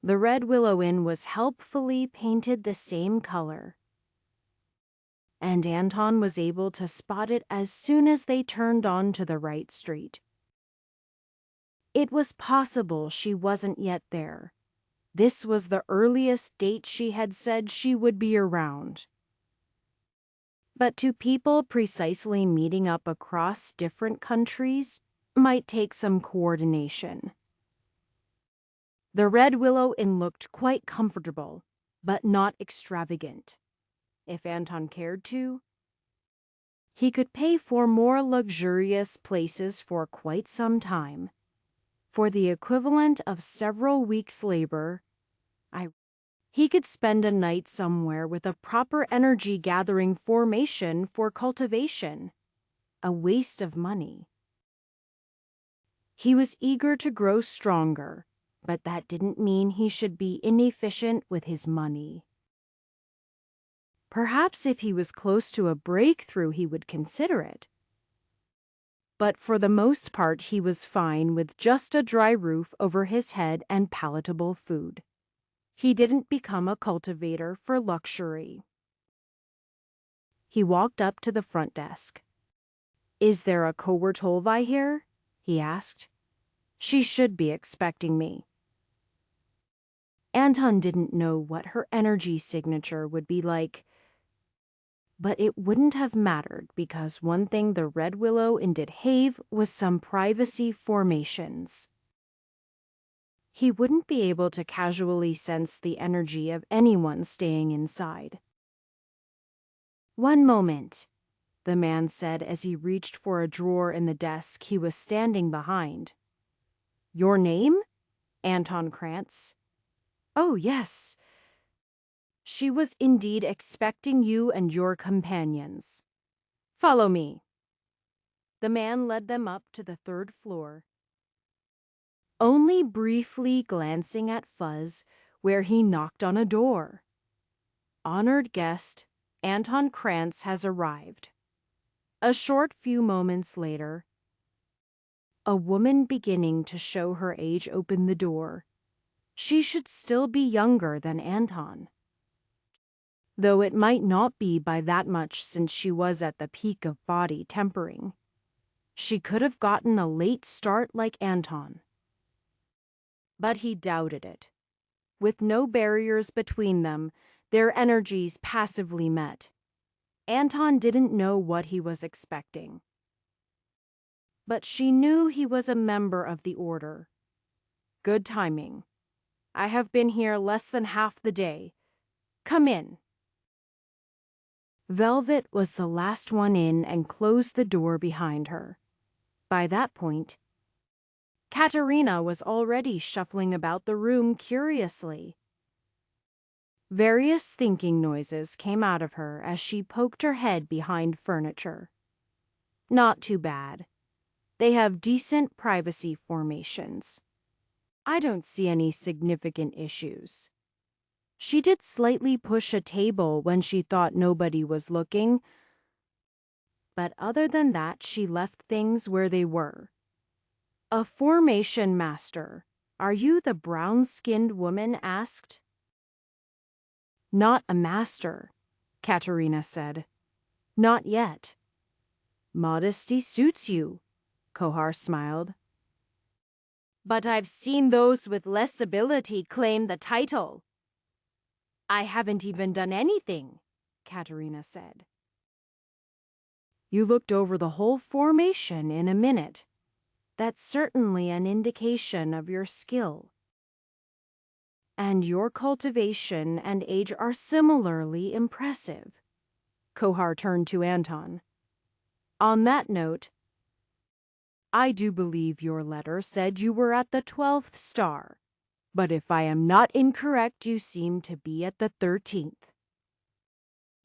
The Red Willow Inn was helpfully painted the same color, and Anton was able to spot it as soon as they turned onto the right street. It was possible she wasn't yet there. This was the earliest date she had said she would be around. But to people precisely meeting up across different countries might take some coordination. The Red Willow Inn looked quite comfortable, but not extravagant. If Anton cared to, he could pay for more luxurious places for quite some time. For the equivalent of several weeks' labor, he could spend a night somewhere with a proper energy-gathering formation for cultivation. A waste of money. He was eager to grow stronger, but that didn't mean he should be inefficient with his money. Perhaps if he was close to a breakthrough, he would consider it. But for the most part, he was fine with just a dry roof over his head and palatable food. He didn't become a cultivator for luxury. He walked up to the front desk. "Is there a Kohart Olvai here?" he asked. "She should be expecting me." Anton didn't know what her energy signature would be like, But it wouldn't have mattered because one thing the Red Willow Inn did have was some privacy formations. He wouldn't be able to casually sense the energy of anyone staying inside. "One moment," the man said as he reached for a drawer in the desk he was standing behind. "Your name?" Anton Krantz. "Oh, yes. She was indeed expecting you and your companions. Follow me." The man led them up to the third floor. Only briefly glancing at Fuzz, where he knocked on a door. "Honored guest, Anton Krantz has arrived." A short few moments later, a woman beginning to show her age opened the door. She should still be younger than Anton, though it might not be by that much since she was at the peak of body tempering. She could have gotten a late start like Anton. But he doubted it. With no barriers between them, their energies passively met. Anton didn't know what he was expecting. But she knew he was a member of the Order. Good timing. "I have been here less than half the day. Come in." Velvet was the last one in and closed the door behind her. By that point, Katerina was already shuffling about the room curiously. Various thinking noises came out of her as she poked her head behind furniture. Not too bad. They have decent privacy formations. I don't see any significant issues. She did slightly push a table when she thought nobody was looking, but other than that she left things where they were. "A formation master. Are you the brown-skinned woman?" asked. "Not a master," Katerina said. "Not yet." "Modesty suits you," Kohar smiled. "But I've seen those with less ability claim the title." "I haven't even done anything," Katerina said. "You looked over the whole formation in a minute. That's certainly an indication of your skill. And your cultivation and age are similarly impressive." Kohar turned to Anton. "On that note, I do believe your letter said you were at the 12th star, but if I am not incorrect, you seem to be at the 13th.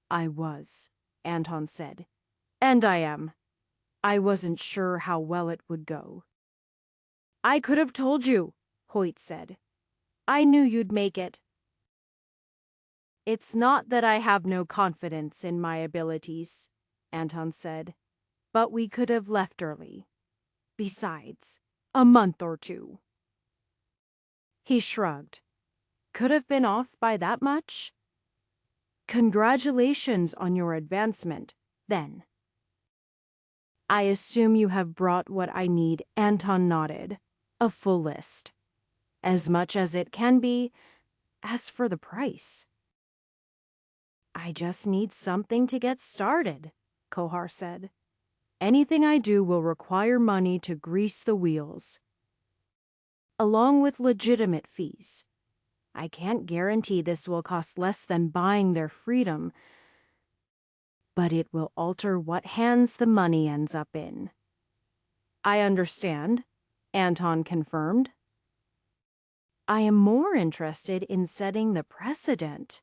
"I was," Anton said. "And I am. I wasn't sure how well it would go." "I could have told you," Hoyt said. "I knew you'd make it." "It's not that I have no confidence in my abilities," Anton said, "but we could have left early. Besides, a month or two." He shrugged. "Could have been off by that much?" "Congratulations on your advancement, then." "I assume you have brought what I need," Anton nodded. "A full list. As much as it can be. As for the price." "I just need something to get started," Kohar said. "Anything I do will require money to grease the wheels, along with legitimate fees. I can't guarantee this will cost less than buying their freedom, but it will alter what hands the money ends up in." "I understand," Anton confirmed. "I am more interested in setting the precedent."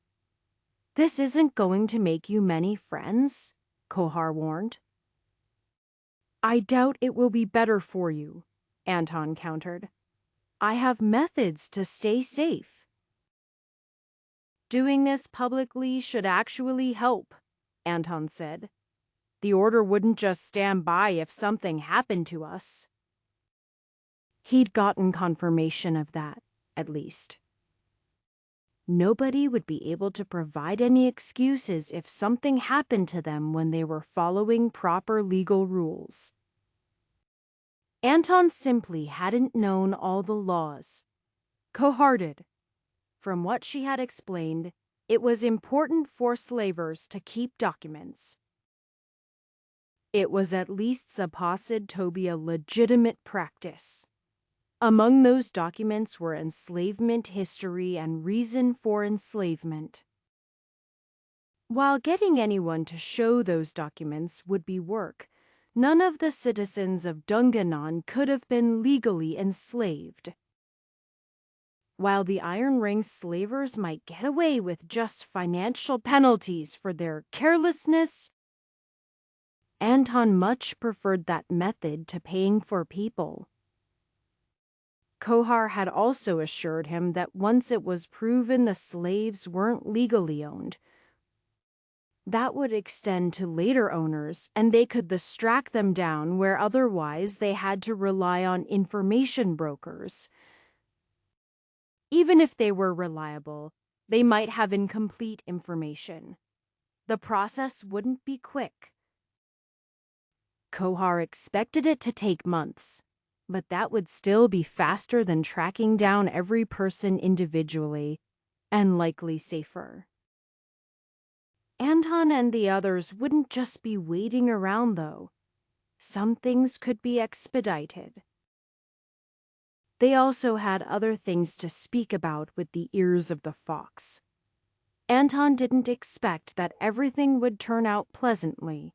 "This isn't going to make you many friends," Kohar warned. "I doubt it will be better for you," Anton countered. "I have methods to stay safe." "Doing this publicly should actually help," Anton said. "The Order wouldn't just stand by if something happened to us." He'd gotten confirmation of that, at least. Nobody would be able to provide any excuses if something happened to them when they were following proper legal rules. Anton simply hadn't known all the laws. Cohorted. From what she had explained, It was important for slavers to keep documents. It was at least supposed to be a legitimate practice. Among those documents were enslavement history and reason for enslavement. While getting anyone to show those documents would be work, none of the citizens of Dungannon could have been legally enslaved. While the Iron Ring slavers might get away with just financial penalties for their carelessness, Anton much preferred that method to paying for people. Kohar had also assured him that once it was proven the slaves weren't legally owned, that would extend to later owners, and they could track them down where otherwise they had to rely on information brokers. Even if they were reliable, they might have incomplete information. The process wouldn't be quick. Kohar expected it to take months, but that would still be faster than tracking down every person individually, and likely safer. Anton and the others wouldn't just be waiting around, though. Some things could be expedited. They also had other things to speak about with the ears of the fox. Anton didn't expect that everything would turn out pleasantly,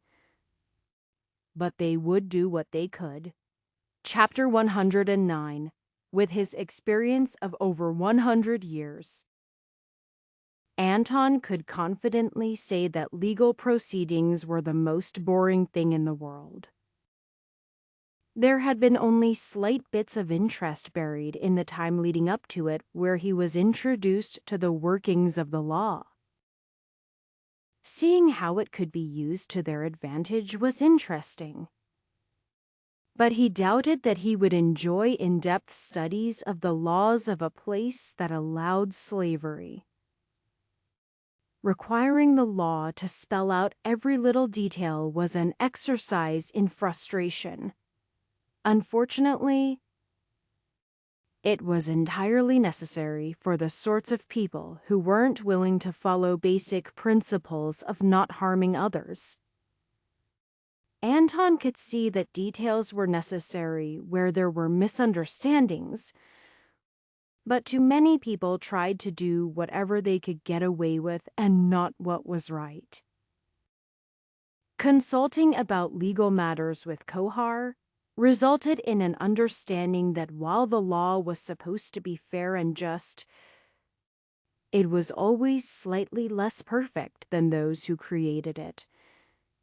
but they would do what they could. Chapter 109, with his experience of over 100 years. Anton could confidently say that legal proceedings were the most boring thing in the world. There had been only slight bits of interest buried in the time leading up to it where he was introduced to the workings of the law. Seeing how it could be used to their advantage was interesting. But he doubted that he would enjoy in-depth studies of the laws of a place that allowed slavery. Requiring the law to spell out every little detail was an exercise in frustration. Unfortunately, it was entirely necessary for the sorts of people who weren't willing to follow basic principles of not harming others. Anton could see that details were necessary where there were misunderstandings, but too many people tried to do whatever they could get away with and not what was right. Consulting about legal matters with Kohar resulted in an understanding that while the law was supposed to be fair and just, it was always slightly less perfect than those who created it.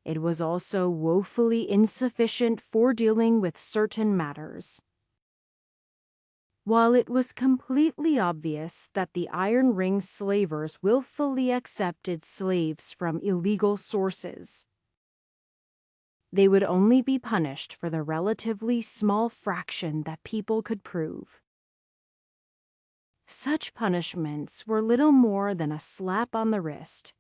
It was also woefully insufficient for dealing with certain matters. While it was completely obvious that the Iron Ring slavers willfully accepted slaves from illegal sources, they would only be punished for the relatively small fraction that people could prove. Such punishments were little more than a slap on the wrist,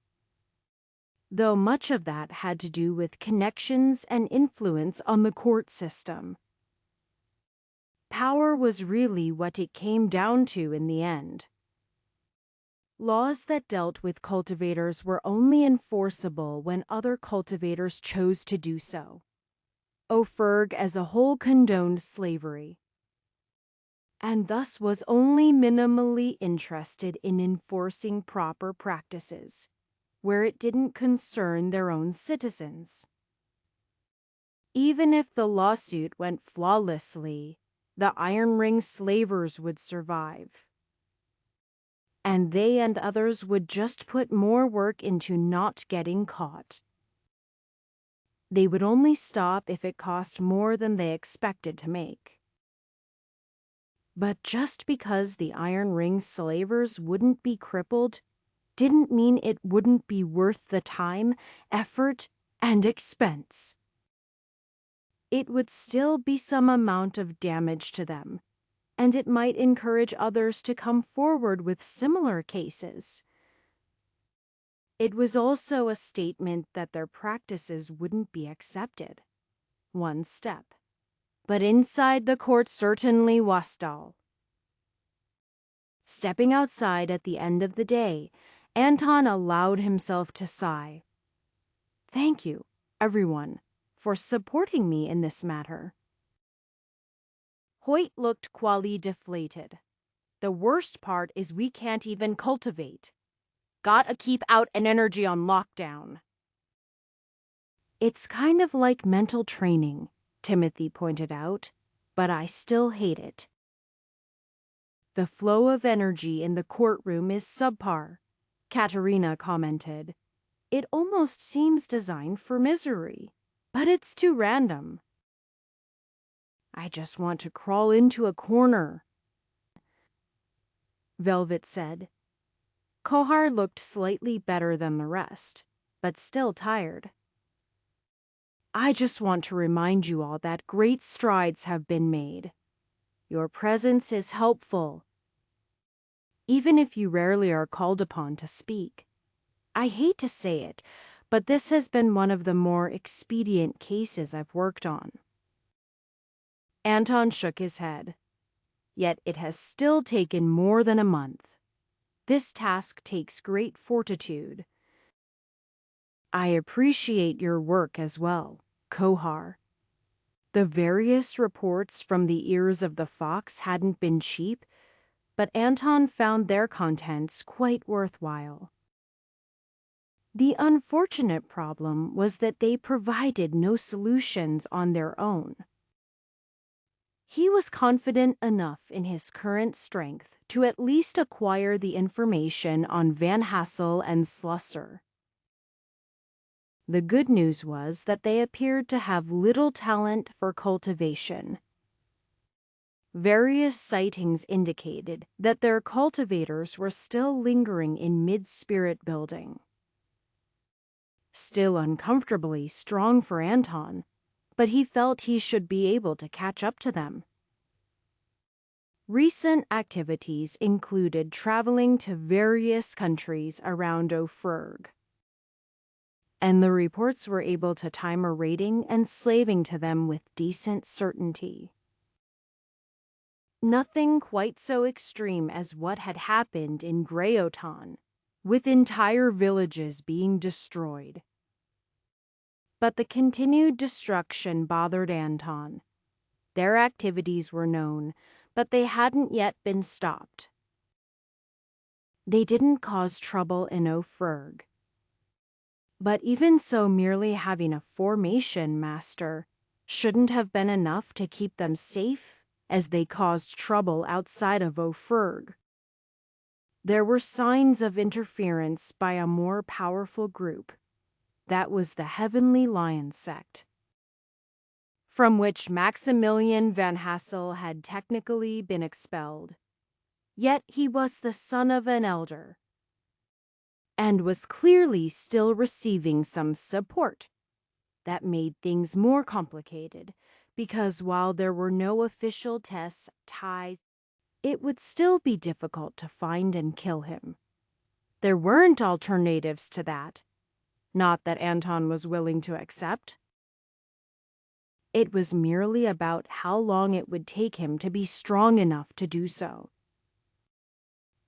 though much of that had to do with connections and influence on the court system. Power was really what it came down to in the end. Laws that dealt with cultivators were only enforceable when other cultivators chose to do so. Ophirg as a whole condoned slavery, and thus was only minimally interested in enforcing proper practices, where it didn't concern their own citizens. Even if the lawsuit went flawlessly, the Iron Ring slavers would survive. And they and others would just put more work into not getting caught. They would only stop if it cost more than they expected to make. But just because the Iron Ring slavers wouldn't be crippled didn't mean it wouldn't be worth the time, effort, and expense. It would still be some amount of damage to them, and it might encourage others to come forward with similar cases. It was also a statement that their practices wouldn't be accepted. One step. But inside the court certainly was dull. Stepping outside at the end of the day, Anton allowed himself to sigh. Thank you, everyone, for supporting me in this matter. Hoyt looked quasi deflated. The worst part is we can't even cultivate. Gotta keep out an energy on lockdown. It's kind of like mental training, Timothy pointed out, but I still hate it. The flow of energy in the courtroom is subpar, Katerina commented. It almost seems designed for misery, but it's too random. I just want to crawl into a corner, Velvet said. Kohar looked slightly better than the rest, but still tired. I just want to remind you all that great strides have been made. Your presence is helpful, even if you rarely are called upon to speak. I hate to say it, but this has been one of the more expedient cases I've worked on. Anton shook his head. Yet it has still taken more than a month. This task takes great fortitude. I appreciate your work as well, Kohar. The various reports from the ears of the fox hadn't been cheap, but Anton found their contents quite worthwhile. The unfortunate problem was that they provided no solutions on their own. He was confident enough in his current strength to at least acquire the information on Van Hassel and Slusser. The good news was that they appeared to have little talent for cultivation. Various sightings indicated that their cultivators were still lingering in mid-spirit building. Still uncomfortably strong for Anton, but he felt he should be able to catch up to them. Recent activities included traveling to various countries around Ofurg, and the reports were able to time a raiding and slaving to them with decent certainty. Nothing quite so extreme as what had happened in Greyotan, with entire villages being destroyed. But the continued destruction bothered Anton. Their activities were known, but they hadn't yet been stopped. They didn't cause trouble in Ofurg. But even so, merely having a formation master shouldn't have been enough to keep them safe as they caused trouble outside of Ofurg. There were signs of interference by a more powerful group. That was the Heavenly Lion sect, from which Maximilian Van Hassel had technically been expelled. Yet he was the son of an elder, and was clearly still receiving some support. That made things more complicated, because while there were no official tests, ties, it would still be difficult to find and kill him. There weren't alternatives to that. Not that Anton was willing to accept. It was merely about how long it would take him to be strong enough to do so.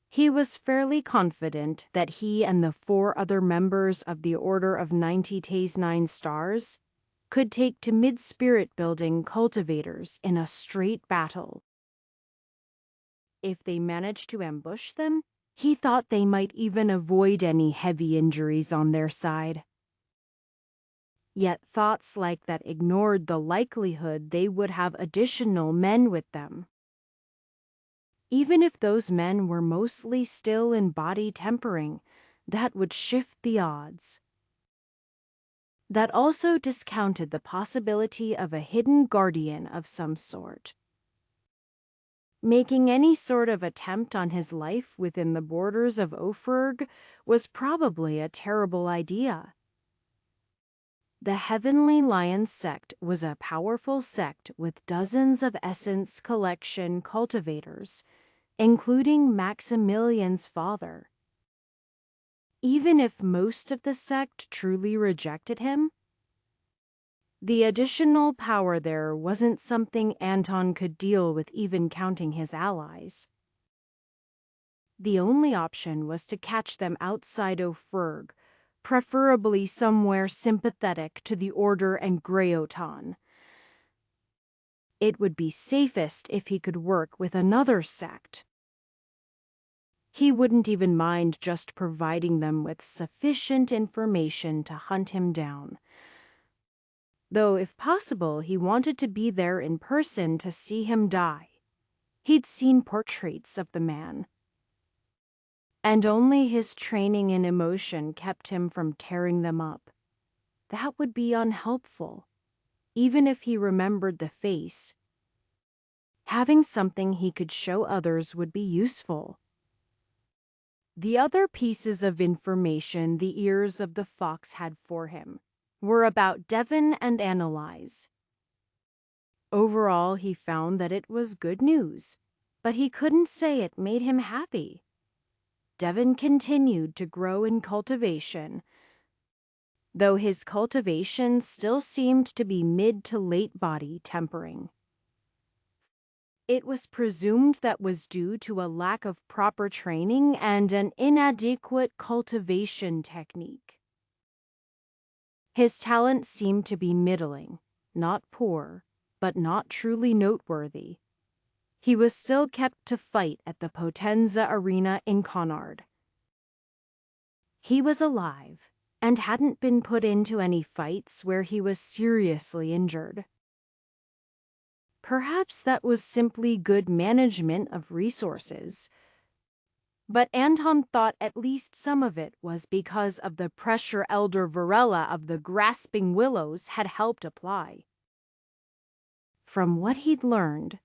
He was fairly confident that he and the 4 other members of the Order of 90 Tays 9 Stars could take to mid-spirit building cultivators in a straight battle. If they managed to ambush them, he thought they might even avoid any heavy injuries on their side. Yet thoughts like that ignored the likelihood they would have additional men with them. Even if those men were mostly still in body tempering, that would shift the odds. That also discounted the possibility of a hidden guardian of some sort. Making any sort of attempt on his life within the borders of Ofurg was probably a terrible idea. The Heavenly Lion sect was a powerful sect with dozens of essence collection cultivators, including Maximilian's father. Even if most of the sect truly rejected him, the additional power there wasn't something Anton could deal with, even counting his allies. The only option was to catch them outside O'Ferg, preferably somewhere sympathetic to the Order and Greyoton. It would be safest if he could work with another sect. He wouldn't even mind just providing them with sufficient information to hunt him down. Though, if possible, he wanted to be there in person to see him die. He'd seen portraits of the man, and only his training in emotion kept him from tearing them up. That would be unhelpful, even if he remembered the face. Having something he could show others would be useful. The other pieces of information the ears of the fox had for him were about Devon and Analyze. Overall, he found that it was good news, but he couldn't say it made him happy. Devon continued to grow in cultivation, though his cultivation still seemed to be mid to late body tempering. It was presumed that was due to a lack of proper training and an inadequate cultivation technique. His talent seemed to be middling, not poor, but not truly noteworthy. He was still kept to fight at the Potenza Arena in Connard. He was alive and hadn't been put into any fights where he was seriously injured. Perhaps that was simply good management of resources. But Anton thought at least some of it was because of the pressure Elder Varela of the Grasping Willows had helped apply. From what he'd learned,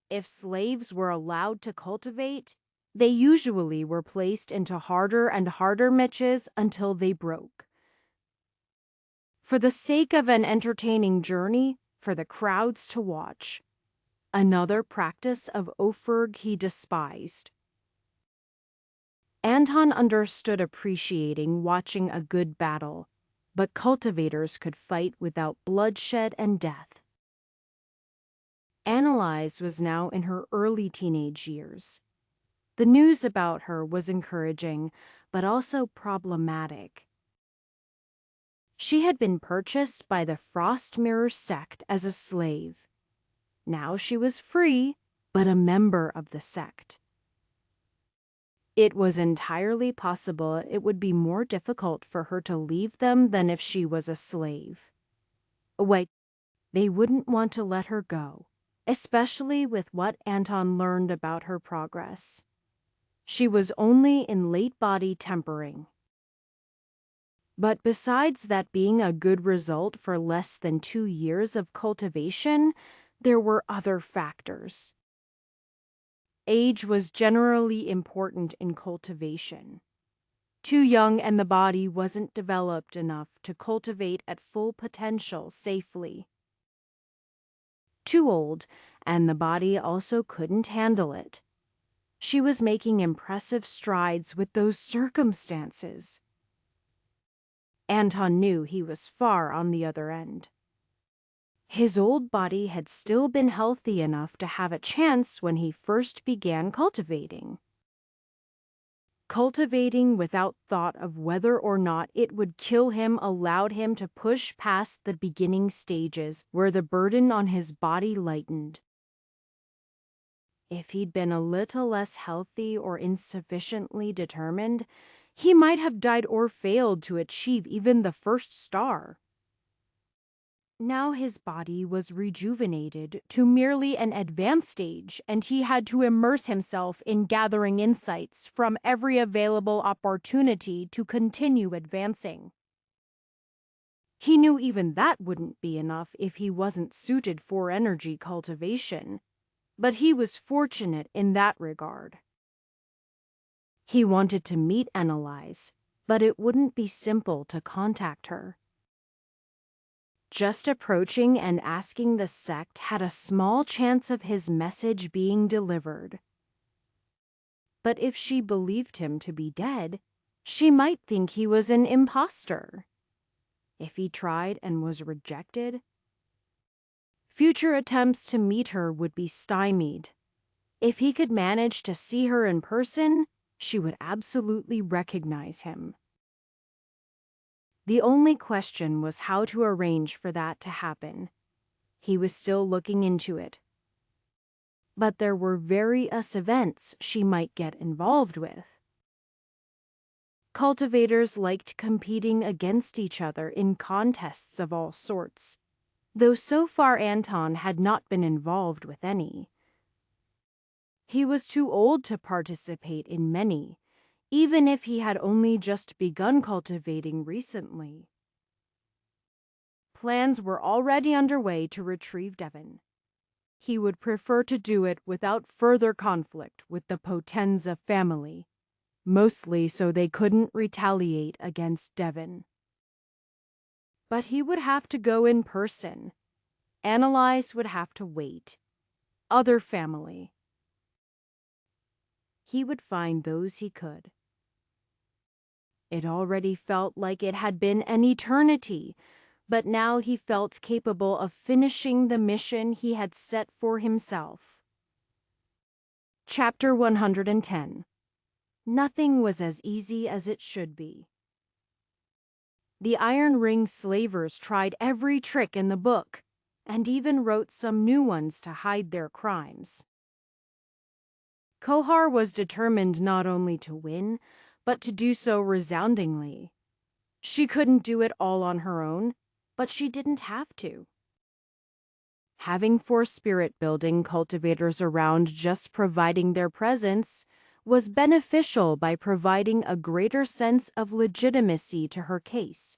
if slaves were allowed to cultivate, they usually were placed into harder and harder mitches until they broke. For the sake of an entertaining journey, for the crowds to watch. Another practice of O'Ferg he despised. Anton understood appreciating watching a good battle, but cultivators could fight without bloodshed and death. Analyze was now in her early teenage years. The news about her was encouraging, but also problematic. She had been purchased by the Frost Mirror sect as a slave. Now she was free, but a member of the sect. It was entirely possible it would be more difficult for her to leave them than if she was a slave. Wait, they wouldn't want to let her go, especially with what Anton learned about her progress. She was only in late body tempering. But besides that being a good result for less than 2 years of cultivation, there were other factors. Age was generally important in cultivation. Too young and the body wasn't developed enough to cultivate at full potential safely. Too old, and the body also couldn't handle it. She was making impressive strides with those circumstances. Anton knew he was far on the other end. His old body had still been healthy enough to have a chance when he first began cultivating. Cultivating without thought of whether or not it would kill him allowed him to push past the beginning stages where the burden on his body lightened. If he'd been a little less healthy or insufficiently determined, he might have died or failed to achieve even the first star. Now his body was rejuvenated to merely an advanced stage, and he had to immerse himself in gathering insights from every available opportunity to continue advancing. He knew even that wouldn't be enough if he wasn't suited for energy cultivation, but he was fortunate in that regard. He wanted to meet Analyze, but it wouldn't be simple to contact her. Just approaching and asking the sect had a small chance of his message being delivered. But if she believed him to be dead, she might think he was an imposter. If he tried and was rejected, future attempts to meet her would be stymied. If he could manage to see her in person, she would absolutely recognize him. The only question was how to arrange for that to happen. He was still looking into it. But there were various events she might get involved with. Cultivators liked competing against each other in contests of all sorts, though so far Anton had not been involved with any. He was too old to participate in many, even if he had only just begun cultivating recently. Plans were already underway to retrieve Devon. He would prefer to do it without further conflict with the Potenza family, mostly so they couldn't retaliate against Devon. But he would have to go in person. Annalise would have to wait. Other family. He would find those he could. It already felt like it had been an eternity, but now he felt capable of finishing the mission he had set for himself. Chapter 110. Nothing was as easy as it should be. The Iron Ring slavers tried every trick in the book, and even wrote some new ones to hide their crimes. Kohar was determined not only to win, but to do so resoundingly. She couldn't do it all on her own, but she didn't have to. Having 4 spirit-building cultivators around just providing their presence was beneficial by providing a greater sense of legitimacy to her case,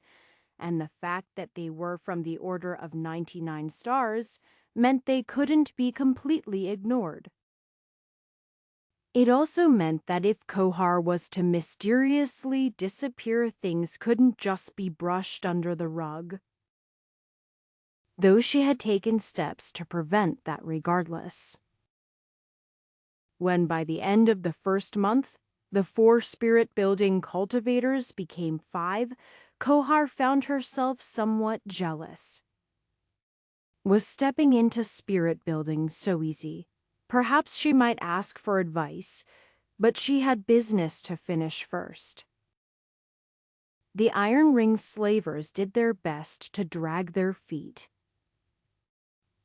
and the fact that they were from the Order of 99 Stars meant they couldn't be completely ignored. It also meant that if Kohar was to mysteriously disappear, things couldn't just be brushed under the rug. Though she had taken steps to prevent that regardless. When by the end of the first month, the 4 spirit-building cultivators became 5, Kohar found herself somewhat jealous. Was stepping into spirit building so easy? Perhaps she might ask for advice, but she had business to finish first. The Iron Ring slavers did their best to drag their feet,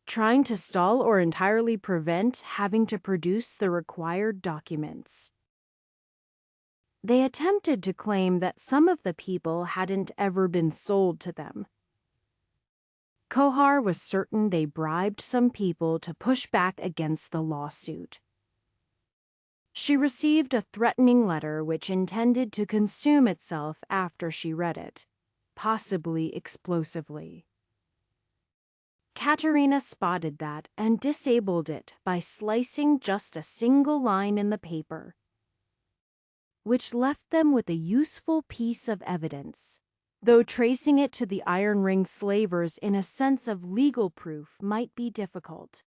trying to stall or entirely prevent having to produce the required documents. They attempted to claim that some of the people hadn't ever been sold to them. Kohar was certain they bribed some people to push back against the lawsuit. She received a threatening letter which intended to consume itself after she read it, possibly explosively. Katerina spotted that and disabled it by slicing just a single line in the paper, which left them with a useful piece of evidence, though tracing it to the Iron Ring slavers in a sense of legal proof might be difficult.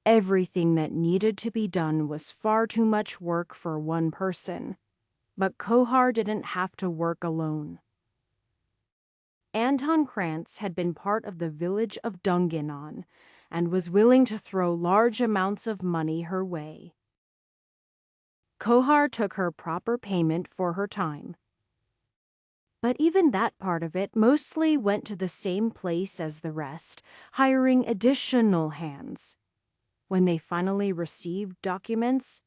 Everything that needed to be done was far too much work for one person, but Kohar didn't have to work alone. Anton Krantz had been part of the village of Dunganon and was willing to throw large amounts of money her way. Kohar took her proper payment for her time. But even that part of it mostly went to the same place as the rest, hiring additional hands. When they finally received documents,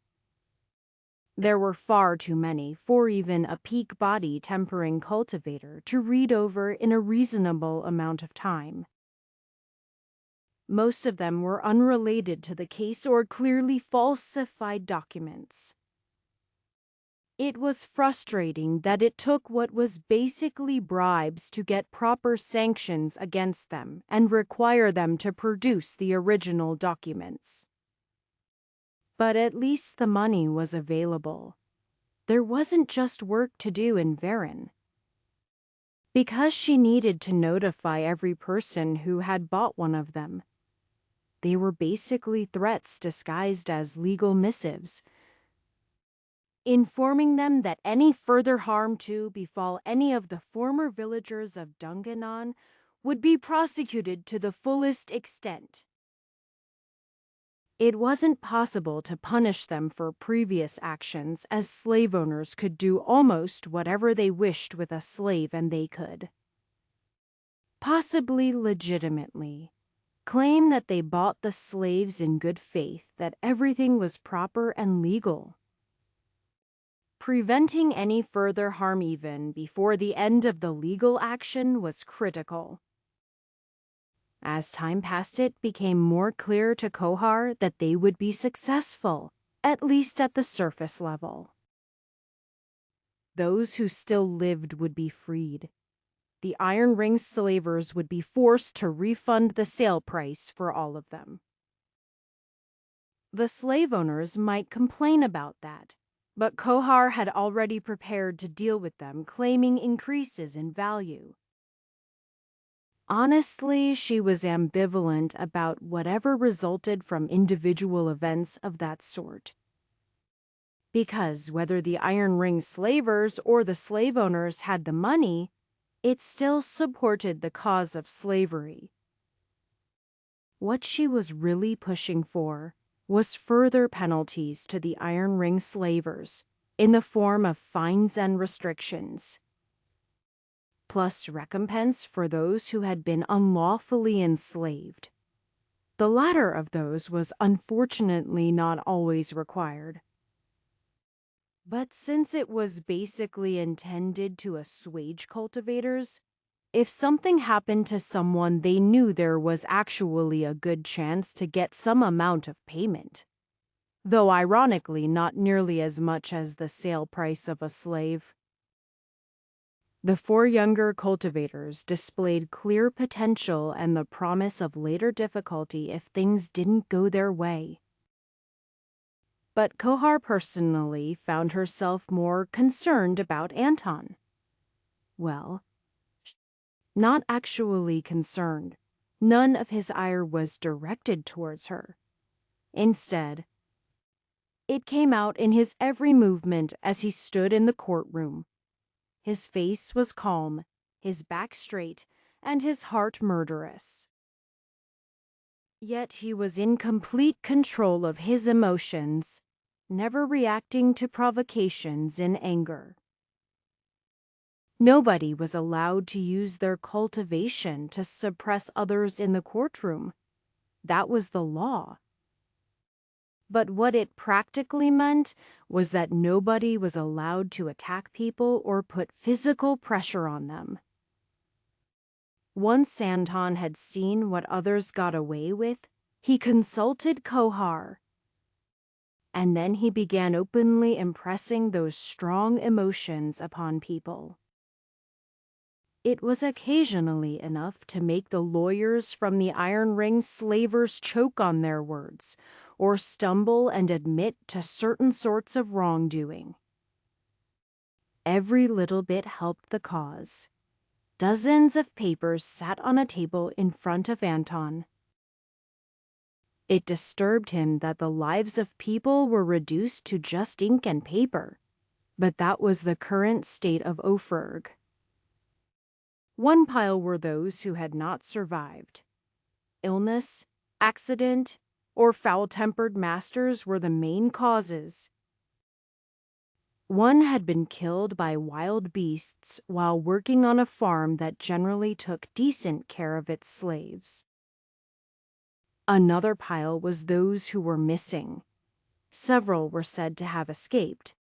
there were far too many for even a peak body tempering cultivator to read over in a reasonable amount of time. Most of them were unrelated to the case or clearly falsified documents. It was frustrating that it took what was basically bribes to get proper sanctions against them and require them to produce the original documents. But at least the money was available. There wasn't just work to do in Varen. Because she needed to notify every person who had bought one of them. They were basically threats disguised as legal missives, informing them that any further harm to befall any of the former villagers of Dunganon would be prosecuted to the fullest extent. It wasn't possible to punish them for previous actions, as slave owners could do almost whatever they wished with a slave, and they could, possibly legitimately, claim that they bought the slaves in good faith, that everything was proper and legal. Preventing any further harm even before the end of the legal action was critical. As time passed, it became more clear to Kohar that they would be successful, at least at the surface level. Those who still lived would be freed. The Iron Ring slavers would be forced to refund the sale price for all of them. The slave owners might complain about that, but Kohar had already prepared to deal with them, claiming increases in value. Honestly, she was ambivalent about whatever resulted from individual events of that sort. Because whether the Iron Ring slavers or the slave owners had the money, it still supported the cause of slavery. What she was really pushing for was further penalties to the Iron Ring slavers in the form of fines and restrictions, plus recompense for those who had been unlawfully enslaved. The latter of those was unfortunately not always required. But since it was basically intended to assuage cultivators, if something happened to someone, they knew there was actually a good chance to get some amount of payment, though ironically not nearly as much as the sale price of a slave. The 4 younger cultivators displayed clear potential and the promise of later difficulty if things didn't go their way. But Kohar personally found herself more concerned about Anton. Well, not actually concerned. None of his ire was directed towards her. Instead, it came out in his every movement as he stood in the courtroom. His face was calm, his back straight, and his heart murderous. Yet he was in complete control of his emotions, never reacting to provocations in anger. Nobody was allowed to use their cultivation to suppress others in the courtroom. That was the law. But what it practically meant was that nobody was allowed to attack people or put physical pressure on them. Once Anton had seen what others got away with, he consulted Kohar. And then he began openly impressing those strong emotions upon people. It was occasionally enough to make the lawyers from the Iron Ring slavers choke on their words, or stumble and admit to certain sorts of wrongdoing. Every little bit helped the cause. Dozens of papers sat on a table in front of Anton. It disturbed him that the lives of people were reduced to just ink and paper, but that was the current state of Ophirg. One pile were those who had not survived. Illness, accident, or foul-tempered masters were the main causes. One had been killed by wild beasts while working on a farm that generally took decent care of its slaves. Another pile was those who were missing. Several were said to have escaped.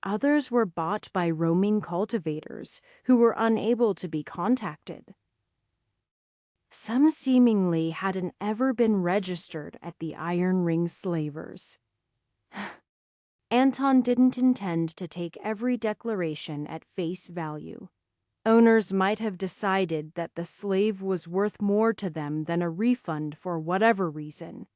Others were bought by roaming cultivators who were unable to be contacted. Some seemingly hadn't ever been registered at the Iron Ring slavers. Anton didn't intend to take every declaration at face value. Owners might have decided that the slave was worth more to them than a refund for whatever reason.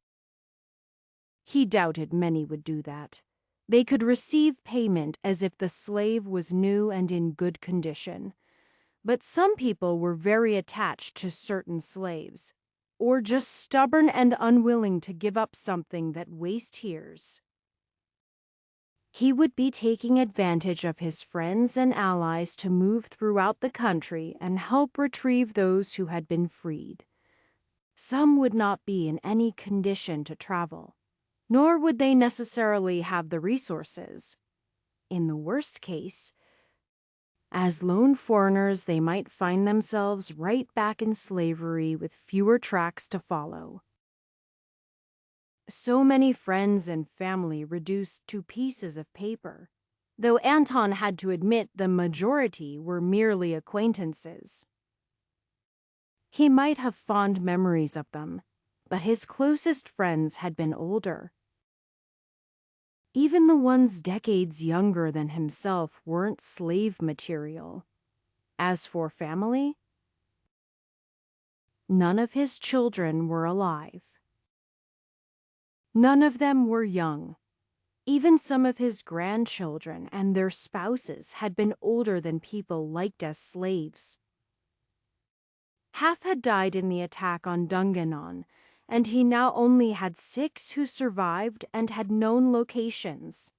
He doubted many would do that. They could receive payment as if the slave was new and in good condition. But some people were very attached to certain slaves, or just stubborn and unwilling to give up something that wastes tears. He would be taking advantage of his friends and allies to move throughout the country and help retrieve those who had been freed. Some would not be in any condition to travel, nor would they necessarily have the resources. In the worst case, as lone foreigners, they might find themselves right back in slavery with fewer tracks to follow. So many friends and family reduced to pieces of paper, though Anton had to admit the majority were merely acquaintances. He might have fond memories of them, but his closest friends had been older. Even the ones decades younger than himself weren't slave material. As for family, none of his children were alive. None of them were young. Even some of his grandchildren and their spouses had been older than people liked as slaves. Half had died in the attack on Dungannon, and he now only had 6 who survived and had known locations.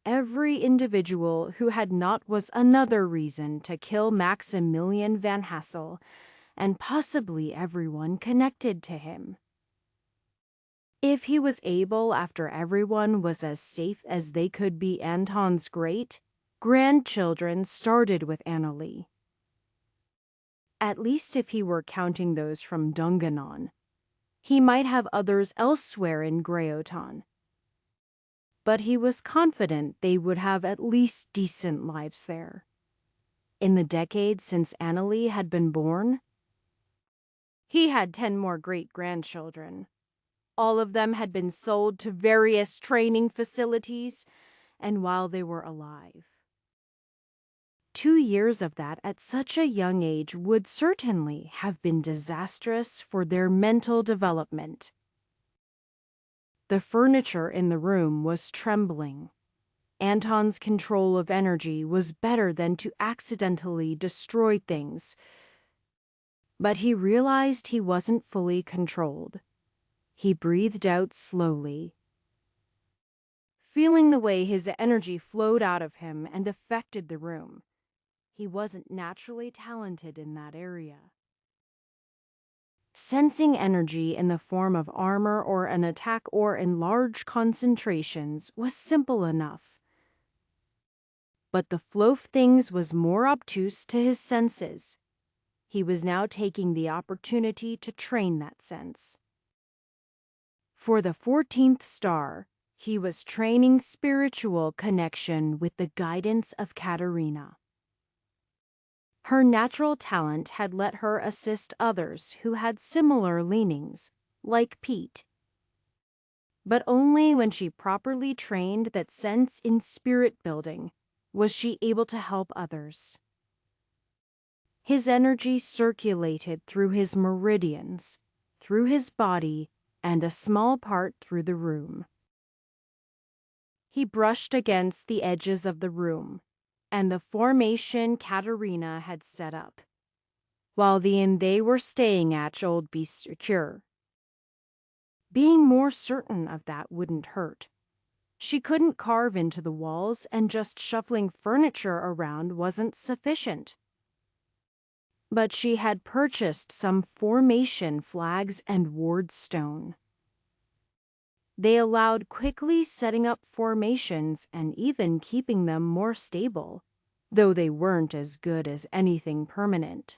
Every individual who had not was another reason to kill Maximilian van Hassel, and possibly everyone connected to him. If he was able, after everyone was as safe as they could be, Anton's grandchildren started with Annalie. At least if he were counting those from Dungannon. He might have others elsewhere in Greoton. But he was confident they would have at least decent lives there. In the decades since Annalie had been born, he had 10 more great-grandchildren. All of them had been sold to various training facilities, and while they were alive. 2 years of that at such a young age would certainly have been disastrous for their mental development. The furniture in the room was trembling. Anton's control of energy was better than to accidentally destroy things. But he realized he wasn't fully controlled. He breathed out slowly, feeling the way his energy flowed out of him and affected the room. He wasn't naturally talented in that area. Sensing energy in the form of armor or an attack or in large concentrations was simple enough. But the flow of things was more obtuse to his senses. He was now taking the opportunity to train that sense. For the 14th star, he was training spiritual connection with the guidance of Katerina. Her natural talent had let her assist others who had similar leanings, like Pete. But only when she properly trained that sense in spirit building was she able to help others. His energy circulated through his meridians, through his body, and a small part through the room. He brushed against the edges of the room and the formation Katerina had set up, while the inn they were staying at should be secure. Being more certain of that wouldn't hurt. She couldn't carve into the walls, and just shuffling furniture around wasn't sufficient. But she had purchased some formation flags and ward stone. They allowed quickly setting up formations and even keeping them more stable, though they weren't as good as anything permanent.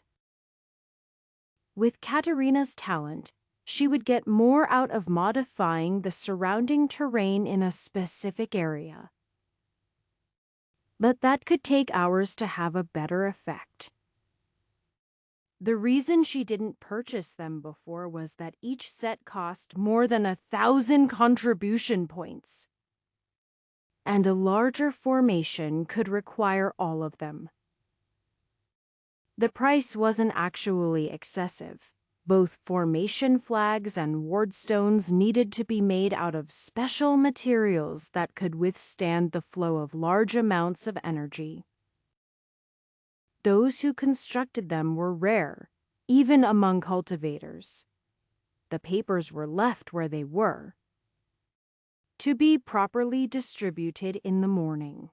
With Katerina's talent, she would get more out of modifying the surrounding terrain in a specific area. But that could take hours to have a better effect. The reason she didn't purchase them before was that each set cost more than 1,000 contribution points. And a larger formation could require all of them. The price wasn't actually excessive. Both formation flags and ward stones needed to be made out of special materials that could withstand the flow of large amounts of energy. Those who constructed them were rare, even among cultivators. The papers were left where they were, to be properly distributed in the morning.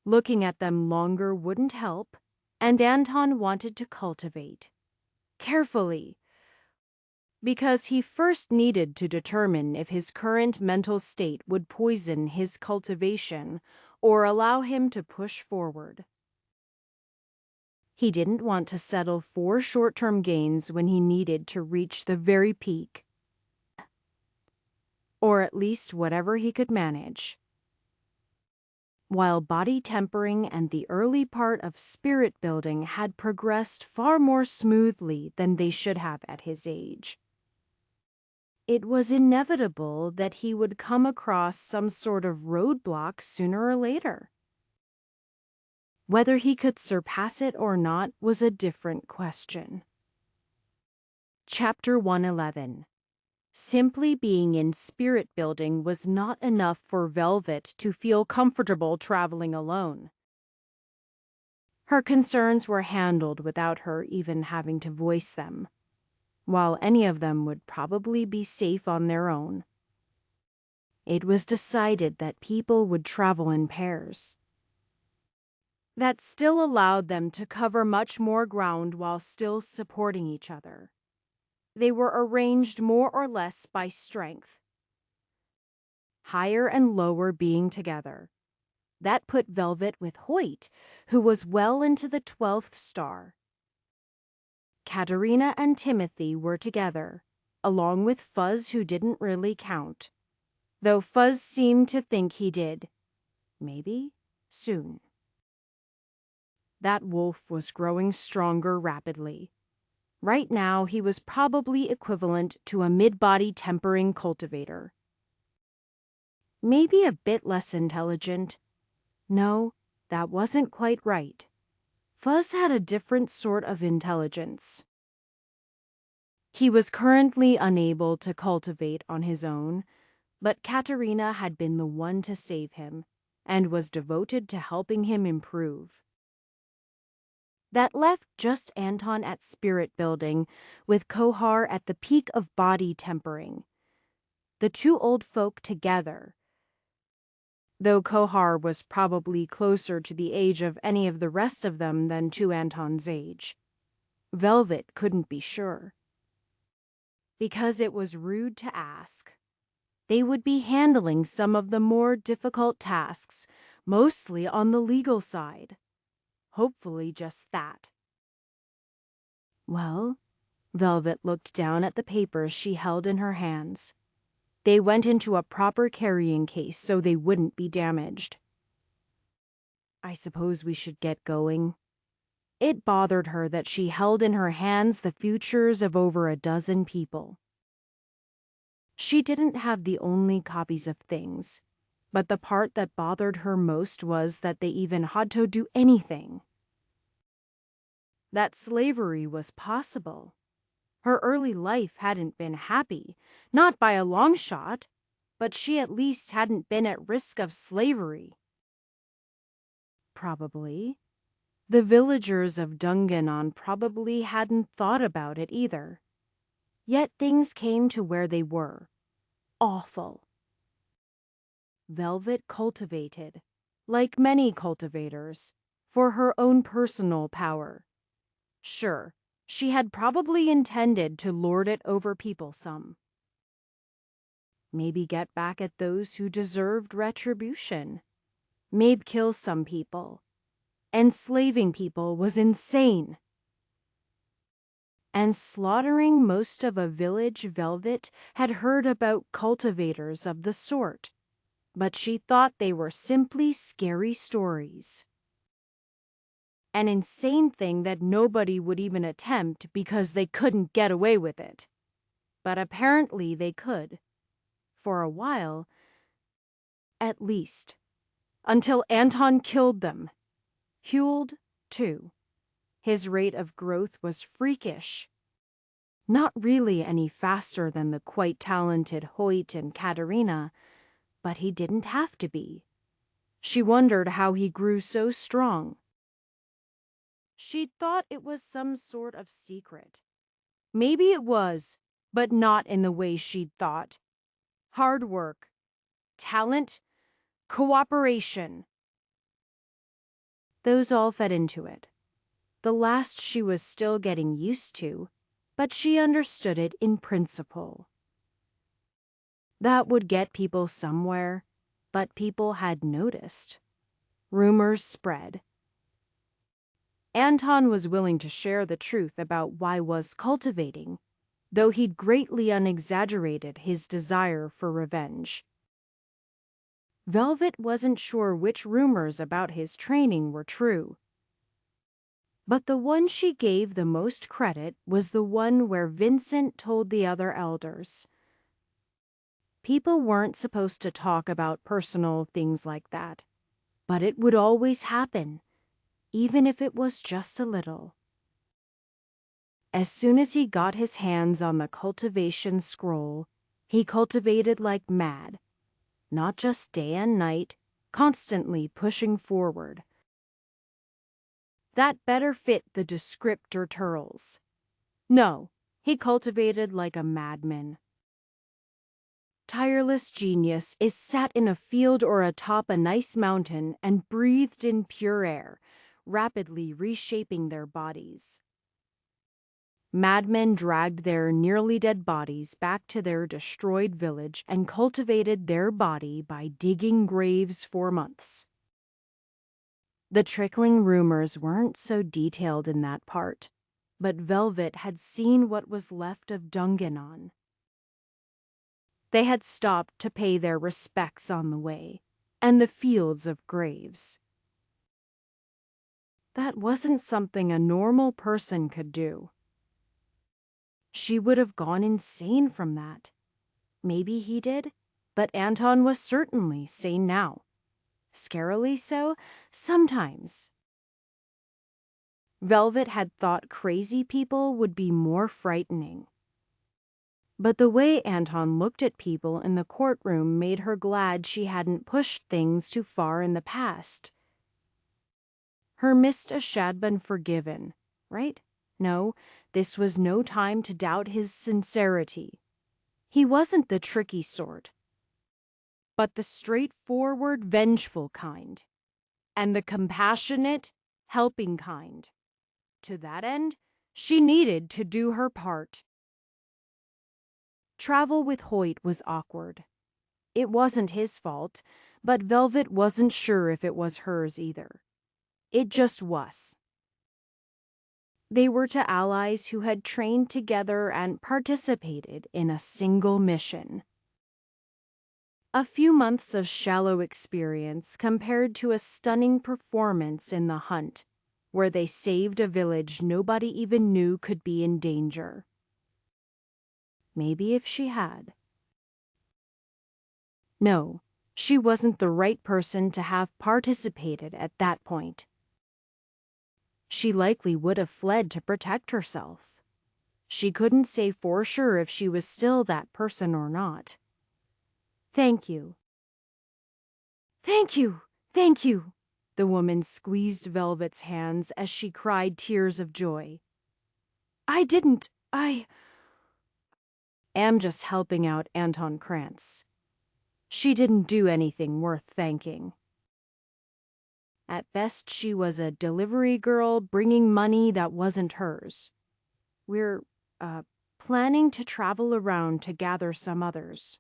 Looking at them longer wouldn't help, and Anton wanted to cultivate. Carefully, because he first needed to determine if his current mental state would poison his cultivation or allow him to push forward. He didn't want to settle for short-term gains when he needed to reach the very peak, or at least whatever he could manage. While body tempering and the early part of spirit building had progressed far more smoothly than they should have at his age, it was inevitable that he would come across some sort of roadblock sooner or later. Whether he could surpass it or not was a different question. Chapter 111. Simply being in spirit building was not enough for Velvet to feel comfortable traveling alone. Her concerns were handled without her even having to voice them, while any of them would probably be safe on their own. It was decided that people would travel in pairs. That still allowed them to cover much more ground while still supporting each other. They were arranged more or less by strength, higher and lower being together. That put Velvet with Hoyt, who was well into the 12th star. Katerina and Timothy were together, along with Fuzz, who didn't really count, though Fuzz seemed to think he did. Maybe soon. That wolf was growing stronger rapidly. Right now, he was probably equivalent to a mid-body tempering cultivator. Maybe a bit less intelligent. No, that wasn't quite right. Fuzz had a different sort of intelligence. He was currently unable to cultivate on his own, but Katerina had been the one to save him and was devoted to helping him improve. That left just Anton at spirit building, with Kohar at the peak of body tempering. The two old folk together. Though Kohar was probably closer to the age of any of the rest of them than to Anton's age. Velvet couldn't be sure. Because it was rude to ask. They would be handling some of the more difficult tasks, mostly on the legal side. Hopefully just that. Well, Velvet looked down at the papers she held in her hands. They went into a proper carrying case so they wouldn't be damaged. I suppose we should get going. It bothered her that she held in her hands the futures of over a dozen people. She didn't have the only copies of things, but the part that bothered her most was that they even had to do anything. That slavery was possible. Her early life hadn't been happy, not by a long shot, but she at least hadn't been at risk of slavery. Probably. The villagers of Dunganon probably hadn't thought about it either. Yet things came to where they were. Awful. Velvet cultivated, like many cultivators, for her own personal power. Sure, she had probably intended to lord it over people some. Maybe get back at those who deserved retribution. Maybe kill some people. Enslaving people was insane. And slaughtering most of a village, Velvet had heard about cultivators of the sort, but she thought they were simply scary stories. An insane thing that nobody would even attempt because they couldn't get away with it. But apparently they could. For a while, at least. Until Anton killed them. Hueld, too. His rate of growth was freakish. Not really any faster than the quite talented Hoyt and Katerina, but he didn't have to be. She wondered how he grew so strong. She'd thought it was some sort of secret. Maybe it was, but not in the way she'd thought. Hard work, talent, cooperation. Those all fed into it. The last she was still getting used to, but she understood it in principle. That would get people somewhere, but people had noticed. Rumors spread. Anton was willing to share the truth about why was cultivating, though he'd greatly unexaggerated his desire for revenge. Velvet wasn't sure which rumors about his training were true, but the one she gave the most credit was the one where Vincent told the other elders. People weren't supposed to talk about personal things like that, but it would always happen, even if it was just a little. As soon as he got his hands on the cultivation scroll, he cultivated like mad, not just day and night, constantly pushing forward. That better fit the descriptor turtles. No, he cultivated like a madman. Tireless genius is sat in a field or atop a nice mountain and breathed in pure air, rapidly reshaping their bodies. Madmen dragged their nearly dead bodies back to their destroyed village and cultivated their body by digging graves for months. The trickling rumors weren't so detailed in that part, but Velvet had seen what was left of Dungannon. They had stopped to pay their respects on the way, and the fields of graves. That wasn't something a normal person could do. She would have gone insane from that. Maybe he did, but Anton was certainly sane now. Scarily so, sometimes. Velvet had thought crazy people would be more frightening. But the way Anton looked at people in the courtroom made her glad she hadn't pushed things too far in the past. Her Mr. had been forgiven, right? No, this was no time to doubt his sincerity. He wasn't the tricky sort, but the straightforward, vengeful kind, and the compassionate, helping kind. To that end, she needed to do her part. Travel with Hoyt was awkward. It wasn't his fault, but Velvet wasn't sure if it was hers either. It just was. They were to allies who had trained together and participated in a single mission. A few months of shallow experience compared to a stunning performance in the hunt, where they saved a village nobody even knew could be in danger. Maybe if she had. No, she wasn't the right person to have participated at that point. She likely would have fled to protect herself. She couldn't say for sure if she was still that person or not. Thank you. Thank you! Thank you! The woman squeezed Velvet's hands as she cried tears of joy. I am just helping out Anton Krantz. She didn't do anything worth thanking. At best, she was a delivery girl bringing money that wasn't hers. We're, planning to travel around to gather some others.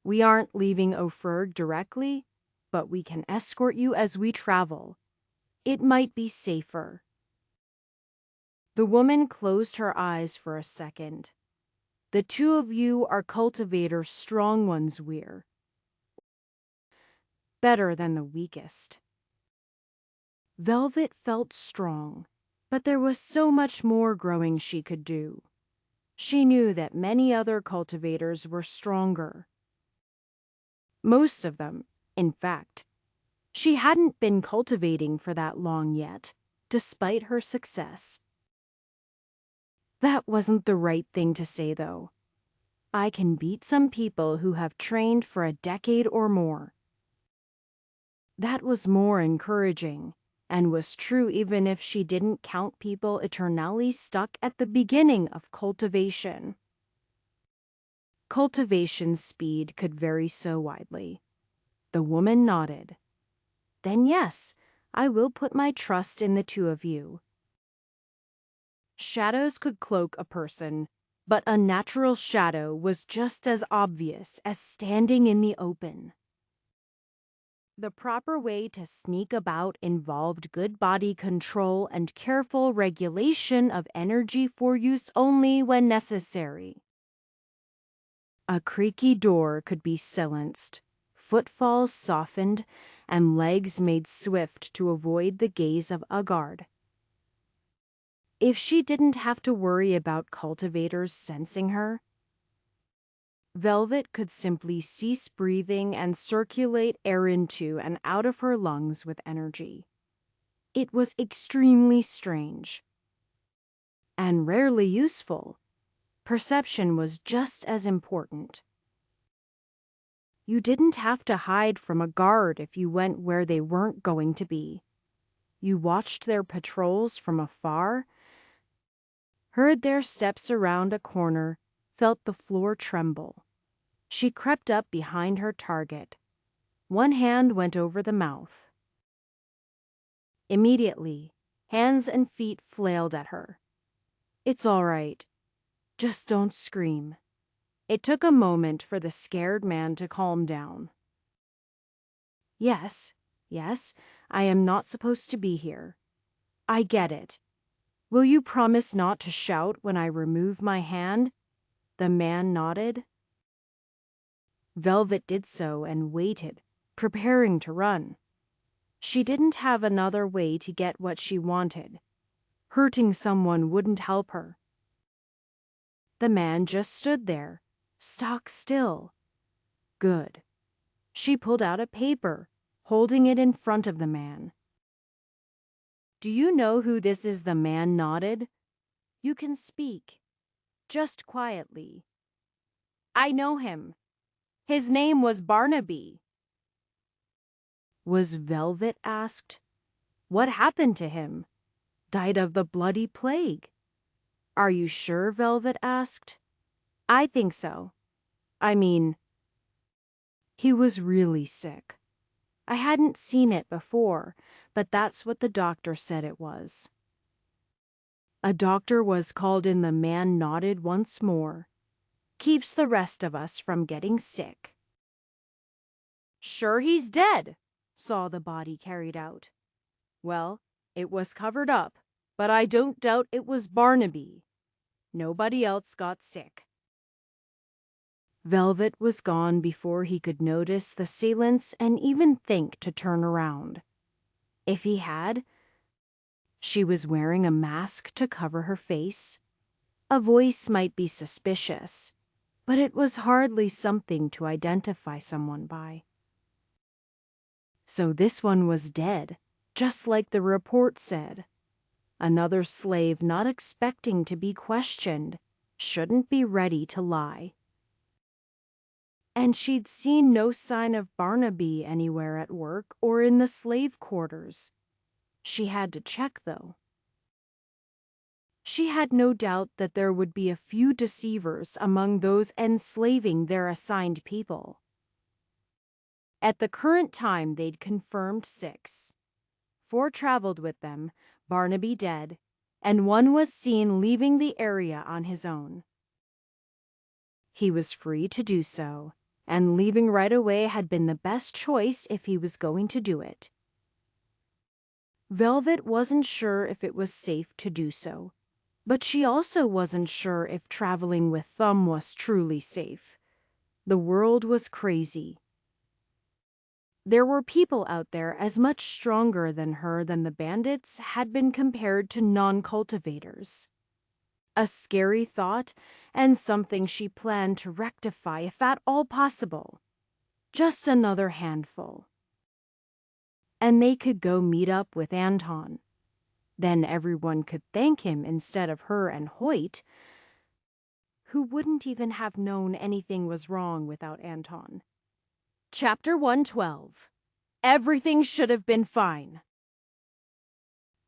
We aren't leaving Ophirg directly, but we can escort you as we travel. It might be safer. The woman closed her eyes for a second. The two of you are Cultivator strong ones, we're. Better than the weakest. Velvet felt strong, but there was so much more growing she could do. She knew that many other cultivators were stronger. Most of them, in fact. She hadn't been cultivating for that long yet, despite her success. That wasn't the right thing to say, though. I can beat some people who have trained for a decade or more. That was more encouraging, and was true even if she didn't count people eternally stuck at the beginning of cultivation. Cultivation speed could vary so widely. The woman nodded. Then yes, I will put my trust in the two of you. Shadows could cloak a person, but a natural shadow was just as obvious as standing in the open. The proper way to sneak about involved good body control and careful regulation of energy for use only when necessary. A creaky door could be silenced, footfalls softened, and legs made swift to avoid the gaze of a guard. If she didn't have to worry about cultivators sensing her, Velvet could simply cease breathing and circulate air into and out of her lungs with energy. It was extremely strange and rarely useful. Perception was just as important. You didn't have to hide from a guard if you went where they weren't going to be. You watched their patrols from afar, heard their steps around a corner, felt the floor tremble. She crept up behind her target. One hand went over the mouth. Immediately, hands and feet flailed at her. "It's all right. Just don't scream." It took a moment for the scared man to calm down. Yes, I am not supposed to be here. I get it. Will you promise not to shout when I remove my hand?" The man nodded. Velvet did so and waited, preparing to run. She didn't have another way to get what she wanted. Hurting someone wouldn't help her. The man just stood there, stock still. Good. She pulled out a paper, holding it in front of the man. "Do you know who this is?" The man nodded. "You can speak, just quietly." "I know him. His name was Barnaby." Was Velvet asked. "What happened to him?" "Died of the bloody plague." "Are you sure?" Velvet asked. "I think so. I mean, he was really sick. I hadn't seen it before, but that's what the doctor said it was." A doctor was called in. The man nodded once more. "Keeps the rest of us from getting sick." "Sure he's dead," saw the body carried out. "Well, it was covered up, but I don't doubt it was Barnaby. Nobody else got sick." Velvet was gone before he could notice the assailants and even think to turn around. If he had, she was wearing a mask to cover her face. A voice might be suspicious, but it was hardly something to identify someone by. So this one was dead, just like the report said. Another slave not expecting to be questioned, shouldn't be ready to lie. And she'd seen no sign of Barnaby anywhere at work or in the slave quarters. She had to check, though. She had no doubt that there would be a few deceivers among those enslaving their assigned people. At the current time, they'd confirmed 6. 4 traveled with them, Barnaby dead, and 1 was seen leaving the area on his own. He was free to do so, and leaving right away had been the best choice if he was going to do it. Velvet wasn't sure if it was safe to do so, but she also wasn't sure if traveling with Thumb was truly safe. The world was crazy. There were people out there as much stronger than her than the bandits had been compared to non-cultivators. A scary thought, and something she planned to rectify if at all possible. Just another handful. And they could go meet up with Anton. Then everyone could thank him instead of her and Hoyt, who wouldn't even have known anything was wrong without Anton. Chapter 112. Everything should have been fine.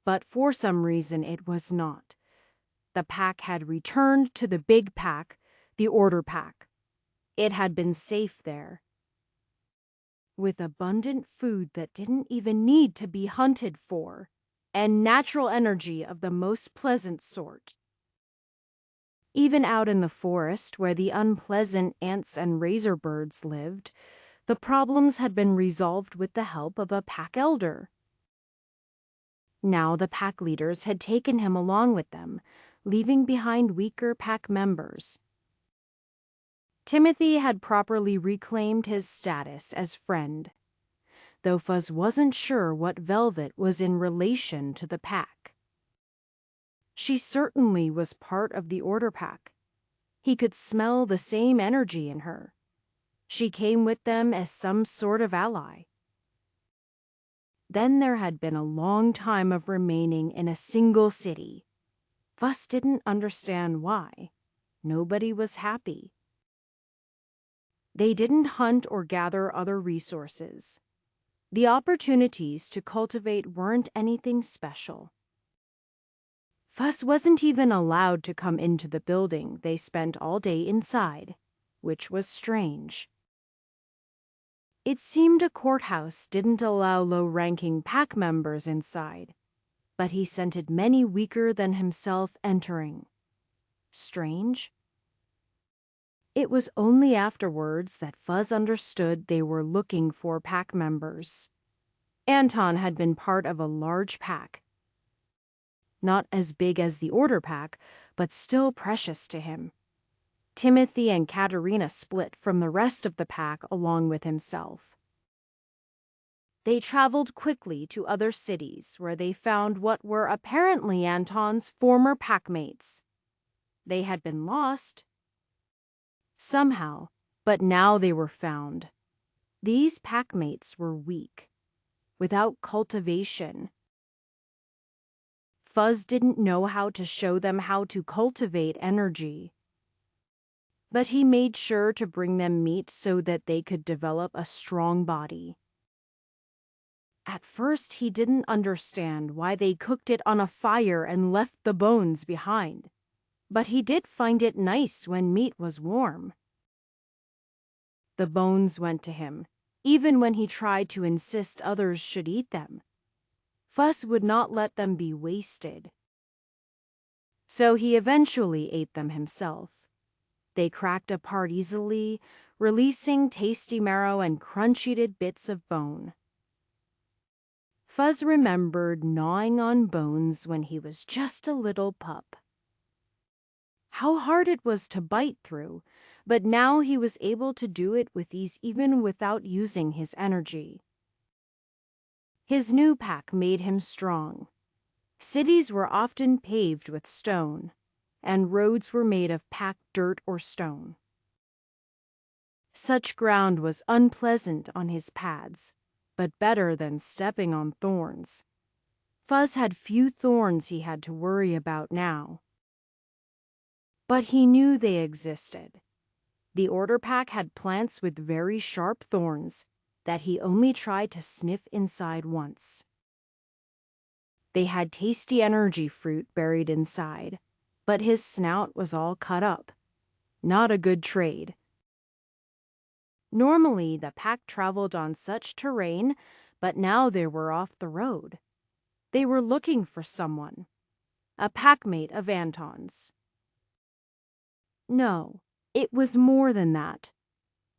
But for some reason it was not. The pack had returned to the big pack, the order pack. It had been safe there, with abundant food that didn't even need to be hunted for, and natural energy of the most pleasant sort. Even out in the forest where the unpleasant ants and razor birds lived, the problems had been resolved with the help of a pack elder. Now the pack leaders had taken him along with them, leaving behind weaker pack members. Timothy had properly reclaimed his status as friend, though Fuzz wasn't sure what Velvet was in relation to the pack. She certainly was part of the order pack. He could smell the same energy in her. She came with them as some sort of ally. Then there had been a long time of remaining in a single city. Fuzz didn't understand why. Nobody was happy. They didn't hunt or gather other resources. The opportunities to cultivate weren't anything special. Fuzz wasn't even allowed to come into the building they spent all day inside, which was strange. It seemed a courthouse didn't allow low-ranking pack members inside, but he scented many weaker than himself entering. Strange? It was only afterwards that Fuzz understood they were looking for pack members. Anton had been part of a large pack. Not as big as the order pack, but still precious to him. Timothy and Katerina split from the rest of the pack along with himself. They traveled quickly to other cities where they found what were apparently Anton's former packmates. They had been lost somehow, but now they were found. These packmates were weak, without cultivation. Fuzz didn't know how to show them how to cultivate energy, but he made sure to bring them meat so that they could develop a strong body. At first, he didn't understand why they cooked it on a fire and left the bones behind, but he did find it nice when meat was warm. The bones went to him, even when he tried to insist others should eat them. Fuzz would not let them be wasted. So he eventually ate them himself. They cracked apart easily, releasing tasty marrow and crunchy bits of bone. Fuzz remembered gnawing on bones when he was just a little pup. How hard it was to bite through, but now he was able to do it with ease even without using his energy. His new pack made him strong. Cities were often paved with stone, and roads were made of packed dirt or stone. Such ground was unpleasant on his pads, but better than stepping on thorns. Fuzz had few thorns he had to worry about now. But he knew they existed. The order pack had plants with very sharp thorns that he only tried to sniff inside once. They had tasty energy fruit buried inside, but his snout was all cut up. Not a good trade. Normally, the pack traveled on such terrain, but now they were off the road. They were looking for someone, a packmate of Anton's. No, it was more than that.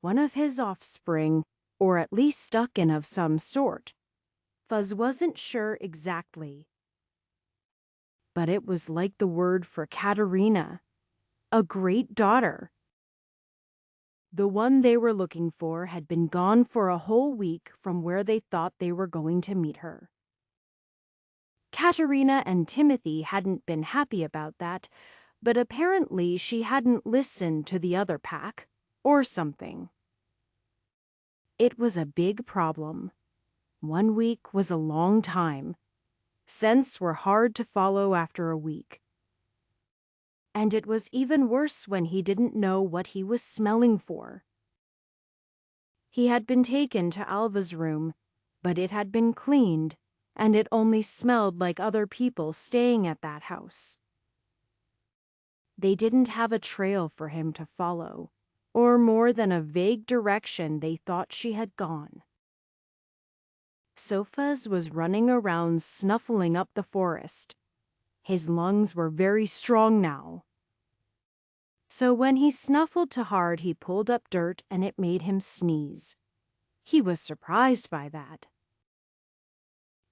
One of his offspring, or at least stuck in of some sort. Fuzz wasn't sure exactly. But it was like the word for Katerina, a great daughter. The one they were looking for had been gone for a whole week from where they thought they were going to meet her. Katerina and Timothy hadn't been happy about that, but apparently she hadn't listened to the other pack, or something. It was a big problem. 1 week was a long time. Scents were hard to follow after a week. And it was even worse when he didn't know what he was smelling for. He had been taken to Alva's room, but it had been cleaned, and it only smelled like other people staying at that house. They didn't have a trail for him to follow, or more than a vague direction they thought she had gone. So Fuzz was running around snuffling up the forest. His lungs were very strong now. So when he snuffled too hard, he pulled up dirt and it made him sneeze. He was surprised by that.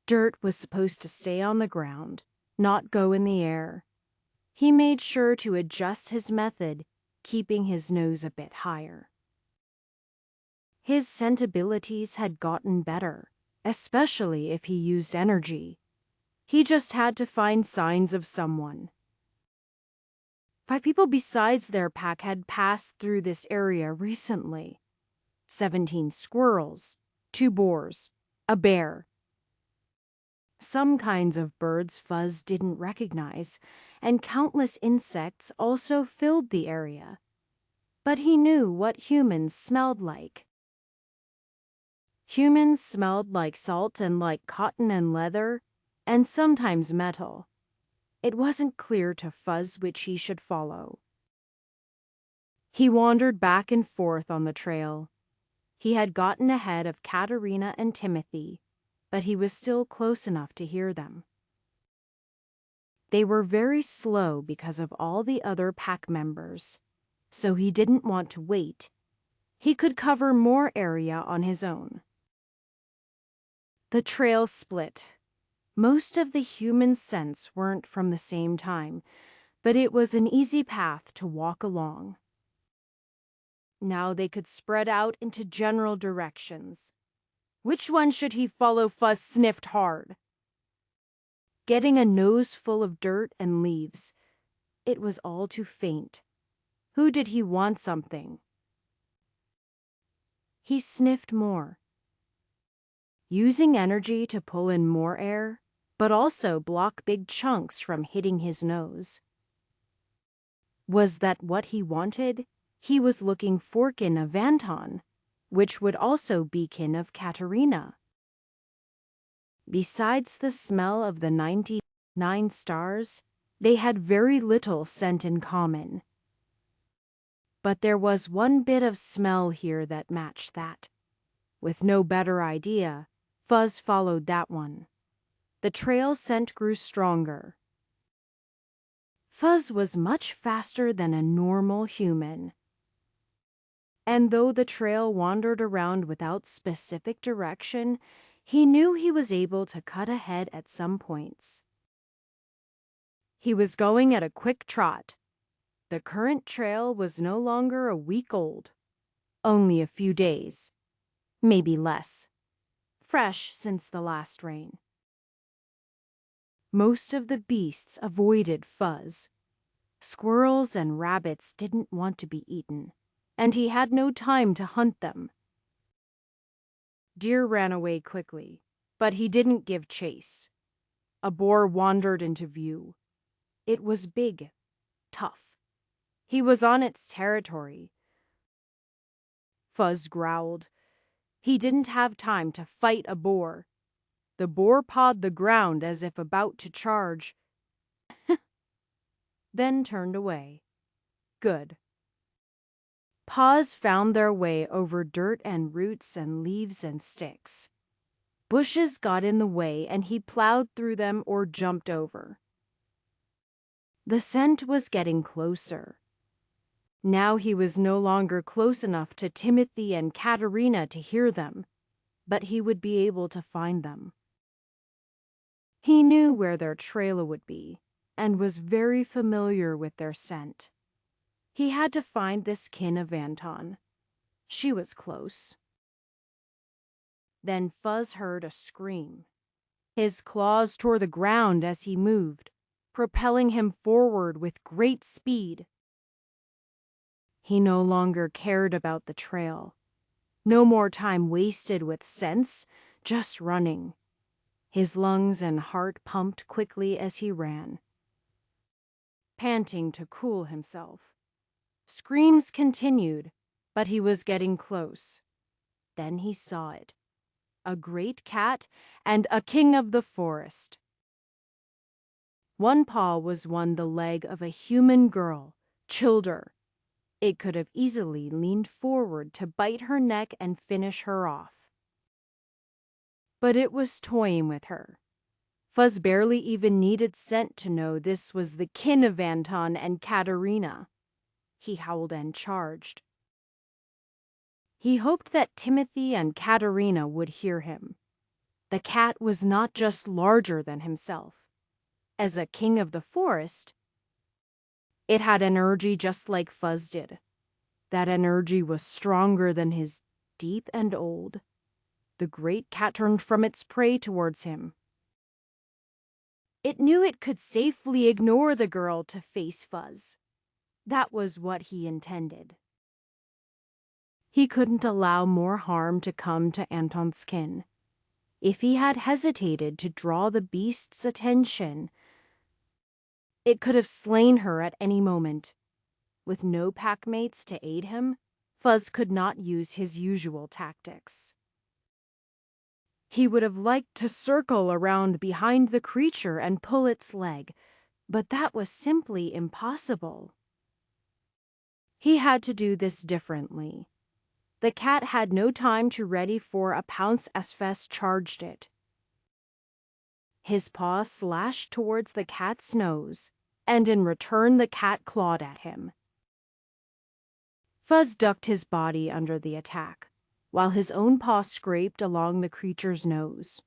Dirt was supposed to stay on the ground, not go in the air. He made sure to adjust his method, keeping his nose a bit higher. His scent abilities had gotten better, especially if he used energy. He just had to find signs of someone. 5 people besides their pack had passed through this area recently. 17 squirrels, 2 boars, a bear. Some kinds of birds Fuzz didn't recognize, and countless insects also filled the area. But he knew what humans smelled like. Humans smelled like salt and like cotton and leather, and sometimes metal. It wasn't clear to Fuzz which he should follow. He wandered back and forth on the trail. He had gotten ahead of Katerina and Timothy, but he was still close enough to hear them. They were very slow because of all the other pack members, so he didn't want to wait. He could cover more area on his own. The trail split. Most of the human scents weren't from the same time, but it was an easy path to walk along. Now they could spread out into general directions. Which one should he follow? Fuzz sniffed hard. Getting a nose full of dirt and leaves. It was all too faint. Who did he want something? He sniffed more, using energy to pull in more air, but also block big chunks from hitting his nose. Was that what he wanted? He was looking for kin of Anton, which would also be kin of Katerina. Besides the smell of the 99 stars, they had very little scent in common. But there was one bit of smell here that matched that. With no better idea, Fuzz followed that one. The trail scent grew stronger. Fuzz was much faster than a normal human. And though the trail wandered around without specific direction, he knew he was able to cut ahead at some points. He was going at a quick trot. The current trail was no longer a week old, only a few days, maybe less, fresh since the last rain. Most of the beasts avoided Fuzz. Squirrels and rabbits didn't want to be eaten, and he had no time to hunt them. Deer ran away quickly, but he didn't give chase. A boar wandered into view. It was big, tough. He was on its territory. Fuzz growled. He didn't have time to fight a boar. The boar pawed the ground as if about to charge, then turned away. Good. Paws found their way over dirt and roots and leaves and sticks. Bushes got in the way and he plowed through them or jumped over. The scent was getting closer. Now he was no longer close enough to Timothy and Katerina to hear them, but he would be able to find them. He knew where their trail would be and was very familiar with their scent. He had to find this kin of Anton. She was close. Then Fuzz heard a scream. His claws tore the ground as he moved, propelling him forward with great speed. He no longer cared about the trail. No more time wasted with scents, just running. His lungs and heart pumped quickly as he ran, panting to cool himself. Screams continued, but he was getting close. Then he saw it. A great cat and a king of the forest. One paw was the leg of a human girl, Childer. It could have easily leaned forward to bite her neck and finish her off. but it was toying with her. Fuzz barely even needed scent to know this was the kin of Anton and Katerina. He howled and charged. He hoped that Timothy and Katerina would hear him. The cat was not just larger than himself. As a king of the forest, it had energy just like Fuzz did. That energy was stronger than his, deep and old. The great cat turned from its prey towards him. It knew it could safely ignore the girl to face Fuzz. That was what he intended. He couldn't allow more harm to come to Anton's kin. If he had hesitated to draw the beast's attention, it could have slain her at any moment. With no packmates to aid him, Fuzz could not use his usual tactics. He would have liked to circle around behind the creature and pull its leg, but that was simply impossible. He had to do this differently. The cat had no time to ready for a pounce as Fuzz charged it. His paw slashed towards the cat's nose, and in return the cat clawed at him. Fuzz ducked his body under the attack, while his own paw scraped along the creature's nose.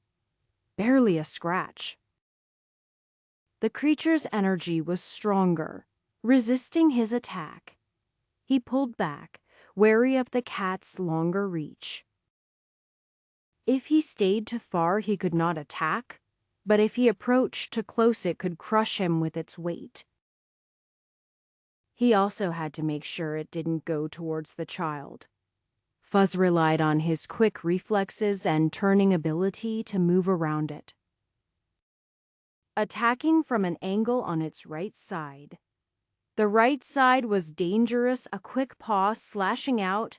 Barely a scratch. The creature's energy was stronger, resisting his attack. He pulled back, wary of the cat's longer reach. If he stayed too far, he could not attack, but if he approached too close, it could crush him with its weight. He also had to make sure it didn't go towards the child. Fuzz relied on his quick reflexes and turning ability to move around it. Attacking from an angle on its right side. The right side was dangerous, a quick paw slashing out,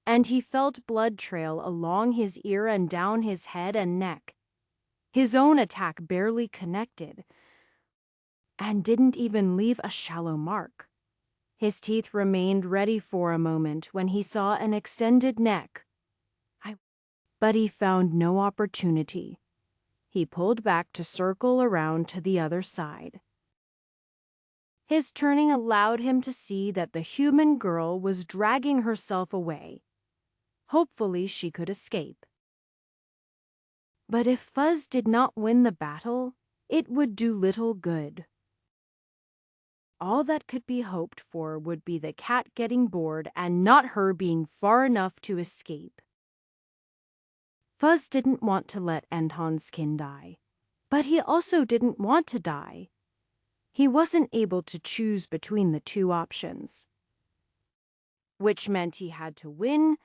and he felt blood trail along his ear and down his head and neck. His own attack barely connected, and didn't even leave a shallow mark. His teeth remained ready for a moment when he saw an extended neck. But he found no opportunity. He pulled back to circle around to the other side. His turning allowed him to see that the human girl was dragging herself away. Hopefully she could escape. But if Fuzz did not win the battle, it would do little good. All that could be hoped for would be the cat getting bored and not her being far enough to escape. Fuzz didn't want to let Anton's kin die, but he also didn't want to die. He wasn't able to choose between the two options, which meant he had to win,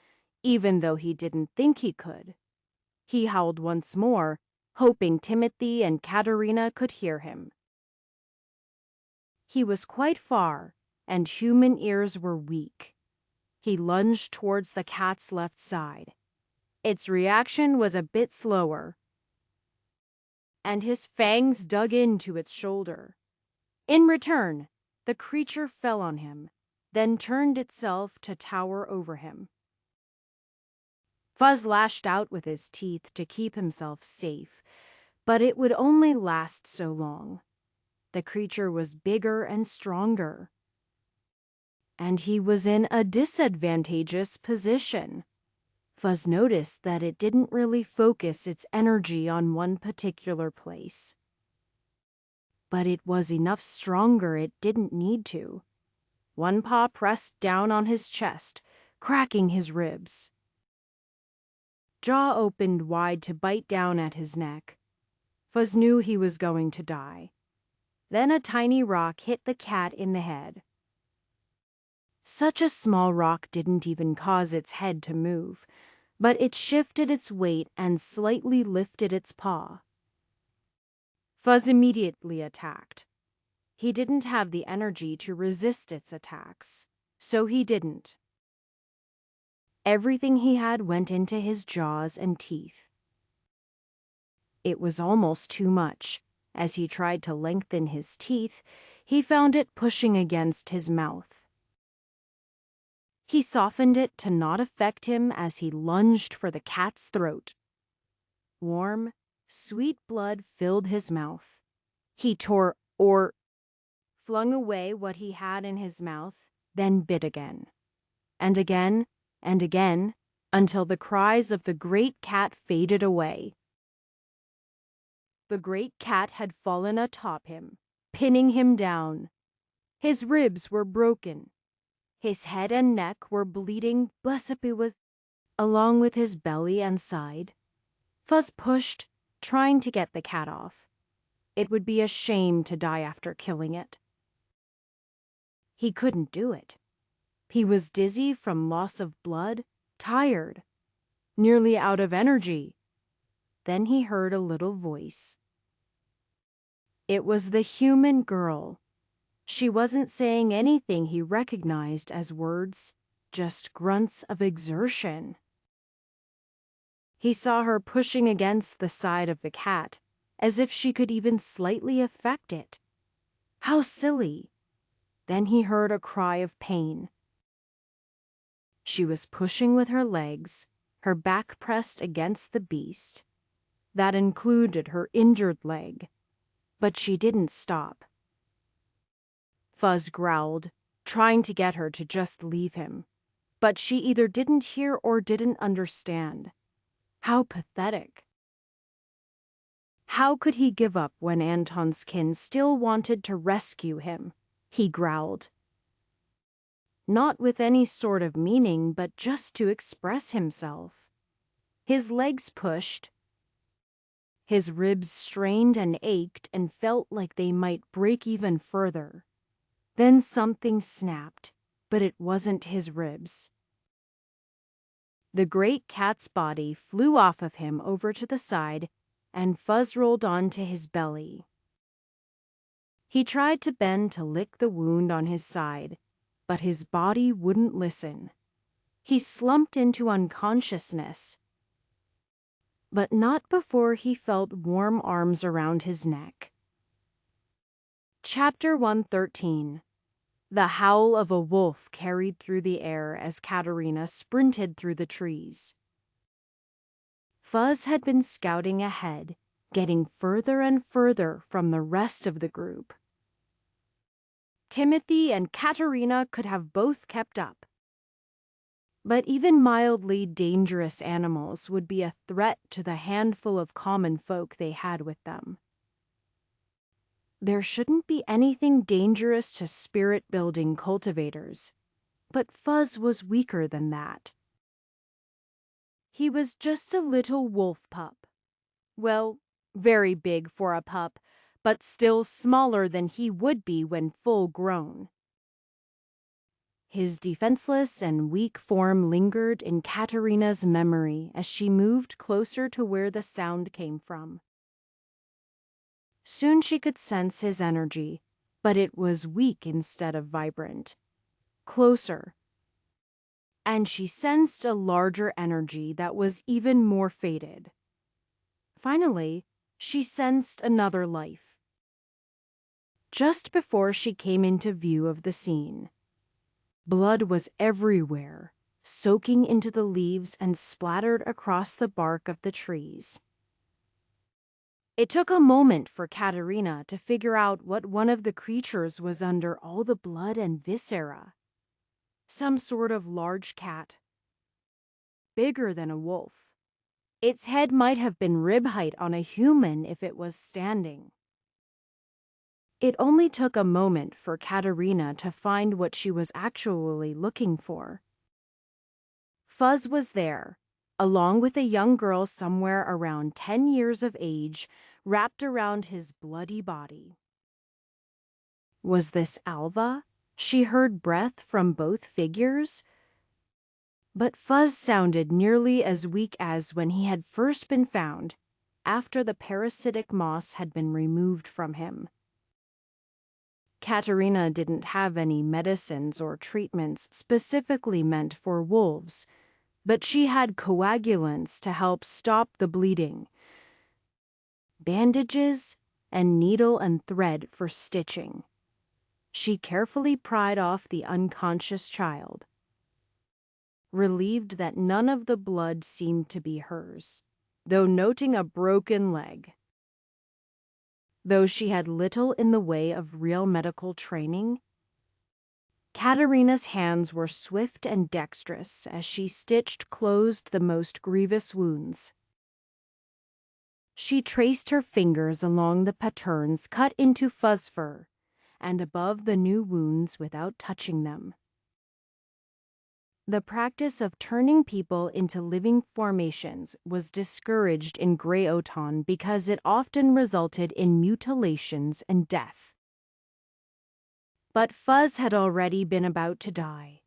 even though he didn't think he could. He howled once more, hoping Timothy and Katerina could hear him. He was quite far, and human ears were weak. He lunged towards the cat's left side. Its reaction was a bit slower, and his fangs dug into its shoulder. In return, the creature fell on him, then turned itself to tower over him. Fuzz lashed out with his teeth to keep himself safe, but it would only last so long. The creature was bigger and stronger, and he was in a disadvantageous position. Fuzz noticed that it didn't really focus its energy on one particular place. But it was enough stronger it didn't need to. One paw pressed down on his chest, cracking his ribs. Jaw opened wide to bite down at his neck. Fuzz knew he was going to die. Then a tiny rock hit the cat in the head. Such a small rock didn't even cause its head to move, but it shifted its weight and slightly lifted its paw. Fuzz immediately attacked. He didn't have the energy to resist its attacks, so he didn't. Everything he had went into his jaws and teeth. It was almost too much. As he tried to lengthen his teeth, he found it pushing against his mouth. He softened it to not affect him as he lunged for the cat's throat. Warm, sweet blood filled his mouth. He tore or flung away what he had in his mouth, then bit again, and again, and again, until the cries of the great cat faded away. The great cat had fallen atop him, pinning him down. His ribs were broken. His head and neck were bleeding, along with his belly and side. Fuzz pushed, trying to get the cat off. It would be a shame to die after killing it. He couldn't do it. He was dizzy from loss of blood, tired, nearly out of energy. Then he heard a little voice. It was the human girl. She wasn't saying anything he recognized as words, just grunts of exertion. He saw her pushing against the side of the cat, as if she could even slightly affect it. How silly! Then he heard a cry of pain. She was pushing with her legs, her back pressed against the beast. That included her injured leg. But she didn't stop. Fuzz growled, trying to get her to just leave him. But she either didn't hear or didn't understand. How pathetic. How could he give up when Anton's kin still wanted to rescue him? He growled. Not with any sort of meaning, but just to express himself. His legs pushed. His ribs strained and ached and felt like they might break even further. Then something snapped, but it wasn't his ribs. The great cat's body flew off of him over to the side, and Fuzz rolled onto his belly. He tried to bend to lick the wound on his side, but his body wouldn't listen. He slumped into unconsciousness, but not before he felt warm arms around his neck. Chapter 113. The howl of a wolf carried through the air as Katerina sprinted through the trees. Fuzz had been scouting ahead, getting further and further from the rest of the group. Timothy and Katerina could have both kept up. But even mildly dangerous animals would be a threat to the handful of common folk they had with them. There shouldn't be anything dangerous to spirit-building cultivators, but Fuzz was weaker than that. He was just a little wolf pup. Well, very big for a pup, but still smaller than he would be when full grown. His defenseless and weak form lingered in Katerina's memory as she moved closer to where the sound came from. Soon she could sense his energy, but it was weak instead of vibrant. Closer. And she sensed a larger energy that was even more faded. Finally, she sensed another life. Just before she came into view of the scene, blood was everywhere, soaking into the leaves and splattered across the bark of the trees. It took a moment for Katerina to figure out what one of the creatures was under all the blood and viscera. Some sort of large cat. Bigger than a wolf. Its head might have been rib height on a human if it was standing. It only took a moment for Katerina to find what she was actually looking for. Fuzz was there, along with a young girl somewhere around 10 years of age, wrapped around his bloody body. Was this Alva? She heard breath from both figures. But Fuzz sounded nearly as weak as when he had first been found, after the parasitic moss had been removed from him. Katerina didn't have any medicines or treatments specifically meant for wolves, but she had coagulants to help stop the bleeding, bandages, and needle and thread for stitching. She carefully pried off the unconscious child, relieved that none of the blood seemed to be hers. though noting a broken leg. Though she had little in the way of real medical training, Katerina's hands were swift and dexterous as she closed the most grievous wounds. She traced her fingers along the patterns cut into fuzz fur and above the new wounds without touching them. The practice of turning people into living formations was discouraged in Grey Oton because it often resulted in mutilations and death. But Fuzz had already been about to die.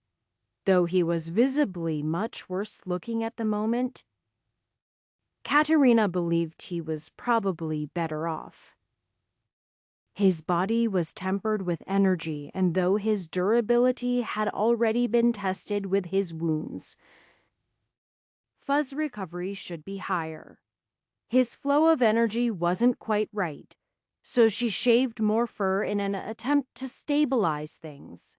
Though he was visibly much worse looking at the moment, Katerina believed he was probably better off. His body was tempered with energy, and though his durability had already been tested with his wounds, Fuzz's recovery should be higher. His flow of energy wasn't quite right, so she shaved more fur in an attempt to stabilize things.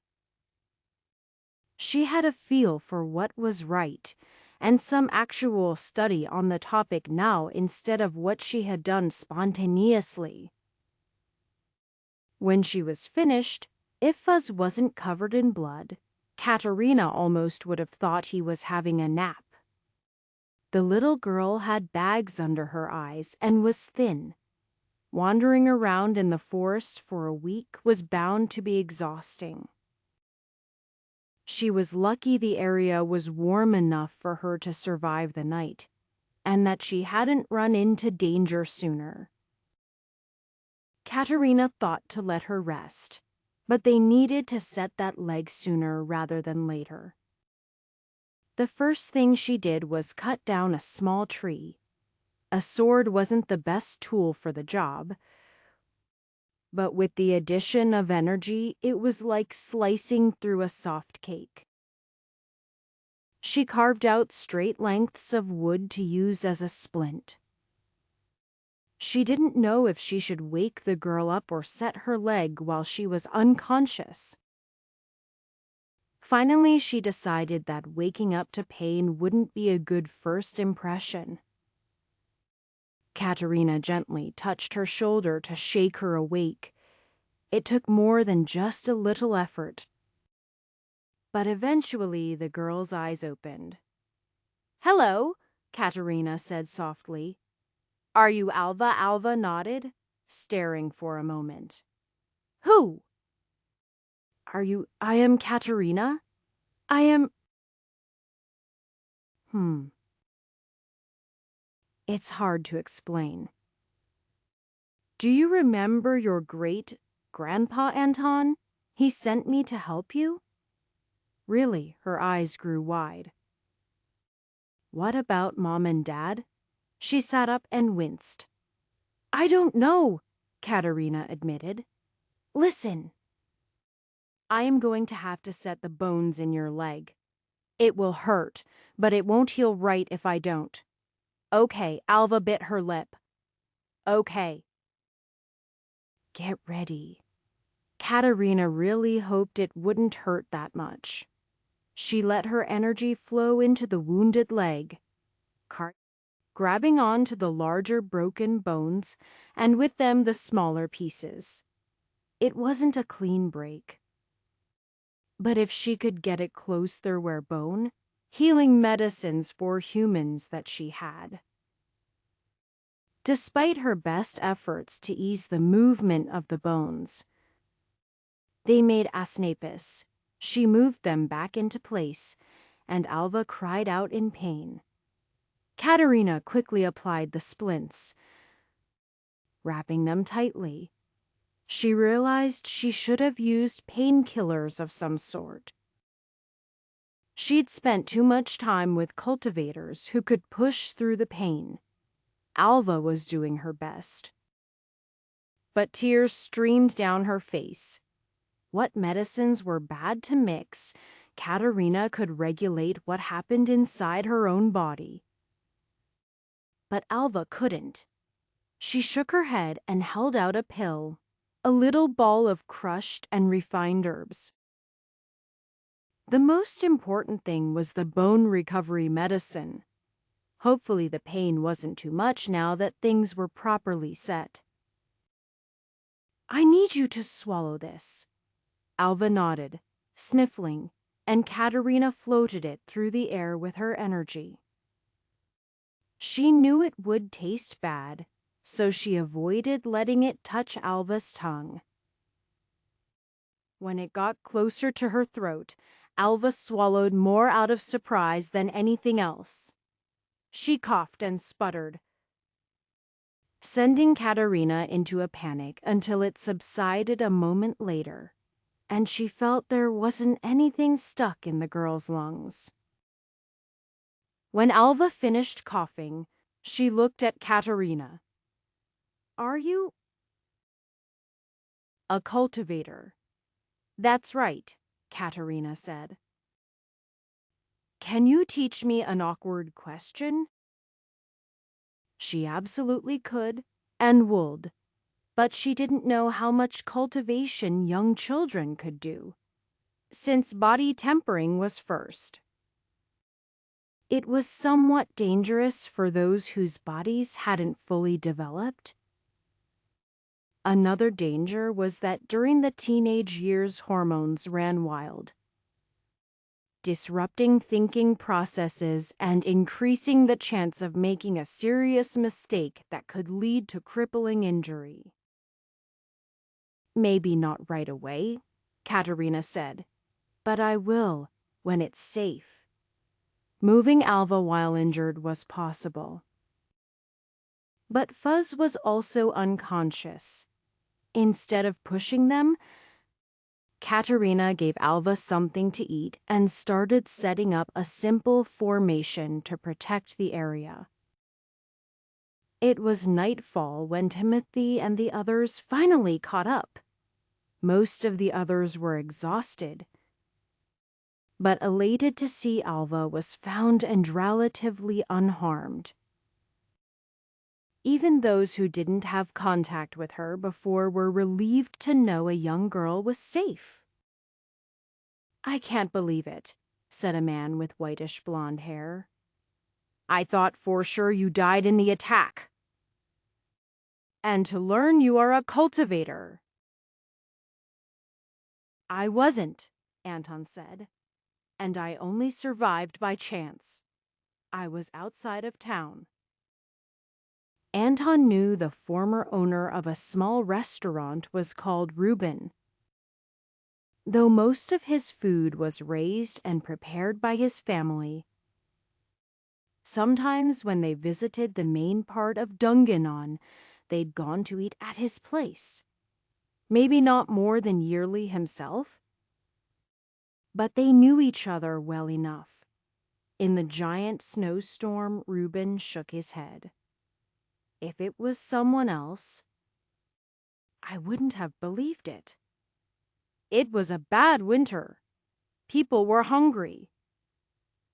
She had a feel for what was right, and some actual study on the topic now instead of what she had done spontaneously. When she was finished, if Fuzz wasn't covered in blood, Katerina almost would have thought he was having a nap. The little girl had bags under her eyes and was thin. Wandering around in the forest for a week was bound to be exhausting. She was lucky the area was warm enough for her to survive the night, and that she hadn't run into danger sooner. Katerina thought to let her rest, but they needed to set that leg sooner rather than later. The first thing she did was cut down a small tree. A sword wasn't the best tool for the job, but with the addition of energy, it was like slicing through a soft cake. She carved out straight lengths of wood to use as a splint. She didn't know if she should wake the girl up or set her leg while she was unconscious. Finally, she decided that waking up to pain wouldn't be a good first impression. Katerina gently touched her shoulder to shake her awake. It took more than just a little effort. But eventually the girl's eyes opened. "Hello," Katerina said softly. "Are you Alva?" Alva nodded, staring for a moment. "Who?" "Are you? I am Katerina. I am..." It's hard to explain. "Do you remember your great-grandpa, Anton? He sent me to help you?" Really, her eyes grew wide. "What about Mom and Dad?" She sat up and winced. "I don't know," Katerina admitted. "Listen. I am going to have to set the bones in your leg. It will hurt, but it won't heal right if I don't." "Okay," Alva bit her lip. "Okay." Get ready. Katerina really hoped it wouldn't hurt that much. She let her energy flow into the wounded leg, grabbing on to the larger broken bones and with them the smaller pieces. It wasn't a clean break. But if she could get it closer where bone, healing medicines for humans that she had. Despite her best efforts to ease the movement of the bones, they made asnapis. She moved them back into place, and Alva cried out in pain. Katerina quickly applied the splints, wrapping them tightly. She realized she should have used painkillers of some sort. She'd spent too much time with cultivators who could push through the pain. Alva was doing her best. But tears streamed down her face. What medicines were bad to mix, Katerina could regulate what happened inside her own body. But Alva couldn't. She shook her head and held out a pill, a little ball of crushed and refined herbs. The most important thing was the bone recovery medicine. Hopefully the pain wasn't too much now that things were properly set. I need you to swallow this. Alva nodded, sniffling, and Katerina floated it through the air with her energy. She knew it would taste bad, so she avoided letting it touch Alva's tongue. When it got closer to her throat, Alva swallowed more out of surprise than anything else. She coughed and sputtered, sending Katerina into a panic until it subsided a moment later, and she felt there wasn't anything stuck in the girl's lungs. When Alva finished coughing, she looked at Katerina. Are you a cultivator? That's right, Katerina said. Can you teach me an awkward question? She absolutely could and would, but she didn't know how much cultivation young children could do, since body tempering was first. It was somewhat dangerous for those whose bodies hadn't fully developed. Another danger was that during the teenage years hormones ran wild, disrupting thinking processes and increasing the chance of making a serious mistake that could lead to crippling injury. Maybe not right away, Katerina said, but I will when it's safe. Moving Alva while injured was possible. But Fuzz was also unconscious. Instead of pushing them, Katerina gave Alva something to eat and started setting up a simple formation to protect the area. It was nightfall when Timothy and the others finally caught up. Most of the others were exhausted, but elated to see Alva was found and relatively unharmed. Even those who didn't have contact with her before were relieved to know a young girl was safe. I can't believe it, said a man with whitish blonde hair. I thought for sure you died in the attack. And to learn you are a cultivator. I wasn't, Anton said, and I only survived by chance. I was outside of town. Anton knew the former owner of a small restaurant was called Reuben. Though most of his food was raised and prepared by his family, sometimes when they visited the main part of Dungannon, they'd gone to eat at his place. Maybe not more than yearly himself, but they knew each other well enough. In the giant snowstorm, Reuben shook his head. If it was someone else, I wouldn't have believed it. It was a bad winter. People were hungry.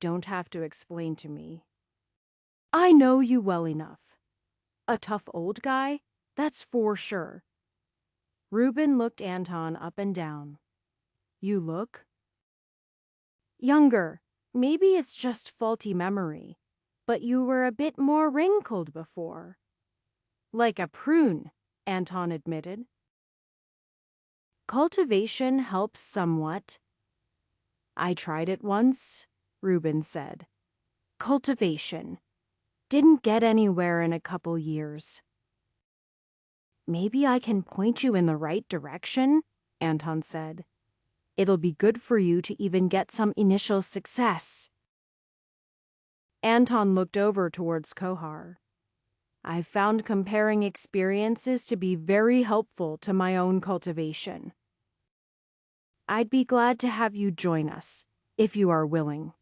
Don't have to explain to me. I know you well enough. A tough old guy? That's for sure. Reuben looked Anton up and down. You look younger. Maybe it's just faulty memory, but you were a bit more wrinkled before. Like a prune, Anton admitted. Cultivation helps somewhat. I tried it once, Reuben said. Cultivation. Didn't get anywhere in a couple years. Maybe I can point you in the right direction, Anton said. It'll be good for you to even get some initial success. Anton looked over towards Kohar. I've found comparing experiences to be very helpful to my own cultivation. I'd be glad to have you join us, if you are willing.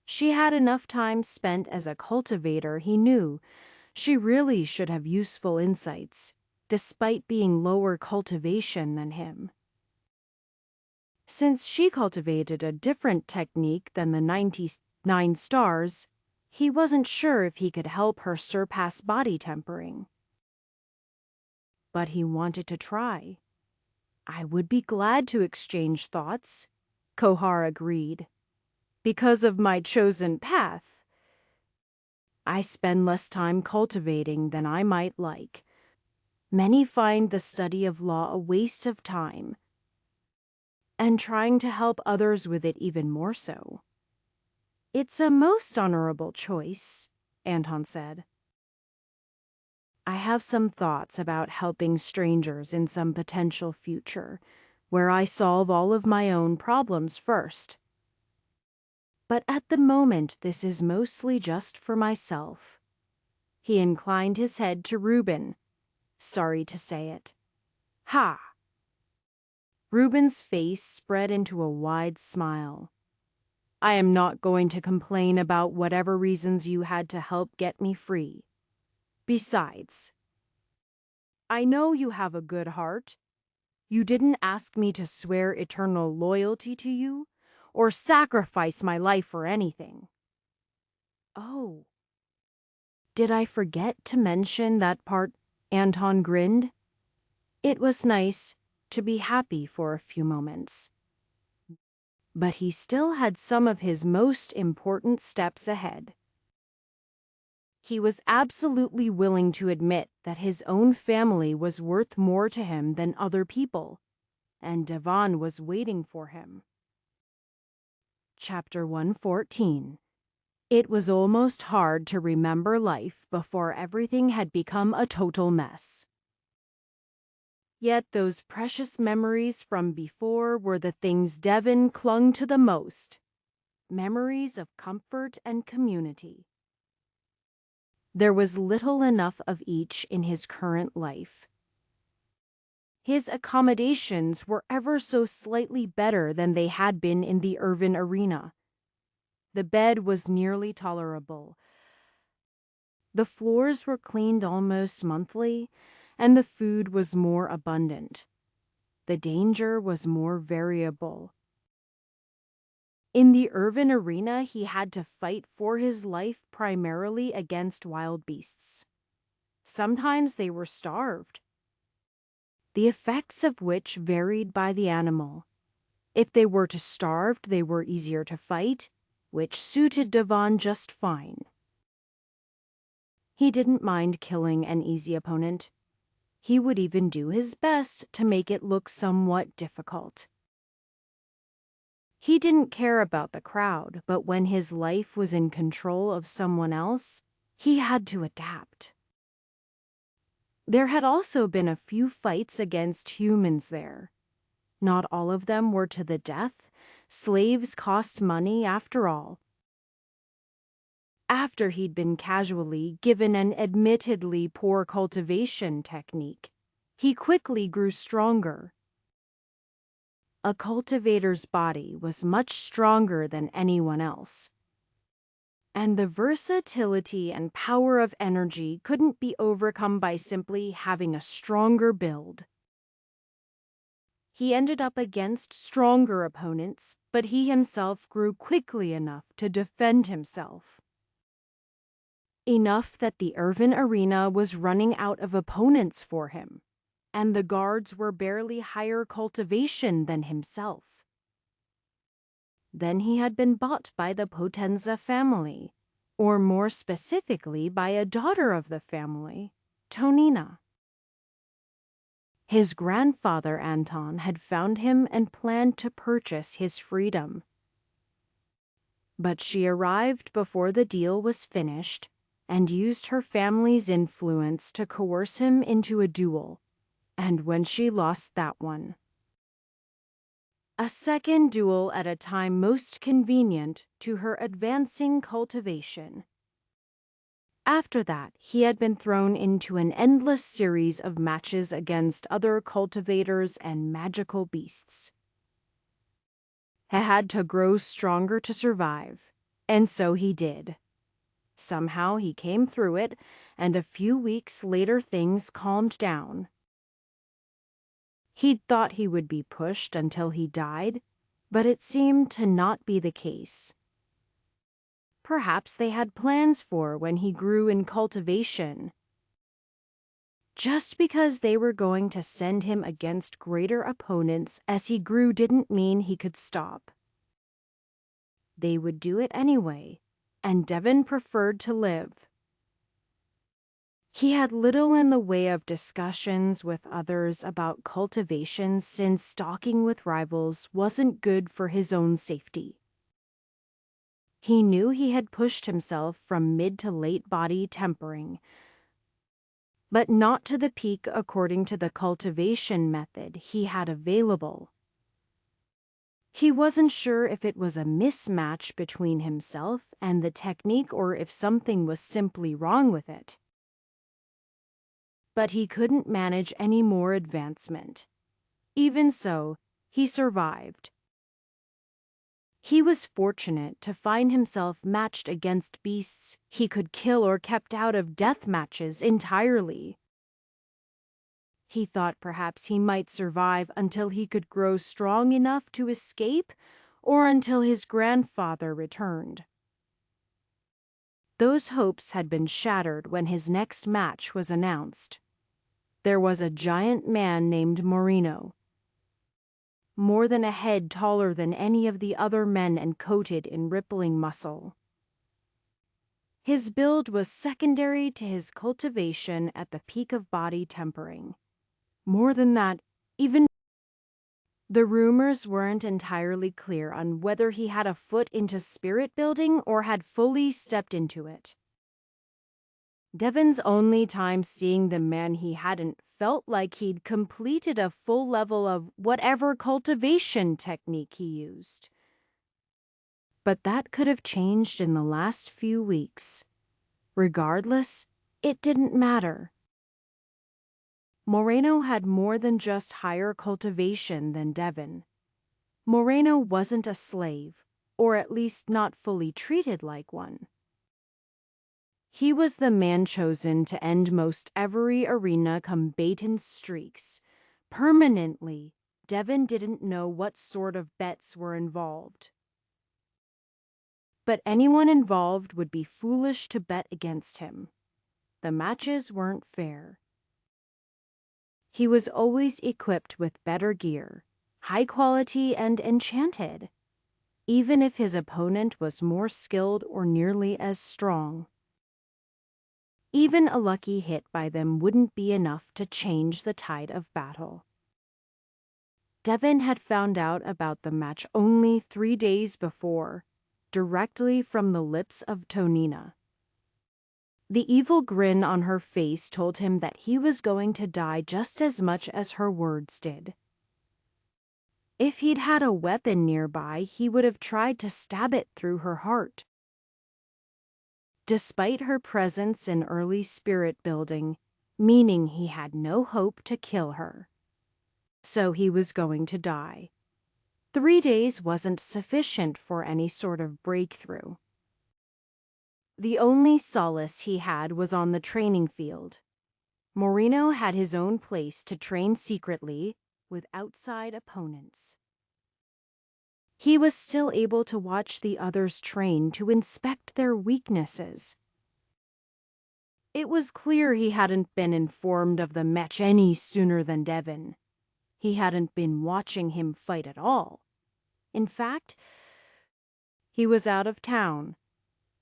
She had enough time spent as a cultivator, he knew. She really should have useful insights, despite being lower cultivation than him. Since she cultivated a different technique than the 99 stars, he wasn't sure if he could help her surpass body tempering. But he wanted to try. I would be glad to exchange thoughts, Kohar agreed. Because of my chosen path, I spend less time cultivating than I might like. Many find the study of law a waste of time, and trying to help others with it even more so. It's a most honorable choice, Anton said. I have some thoughts about helping strangers in some potential future, where I solve all of my own problems first. But at the moment, this is mostly just for myself. He inclined his head to Reuben. Sorry to say it. Ha! Reuben's face spread into a wide smile. I am not going to complain about whatever reasons you had to help get me free. Besides, I know you have a good heart. You didn't ask me to swear eternal loyalty to you, or sacrifice my life for anything. Oh. Did I forget to mention that part? Anton grinned. It was nice to be happy for a few moments. But he still had some of his most important steps ahead. He was absolutely willing to admit that his own family was worth more to him than other people, and Devon was waiting for him. Chapter 114. It was almost hard to remember life before everything had become a total mess. Yet those precious memories from before were the things Devon clung to the most. Memories of comfort and community. There was little enough of each in his current life. His accommodations were ever so slightly better than they had been in the Irvin arena. The bed was nearly tolerable. The floors were cleaned almost monthly, and the food was more abundant. The danger was more variable. In the Irvin arena, he had to fight for his life primarily against wild beasts. Sometimes they were starved, the effects of which varied by the animal. If they were starved, they were easier to fight, which suited Devon just fine. He didn't mind killing an easy opponent. He would even do his best to make it look somewhat difficult. He didn't care about the crowd, but when his life was in control of someone else, he had to adapt. There had also been a few fights against humans there. Not all of them were to the death. Slaves cost money after all. After he'd been casually given an admittedly poor cultivation technique, he quickly grew stronger. A cultivator's body was much stronger than anyone else. And the versatility and power of energy couldn't be overcome by simply having a stronger build. He ended up against stronger opponents, but he himself grew quickly enough to defend himself. Enough that the Irvin arena was running out of opponents for him, and the guards were barely higher cultivation than himself. Then he had been bought by the Potenza family, or more specifically by a daughter of the family, Tonina. His grandfather Anton had found him and planned to purchase his freedom. But she arrived before the deal was finished and used her family's influence to coerce him into a duel, and when she lost that one, a second duel at a time most convenient to her advancing cultivation. After that, he had been thrown into an endless series of matches against other cultivators and magical beasts. He had to grow stronger to survive, and so he did. Somehow he came through it, and a few weeks later things calmed down. He'd thought he would be pushed until he died, but it seemed to not be the case. Perhaps they had plans for when he grew in cultivation. Just because they were going to send him against greater opponents as he grew didn't mean he could stop. They would do it anyway, and Devon preferred to live. He had little in the way of discussions with others about cultivation since stalking with rivals wasn't good for his own safety. He knew he had pushed himself from mid to late body tempering, but not to the peak according to the cultivation method he had available. He wasn't sure if it was a mismatch between himself and the technique or if something was simply wrong with it. But he couldn't manage any more advancement. Even so, he survived. He was fortunate to find himself matched against beasts he could kill or kept out of death matches entirely. He thought perhaps he might survive until he could grow strong enough to escape or until his grandfather returned. Those hopes had been shattered when his next match was announced. There was a giant man named Moreno, more than a head taller than any of the other men and coated in rippling muscle. His build was secondary to his cultivation at the peak of body tempering. More than that, even the rumors weren't entirely clear on whether he had a foot into spirit building or had fully stepped into it. Devon's only time seeing the man he hadn't felt like he'd completed a full level of whatever cultivation technique he used. But that could have changed in the last few weeks. Regardless, it didn't matter. Moreno had more than just higher cultivation than Devon. Moreno wasn't a slave, or at least not fully treated like one. He was the man chosen to end most every arena combatant's streaks. Permanently, Devon didn't know what sort of bets were involved. But anyone involved would be foolish to bet against him. The matches weren't fair. He was always equipped with better gear, high quality and enchanted, even if his opponent was more skilled or nearly as strong. Even a lucky hit by them wouldn't be enough to change the tide of battle. Devon had found out about the match only 3 days before, directly from the lips of Tonina. The evil grin on her face told him that he was going to die just as much as her words did. If he'd had a weapon nearby, he would have tried to stab it through her heart. Despite her presence in early spirit building, meaning he had no hope to kill her. So he was going to die. 3 days wasn't sufficient for any sort of breakthrough. The only solace he had was on the training field. Moreno had his own place to train secretly with outside opponents. He was still able to watch the others train to inspect their weaknesses. It was clear he hadn't been informed of the match any sooner than Devon. He hadn't been watching him fight at all. In fact, he was out of town.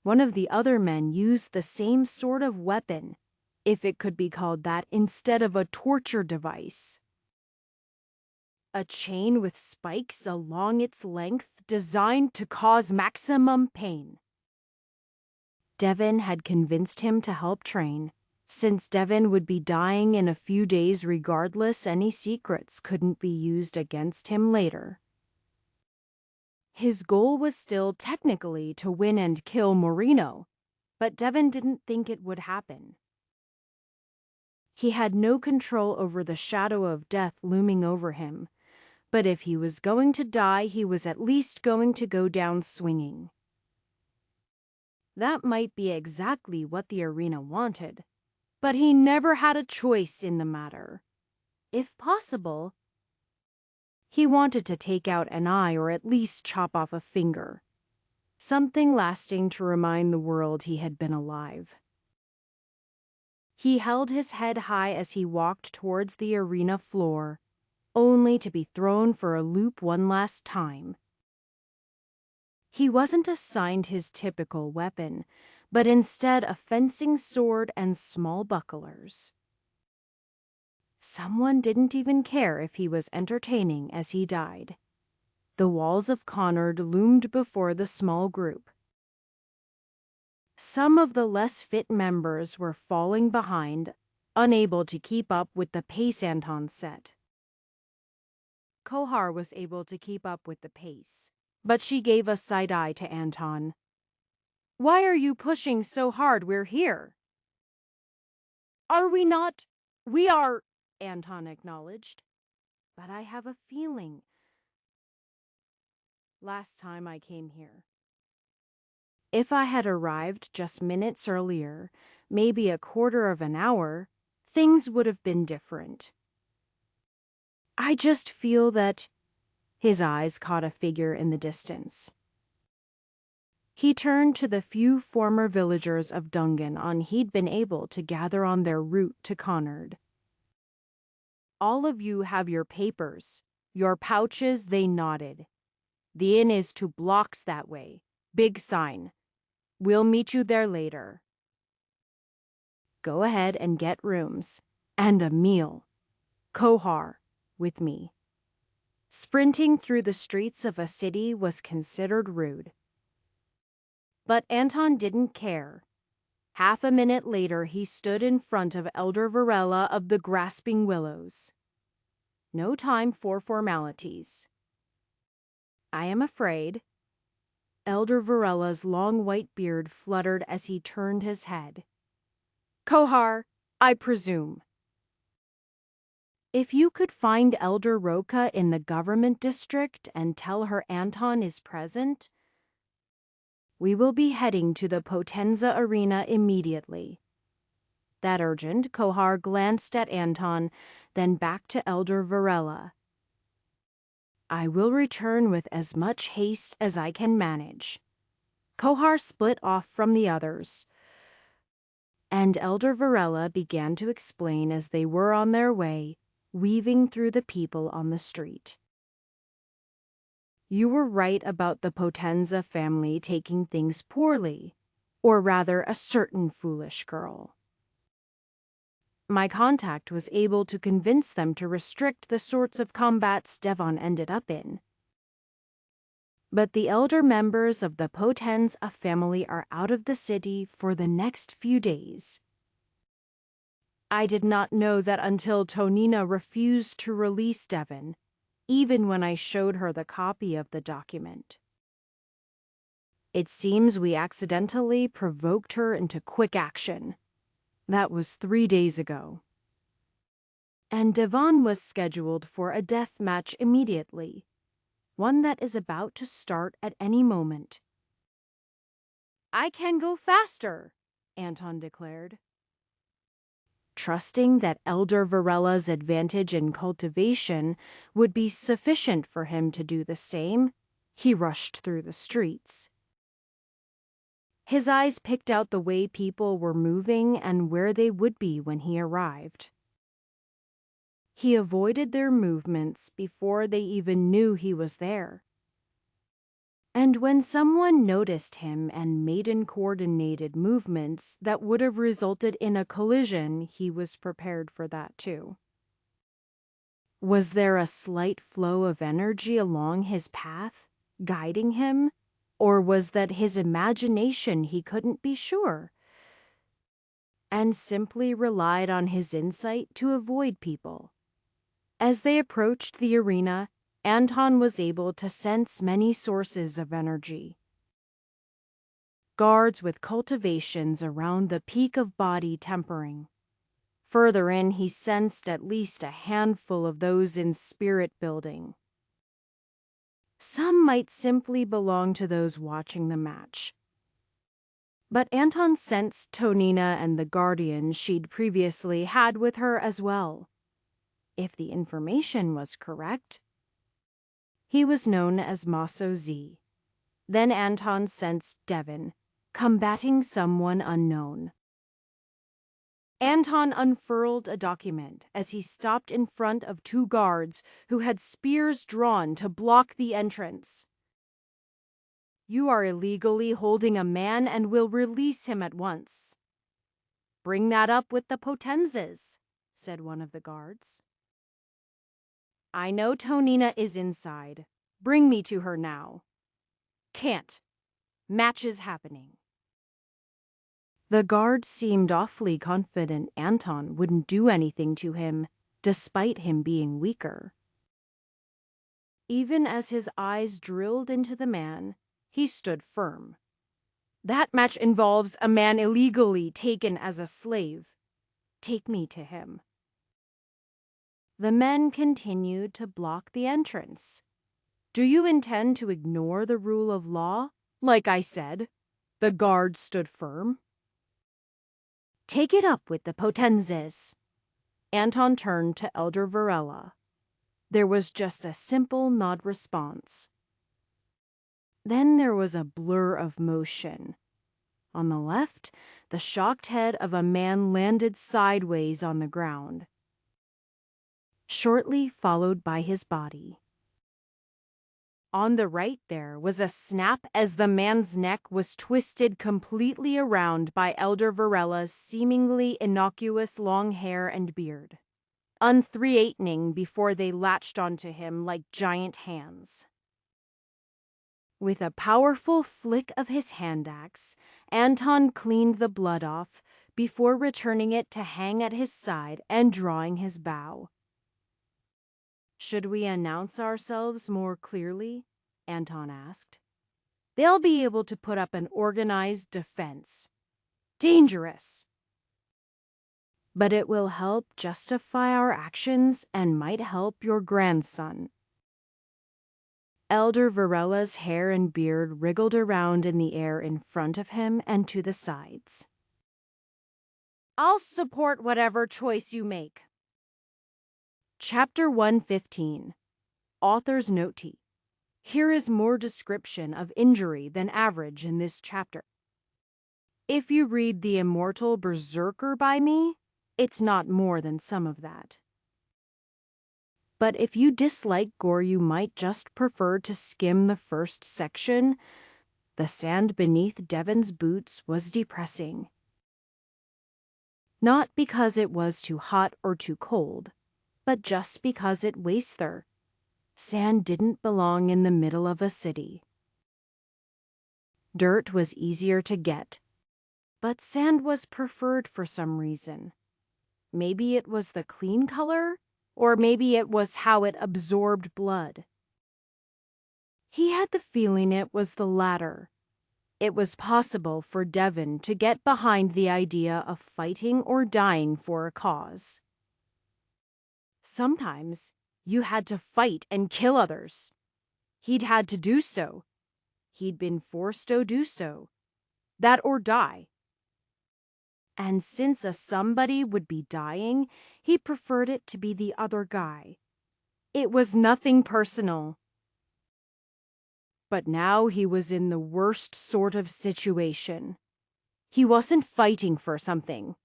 One of the other men used the same sort of weapon, if it could be called that, instead of a torture device. A chain with spikes along its length designed to cause maximum pain. Devon had convinced him to help train. Since Devon would be dying in a few days regardless, any secrets couldn't be used against him later. His goal was still technically to win and kill Moreno, but Devon didn't think it would happen. He had no control over the shadow of death looming over him, but if he was going to die, he was at least going to go down swinging. That might be exactly what the arena wanted, but he never had a choice in the matter. If possible, he wanted to take out an eye or at least chop off a finger. Something lasting to remind the world he had been alive. He held his head high as he walked towards the arena floor, only to be thrown for a loop one last time. He wasn't assigned his typical weapon, but instead a fencing sword and small bucklers. Someone didn't even care if he was entertaining as he died. The walls of Connard loomed before the small group. Some of the less fit members were falling behind, unable to keep up with the pace Anton set. Kohar was able to keep up with the pace, but she gave a side eye to Anton. "Why are you pushing so hard? We're here." "Are we not?" "We are," Anton acknowledged. "But I have a feeling. Last time I came here. If I had arrived just minutes earlier, maybe a quarter of an hour, things would have been different. I just feel that—" His eyes caught a figure in the distance. He turned to the few former villagers of Dungan he'd been able to gather on their route to Connard. "All of you have your papers. Your pouches," they nodded. "The inn is 2 blocks that way. Big sign. We'll meet you there later. Go ahead and get rooms. And a meal. Kohar, with me." Sprinting through the streets of a city was considered rude. But Anton didn't care. Half a minute later, he stood in front of Elder Varela of the Grasping Willows. No time for formalities. "I am afraid." Elder Varela's long white beard fluttered as he turned his head. "Kohar, I presume." "If you could find Elder Roka in the government district and tell her Anton is present, we will be heading to the Potenza arena immediately." That urgent, Kohar glanced at Anton, then back to Elder Varela. "I will return with as much haste as I can manage." Kohar split off from the others, and Elder Varela began to explain as they were on their way, weaving through the people on the street. "You were right about the Potenza family taking things poorly, or rather a certain foolish girl. My contact was able to convince them to restrict the sorts of combats Devon ended up in. But the elder members of the Potenza family are out of the city for the next few days. I did not know that until Tonina refused to release Devon, even when I showed her the copy of the document. It seems we accidentally provoked her into quick action. That was 3 days ago. And Devon was scheduled for a death match immediately, one that is about to start at any moment." "I can go faster," Anton declared. Trusting that Elder Varela's advantage in cultivation would be sufficient for him to do the same, he rushed through the streets. His eyes picked out the way people were moving and where they would be when he arrived. He avoided their movements before they even knew he was there. And when someone noticed him and made uncoordinated movements that would have resulted in a collision, he was prepared for that too. Was there a slight flow of energy along his path, guiding him? Or was that his imagination? He couldn't be sure, and simply relied on his insight to avoid people. As they approached the arena, Anton was able to sense many sources of energy. Guards with cultivations around the peak of body tempering. Further in, he sensed at least a handful of those in spirit building. Some might simply belong to those watching the match. But Anton sensed Tonina and the guardian she'd previously had with her as well. If the information was correct, he was known as Maso Z. Then Anton sensed Devon, combating someone unknown. Anton unfurled a document as he stopped in front of 2 guards who had spears drawn to block the entrance. You are illegally holding a man and will release him at once. Bring that up with the Potenzas, said one of the guards. I know Tonina is inside. Bring me to her now. Can't. Match is happening. The guard seemed awfully confident Anton wouldn't do anything to him, despite him being weaker. Even as his eyes drilled into the man, he stood firm. That match involves a man illegally taken as a slave. Take me to him. The men continued to block the entrance. Do you intend to ignore the rule of law? Like I said, the guard stood firm. Take it up with the Potenzas. Anton turned to Elder Varela. There was just a simple nod response. Then there was a blur of motion. On the left, the shocked head of a man landed sideways on the ground, shortly followed by his body. On the right there was a snap as the man's neck was twisted completely around by Elder Varela's seemingly innocuous long hair and beard, unthreatening before they latched onto him like giant hands. With a powerful flick of his hand axe, Anton cleaned the blood off before returning it to hang at his side and drawing his bow. Should we announce ourselves more clearly? Anton asked. They'll be able to put up an organized defense. Dangerous. But it will help justify our actions and might help your grandson. Elder Varela's hair and beard wriggled around in the air in front of him and to the sides. I'll support whatever choice you make. Chapter 115. Author's Note. Here is more description of injury than average in this chapter. If you read The Immortal Berserker by me, it's not more than some of that. But if you dislike gore, you might just prefer to skim the first section. The sand beneath Devon's boots was depressing. Not because it was too hot or too cold, but just because it wastes there. Sand didn't belong in the middle of a city. Dirt was easier to get, but sand was preferred for some reason. Maybe it was the clean color, or maybe it was how it absorbed blood. He had the feeling it was the latter. It was possible for Devon to get behind the idea of fighting or dying for a cause. Sometimes you had to fight and kill others. He'd had to do so. He'd been forced to do so. That or die. And since a somebody would be dying, he preferred it to be the other guy. It was nothing personal. But now he was in the worst sort of situation. He wasn't fighting for something.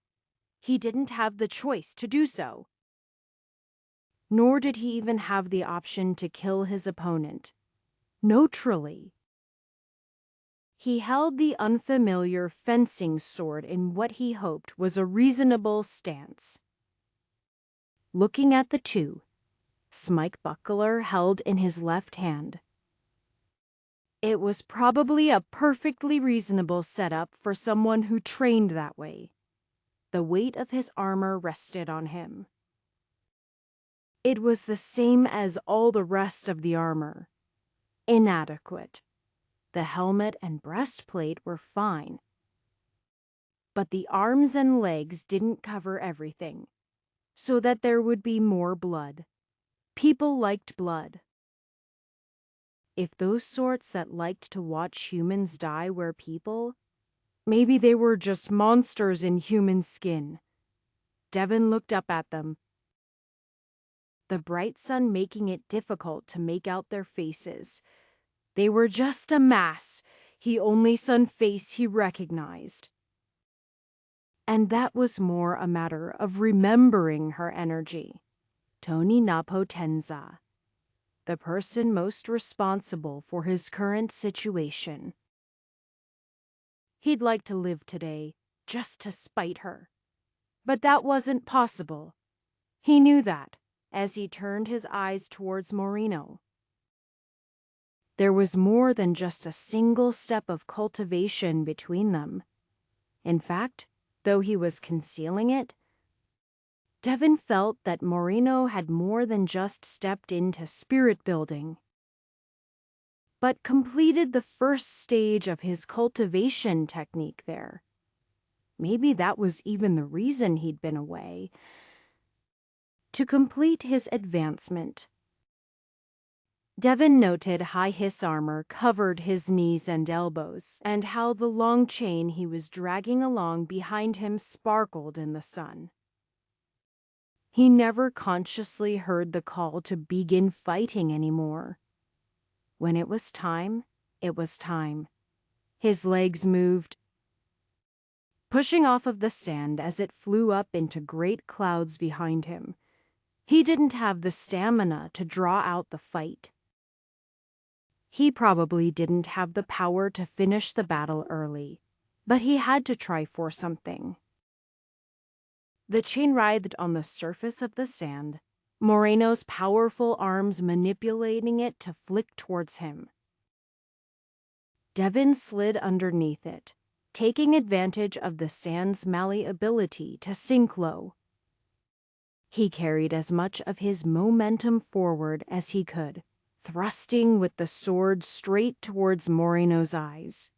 He didn't have the choice to do so. Nor did he even have the option to kill his opponent, neutrally. He held the unfamiliar fencing sword in what he hoped was a reasonable stance. Looking at the two, Smike Buckler held in his left hand. It was probably a perfectly reasonable setup for someone who trained that way. The weight of his armor rested on him. It was the same as all the rest of the armor. Inadequate. The helmet and breastplate were fine. But the arms and legs didn't cover everything, so that there would be more blood. People liked blood. If those sorts that liked to watch humans die were people, maybe they were just monsters in human skin. Devon looked up at them, the bright sun making it difficult to make out their faces. They were just a mass, he only saw face he recognized. And that was more a matter of remembering her energy. Toni na potenza. the person most responsible for his current situation. He'd like to live today, just to spite her. But that wasn't possible. He knew that, as he turned his eyes towards Moreno. There was more than just a single step of cultivation between them. In fact, though he was concealing it, Devon felt that Moreno had more than just stepped into spirit building, but completed the first stage of his cultivation technique there. Maybe that was even the reason he'd been away. To complete his advancement, Devon noted how his armor covered his knees and elbows, and how the long chain he was dragging along behind him sparkled in the sun. He never consciously heard the call to begin fighting anymore. When it was time, it was time. His legs moved, pushing off of the sand as it flew up into great clouds behind him. He didn't have the stamina to draw out the fight. He probably didn't have the power to finish the battle early, but he had to try for something. The chain writhed on the surface of the sand, Moreno's powerful arms manipulating it to flick towards him. Devon slid underneath it, taking advantage of the sand's malleability to sink low. He carried as much of his momentum forward as he could, thrusting with the sword straight towards Moreno's eyes.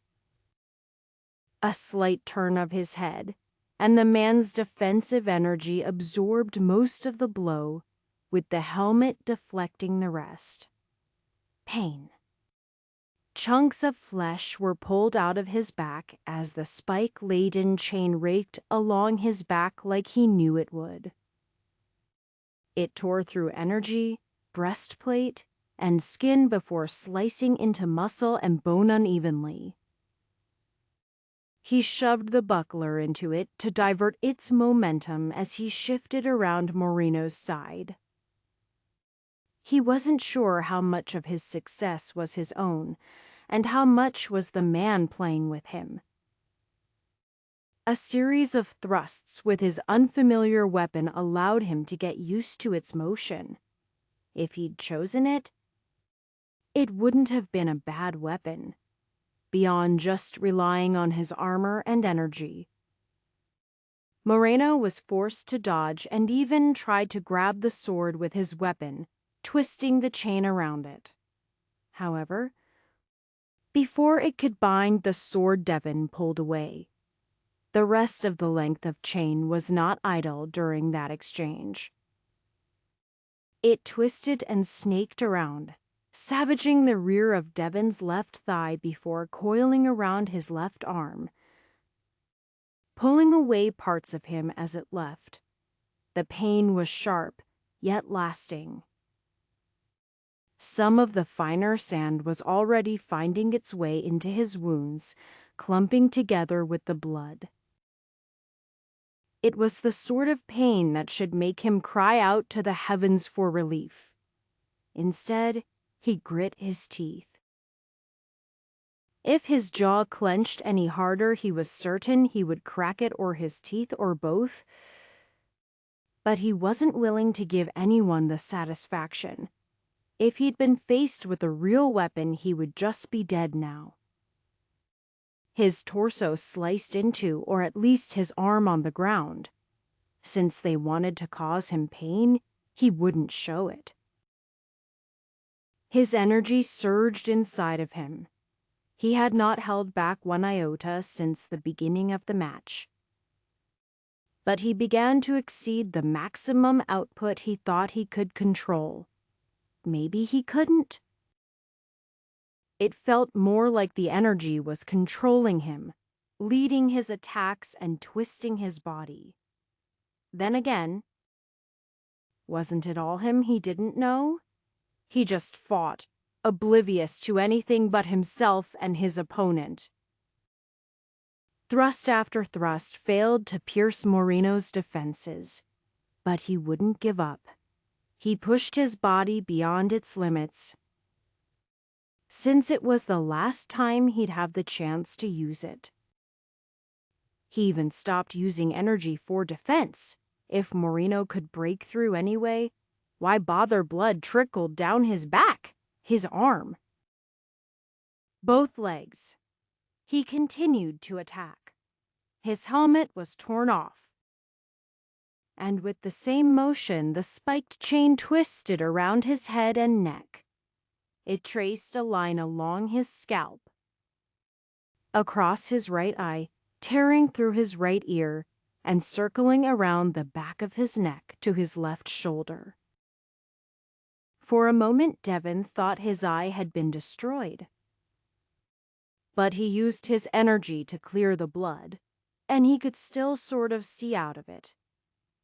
A slight turn of his head, and the man's defensive energy absorbed most of the blow, with the helmet deflecting the rest. Pain. Chunks of flesh were pulled out of his back as the spike-laden chain raked along his back like he knew it would. It tore through energy, breastplate, and skin before slicing into muscle and bone unevenly. He shoved the buckler into it to divert its momentum as he shifted around Moreno's side. He wasn't sure how much of his success was his own, and how much was the man playing with him. A series of thrusts with his unfamiliar weapon allowed him to get used to its motion. If he'd chosen it, it wouldn't have been a bad weapon, beyond just relying on his armor and energy. Moreno was forced to dodge and even tried to grab the sword with his weapon, twisting the chain around it. However, before it could bind, the sword Devon pulled away. The rest of the length of chain was not idle during that exchange. It twisted and snaked around, savaging the rear of Devon's left thigh before coiling around his left arm, pulling away parts of him as it left. The pain was sharp, yet lasting. Some of the finer sand was already finding its way into his wounds, clumping together with the blood. It was the sort of pain that should make him cry out to the heavens for relief. Instead, he grit his teeth. If his jaw clenched any harder, he was certain he would crack it or his teeth or both. But he wasn't willing to give anyone the satisfaction. If he'd been faced with a real weapon, he would just be dead now. His torso sliced into, or at least his arm on the ground. Since they wanted to cause him pain, he wouldn't show it. His energy surged inside of him. He had not held back one iota since the beginning of the match. But he began to exceed the maximum output he thought he could control. Maybe he couldn't. It felt more like the energy was controlling him, leading his attacks and twisting his body. Then again, wasn't it all him he didn't know? He just fought, oblivious to anything but himself and his opponent. Thrust after thrust failed to pierce Moreno's defenses, but he wouldn't give up. He pushed his body beyond its limits, since it was the last time he'd have the chance to use it. He even stopped using energy for defense. If Moreno could break through anyway, why bother? Blood trickled down his back, his arm, both legs. He continued to attack. His helmet was torn off, and with the same motion, the spiked chain twisted around his head and neck. It traced a line along his scalp, across his right eye, tearing through his right ear, and circling around the back of his neck to his left shoulder. For a moment, Devon thought his eye had been destroyed. But he used his energy to clear the blood, and he could still sort of see out of it.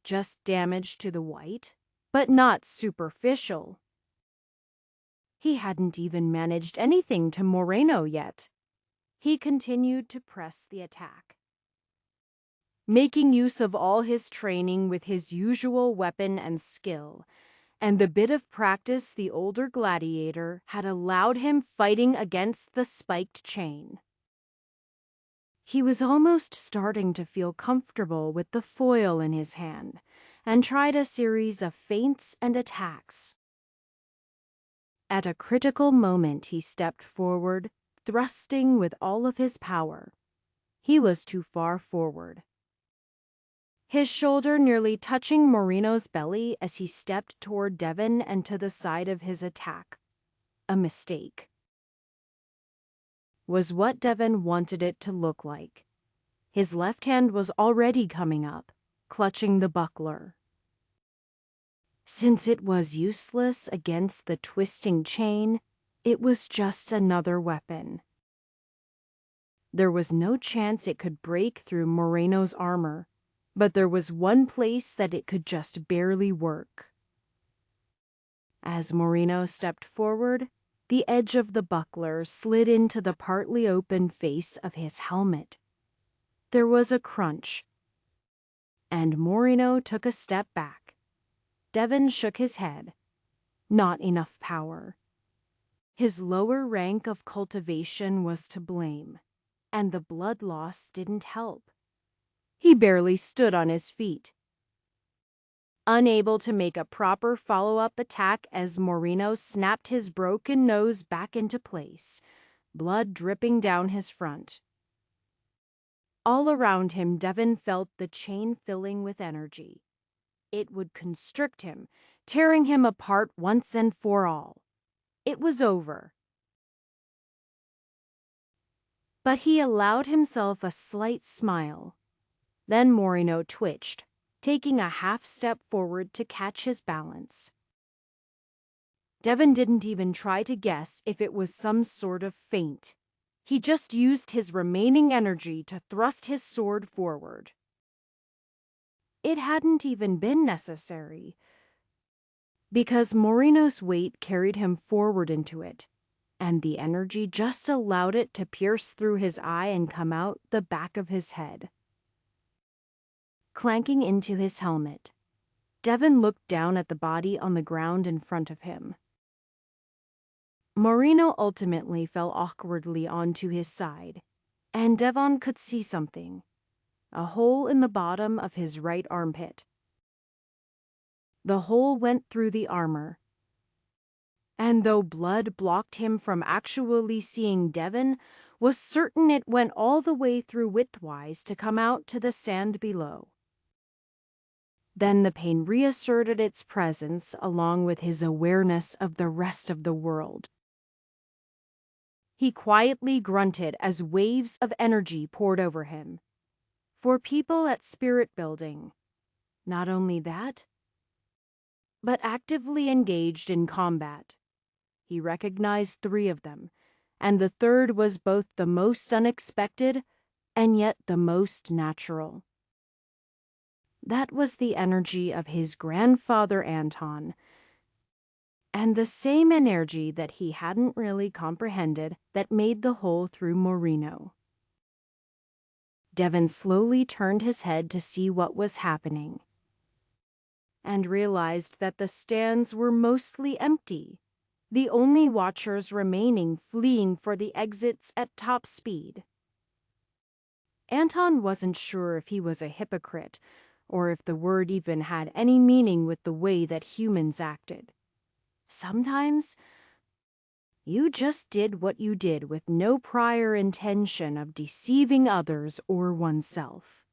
Just damage to the white, but not superficial. He hadn't even managed anything to Moreno yet. He continued to press the attack, making use of all his training with his usual weapon and skill, and the bit of practice the older gladiator had allowed him fighting against the spiked chain. He was almost starting to feel comfortable with the foil in his hand, and tried a series of feints and attacks. At a critical moment, he stepped forward, thrusting with all of his power. He was too far forward, his shoulder nearly touching Moreno's belly as he stepped toward Devon and to the side of his attack. A mistake was what Devon wanted it to look like. His left hand was already coming up, clutching the buckler. Since it was useless against the twisting chain, it was just another weapon. There was no chance it could break through Moreno's armor, but there was one place that it could just barely work. As Moreno stepped forward, the edge of the buckler slid into the partly open face of his helmet. There was a crunch, and Moreno took a step back. Devon shook his head. Not enough power. His lower rank of cultivation was to blame, and the blood loss didn't help. He barely stood on his feet, unable to make a proper follow-up attack as Moreno snapped his broken nose back into place, blood dripping down his front. All around him, Devon felt the chain filling with energy. It would constrict him, tearing him apart once and for all. It was over. But he allowed himself a slight smile. Then Moreno twitched, taking a half step forward to catch his balance. Devon didn't even try to guess if it was some sort of feint. He just used his remaining energy to thrust his sword forward. It hadn't even been necessary, because Moreno's weight carried him forward into it, and the energy just allowed it to pierce through his eye and come out the back of his head. Clanking into his helmet, Devon looked down at the body on the ground in front of him. Moreno ultimately fell awkwardly onto his side, and Devon could see something. A hole in the bottom of his right armpit. The hole went through the armor, and though blood blocked him from actually seeing Devon, was certain it went all the way through widthwise to come out to the sand below. Then the pain reasserted its presence along with his awareness of the rest of the world. He quietly grunted as waves of energy poured over him. For people at Spirit Building, not only that, but actively engaged in combat. He recognized 3 of them, and the third was both the most unexpected and yet the most natural. That was the energy of his grandfather Anton, and the same energy that he hadn't really comprehended that made the hole through Moreno. Devon slowly turned his head to see what was happening. and realized that the stands were mostly empty, the only watchers remaining fleeing for the exits at top speed. Anton wasn't sure if he was a hypocrite, or if the word even had any meaning with the way that humans acted. Sometimes, you just did what you did with no prior intention of deceiving others or oneself.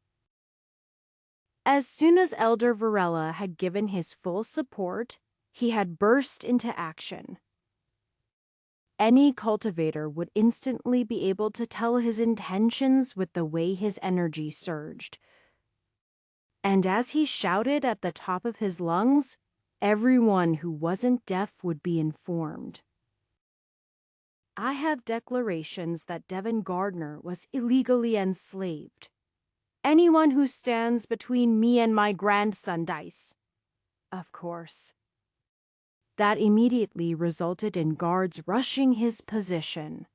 As soon as Elder Varela had given his full support, he had burst into action. Any cultivator would instantly be able to tell his intentions with the way his energy surged. And as he shouted at the top of his lungs, everyone who wasn't deaf would be informed. I have declarations that Devin Gardner was illegally enslaved. Anyone who stands between me and my grandson dies. Of course. That immediately resulted in guards rushing his position.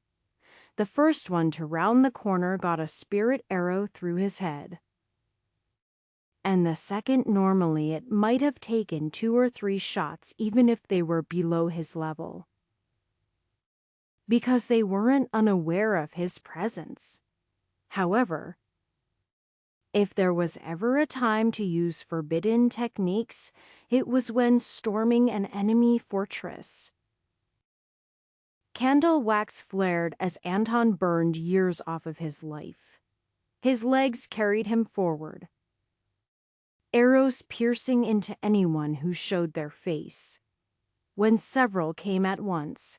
The first one to round the corner got a spirit arrow through his head. And the second, normally it might have taken 2 or 3 shots even if they were below his level. Because they weren't unaware of his presence. However, if there was ever a time to use forbidden techniques, it was when storming an enemy fortress. Candle wax flared as Anton burned years off of his life. His legs carried him forward, arrows piercing into anyone who showed their face. When several came at once,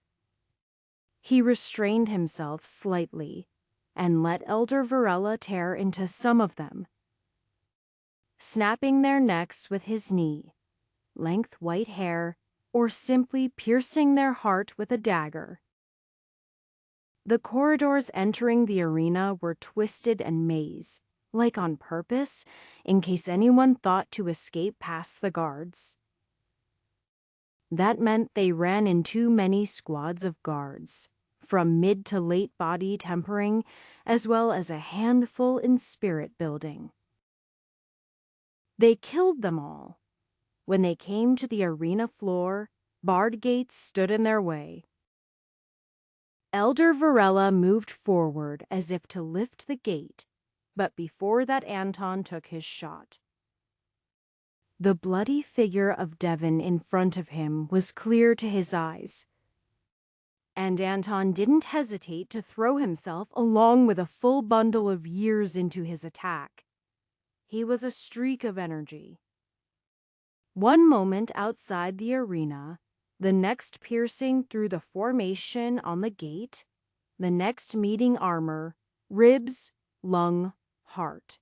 he restrained himself slightly and let Elder Varela tear into some of them, snapping their necks with his knee, length white hair, or simply piercing their heart with a dagger. The corridors entering the arena were twisted and maze, like on purpose, in case anyone thought to escape past the guards. That meant they ran in too many squads of guards, from mid to late body tempering, as well as a handful in spirit building. They killed them all. When they came to the arena floor, barred gates stood in their way. Elder Varela moved forward as if to lift the gate, but before that Anton took his shot. The bloody figure of Devin in front of him was clear to his eyes, and Anton didn't hesitate to throw himself along with a full bundle of years into his attack. He was a streak of energy. One moment outside the arena, the next piercing through the formation on the gate, the next meeting armor, ribs, lung, heart.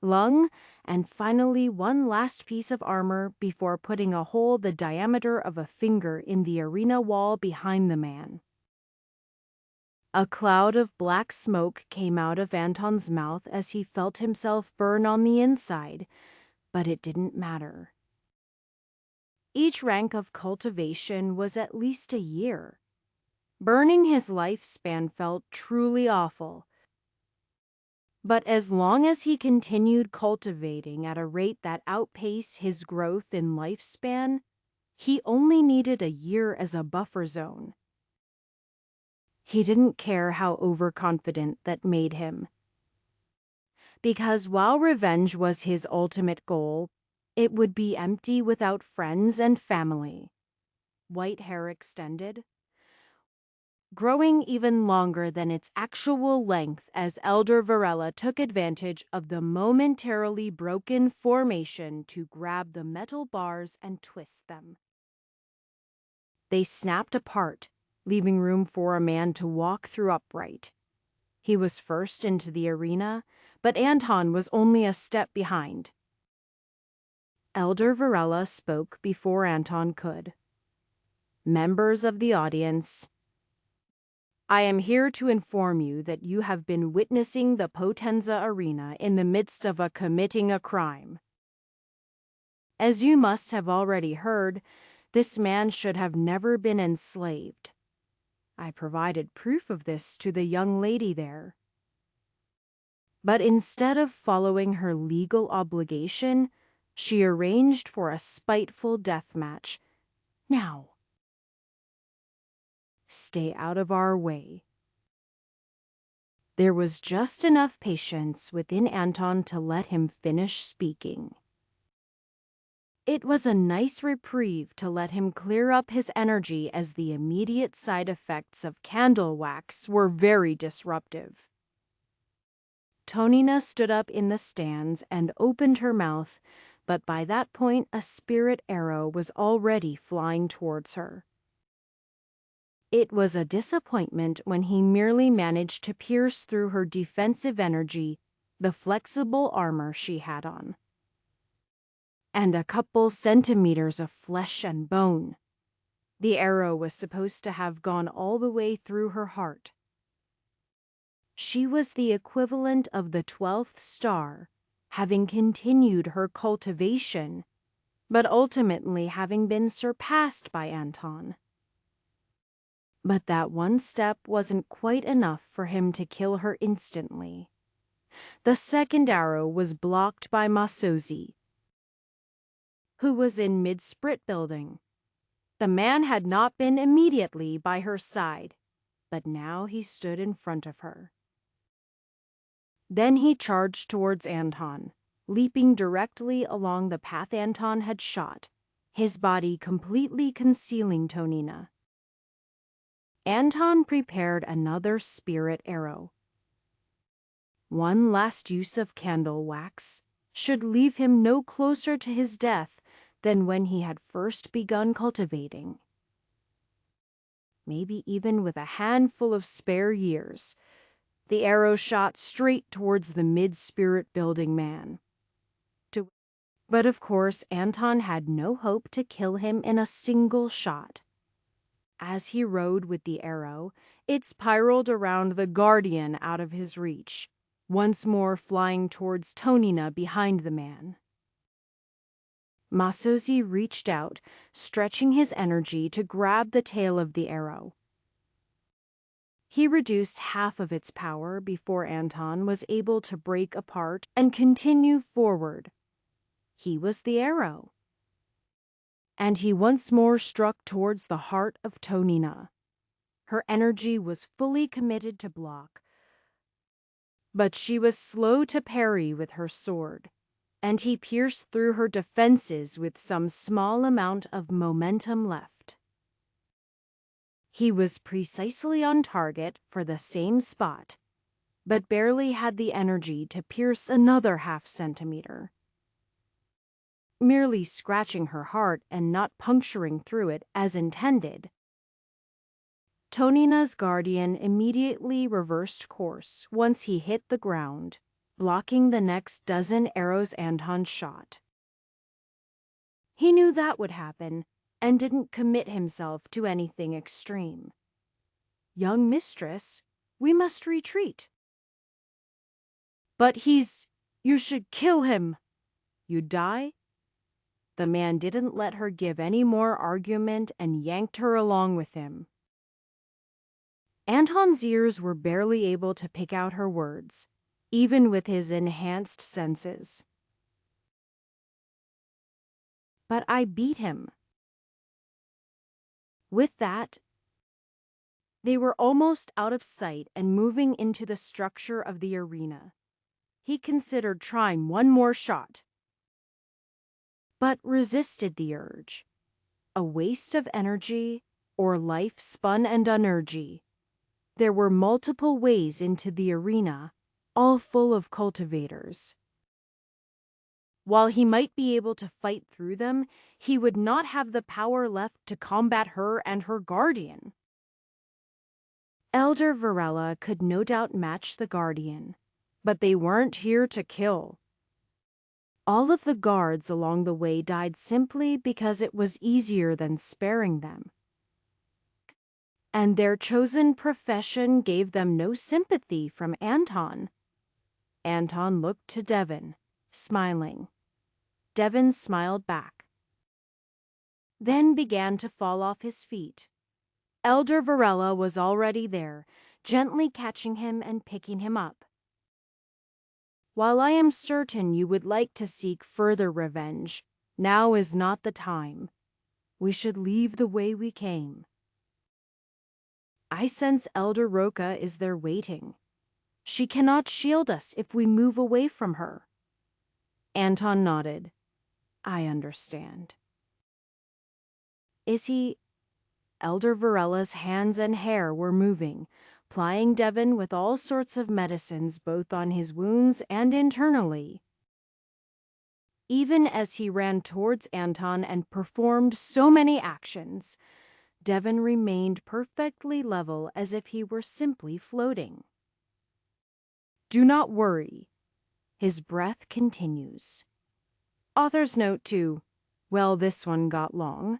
Lung, and finally one last piece of armor before putting a hole the diameter of a finger in the arena wall behind the man. A cloud of black smoke came out of Anton's mouth as he felt himself burn on the inside, but it didn't matter. Each rank of cultivation was at least a year. Burning his lifespan felt truly awful. But as long as he continued cultivating at a rate that outpaced his growth in lifespan, he only needed a year as a buffer zone. He didn't care how overconfident that made him. Because while revenge was his ultimate goal, it would be empty without friends and family. White hair extended, growing even longer than its actual length as Elder Varela took advantage of the momentarily broken formation to grab the metal bars and twist them. They snapped apart, leaving room for a man to walk through upright. He was first into the arena, but Anton was only a step behind. Elder Varela spoke before Anton could. Members of the audience, I am here to inform you that you have been witnessing the Potenza Arena in the midst of committing a crime. As you must have already heard, this man should have never been enslaved. I provided proof of this to the young lady there. But instead of following her legal obligation, She arranged for a spiteful death match. Now, stay out of our way. There was just enough patience within Anton to let him finish speaking. It was a nice reprieve to let him clear up his energy, as the immediate side effects of candle wax were very disruptive. Tonina stood up in the stands and opened her mouth, but by that point a spirit arrow was already flying towards her. It was a disappointment when he merely managed to pierce through her defensive energy, the flexible armor she had on, and a couple centimeters of flesh and bone. The arrow was supposed to have gone all the way through her heart. She was the equivalent of the 12th star, having continued her cultivation, but ultimately having been surpassed by Anton. But that one step wasn't quite enough for him to kill her instantly. The second arrow was blocked by Masozi, who was in mid-sprit building. The man had not been immediately by her side, but now he stood in front of her. Then he charged towards Anton, leaping directly along the path Anton had shot, his body completely concealing Tonina. Anton prepared another spirit arrow. One last use of candle wax should leave him no closer to his death than when he had first begun cultivating. Maybe even with a handful of spare years, the arrow shot straight towards the mid-spirit building man. But of course, Anton had no hope to kill him in a single shot. As he rode with the arrow, it spiraled around the guardian out of his reach, once more flying towards Tonina behind the man. Masozi reached out, stretching his energy to grab the tail of the arrow. He reduced half of its power before Anton was able to break apart and continue forward. He was the arrow. And he once more struck towards the heart of Tonina. Her energy was fully committed to block, but she was slow to parry with her sword, and he pierced through her defenses with some small amount of momentum left. He was precisely on target for the same spot, but barely had the energy to pierce another half centimeter. Merely scratching her heart and not puncturing through it as intended. Tonina's guardian immediately reversed course once he hit the ground, blocking the next dozen arrows Anton shot. He knew that would happen and didn't commit himself to anything extreme. "Young mistress, we must retreat." "But you should kill him." "You die?" The man didn't let her give any more argument and yanked her along with him. Anton's ears were barely able to pick out her words, even with his enhanced senses. "But I beat him." With that, they were almost out of sight and moving into the structure of the arena. He considered trying one more shot, but resisted the urge. A waste of energy or life spun and unenergy. There were multiple ways into the arena, all full of cultivators. While he might be able to fight through them, he would not have the power left to combat her and her guardian. Elder Varela could no doubt match the guardian, but they weren't here to kill. All of the guards along the way died simply because it was easier than sparing them. And their chosen profession gave them no sympathy from Anton. Anton looked to Devon, smiling. Devon smiled back, then began to fall off his feet. Elder Varela was already there, gently catching him and picking him up. While I am certain you would like to seek further revenge, now is not the time. We should leave the way we came. I sense Elder Roca is there waiting. She cannot shield us if we move away from her. Anton nodded. I understand. Is he? Elder Varella's hands and hair were moving, plying Devon with all sorts of medicines both on his wounds and internally. Even as he ran towards Anton and performed so many actions, Devon remained perfectly level as if he were simply floating. Do not worry. His breath continues. Author's note too. Well, this one got long,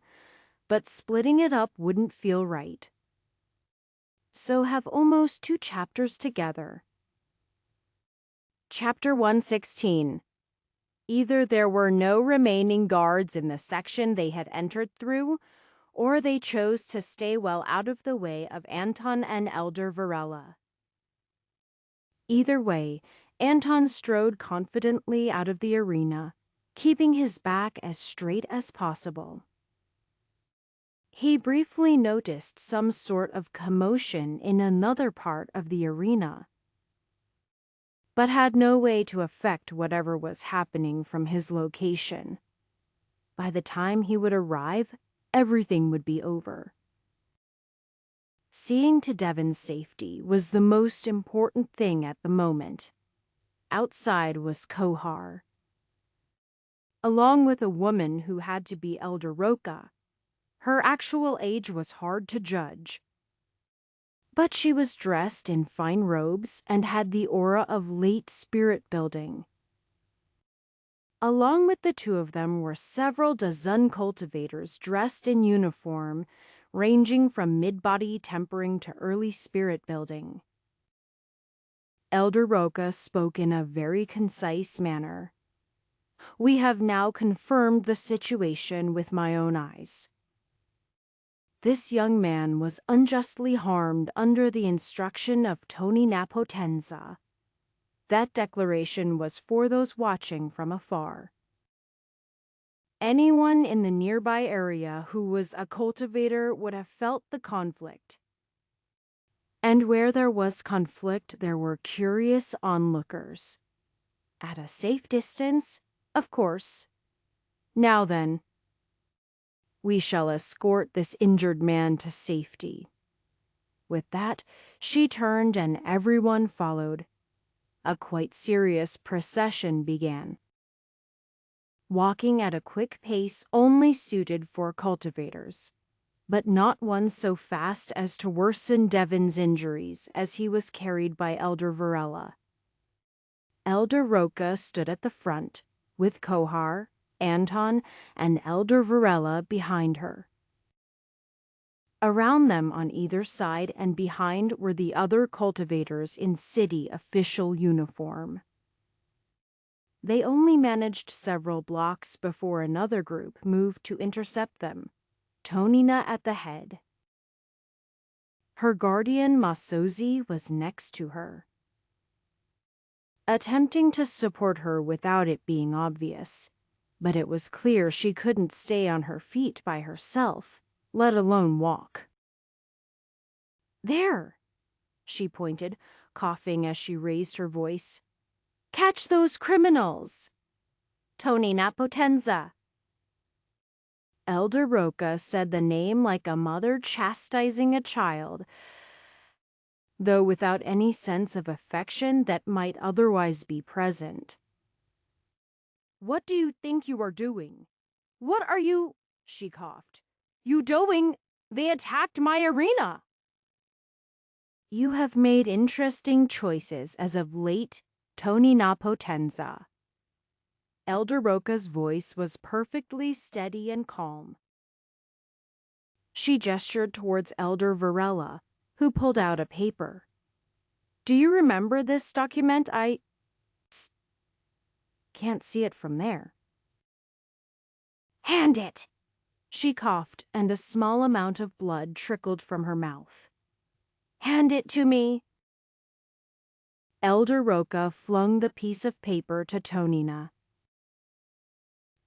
but splitting it up wouldn't feel right. So have almost 2 chapters together. Chapter 116. Either there were no remaining guards in the section they had entered through, or they chose to stay well out of the way of Anton and Elder Varela. Either way, Anton strode confidently out of the arena, keeping his back as straight as possible. He briefly noticed some sort of commotion in another part of the arena, but had no way to affect whatever was happening from his location. By the time he would arrive, everything would be over. Seeing to Devon's safety was the most important thing at the moment. Outside was Kohar, along with a woman who had to be Elder Roca. Her actual age was hard to judge, but she was dressed in fine robes and had the aura of late spirit building. Along with the two of them were several dozen cultivators dressed in uniform, ranging from mid-body tempering to early spirit building. Elder Roca spoke in a very concise manner. We have now confirmed the situation with my own eyes. This young man was unjustly harmed under the instruction of Tony Napotenza. That declaration was for those watching from afar. Anyone in the nearby area who was a cultivator would have felt the conflict. And where there was conflict, there were curious onlookers. At a safe distance, of course. Now then, we shall escort this injured man to safety. With that, she turned and everyone followed. A quite serious procession began. Walking at a quick pace only suited for cultivators, but not one so fast as to worsen Devon's injuries as he was carried by Elder Varela. Elder Roca stood at the front, with Kohar, Anton, and Elder Varela behind her. Around them on either side and behind were the other cultivators in city official uniform. They only managed several blocks before another group moved to intercept them, Tonina at the head. Her guardian Masozi was next to her, attempting to support her without it being obvious, but it was clear she couldn't stay on her feet by herself, let alone walk. There, she pointed, coughing as she raised her voice. Catch those criminals! Tony Napotenza. Elder Roca said the name like a mother chastising a child, though without any sense of affection that might otherwise be present. What do you think you are doing? What are you, she coughed, you doing? They attacked my arena. You have made interesting choices as of late, Tony Napotenza. Elder Roca's voice was perfectly steady and calm. She gestured towards Elder Varela, who pulled out a paper. Do you remember this document? I can't see it from there. Hand it! She coughed, and a small amount of blood trickled from her mouth. Hand it to me. Elder Roca flung the piece of paper to Tonina,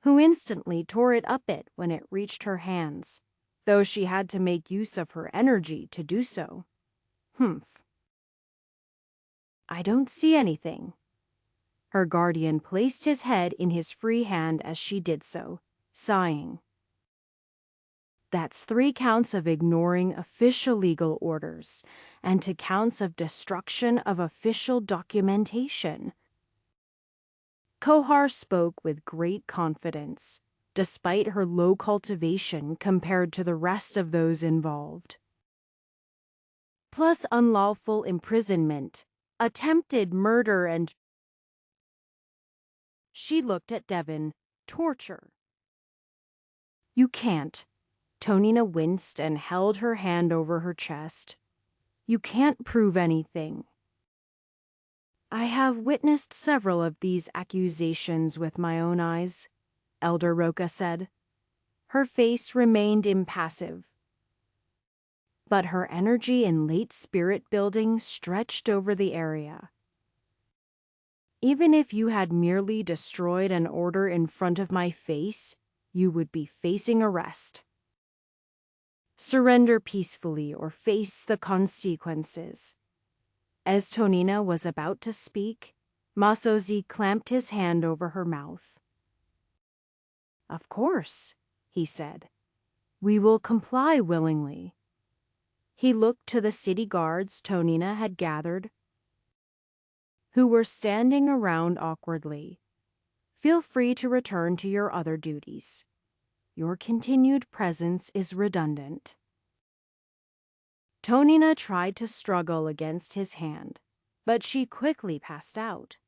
who instantly tore it up when it reached her hands, though she had to make use of her energy to do so. Humph. I don't see anything. Her guardian placed his head in his free hand as she did so, sighing. That's 3 counts of ignoring official legal orders, and 2 counts of destruction of official documentation. Kohar spoke with great confidence, despite her low cultivation compared to the rest of those involved. Plus unlawful imprisonment, attempted murder, and... She looked at Devon. Torture. You can't. Tonina winced and held her hand over her chest. You can't prove anything. I have witnessed several of these accusations with my own eyes, Elder Roca said. Her face remained impassive, but her energy and late spirit building stretched over the area. Even if you had merely destroyed an order in front of my face, you would be facing arrest. Surrender peacefully or face the consequences. As Tonina was about to speak, Masozi clamped his hand over her mouth. Of course, he said. We will comply willingly. He looked to the city guards Tonina had gathered, who were standing around awkwardly. Feel free to return to your other duties. Your continued presence is redundant. Tonina tried to struggle against his hand, but she quickly passed out.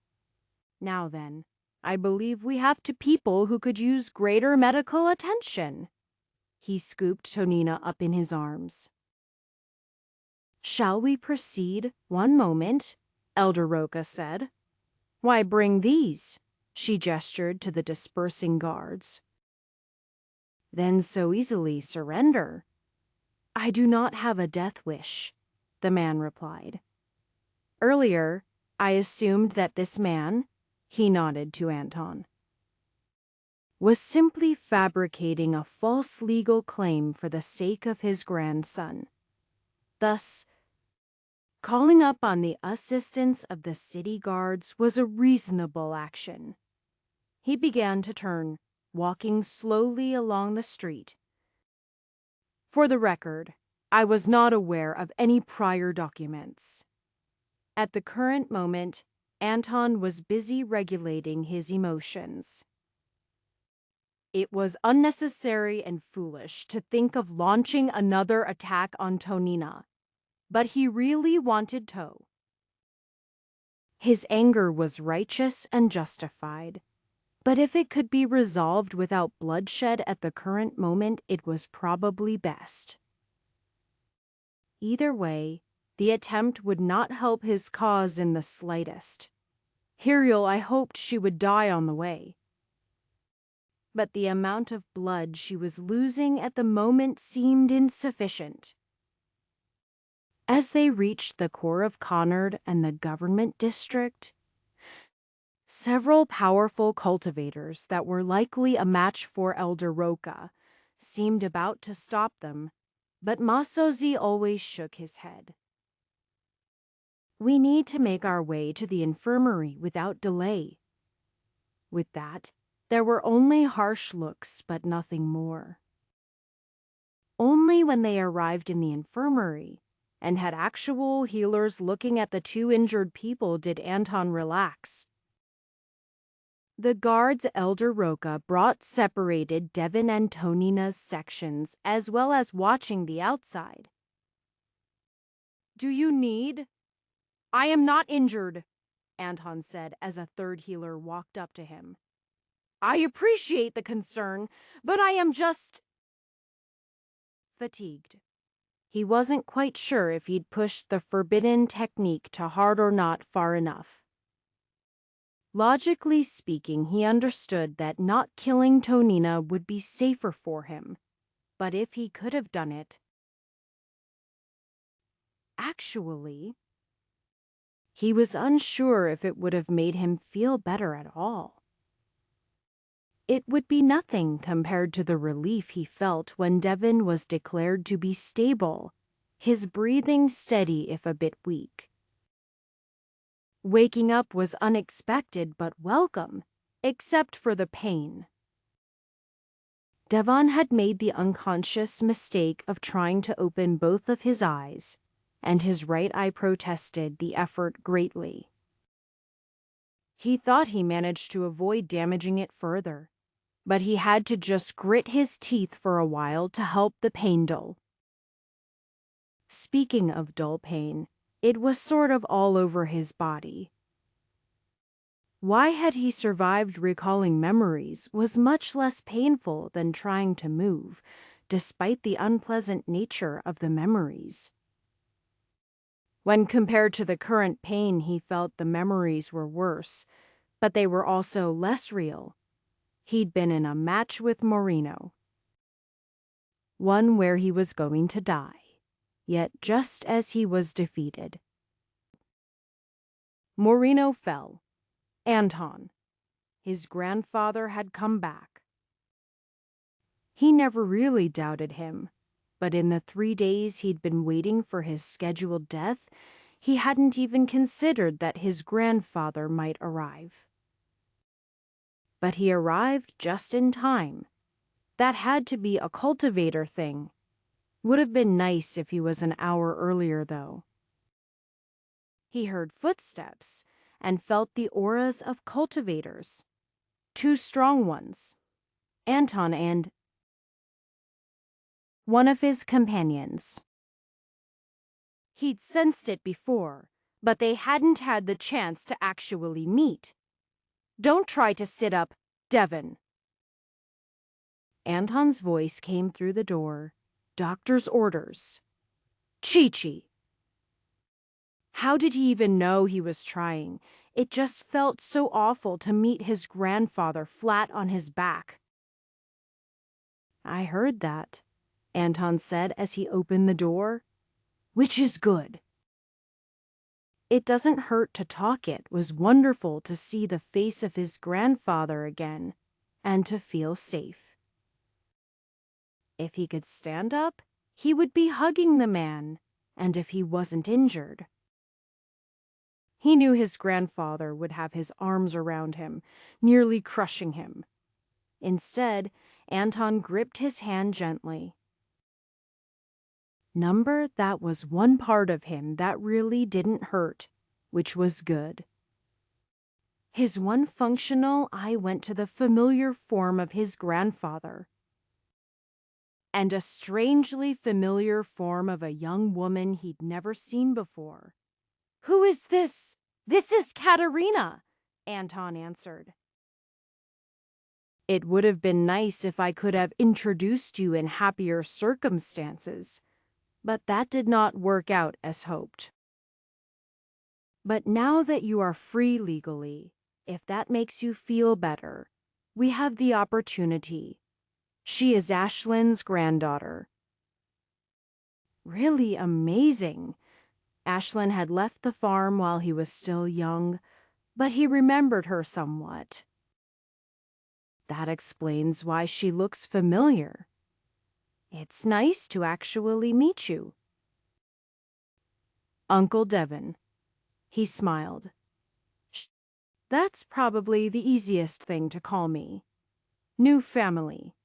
Now then, I believe we have 2 people who could use greater medical attention. He scooped Tonina up in his arms. Shall we proceed? 1 moment, Elder Roca said. Why bring these? She gestured to the dispersing guards. Then so easily surrender. I do not have a death wish, the man replied. Earlier, I assumed that this man, he nodded to Anton, was simply fabricating a false legal claim for the sake of his grandson. Thus, calling up on the assistance of the city guards was a reasonable action. He began to turn, walking slowly along the street. For the record, I was not aware of any prior documents. At the current moment, Anton was busy regulating his emotions. It was unnecessary and foolish to think of launching another attack on Tonina, but he really wanted To. His anger was righteous and justified, but if it could be resolved without bloodshed at the current moment, it was probably best. Either way, the attempt would not help his cause in the slightest. Hiriel, I hoped she would die on the way. But the amount of blood she was losing at the moment seemed insufficient. As they reached the core of Connard and the government district, several powerful cultivators that were likely a match for Elder Roca seemed about to stop them, but Masozi always shook his head. We need to make our way to the infirmary without delay. With that, there were only harsh looks, but nothing more. Only when they arrived in the infirmary and had actual healers looking at the 2 injured people did Anton relax. The guards Elder Roca brought separated Devon and Tonina's sections, as well as watching the outside. Do you need? I am not injured, Anton said as a 3rd healer walked up to him. I appreciate the concern, but I am just fatigued. He wasn't quite sure if he'd pushed the forbidden technique to hard or not far enough. Logically speaking, he understood that not killing Tonina would be safer for him, but if he could have done it... Actually, He was unsure if it would have made him feel better at all. It would be nothing compared to the relief he felt when Devin was declared to be stable, his breathing steady if a bit weak. Waking up was unexpected but welcome, except for the pain. Devon had made the unconscious mistake of trying to open both of his eyes, and his right eye protested the effort greatly. He thought he managed to avoid damaging it further, but he had to just grit his teeth for a while to help the pain dull. Speaking of dull pain, it was sort of all over his body. Why had he survived recalling memories was much less painful than trying to move, despite the unpleasant nature of the memories. When compared to the current pain he felt, the memories were worse, but they were also less real. He'd been in a match with Moreno, one where he was going to die, yet just as he was defeated. Moreno fell. Anton, his grandfather, had come back. He never really doubted him, but in the 3 days he'd been waiting for his scheduled death, he hadn't even considered that his grandfather might arrive. But he arrived just in time. That had to be a cultivator thing. Would have been nice if he was an hour earlier, though. He heard footsteps and felt the auras of cultivators. 2 strong ones, Anton and one of his companions. He'd sensed it before, but they hadn't had the chance to actually meet. "Don't try to sit up, Devin." Anton's voice came through the door. "Doctor's orders." Chi-Chi. How did he even know he was trying? It just felt so awful to meet his grandfather flat on his back. "I heard that," Anton said as he opened the door. "Which is good." It doesn't hurt to talk. It was wonderful to see the face of his grandfather again, and to feel safe. If he could stand up, he would be hugging the man, and if he wasn't injured. He knew his grandfather would have his arms around him, nearly crushing him. Instead, Anton gripped his hand gently. That was one part of him that really didn't hurt, which was good. His one functional eye went to the familiar form of his grandfather, and a strangely familiar form of a young woman he'd never seen before. "Who is this?" "This is Katerina," Anton answered. "It would have been nice if I could have introduced you in happier circumstances, but that did not work out as hoped. But now that you are free legally, if that makes you feel better, we have the opportunity. She is Ashlyn's granddaughter." Really amazing. Ashlyn had left the farm while he was still young, but he remembered her somewhat. That explains why she looks familiar. It's nice to actually meet you. "Uncle Devin." He smiled. "That's probably the easiest thing to call me. New family."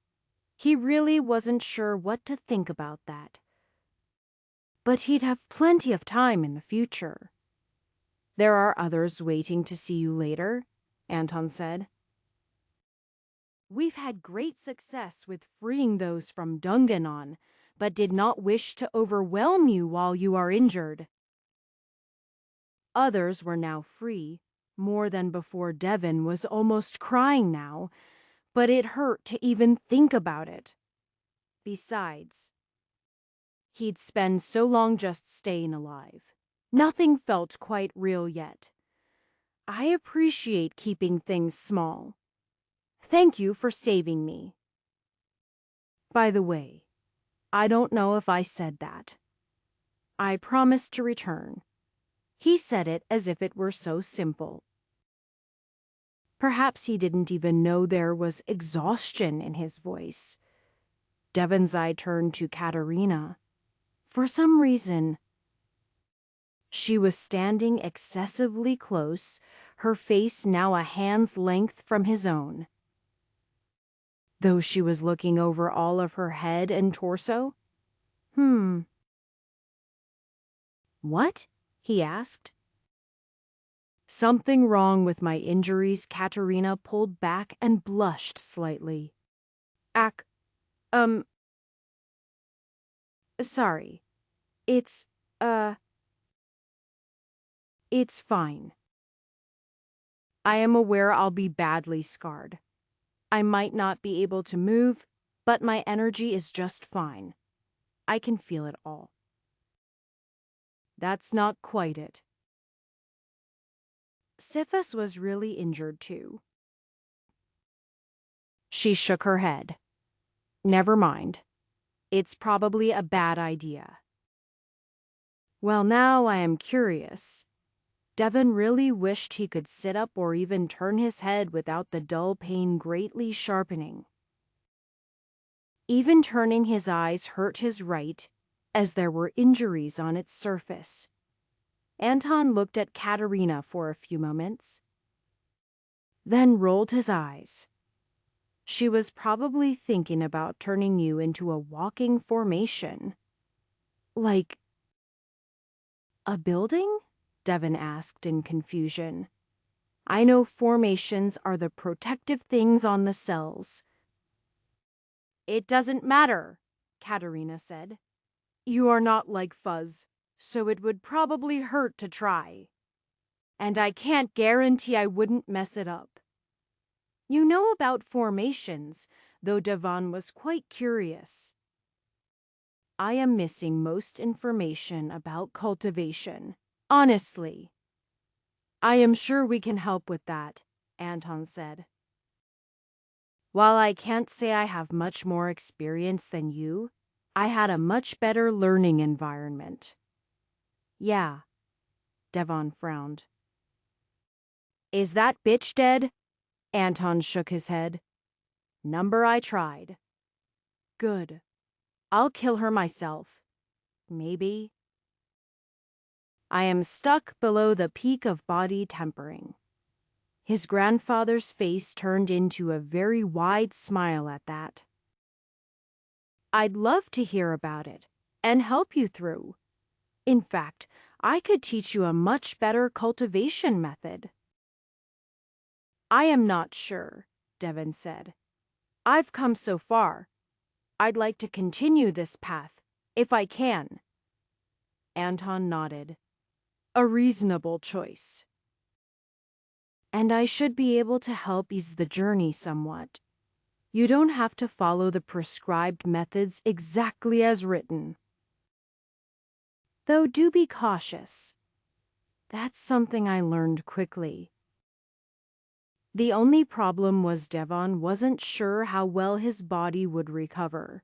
He really wasn't sure what to think about that. But he'd have plenty of time in the future. "There are others waiting to see you later," Anton said. "We've had great success with freeing those from Dunganon, but did not wish to overwhelm you while you are injured." Others were now free, more than before. Devin was almost crying now, but it hurt to even think about it. Besides, he'd spent so long just staying alive. Nothing felt quite real yet. "I appreciate keeping things small. Thank you for saving me. By the way, I don't know if I said that. I promised to return." He said it as if it were so simple. Perhaps he didn't even know there was exhaustion in his voice. Devon's eye turned to Katerina. For some reason, she was standing excessively close, her face now a hand's length from his own. Though she was looking over all of her head and torso? What? He asked. Something wrong with my injuries. Katerina pulled back and blushed slightly. Sorry. It's, it's fine. I am aware I'll be badly scarred. I might not be able to move, but my energy is just fine. I can feel it all. That's not quite it. Sifis was really injured too. She shook her head. Never mind. It's probably a bad idea. Well, now I am curious. Devon really wished he could sit up or even turn his head without the dull pain greatly sharpening. Even turning his eyes hurt his right, as there were injuries on its surface. Anton looked at Katerina for a few moments, then rolled his eyes. She was probably thinking about turning you into a walking formation. Like a building? Devon asked in confusion. I know formations are the protective things on the cells. It doesn't matter, Katerina said. You are not like Fuzz, so it would probably hurt to try. And I can't guarantee I wouldn't mess it up. You know about formations, though Devon was quite curious. I am missing most information about cultivation. Honestly. I am sure we can help with that, Anton said. While I can't say I have much more experience than you, I had a much better learning environment. Yeah, Devon frowned. Is that bitch dead? Anton shook his head. Number I tried. Good. I'll kill her myself. Maybe. I am stuck below the peak of body tempering. His grandfather's face turned into a very wide smile at that. I'd love to hear about it and help you through. In fact, I could teach you a much better cultivation method. I am not sure, Devon said. I've come so far. I'd like to continue this path, if I can. Anton nodded. A reasonable choice. And I should be able to help ease the journey somewhat. You don't have to follow the prescribed methods exactly as written. Though do be cautious. That's something I learned quickly. The only problem was Devon wasn't sure how well his body would recover.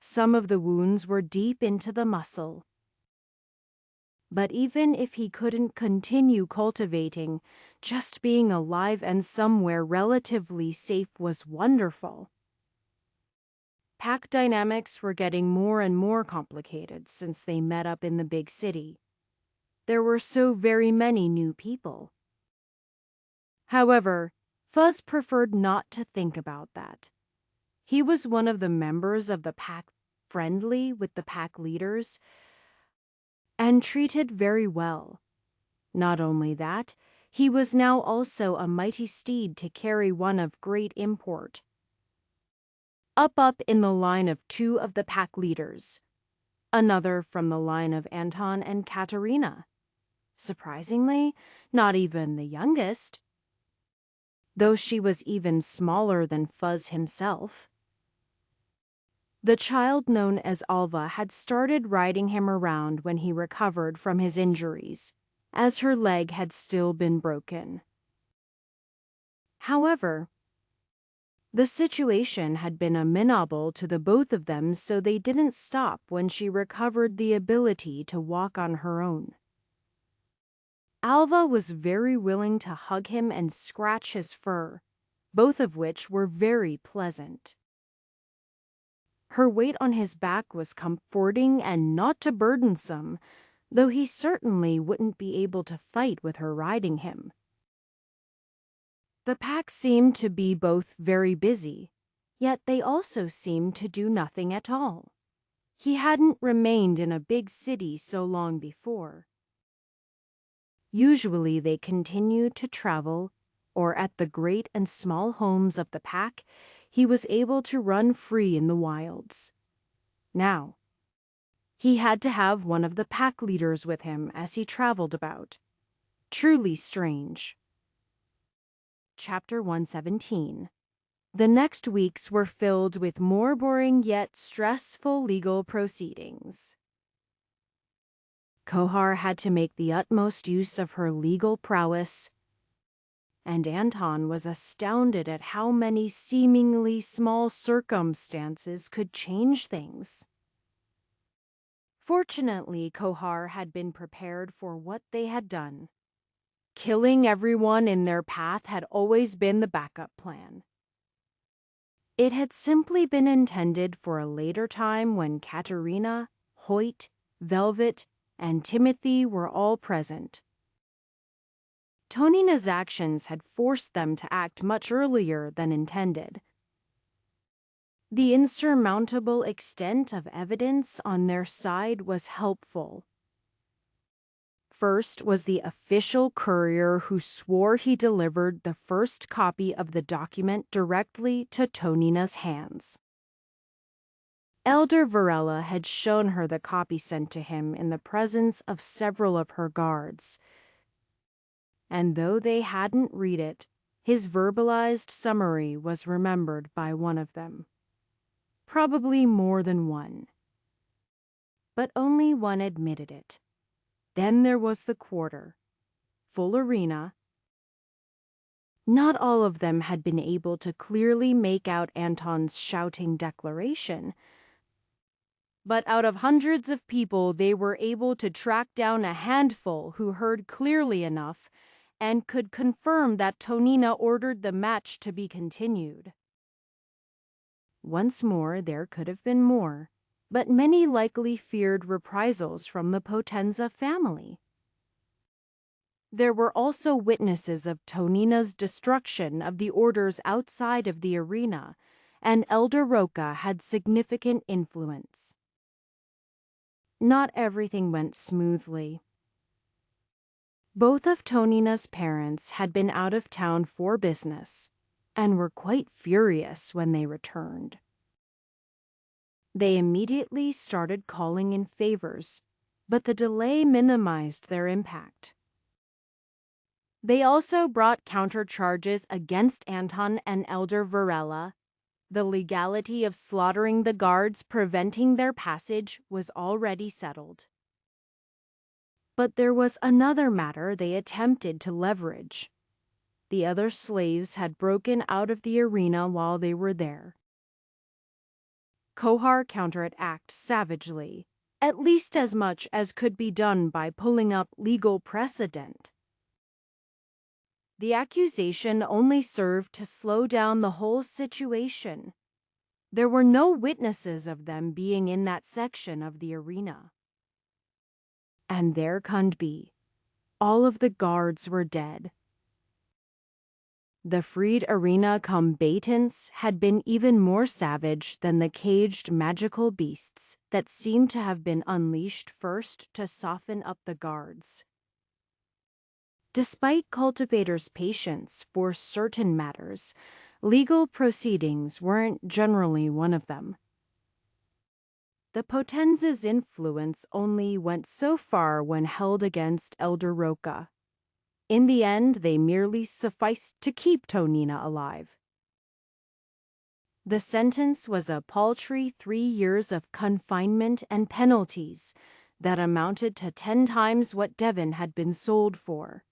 Some of the wounds were deep into the muscle. But even if he couldn't continue cultivating, just being alive and somewhere relatively safe was wonderful. Pack dynamics were getting more and more complicated since they met up in the big city. There were so very many new people. However, Fuzz preferred not to think about that. He was one of the members of the pack, friendly with the pack leaders, and treated very well. Not only that, he was now also a mighty steed to carry one of great import. Up in the line of two of the pack leaders, another from the line of Anton and Katerina. Surprisingly, not even the youngest, though she was even smaller than Fuzz himself. The child known as Alva had started riding him around when he recovered from his injuries, as her leg had still been broken. However, the situation had been amenable to the both of them, so they didn't stop when she recovered the ability to walk on her own. Alva was very willing to hug him and scratch his fur, both of which were very pleasant. Her weight on his back was comforting and not too burdensome, though he certainly wouldn't be able to fight with her riding him. The pack seemed to be both very busy, yet they also seemed to do nothing at all. He hadn't remained in a big city so long before. Usually they continued to travel, or at the great and small homes of the pack, he was able to run free in the wilds. Now, he had to have one of the pack leaders with him as he traveled about. Truly strange. Chapter 117. The next weeks were filled with more boring yet stressful legal proceedings. Kohar had to make the utmost use of her legal prowess, and Anton was astounded at how many seemingly small circumstances could change things. Fortunately, Kohar had been prepared for what they had done. Killing everyone in their path had always been the backup plan. It had simply been intended for a later time when Katerina, Hoyt, Velvet, and Timothy were all present. Tonina's actions had forced them to act much earlier than intended. The insurmountable extent of evidence on their side was helpful. First was the official courier who swore he delivered the first copy of the document directly to Tonina's hands. Elder Varela had shown her the copy sent to him in the presence of several of her guards. And though they hadn't read it, his verbalized summary was remembered by one of them. Probably more than one. But only one admitted it. Then there was the quarter. Full arena. Not all of them had been able to clearly make out Anton's shouting declaration, but out of hundreds of people they were able to track down a handful who heard clearly enough and could confirm that Tonina ordered the match to be continued. Once more there could have been more, but many likely feared reprisals from the Potenza family. There were also witnesses of Tonina's destruction of the orders outside of the arena, and Elder Roca had significant influence. Not everything went smoothly. Both of Tonina's parents had been out of town for business and were quite furious when they returned. They immediately started calling in favors, but the delay minimized their impact. They also brought countercharges against Anton and Elder Varela. The legality of slaughtering the guards preventing their passage was already settled. But there was another matter they attempted to leverage. The other slaves had broken out of the arena while they were there. Kohar counterattacked savagely, at least as much as could be done by pulling up legal precedent. The accusation only served to slow down the whole situation. There were no witnesses of them being in that section of the arena. And there couldn't be. All of the guards were dead. The freed arena combatants had been even more savage than the caged magical beasts that seemed to have been unleashed first to soften up the guards. Despite Cultivator's patience for certain matters, legal proceedings weren't generally one of them. The Potenza's influence only went so far when held against Elder Roca. In the end, they merely sufficed to keep Tonina alive. The sentence was a paltry 3 years of confinement and penalties that amounted to 10 times what Devon had been sold for.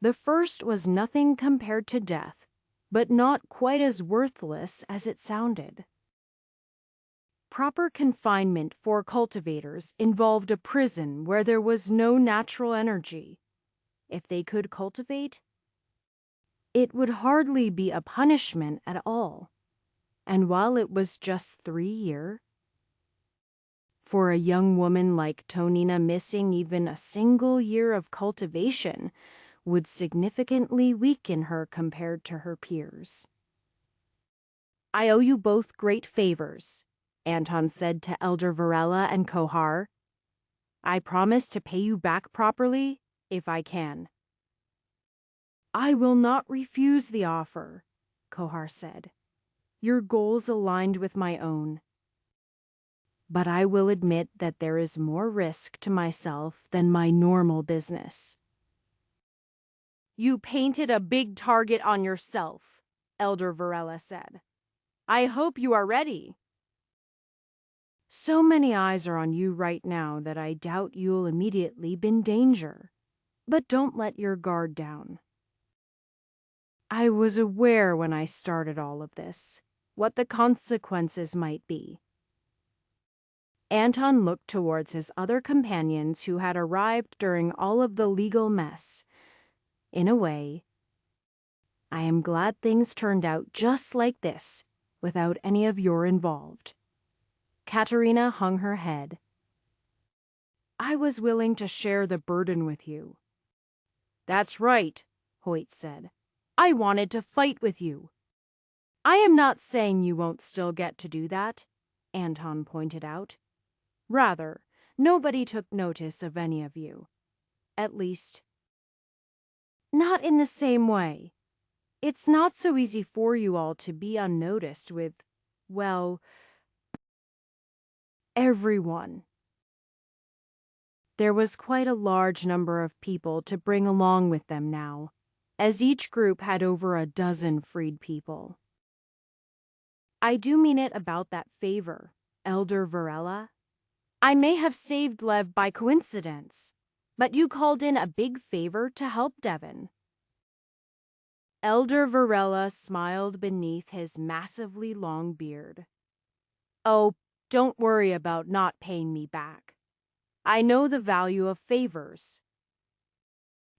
The first was nothing compared to death, but not quite as worthless as it sounded. Proper confinement for cultivators involved a prison where there was no natural energy. If they could cultivate, it would hardly be a punishment at all. And while it was just 3 years, for a young woman like Tonina, missing even a single year of cultivation would significantly weaken her compared to her peers. I owe you both great favors, Anton said to Elder Varela and Kohar. I promise to pay you back properly if I can. I will not refuse the offer, Kohar said. Your goals aligned with my own. But I will admit that there is more risk to myself than my normal business. You painted a big target on yourself, Elder Varela said. I hope you are ready. So many eyes are on you right now that I doubt you'll immediately be in danger. But don't let your guard down. I was aware when I started all of this, what the consequences might be. Anton looked towards his other companions who had arrived during all of the legal mess. In a way, I am glad things turned out just like this, without any of your involved. Katerina hung her head. I was willing to share the burden with you. That's right, Hoyt said. I wanted to fight with you. I am not saying you won't still get to do that, Anton pointed out. Rather, nobody took notice of any of you. At least, not in the same way. It's not so easy for you all to be unnoticed with, well, everyone. There was quite a large number of people to bring along with them now, as each group had over a dozen freed people. I do mean it about that favor, Elder Varela. I may have saved Lev by coincidence, but you called in a big favor to help Devon. Elder Varela smiled beneath his massively long beard. Oh, don't worry about not paying me back. I know the value of favors.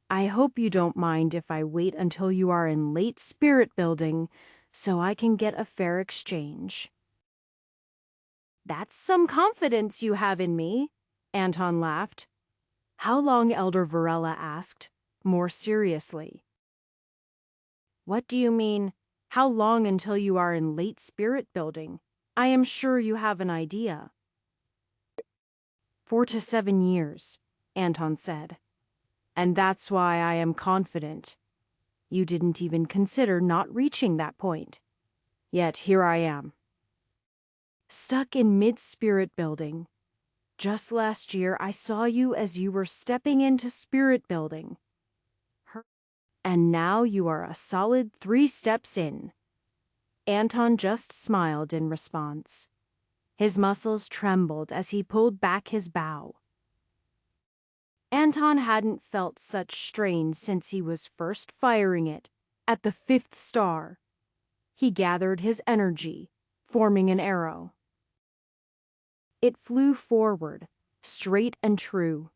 I hope you don't mind if I wait until you are in late spirit building so I can get a fair exchange. That's some confidence you have in me, Anton laughed. How long? Elder Varela asked, more seriously. What do you mean, how long until you are in late spirit building? I am sure you have an idea. 4 to 7 years, Anton said. And that's why I am confident. You didn't even consider not reaching that point. Yet here I am. Stuck in mid-spirit building. Just last year I saw you as you were stepping into spirit building. And now you are a solid 3 steps in. Anton just smiled in response. His muscles trembled as he pulled back his bow. Anton hadn't felt such strain since he was first firing it at the 5th star. He gathered his energy, forming an arrow. It flew forward, straight and true.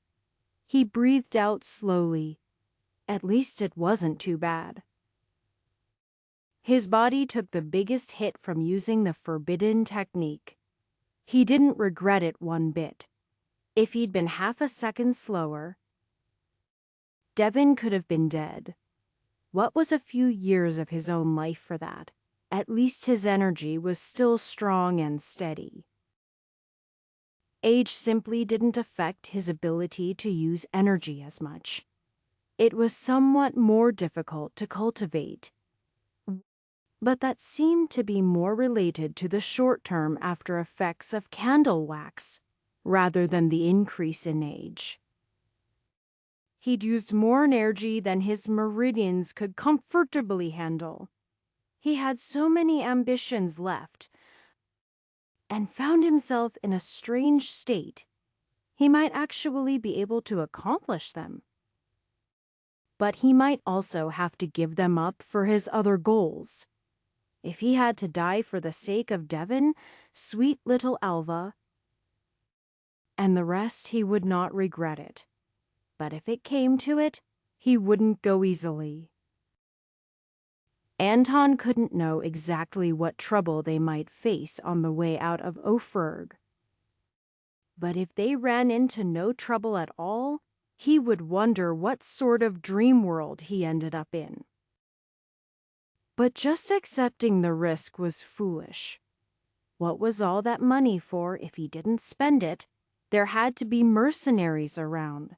He breathed out slowly. At least it wasn't too bad. His body took the biggest hit from using the forbidden technique. He didn't regret it one bit. If he'd been half a second slower, Devon could have been dead. What was a few years of his own life for that? At least his energy was still strong and steady. Age simply didn't affect his ability to use energy as much. It was somewhat more difficult to cultivate, but that seemed to be more related to the short-term after effects of candle wax, rather than the increase in age. He'd used more energy than his meridians could comfortably handle. He had so many ambitions left, and found himself in a strange state. He might actually be able to accomplish them. But he might also have to give them up for his other goals. If he had to die for the sake of Devon, sweet little Alva, and the rest, he would not regret it. But if it came to it, he wouldn't go easily. Anton couldn't know exactly what trouble they might face on the way out of Ophirg. But if they ran into no trouble at all, he would wonder what sort of dream world he ended up in. But just accepting the risk was foolish. What was all that money for if he didn't spend it? There had to be mercenaries around.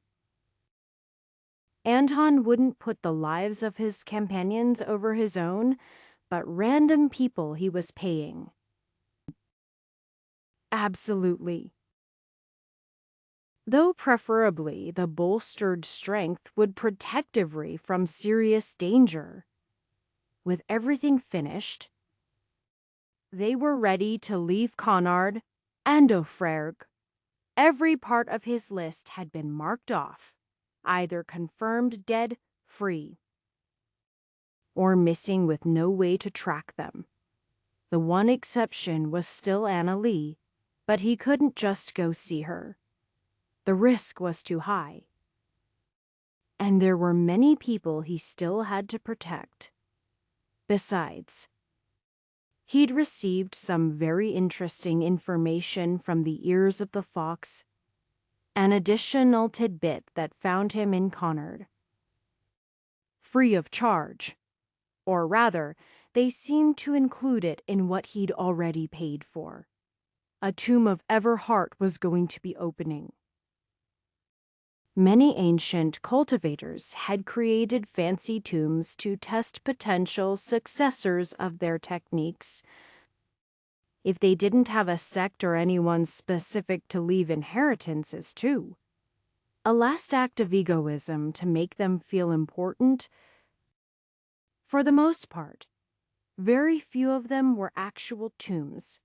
Anton wouldn't put the lives of his companions over his own, but random people he was paying. Absolutely. Though preferably the bolstered strength would protect Ivry from serious danger. With everything finished, they were ready to leave Connard and Ophirg. Every part of his list had been marked off, either confirmed dead, free, or missing with no way to track them. The one exception was still Anna Lee, but he couldn't just go see her. The risk was too high. And there were many people he still had to protect. Besides, he'd received some very interesting information from the ears of the fox, an additional tidbit that found him in Connard. Free of charge. Or rather, they seemed to include it in what he'd already paid for. A tomb of Everhart was going to be opening. Many ancient cultivators had created fancy tombs to test potential successors of their techniques. If they didn't have a sect or anyone specific to leave inheritances too. A last act of egoism to make them feel important. For the most part, very few of them were actual tombs.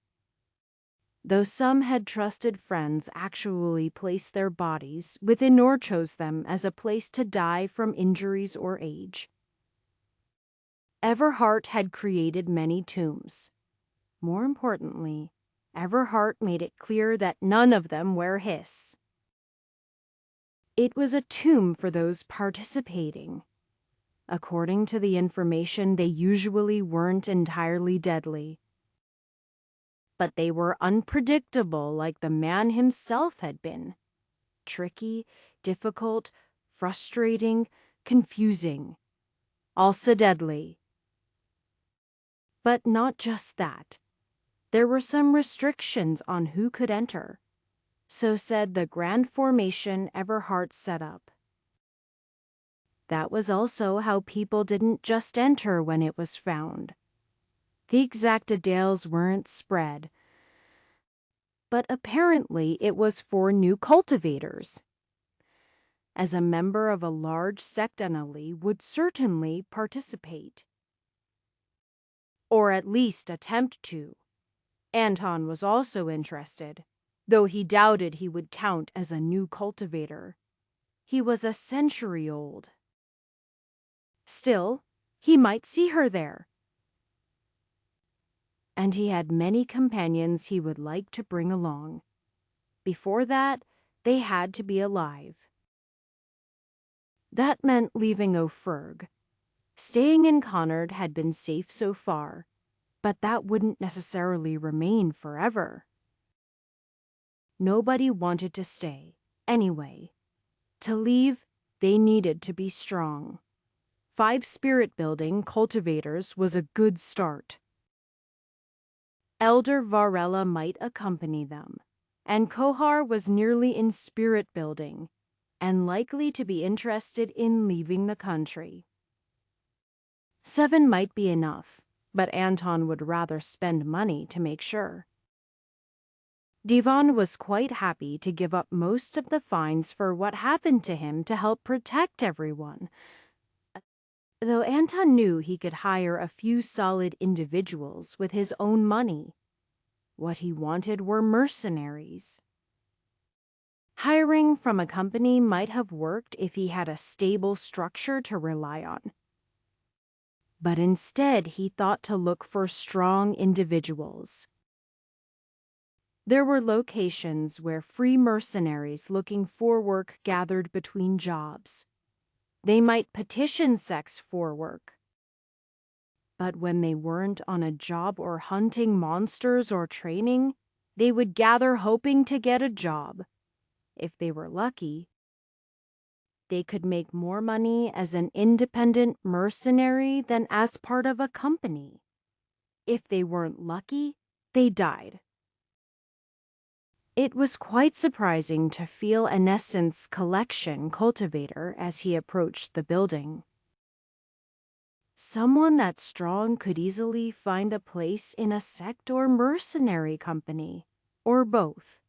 Though some had trusted friends actually placed their bodies within or chose them as a place to die from injuries or age. Everhart had created many tombs. More importantly, Everhart made it clear that none of them were his. It was a tomb for those participating. According to the information, they usually weren't entirely deadly. But they were unpredictable like the man himself had been. Tricky, difficult, frustrating, confusing. Also deadly. But not just that. There were some restrictions on who could enter. So said the grand formation Everhart set up. That was also how people didn't just enter when it was found. The exact details weren't spread, but apparently it was for new cultivators. As a member of a large sect, Anna Lee would certainly participate. Or at least attempt to. Anton was also interested, though he doubted he would count as a new cultivator. He was a century old. Still, he might see her there. And he had many companions he would like to bring along. Before that, they had to be alive. That meant leaving Ophirg. Staying in Connard had been safe so far, but that wouldn't necessarily remain forever. Nobody wanted to stay, anyway. To leave, they needed to be strong. 5 spirit-building cultivators was a good start. Elder Varela might accompany them, and Kohar was nearly in spirit building, and likely to be interested in leaving the country. 7 might be enough, but Anton would rather spend money to make sure. Divan was quite happy to give up most of the fines for what happened to him to help protect everyone, though Anton knew he could hire a few solid individuals with his own money. What he wanted were mercenaries. Hiring from a company might have worked if he had a stable structure to rely on. but instead he thought to look for strong individuals. There were locations where free mercenaries looking for work gathered between jobs. They might petition sex for work. But when they weren't on a job or hunting monsters or training, they would gather hoping to get a job. If they were lucky, they could make more money as an independent mercenary than as part of a company. If they weren't lucky, they died. It was quite surprising to feel Enescent's collection Cultivator as he approached the building. Someone that strong could easily find a place in a sect or mercenary company, or both.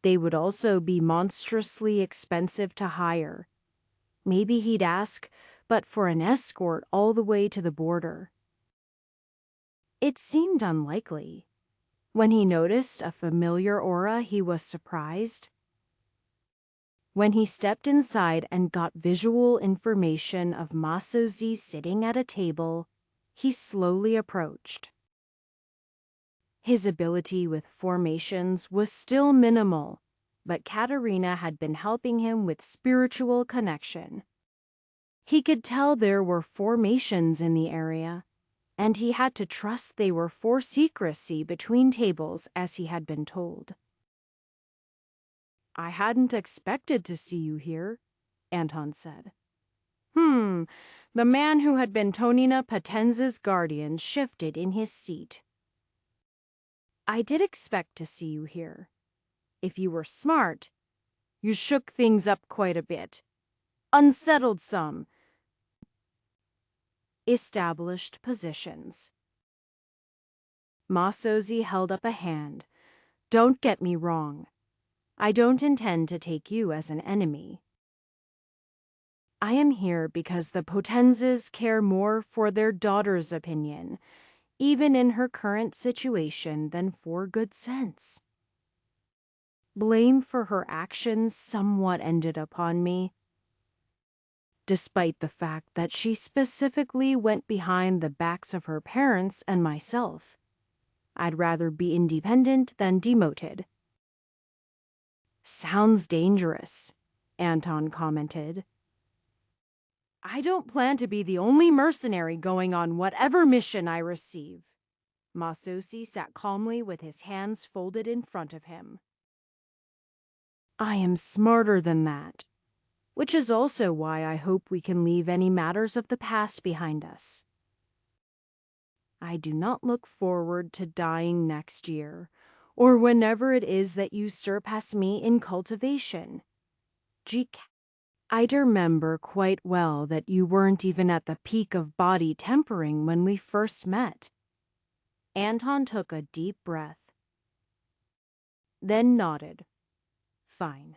They would also be monstrously expensive to hire. Maybe he'd ask, but for an escort all the way to the border. It seemed unlikely. When he noticed a familiar aura, he was surprised. When he stepped inside and got visual information of Masozi sitting at a table, he slowly approached. His ability with formations was still minimal, but Katerina had been helping him with spiritual connection. He could tell there were formations in the area, and he had to trust they were for secrecy between tables as he had been told. "I hadn't expected to see you here," Anton said. The man who had been Tonina Potenza's guardian shifted in his seat. "I did expect to see you here. If you were smart, you shook things up quite a bit. Unsettled some. Established positions." Masozi held up a hand. "Don't get me wrong. I don't intend to take you as an enemy. I am here because the Potenzas care more for their daughter's opinion, even in her current situation, than for good sense. Blame for her actions somewhat ended upon me, despite the fact that she specifically went behind the backs of her parents and myself. I'd rather be independent than demoted." "Sounds dangerous," Anton commented. "I don't plan to be the only mercenary going on whatever mission I receive." Masozi sat calmly with his hands folded in front of him. "I am smarter than that, which is also why I hope we can leave any matters of the past behind us. I do not look forward to dying next year, or whenever it is that you surpass me in cultivation. I'd remember quite well that you weren't even at the peak of body tempering when we first met." Anton took a deep breath, then nodded. "Fine.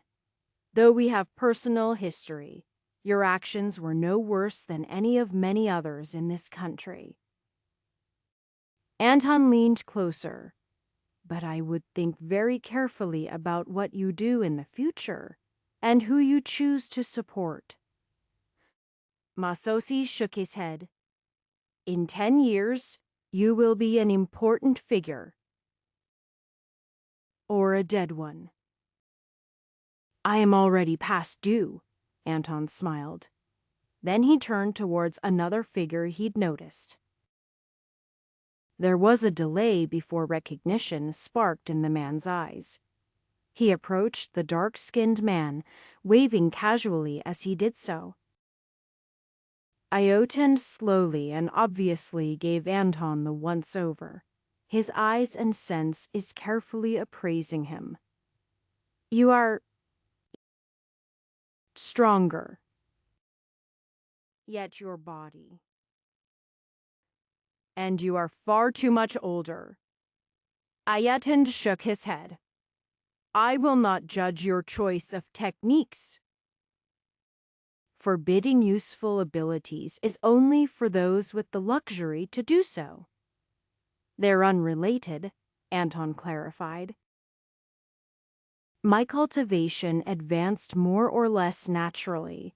Though we have personal history, your actions were no worse than any of many others in this country." Anton leaned closer. "But I would think very carefully about what you do in the future and who you choose to support." Masozi shook his head. "In 10 years, you will be an important figure. Or a dead one." "I am already past due," Anton smiled. Then he turned towards another figure he'd noticed. There was a delay before recognition sparked in the man's eyes. He approached the dark-skinned man, waving casually as he did so. Iotan slowly and obviously gave Anton the once-over. His eyes and sense is carefully appraising him. "You are stronger. Yet your body. And you are far too much older." Ayatand shook his head. "I will not judge your choice of techniques. Forbidding useful abilities is only for those with the luxury to do so." "They're unrelated," Anton clarified. "My cultivation advanced more or less naturally.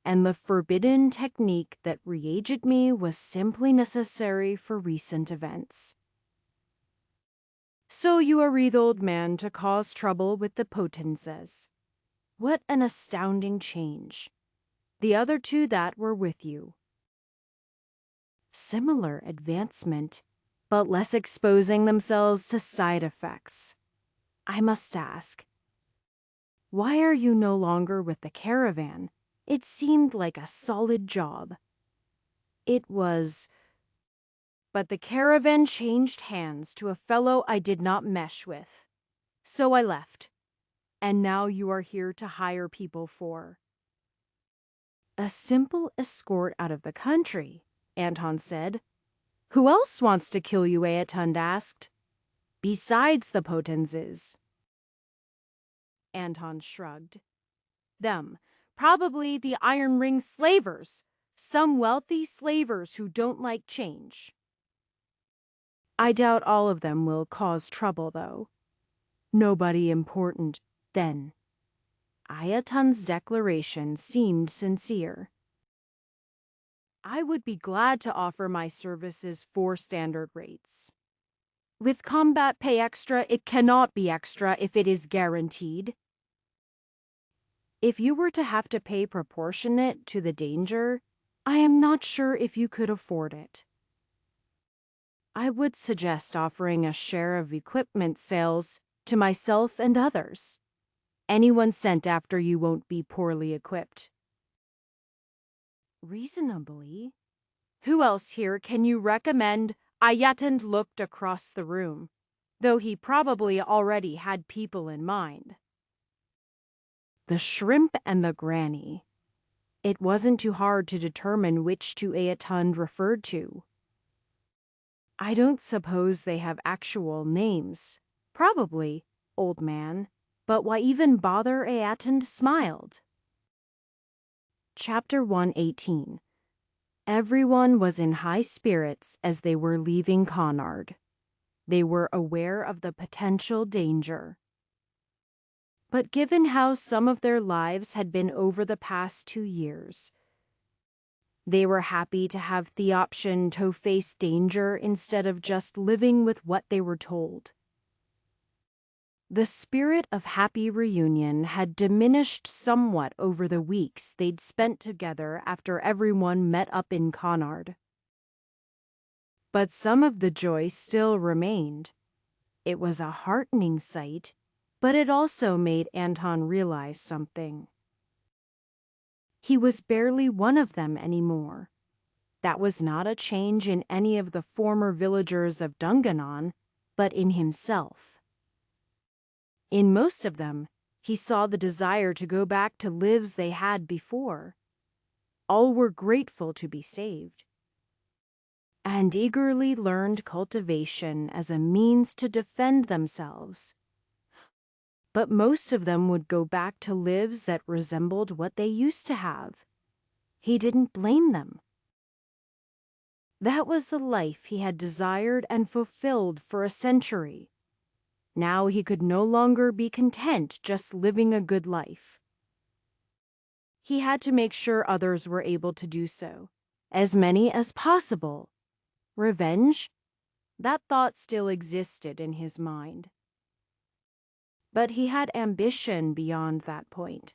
and the forbidden technique that re-aged me was simply necessary for recent events. So you are the old man to cause trouble with the potences. What an astounding change. The other two that were with you. Similar advancement, but less exposing themselves to side effects. I must ask, why are you no longer with the caravan? It seemed like a solid job. It was. But the caravan changed hands to a fellow I did not mesh with. So I left. And now you are here to hire people for. A simple escort out of the country, Anton said. Who else wants to kill you, Aetund asked. Besides the Potenses. Anton shrugged. Them. Probably the Iron Ring slavers. Some wealthy slavers who don't like change. I doubt all of them will cause trouble, though. Nobody important, then. Aetund's declaration seemed sincere. I would be glad to offer my services for standard rates. With combat pay extra, it cannot be extra if it is guaranteed. If you were to have to pay proportionate to the danger, I am not sure if you could afford it. I would suggest offering a share of equipment sales to myself and others. Anyone sent after you won't be poorly equipped. Reasonably. Who else here can you recommend? Aetund looked across the room, though he probably already had people in mind. The shrimp and the granny. It wasn't too hard to determine which two Aetund referred to. I don't suppose they have actual names. Probably, old man. But why even bother? Aetund smiled. Chapter 118. Everyone was in high spirits as they were leaving Connard. They were aware of the potential danger. But given how some of their lives had been over the past 2 years, they were happy to have the option to face danger instead of just living with what they were told. The spirit of happy reunion had diminished somewhat over the weeks they'd spent together after everyone met up in Connard. But some of the joy still remained. It was a heartening sight, but it also made Anton realize something. He was barely one of them anymore. That was not a change in any of the former villagers of Dunganon, but in himself. In most of them, he saw the desire to go back to lives they had before. All were grateful to be saved, and eagerly learned cultivation as a means to defend themselves. But most of them would go back to lives that resembled what they used to have. He didn't blame them. That was the life he had desired and fulfilled for a century. Now he could no longer be content just living a good life. He had to make sure others were able to do so, as many as possible. Revenge? That thought still existed in his mind. But he had ambition beyond that point.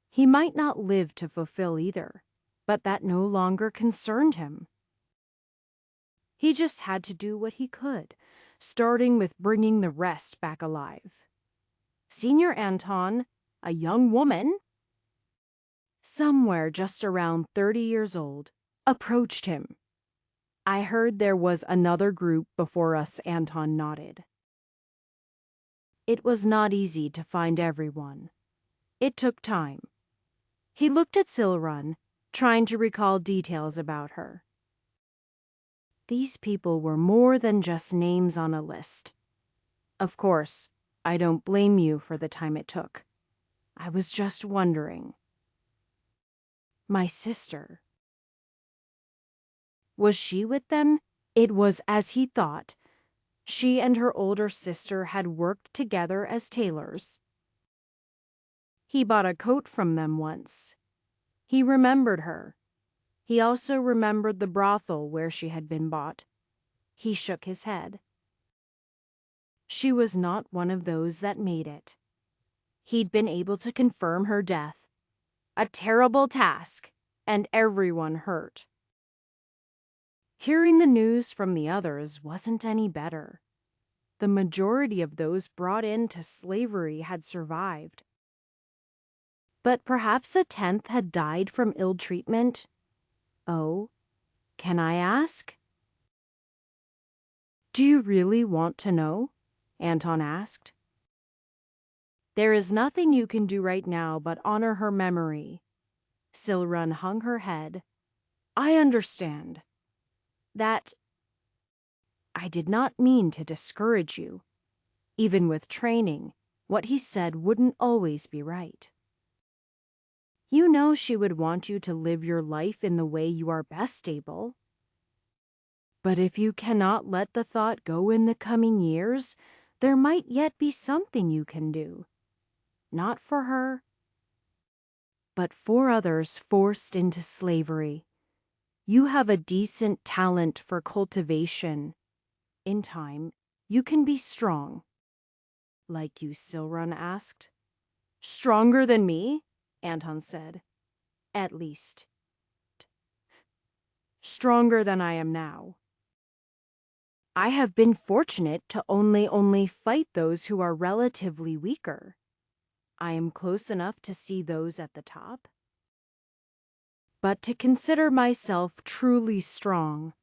He might not live to fulfill either, but that no longer concerned him. He just had to do what he could, starting with bringing the rest back alive. Senior Anton, a young woman, somewhere just around 30 years old, approached him. I heard there was another group before us, Anton nodded. It was not easy to find everyone. It took time. He looked at Silrun, trying to recall details about her. These people were more than just names on a list. Of course, I don't blame you for the time it took. I was just wondering. My sister. Was she with them? It was as he thought. She and her older sister had worked together as tailors. He bought a coat from them once. He remembered her. He also remembered the brothel where she had been bought. He shook his head. She was not one of those that made it. He'd been able to confirm her death. A terrible task, and everyone hurt. Hearing the news from the others wasn't any better. The majority of those brought into slavery had survived. But perhaps a tenth had died from ill treatment. Oh, can I ask? Do you really want to know? Anton asked. There is nothing you can do right now but honor her memory. Silrun hung her head. I understand. That I did not mean to discourage you. Even with training, what he said wouldn't always be right. You know she would want you to live your life in the way you are best able. But if you cannot let the thought go in the coming years, there might yet be something you can do. Not for her, but for others forced into slavery. You have a decent talent for cultivation. In time, you can be strong. Like you, Silrun asked. Stronger than me? Anton said. At least. Stronger than I am now. I have been fortunate to only fight those who are relatively weaker. I am close enough to see those at the top. But to consider myself truly strong,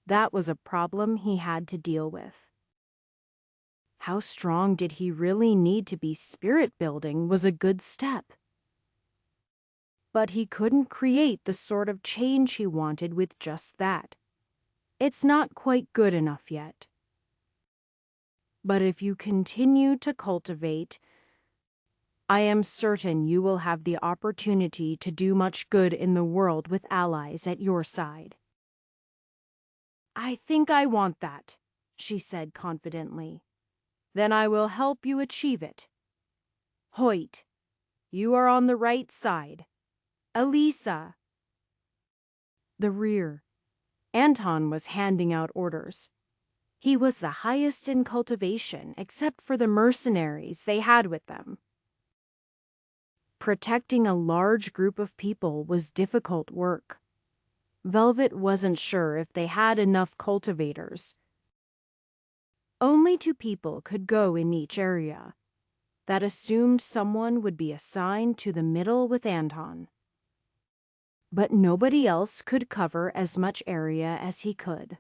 that was a problem he had to deal with. How strong did he really need to be spirit building was a good step. But he couldn't create the sort of change he wanted with just that. It's not quite good enough yet. But if you continue to cultivate, I am certain you will have the opportunity to do much good in the world with allies at your side. I think I want that, she said confidently. Then I will help you achieve it. Hoyt, you are on the right side. Elisa. The rear. Anton was handing out orders. He was the highest in cultivation except for the mercenaries they had with them. Protecting a large group of people was difficult work. Velvet wasn't sure if they had enough cultivators. Only 2 people could go in each area. That assumed someone would be assigned to the middle with Anton. But nobody else could cover as much area as he could.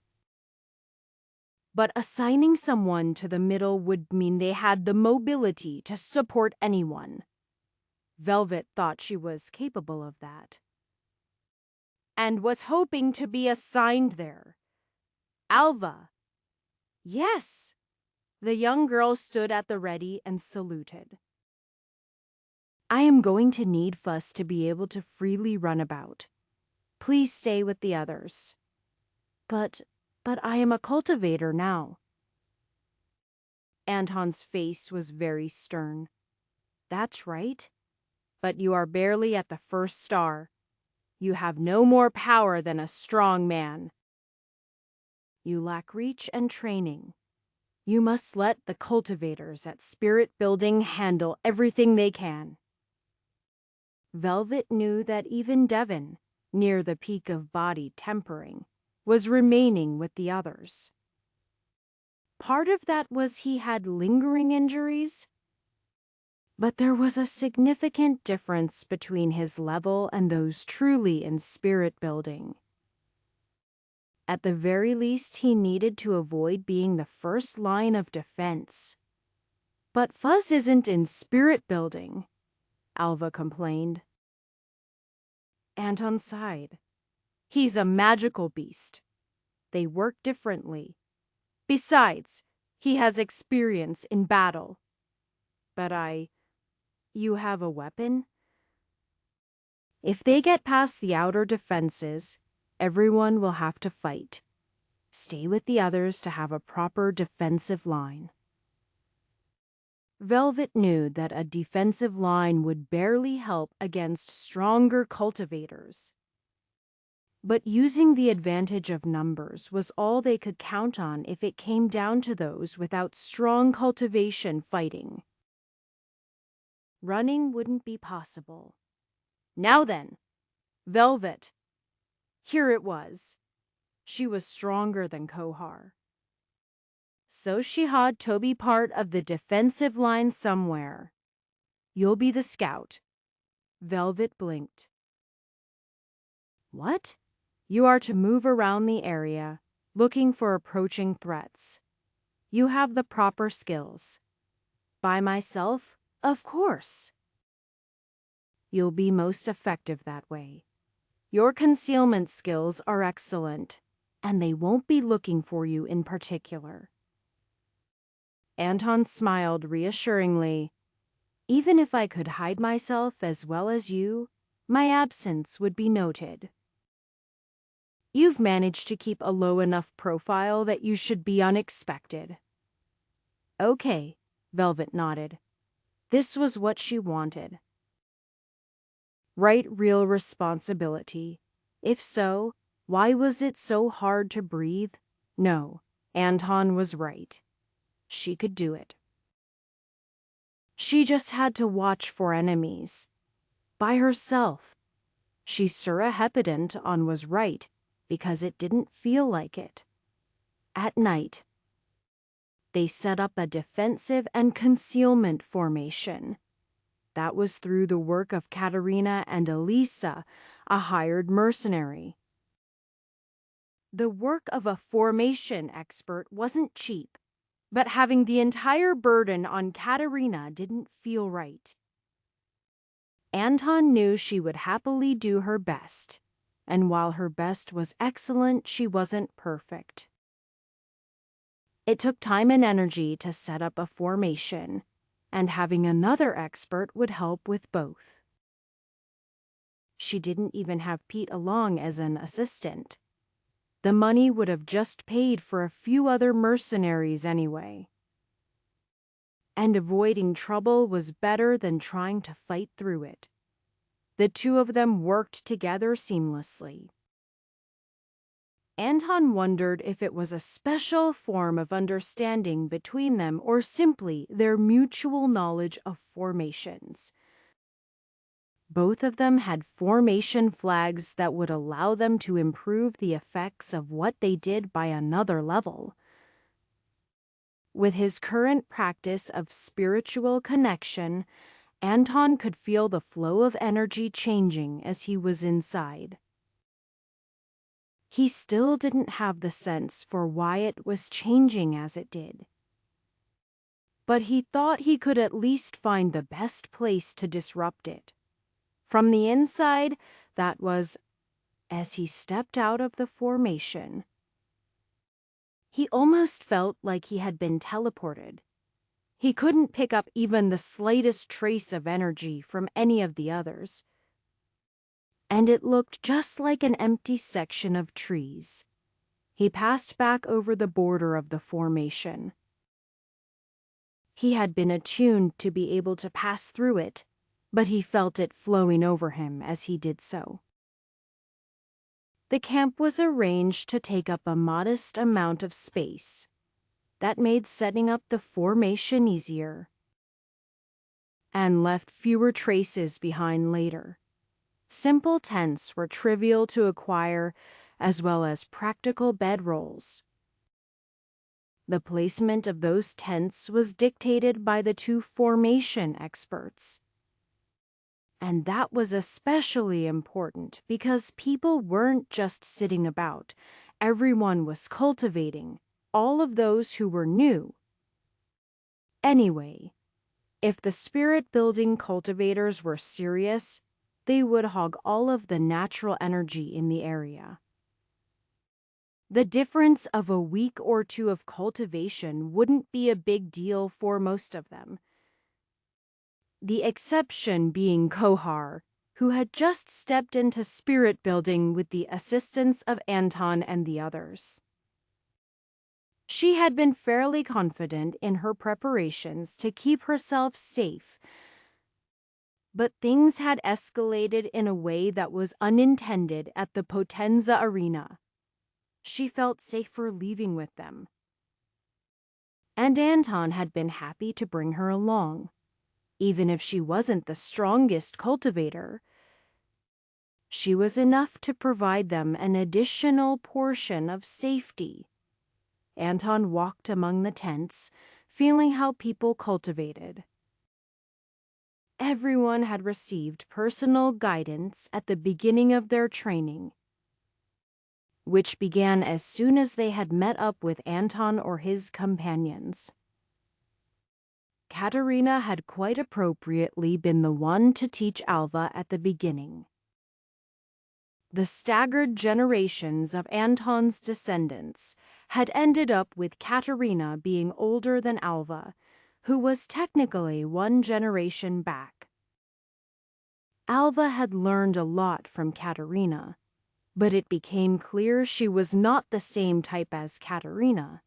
But assigning someone to the middle would mean they had the mobility to support anyone. Velvet thought she was capable of that. And was hoping to be assigned there. Alva. Yes. The young girl stood at the ready and saluted. I am going to need Fuss to be able to freely run about. Please stay with the others. But I am a cultivator now. Anton's face was very stern. That's right. But you are barely at the first star. You have no more power than a strong man. You lack reach and training. You must let the cultivators at Spirit Building handle everything they can. Velvet knew that even Devon, near the peak of body tempering, was remaining with the others. Part of that was he had lingering injuries, but there was a significant difference between his level and those truly in spirit building. At the very least, he needed to avoid being the first line of defense. But Fuzz isn't in spirit building, Alva complained. Anton sighed. He's a magical beast. They work differently. Besides, he has experience in battle. But you have a weapon? If they get past the outer defenses, everyone will have to fight. Stay with the others to have a proper defensive line. Velvet knew that a defensive line would barely help against stronger cultivators. But using the advantage of numbers was all they could count on if it came down to those without strong cultivation fighting. Running wouldn't be possible. Now then, Velvet. Here it was. She was stronger than Kohar. So she had to be part of the defensive line somewhere. You'll be the scout. Velvet blinked. What? You are to move around the area, looking for approaching threats. You have the proper skills. By myself, of course. You'll be most effective that way. Your concealment skills are excellent, and they won't be looking for you in particular. Anton smiled reassuringly. Even if I could hide myself as well as you, my absence would be noted. You've managed to keep a low enough profile that you should be unexpected. Okay, Velvet nodded. This was what she wanted. Right, real responsibility. If so, why was it so hard to breathe? No, Anton was right. She could do it. She just had to watch for enemies. By herself. She surahepident on was right, because it didn't feel like it. At night, they set up a defensive and concealment formation. That was through the work of Katerina and Elisa, a hired mercenary. The work of a formation expert wasn't cheap, but having the entire burden on Katerina didn't feel right. Anton knew she would happily do her best, and while her best was excellent, she wasn't perfect. It took time and energy to set up a formation, and having another expert would help with both. She didn't even have Pete along as an assistant. The money would have just paid for a few other mercenaries anyway. And avoiding trouble was better than trying to fight through it. The two of them worked together seamlessly. Anton wondered if it was a special form of understanding between them or simply their mutual knowledge of formations. Both of them had formation flags that would allow them to improve the effects of what they did by another level. With his current practice of spiritual connection, Anton could feel the flow of energy changing as he was inside. He still didn't have the sense for why it was changing as it did. But he thought he could at least find the best place to disrupt it. From the inside, that was, as he stepped out of the formation. He almost felt like he had been teleported. He couldn't pick up even the slightest trace of energy from any of the others. And it looked just like an empty section of trees. He passed back over the border of the formation. He had been attuned to be able to pass through it, but he felt it flowing over him as he did so. The camp was arranged to take up a modest amount of space. That made setting up the formation easier and left fewer traces behind later. Simple tents were trivial to acquire, as well as practical bedrolls. The placement of those tents was dictated by the two formation experts. And that was especially important because people weren't just sitting about. Everyone was cultivating, all of those who were new. Anyway, if the spirit-building cultivators were serious, they would hog all of the natural energy in the area. The difference of a week or two of cultivation wouldn't be a big deal for most of them. The exception being Kohar, who had just stepped into spirit building with the assistance of Anton and the others. She had been fairly confident in her preparations to keep herself safe, but things had escalated in a way that was unintended at the Potenza arena. She felt safer leaving with them. And Anton had been happy to bring her along. Even if she wasn't the strongest cultivator, she was enough to provide them an additional portion of safety. Anton walked among the tents, feeling how people cultivated. Everyone had received personal guidance at the beginning of their training, which began as soon as they had met up with Anton or his companions. Katerina had quite appropriately been the one to teach Alva at the beginning. The staggered generations of Anton's descendants had ended up with Katerina being older than Alva, who was technically one generation back. Alva had learned a lot from Katerina, but it became clear she was not the same type as Katerina.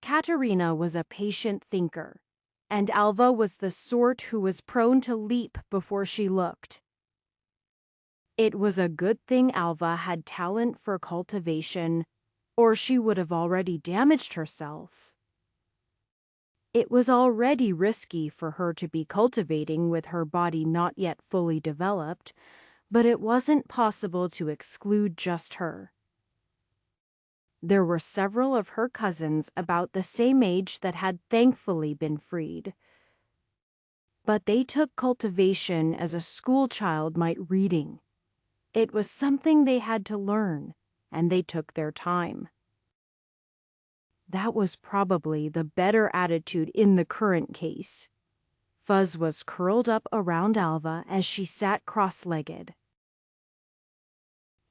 Katerina was a patient thinker, and Alva was the sort who was prone to leap before she looked. It was a good thing Alva had talent for cultivation, or she would have already damaged herself. It was already risky for her to be cultivating with her body not yet fully developed, but it wasn't possible to exclude just her. There were several of her cousins about the same age that had thankfully been freed. But they took cultivation as a schoolchild might reading. It was something they had to learn, and they took their time. That was probably the better attitude in the current case. Fuzz was curled up around Alva as she sat cross-legged.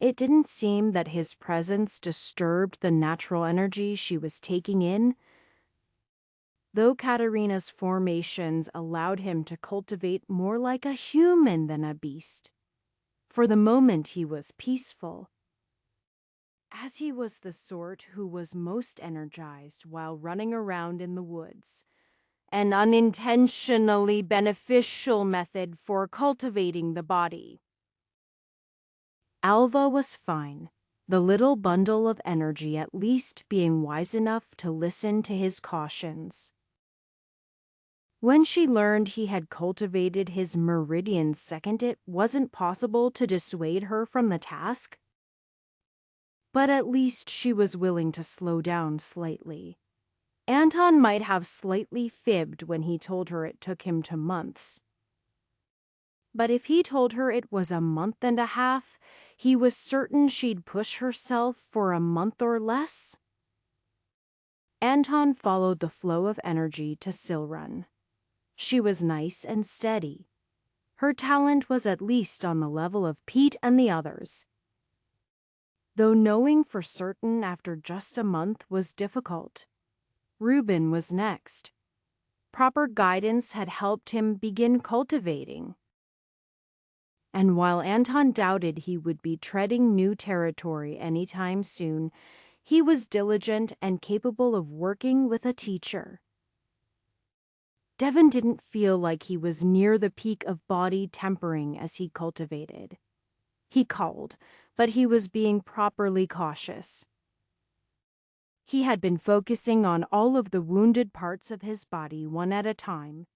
It didn't seem that his presence disturbed the natural energy she was taking in, though Katerina's formations allowed him to cultivate more like a human than a beast. For the moment he was peaceful, as he was the sort who was most energized while running around in the woods, an unintentionally beneficial method for cultivating the body. Alva was fine, the little bundle of energy at least being wise enough to listen to his cautions. When she learned he had cultivated his meridian second, it wasn't possible to dissuade her from the task. But at least she was willing to slow down slightly. Anton might have slightly fibbed when he told her it took him 2 months. But if he told her it was a month and a half, he was certain she'd push herself for a month or less. Anton followed the flow of energy to Silrun. She was nice and steady. Her talent was at least on the level of Pete and the others, though knowing for certain after just a month was difficult. Reuben was next. Proper guidance had helped him begin cultivating. And while Anton doubted he would be treading new territory anytime soon, he was diligent and capable of working with a teacher. Devon didn't feel like he was near the peak of body tempering as he cultivated. He called, but he was being properly cautious. He had been focusing on all of the wounded parts of his body one at a time,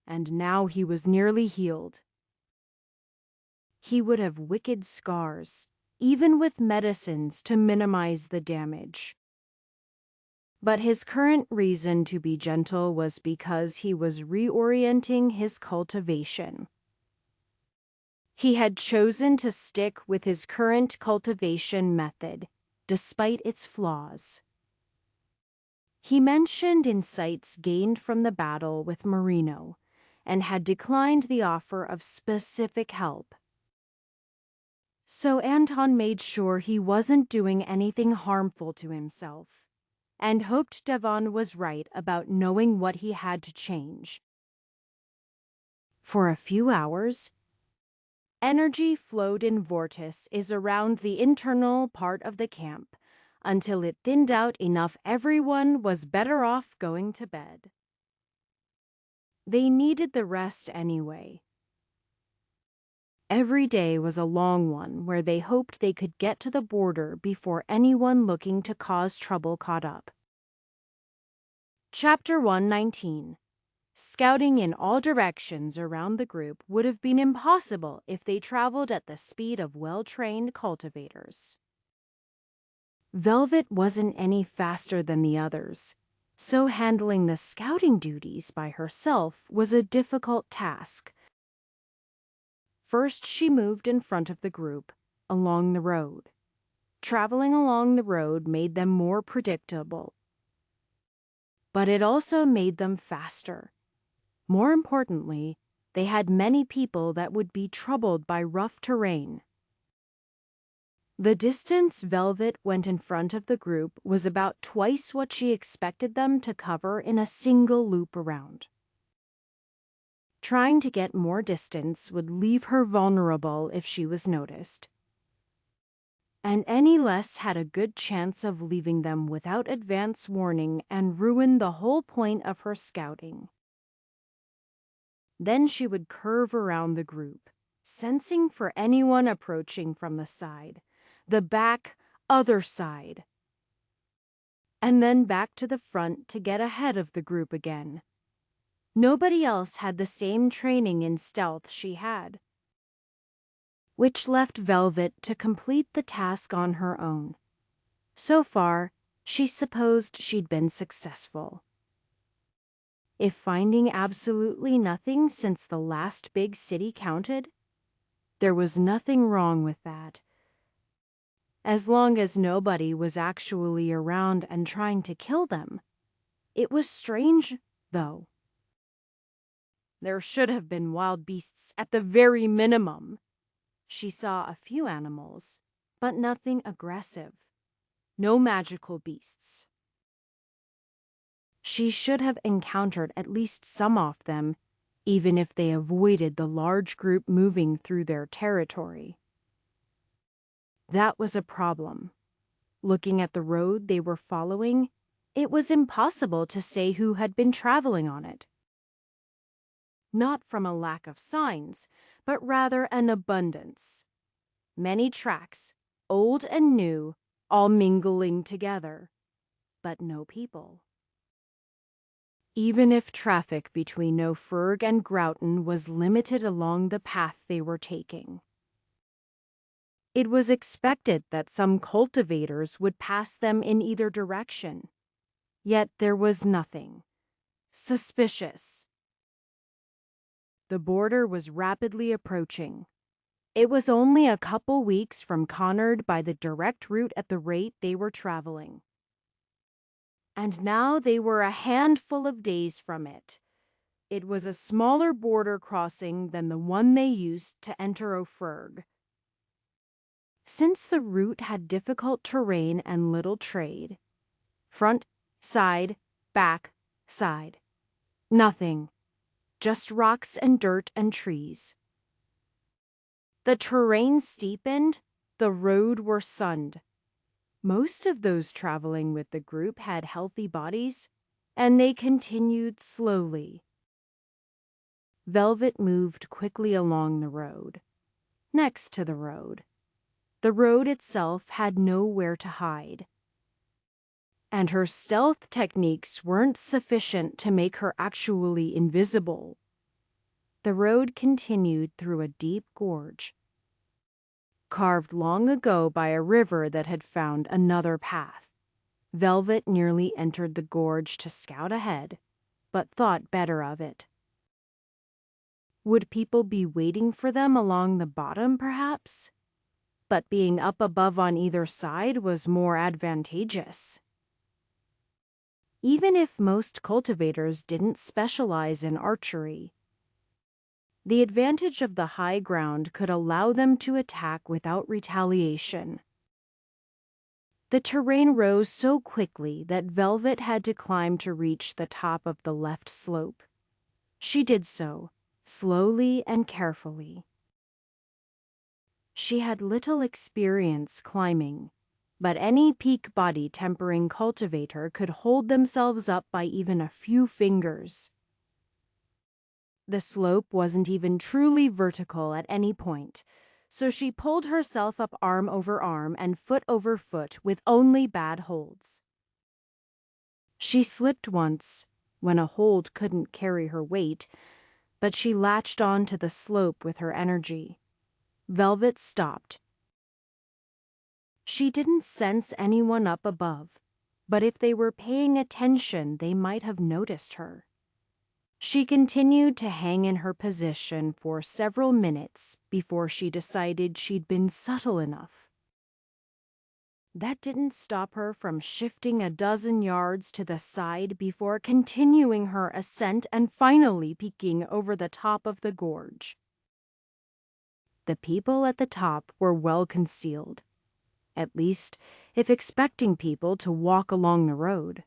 and now he was nearly healed. He would have wicked scars, even with medicines to minimize the damage. But his current reason to be gentle was because he was reorienting his cultivation. He had chosen to stick with his current cultivation method, despite its flaws. He mentioned insights gained from the battle with Marino, and had declined the offer of specific help. So Anton made sure he wasn't doing anything harmful to himself, and hoped Devon was right about knowing what he had to change. For a few hours, energy flowed in vortices around the internal part of the camp until it thinned out enough everyone was better off going to bed. They needed the rest anyway. Every day was a long one where they hoped they could get to the border before anyone looking to cause trouble caught up. Chapter 119. Scouting in all directions around the group would have been impossible if they traveled at the speed of well-trained cultivators. Velvet wasn't any faster than the others, so handling the scouting duties by herself was a difficult task. First, she moved in front of the group, along the road. Traveling along the road made them more predictable, but it also made them faster. More importantly, they had many people that would be troubled by rough terrain. The distance Velvet went in front of the group was about twice what she expected them to cover in a single loop around. Trying to get more distance would leave her vulnerable if she was noticed, and any less had a good chance of leaving them without advance warning and ruin the whole point of her scouting. Then she would curve around the group, sensing for anyone approaching from the side, the back, other side, and then back to the front to get ahead of the group again. Nobody else had the same training in stealth she had, which left Velvet to complete the task on her own. So far, she supposed she'd been successful. If finding absolutely nothing since the last big city counted, there was nothing wrong with that. As long as nobody was actually around and trying to kill them. It was strange, though. There should have been wild beasts at the very minimum. She saw a few animals, but nothing aggressive. No magical beasts. She should have encountered at least some of them, even if they avoided the large group moving through their territory. That was a problem. Looking at the road they were following, it was impossible to say who had been traveling on it. Not from a lack of signs, but rather an abundance. Many tracks, old and new, all mingling together, but no people. Even if traffic between Noferg and Grouten was limited along the path they were taking. It was expected that some cultivators would pass them in either direction. Yet there was nothing suspicious. The border was rapidly approaching. It was only a couple weeks from Connard by the direct route at the rate they were traveling. And now they were a handful of days from it. It was a smaller border crossing than the one they used to enter Oferg. Since the route had difficult terrain and little trade, front, side, back, side. Nothing. Just rocks and dirt and trees. The terrain steepened, the road worsened. Most of those traveling with the group had healthy bodies, and they continued slowly. Velvet moved quickly along the road. Next to the road. The road itself had nowhere to hide. And her stealth techniques weren't sufficient to make her actually invisible. The road continued through a deep gorge, carved long ago by a river that had found another path. Velvet nearly entered the gorge to scout ahead, but thought better of it. Would people be waiting for them along the bottom, perhaps? But being up above on either side was more advantageous. Even if most cultivators didn't specialize in archery, the advantage of the high ground could allow them to attack without retaliation. The terrain rose so quickly that Velvet had to climb to reach the top of the left slope. She did so, slowly and carefully. She had little experience climbing, but any peak body tempering cultivator could hold themselves up by even a few fingers. The slope wasn't even truly vertical at any point, so she pulled herself up arm over arm and foot over foot with only bad holds. She slipped once, when a hold couldn't carry her weight, but she latched on to the slope with her energy. Velvet stopped. She didn't sense anyone up above, but if they were paying attention, they might have noticed her. She continued to hang in her position for several minutes before she decided she'd been subtle enough. That didn't stop her from shifting a dozen yards to the side before continuing her ascent and finally peeking over the top of the gorge. The people at the top were well concealed, at least if expecting people to walk along the road.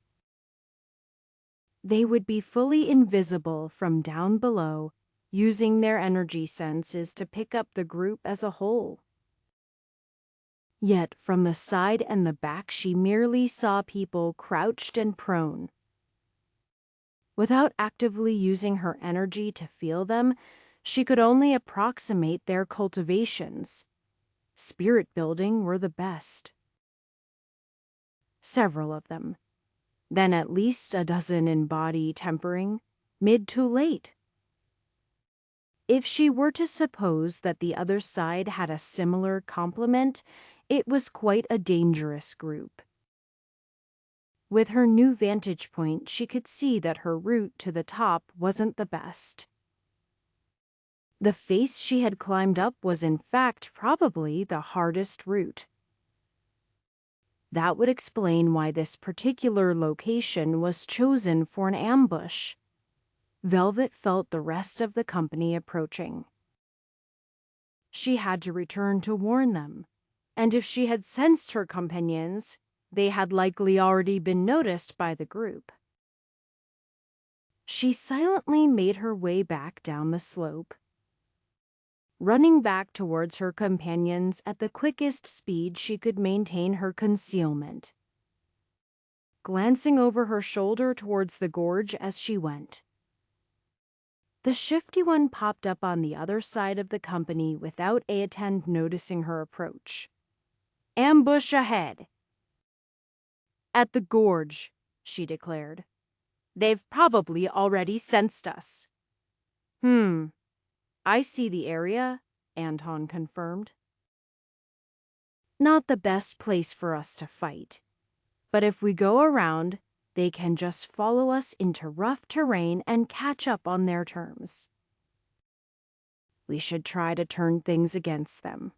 They would be fully invisible from down below, using their energy senses to pick up the group as a whole. Yet from the side and the back she merely saw people crouched and prone. Without actively using her energy to feel them, she could only approximate their cultivations. Spirit building were the best. Several of them. Then at least a dozen in body tempering, mid to late. If she were to suppose that the other side had a similar complement, it was quite a dangerous group. With her new vantage point, she could see that her route to the top wasn't the best. The face she had climbed up was in fact probably the hardest route. That would explain why this particular location was chosen for an ambush. Velvet felt the rest of the company approaching. She had to return to warn them, and if she had sensed her companions, they had likely already been noticed by the group. She silently made her way back down the slope, running back towards her companions at the quickest speed she could maintain her concealment, glancing over her shoulder towards the gorge as she went. The shifty one popped up on the other side of the company without Aetend noticing her approach. "Ambush ahead!" "At the gorge," she declared. "They've probably already sensed us." I see the area," Anton confirmed. "Not the best place for us to fight. But if we go around, they can just follow us into rough terrain and catch up on their terms. We should try to turn things against them."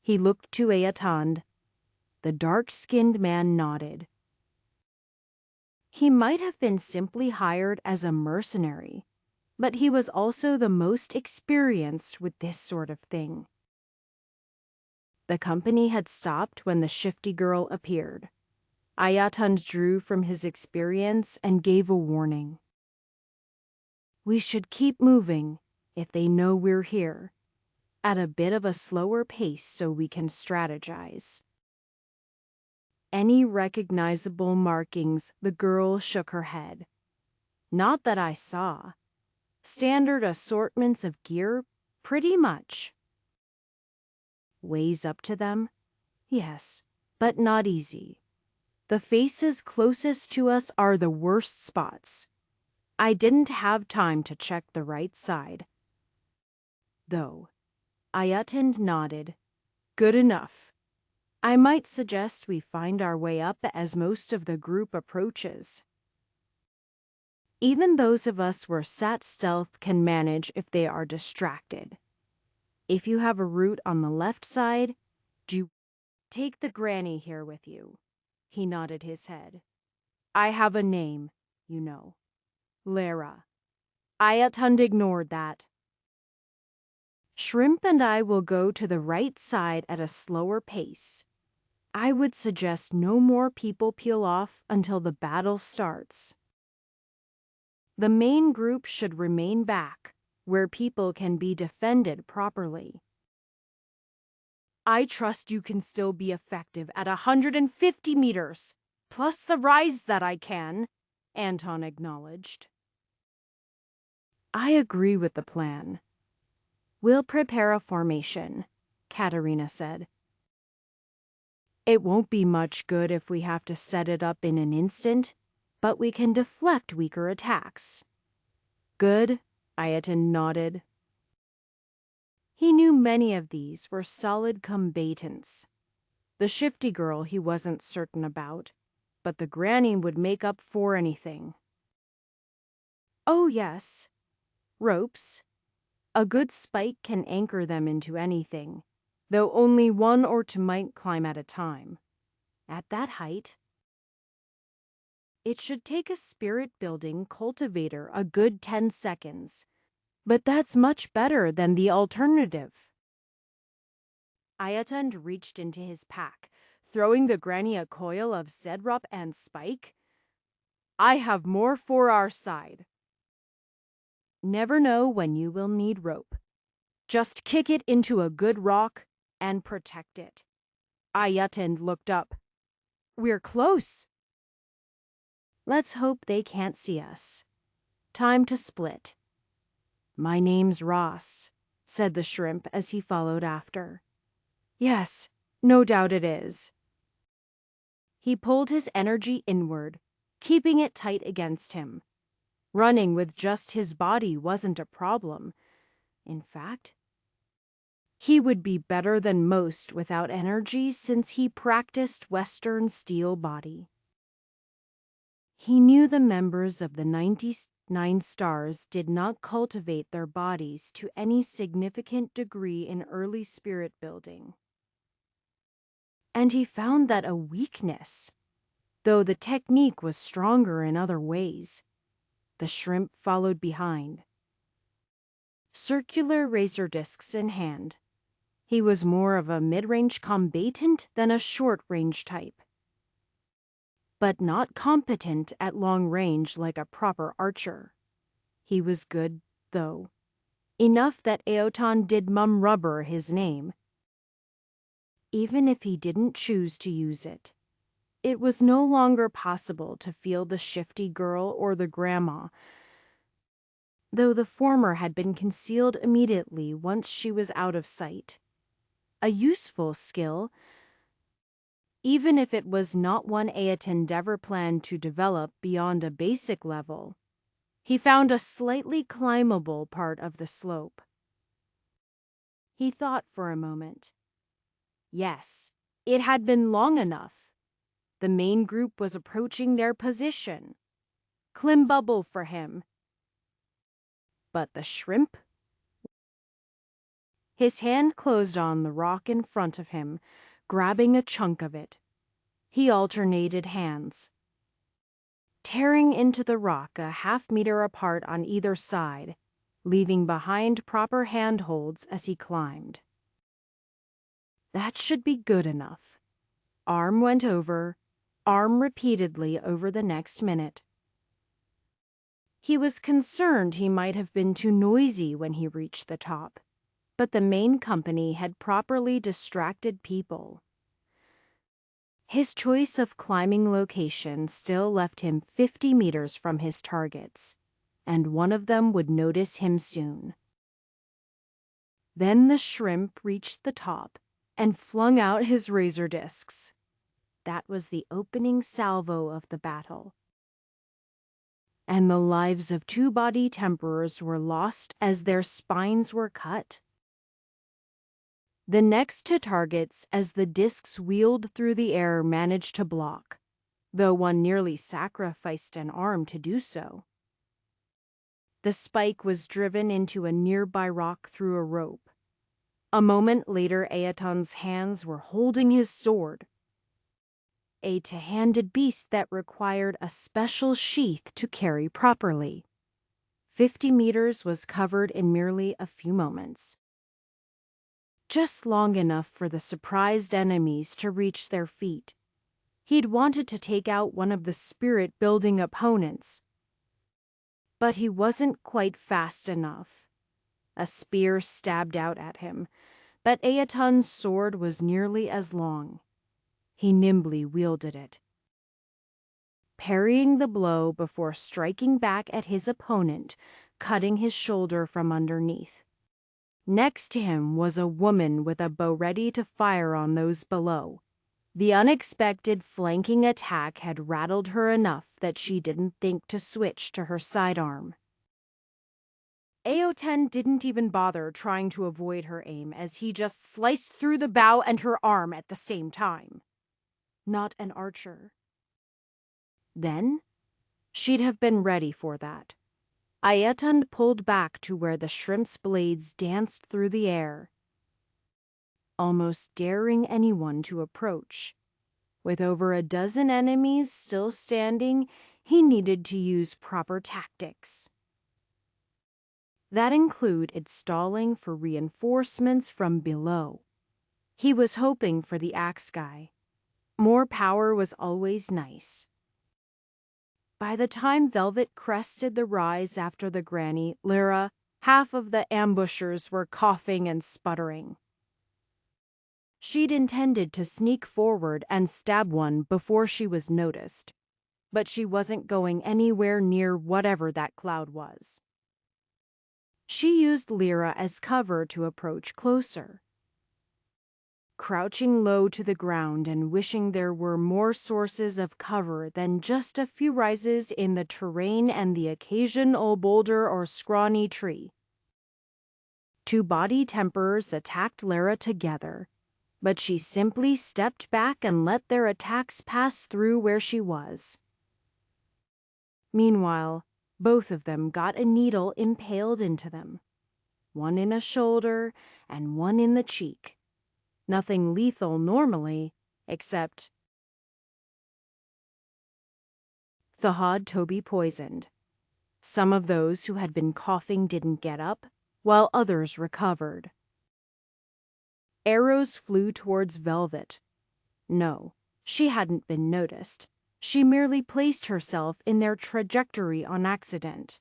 He looked to Aetand. The dark-skinned man nodded. He might have been simply hired as a mercenary, but he was also the most experienced with this sort of thing. The company had stopped when the shifty girl appeared. Ayatand drew from his experience and gave a warning. "We should keep moving if they know we're here, at a bit of a slower pace so we can strategize." Any recognizable markings, the girl shook her head. "Not that I saw. Standard assortments of gear, pretty much." "Ways up to them?" "Yes, but not easy. The faces closest to us are the worst spots. I didn't have time to check the right side." "Though," Ayatand nodded. "Good enough. I might suggest we find our way up as most of the group approaches. Even those of us where sat stealth can manage if they are distracted. If you have a route on the left side, do take the granny here with you." He nodded his head. "I have a name, you know. Lara." Ayatand ignored that. "Shrimp and I will go to the right side at a slower pace. I would suggest no more people peel off until the battle starts. The main group should remain back, where people can be defended properly." I trust you can still be effective at 150 meters, plus the rise that I can, Anton acknowledged. I agree with the plan. We'll prepare a formation, Katerina said. It won't be much good if we have to set it up in an instant, but we can deflect weaker attacks. Good, Ayaton nodded. He knew many of these were solid combatants. The shifty girl he wasn't certain about, but the granny would make up for anything. Oh yes, ropes. A good spike can anchor them into anything, though only one or two might climb at a time. At that height, it should take a spirit-building cultivator a good 10 seconds, but that's much better than the alternative. Ayatund reached into his pack, throwing the granny a coil of cedrup and spike. I have more for our side. Never know when you will need rope. Just kick it into a good rock and protect it. Ayatund looked up. We're close. Let's hope they can't see us. Time to split. My name's Ross, said the shrimp as he followed after. Yes, no doubt it is. He pulled his energy inward, keeping it tight against him. Running with just his body wasn't a problem. In fact, he would be better than most without energy since he practiced Western steel body. He knew the members of the 99 stars did not cultivate their bodies to any significant degree in early spirit building. And he found that a weakness, though the technique was stronger in other ways. The shrimp followed behind. Circular razor discs in hand. He was more of a mid-range combatant than a short-range type. But not competent at long range like a proper archer. He was good, though. Enough that Aotan did mum rubber his name. Even if he didn't choose to use it. It was no longer possible to feel the shifty girl or the grandma, though the former had been concealed immediately once she was out of sight. A useful skill, even if it was not one Aotan ever planned to develop beyond a basic level. He found a slightly climbable part of the slope. He thought for a moment. Yes, it had been long enough. The main group was approaching their position. Klimbubble for him. But the shrimp? His hand closed on the rock in front of him, grabbing a chunk of it. He alternated hands, tearing into the rock a half-meter apart on either side, leaving behind proper handholds as he climbed. That should be good enough. Arm went over, arm repeatedly over the next minute. He was concerned he might have been too noisy when he reached the top, but the main company had properly distracted people. His choice of climbing location still left him 50 meters from his targets, and one of them would notice him soon. Then the shrimp reached the top and flung out his razor discs. That was the opening salvo of the battle. And the lives of two body temperers were lost as their spines were cut. The next two targets, as the discs wheeled through the air, managed to block, though one nearly sacrificed an arm to do so. The spike was driven into a nearby rock through a rope. A moment later, Aotan's hands were holding his sword, a two-handed beast that required a special sheath to carry properly. 50 meters was covered in merely a few moments. Just long enough for the surprised enemies to reach their feet. He'd wanted to take out one of the spirit-building opponents, but he wasn't quite fast enough. A spear stabbed out at him, But Aeton's sword was nearly as long. He nimbly wielded it, parrying the blow before striking back at his opponent, cutting his shoulder from underneath. Next to him was a woman with a bow ready to fire on those below. The unexpected flanking attack had rattled her enough that she didn't think to switch to her sidearm. Aoten didn't even bother trying to avoid her aim as he just sliced through the bow and her arm at the same time. Not an archer. Then, she'd have been ready for that. Aeton pulled back to where the shrimp's blades danced through the air, almost daring anyone to approach. With over a dozen enemies still standing, he needed to use proper tactics. That included stalling for reinforcements from below. He was hoping for the axe guy. More power was always nice. By the time Velvet crested the rise after the granny, Lyra, half of the ambushers were coughing and sputtering. She'd intended to sneak forward and stab one before she was noticed, but she wasn't going anywhere near whatever that cloud was. She used Lyra as cover to approach closer. Crouching low to the ground and wishing there were more sources of cover than just a few rises in the terrain and the occasional boulder or scrawny tree. Two body temperers attacked Lyra together, but she simply stepped back and let their attacks pass through where she was. Meanwhile, both of them got a needle impaled into them, one in a shoulder and one in the cheek. Nothing lethal normally, except Thahad Toby poisoned. Some of those who had been coughing didn't get up, while others recovered. Arrows flew towards Velvet. No, she hadn't been noticed. She merely placed herself in their trajectory on accident.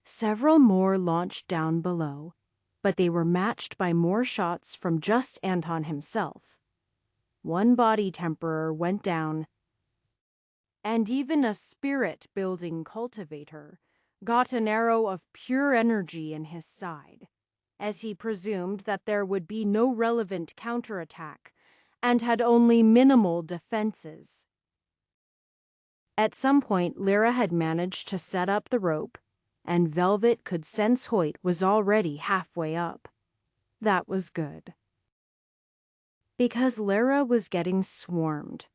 Several more launched down below, but they were matched by more shots from just Anton himself. One body temperer went down, and even a spirit-building cultivator got an arrow of pure energy in his side, as he presumed that there would be no relevant counterattack and had only minimal defenses. At some point, Lyra had managed to set up the rope, and Velvet could sense Hoyt was already halfway up. That was good. Because Lyra was getting swarmed.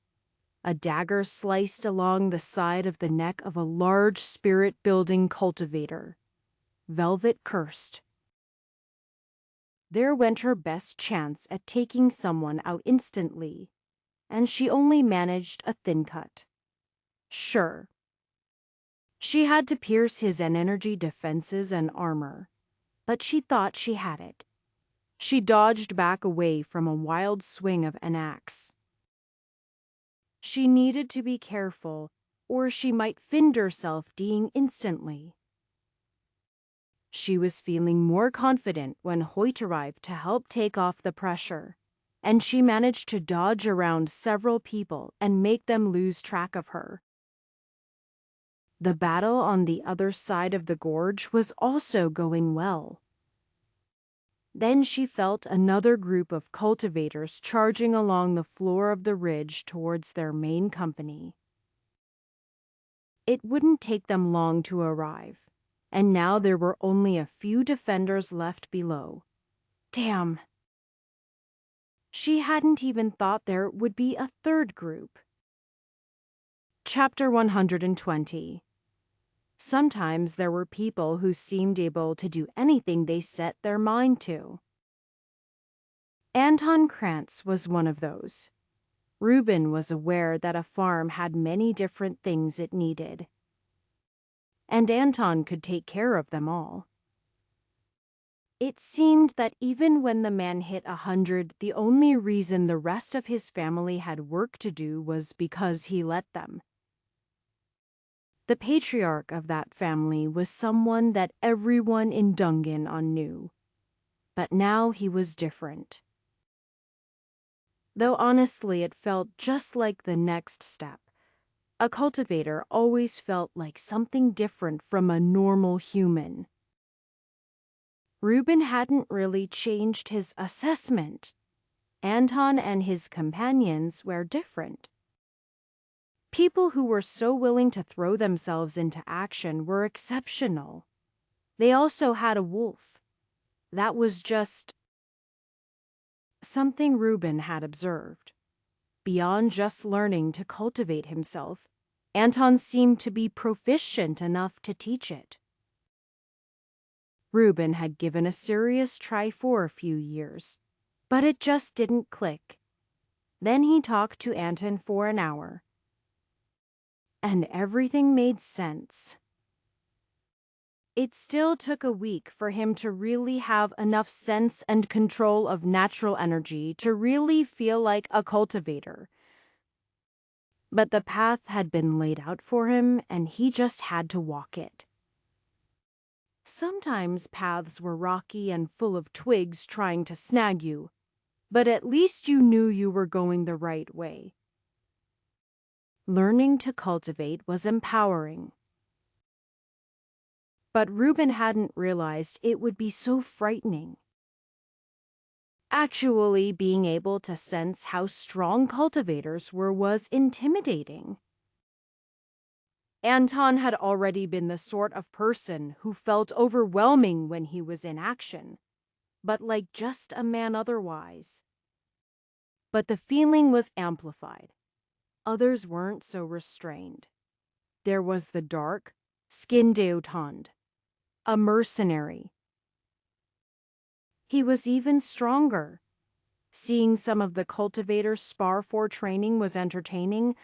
A dagger sliced along the side of the neck of a large spirit-building cultivator. Velvet cursed. There went her best chance at taking someone out instantly, and she only managed a thin cut. Sure. She had to pierce his energy defenses and armor, but she thought she had it. She dodged back away from a wild swing of an axe. She needed to be careful, or she might find herself dying instantly. She was feeling more confident when Hoyt arrived to help take off the pressure, and she managed to dodge around several people and make them lose track of her. The battle on the other side of the gorge was also going well. Then she felt another group of cultivators charging along the floor of the ridge towards their main company. It wouldn't take them long to arrive, and now there were only a few defenders left below. Damn! She hadn't even thought there would be a third group. Chapter 120. Sometimes there were people who seemed able to do anything they set their mind to. Anton Krantz was one of those. Reuben was aware that a farm had many different things it needed, and Anton could take care of them all. It seemed that even when the man hit 100, the only reason the rest of his family had work to do was because he let them. The patriarch of that family was someone that everyone in Dungan knew. But now he was different. Though honestly, it felt just like the next step. A cultivator always felt like something different from a normal human. Reuben hadn't really changed his assessment. Anton and his companions were different. People who were so willing to throw themselves into action were exceptional. They also had a wolf. That was just something Reuben had observed. Beyond just learning to cultivate himself, Anton seemed to be proficient enough to teach it. Reuben had given a serious try for a few years, but it just didn't click. Then he talked to Anton for an hour, and everything made sense. It still took a week for him to really have enough sense and control of natural energy to really feel like a cultivator. But the path had been laid out for him, and he just had to walk it. Sometimes paths were rocky and full of twigs trying to snag you, but at least you knew you were going the right way. Learning to cultivate was empowering. But Reuben hadn't realized it would be so frightening. Actually, being able to sense how strong cultivators were was intimidating. Anton had already been the sort of person who felt overwhelming when he was in action, but like just a man otherwise. But the feeling was amplified. Others weren't so restrained. There was the dark, skinned Deutond, a mercenary. He was even stronger. Seeing some of the cultivators spar for training was entertaining,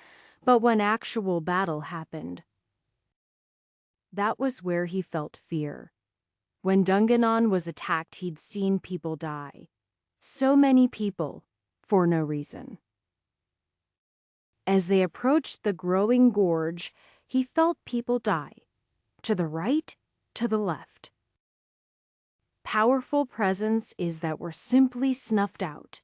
but when actual battle happened, that was where he felt fear. When Dunganon was attacked, he'd seen people die. So many people, for no reason. As they approached the growing gorge, he felt people die. To the right, to the left. Powerful presences that were simply snuffed out.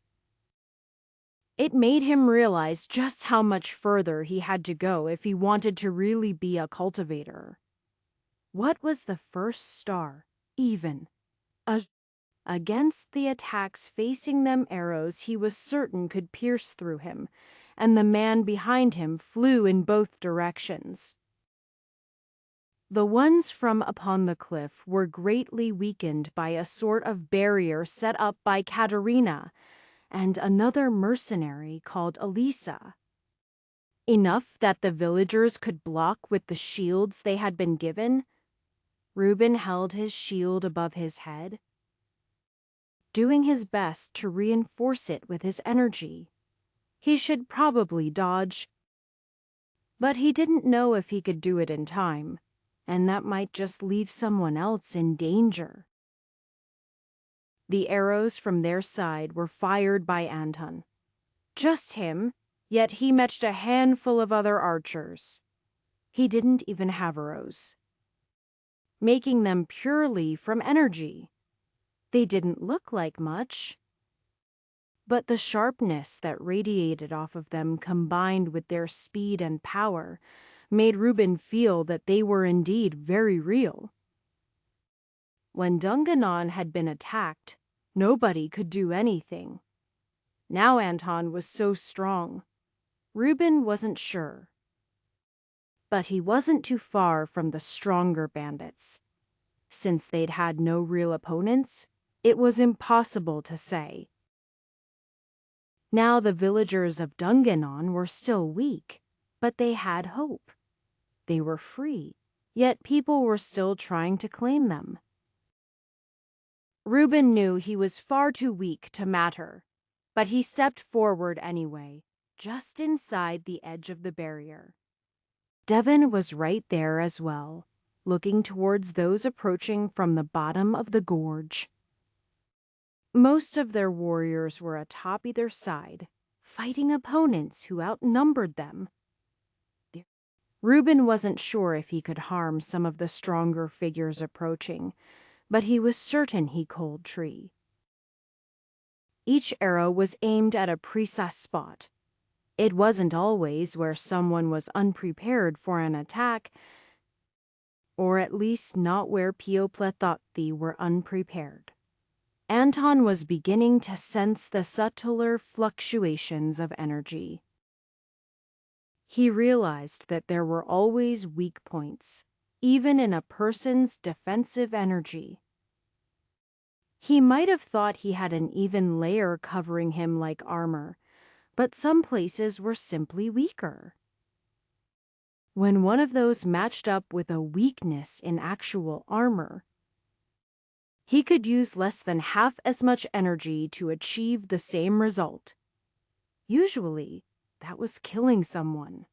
It made him realize just how much further he had to go if he wanted to really be a cultivator. What was the first star, even? Against the attacks facing them, arrows he was certain could pierce through him, and the man behind him flew in both directions. The ones from upon the cliff were greatly weakened by a sort of barrier set up by Katerina and another mercenary called Elisa. Enough that the villagers could block with the shields they had been given. Reuben held his shield above his head, doing his best to reinforce it with his energy. He should probably dodge, but he didn't know if he could do it in time, and that might just leave someone else in danger. The arrows from their side were fired by Anton. Just him, yet he matched a handful of other archers. He didn't even have arrows, making them purely from energy. They didn't look like much, but the sharpness that radiated off of them combined with their speed and power made Reuben feel that they were indeed very real. When Dunganon had been attacked, nobody could do anything. Now Anton was so strong. Reuben wasn't sure. But he wasn't too far from the stronger bandits. Since they'd had no real opponents, it was impossible to say. Now the villagers of Dunganon were still weak, but they had hope. They were free, yet people were still trying to claim them. Reuben knew he was far too weak to matter, but he stepped forward anyway, just inside the edge of the barrier. Devon was right there as well, looking towards those approaching from the bottom of the gorge. Most of their warriors were atop either side, fighting opponents who outnumbered them. Reuben wasn't sure if he could harm some of the stronger figures approaching, but he was certain he could tree. Each arrow was aimed at a precise spot. It wasn't always where someone was unprepared for an attack, or at least not where Pioplethoti were unprepared. Anton was beginning to sense the subtler fluctuations of energy. He realized that there were always weak points, even in a person's defensive energy. He might have thought he had an even layer covering him like armor, but some places were simply weaker. When one of those matched up with a weakness in actual armor, he could use less than half as much energy to achieve the same result. Usually, that was killing someone.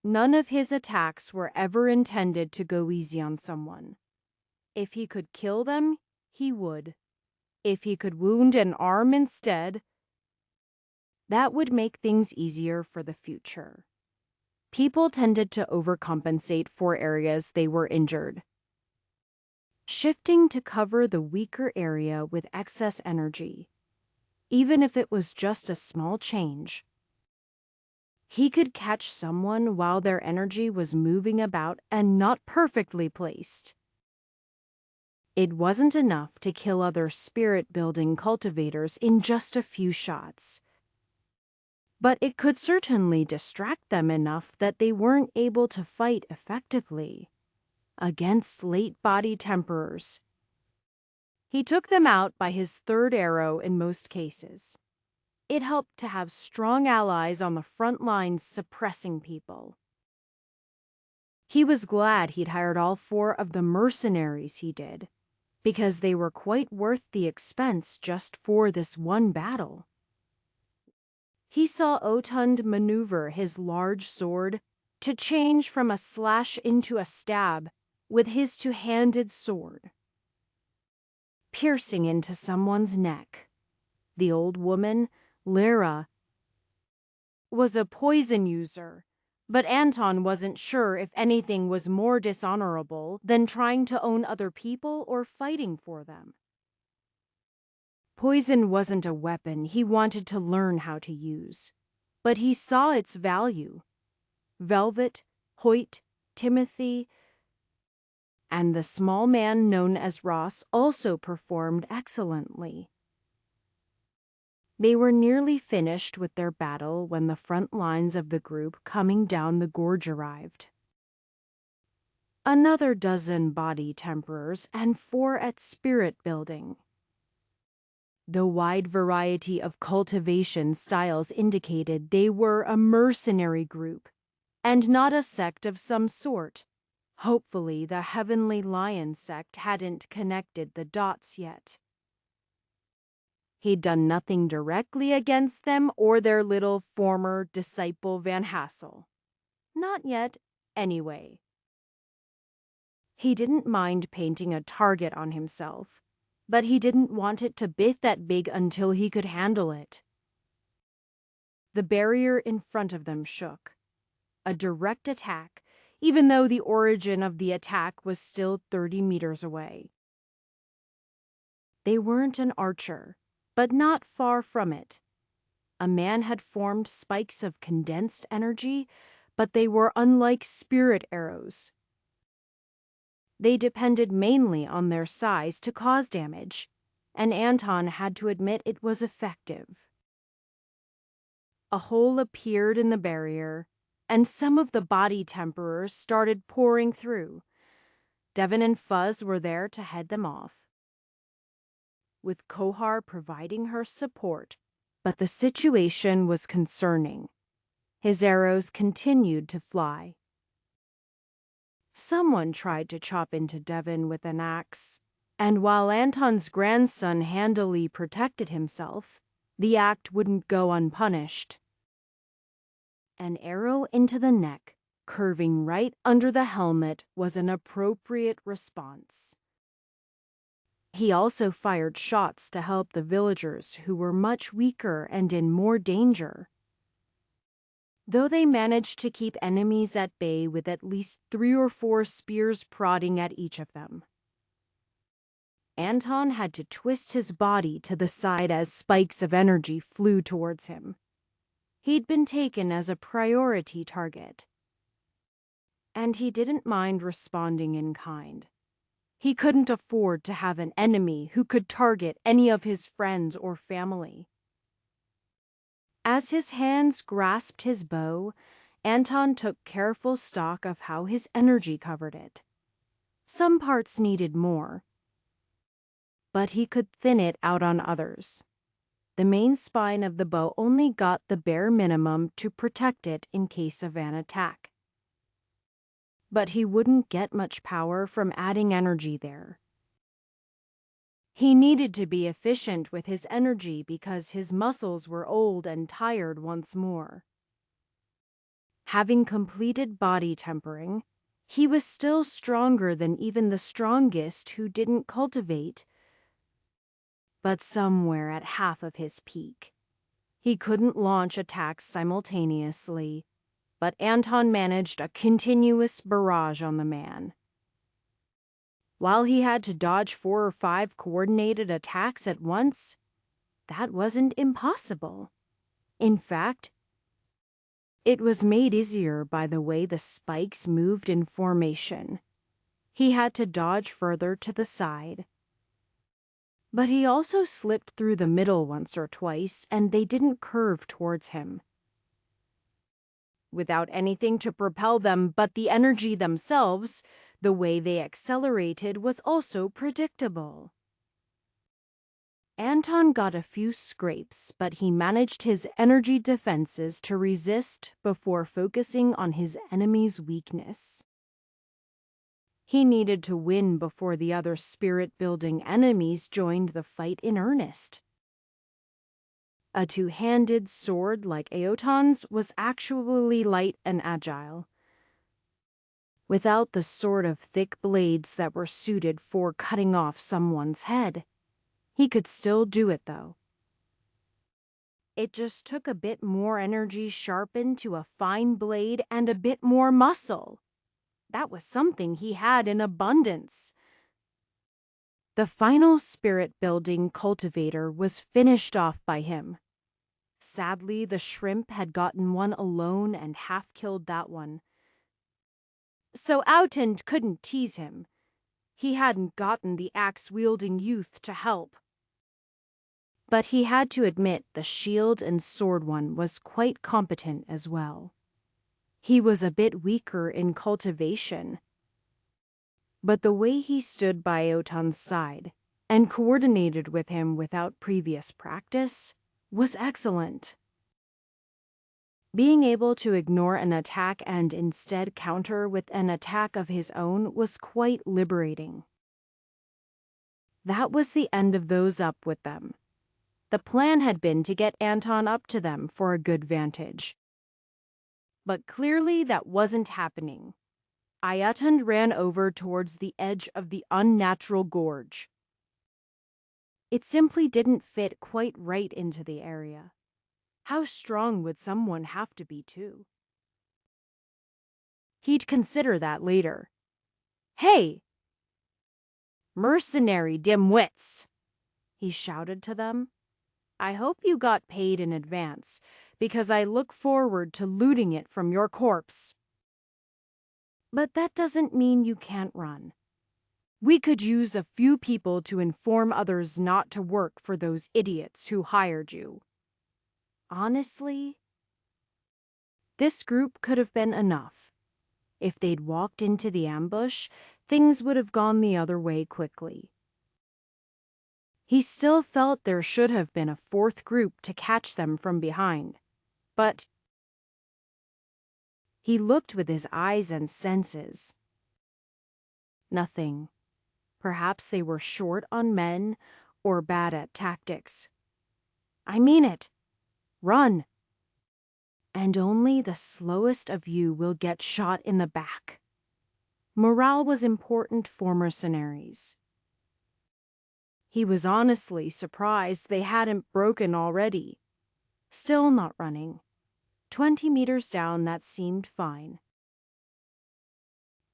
None of his attacks were ever intended to go easy on someone. If he could kill them, he would. If he could wound an arm instead, that would make things easier for the future. People tended to overcompensate for areas they were injured, shifting to cover the weaker area with excess energy, even if it was just a small change. He could catch someone while their energy was moving about and not perfectly placed. It wasn't enough to kill other spirit-building cultivators in just a few shots, but it could certainly distract them enough that they weren't able to fight effectively against late body temperers. He took them out by his third arrow in most cases. It helped to have strong allies on the front lines suppressing people. He was glad he'd hired all 4 of the mercenaries he did, because they were quite worth the expense just for this one battle. He saw Otund maneuver his large sword to change from a slash into a stab with his two-handed sword, piercing into someone's neck. The old woman, Lyra, was a poison user, but Anton wasn't sure if anything was more dishonorable than trying to own other people or fighting for them. Poison wasn't a weapon he wanted to learn how to use, but he saw its value. Velvet, Hoyt, Timothy, and the small man known as Ross also performed excellently. They were nearly finished with their battle when the front lines of the group coming down the gorge arrived. Another dozen body temperers and 4 at spirit building. The wide variety of cultivation styles indicated they were a mercenary group, and not a sect of some sort. Hopefully, the Heavenly Lion sect hadn't connected the dots yet. He'd done nothing directly against them or their little former disciple Van Hassel. Not yet, anyway. He didn't mind painting a target on himself, but he didn't want it to be that big until he could handle it. The barrier in front of them shook. A direct attack, even though the origin of the attack was still 30 meters away. They weren't an archer, but not far from it. A man had formed spikes of condensed energy, but they were unlike spirit arrows. They depended mainly on their size to cause damage, and Anton had to admit it was effective. A hole appeared in the barrier, and some of the body temperers started pouring through. Devon and Fuzz were there to head them off, with Kohar providing her support, but the situation was concerning. His arrows continued to fly. Someone tried to chop into Devon with an axe, and while Anton's grandson handily protected himself, the act wouldn't go unpunished. An arrow into the neck, curving right under the helmet, was an appropriate response. He also fired shots to help the villagers who were much weaker and in more danger. Though they managed to keep enemies at bay with at least 3 or 4 spears prodding at each of them. Anton had to twist his body to the side as spikes of energy flew towards him. He'd been taken as a priority target. And he didn't mind responding in kind. He couldn't afford to have an enemy who could target any of his friends or family. As his hands grasped his bow, Anton took careful stock of how his energy covered it. Some parts needed more, but he could thin it out on others. The main spine of the bow only got the bare minimum to protect it in case of an attack. But he wouldn't get much power from adding energy there. He needed to be efficient with his energy because his muscles were old and tired once more. Having completed body tempering, he was still stronger than even the strongest who didn't cultivate, but somewhere at half of his peak. He couldn't launch attacks simultaneously, but Anton managed a continuous barrage on the man. While he had to dodge 4 or 5 coordinated attacks at once, that wasn't impossible. In fact, it was made easier by the way the spikes moved in formation. He had to dodge further to the side. But he also slipped through the middle once or twice, and they didn't curve towards him. Without anything to propel them but the energy themselves, the way they accelerated was also predictable. Anton got a few scrapes, but he managed his energy defenses to resist before focusing on his enemy's weakness. He needed to win before the other spirit-building enemies joined the fight in earnest. A two-handed sword like Aotan's was actually light and agile, without the sort of thick blades that were suited for cutting off someone's head. He could still do it, though. It just took a bit more energy sharpened to a fine blade and a bit more muscle. That was something he had in abundance. The final spirit-building cultivator was finished off by him. Sadly, the shrimp had gotten one alone and half-killed that one. So Aotan couldn't tease him. He hadn't gotten the axe-wielding youth to help. But he had to admit the shield and sword one was quite competent as well. He was a bit weaker in cultivation, but the way he stood by Aotan's side and coordinated with him without previous practice was excellent. Being able to ignore an attack and instead counter with an attack of his own was quite liberating. That was the end of those up with them. The plan had been to get Anton up to them for a good vantage. But clearly that wasn't happening. Ayatund ran over towards the edge of the unnatural gorge. It simply didn't fit quite right into the area. How strong would someone have to be, too? He'd consider that later. "Hey! Mercenary dimwits!" he shouted to them. "I hope you got paid in advance, because I look forward to looting it from your corpse. But that doesn't mean you can't run. We could use a few people to inform others not to work for those idiots who hired you." Honestly, this group could have been enough. If they'd walked into the ambush, things would have gone the other way quickly. He still felt there should have been a fourth group to catch them from behind, but he looked with his eyes and senses. Nothing. Perhaps they were short on men or bad at tactics. I mean it. Run. And only the slowest of you will get shot in the back. Morale was important for mercenaries. He was honestly surprised they hadn't broken already. Still not running. 20 meters down, that seemed fine.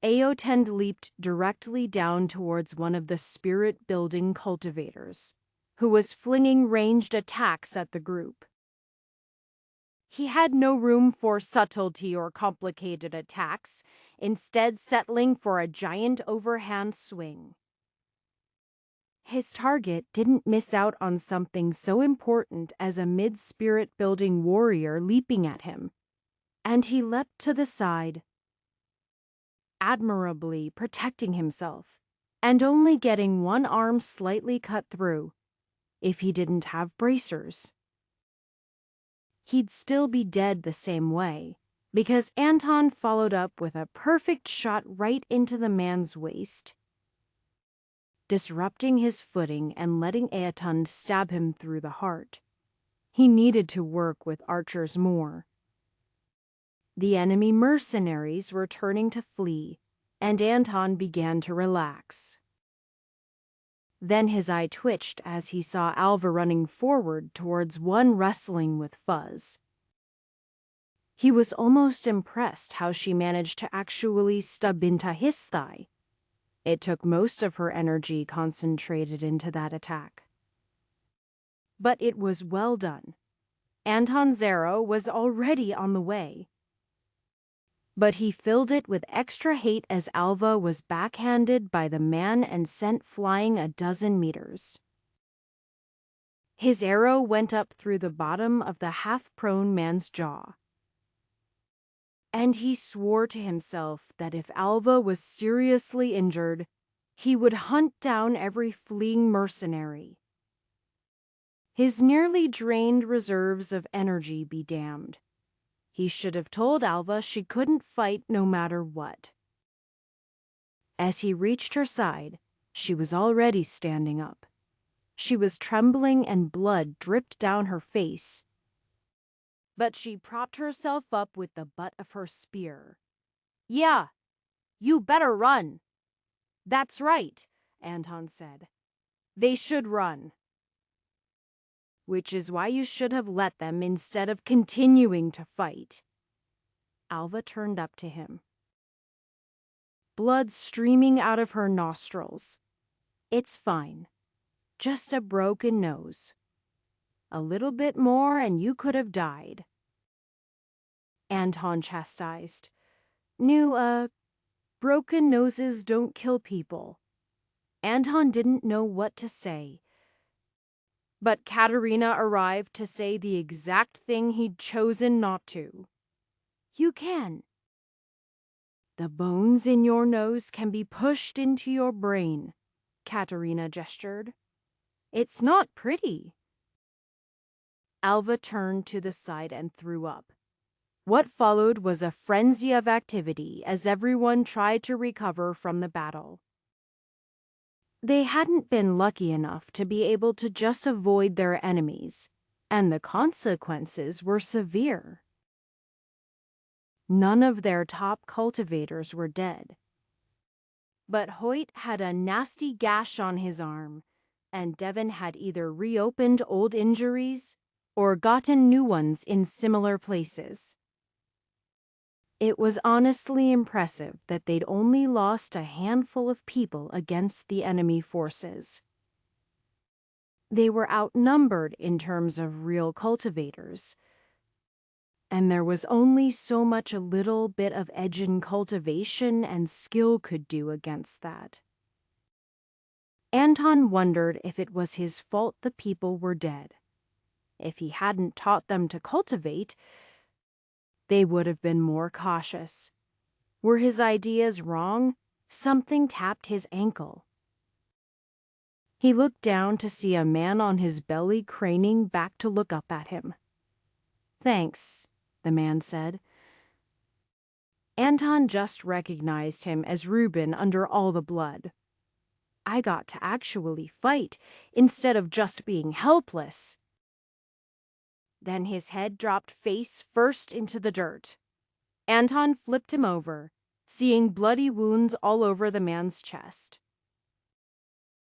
Aotend leaped directly down towards one of the spirit-building cultivators, who was flinging ranged attacks at the group. He had no room for subtlety or complicated attacks, instead settling for a giant overhand swing. His target didn't miss out on something so important as a mid-spirit-building warrior leaping at him, and he leapt to the side, admirably protecting himself, and only getting one arm slightly cut through. If he didn't have bracers, he'd still be dead the same way, because Anton followed up with a perfect shot right into the man's waist, disrupting his footing and letting Aotund stab him through the heart. He needed to work with archers more. The enemy mercenaries were turning to flee, and Anton began to relax. Then his eye twitched as he saw Alva running forward towards one wrestling with Fuzz. He was almost impressed how she managed to actually stub into his thigh. It took most of her energy concentrated into that attack. But it was well done. Anton's arrow was already on the way. But he filled it with extra hate as Alva was backhanded by the man and sent flying a dozen meters. His arrow went up through the bottom of the half-prone man's jaw. And he swore to himself that if Alva was seriously injured, he would hunt down every fleeing mercenary. His nearly drained reserves of energy be damned. He should have told Alva she couldn't fight no matter what. As he reached her side, she was already standing up. She was trembling and blood dripped down her face. But she propped herself up with the butt of her spear. "Yeah, you better run." "That's right," Anton said. "They should run." "Which is why you should have let them instead of continuing to fight." Alva turned up to him, blood streaming out of her nostrils. "It's fine. Just a broken nose. A little bit more and you could have died." Anton chastised. Broken noses don't kill people." Anton didn't know what to say. But Katerina arrived to say the exact thing he'd chosen not to. "You can. The bones in your nose can be pushed into your brain," Katerina gestured. "It's not pretty." Alva turned to the side and threw up. What followed was a frenzy of activity as everyone tried to recover from the battle. They hadn't been lucky enough to be able to just avoid their enemies, and the consequences were severe. None of their top cultivators were dead. But Hoyt had a nasty gash on his arm, and Devon had either reopened old injuries or gotten new ones in similar places. It was honestly impressive that they'd only lost a handful of people against the enemy forces. They were outnumbered in terms of real cultivators, and there was only so much a little bit of edge in cultivation and skill could do against that. Anton wondered if it was his fault the people were dead. If he hadn't taught them to cultivate, they would have been more cautious. Were his ideas wrong? Something tapped his ankle. He looked down to see a man on his belly craning back to look up at him. "Thanks," the man said. Anton just recognized him as Reuben under all the blood. "I got to actually fight instead of just being helpless." Then his head dropped face first into the dirt. Anton flipped him over, seeing bloody wounds all over the man's chest.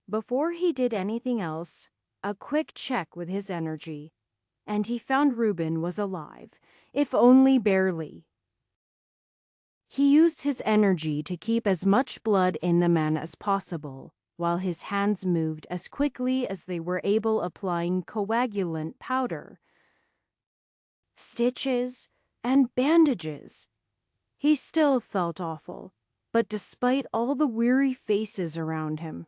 Before he did anything else, a quick check with his energy, and he found Reuben was alive, if only barely. He used his energy to keep as much blood in the man as possible, while his hands moved as quickly as they were able, applying coagulant powder, stitches, and bandages. He still felt awful, but despite all the weary faces around him,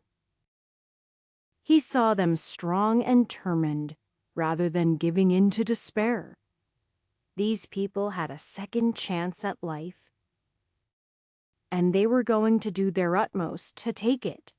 he saw them strong and determined rather than giving in to despair. These people had a second chance at life, and they were going to do their utmost to take it.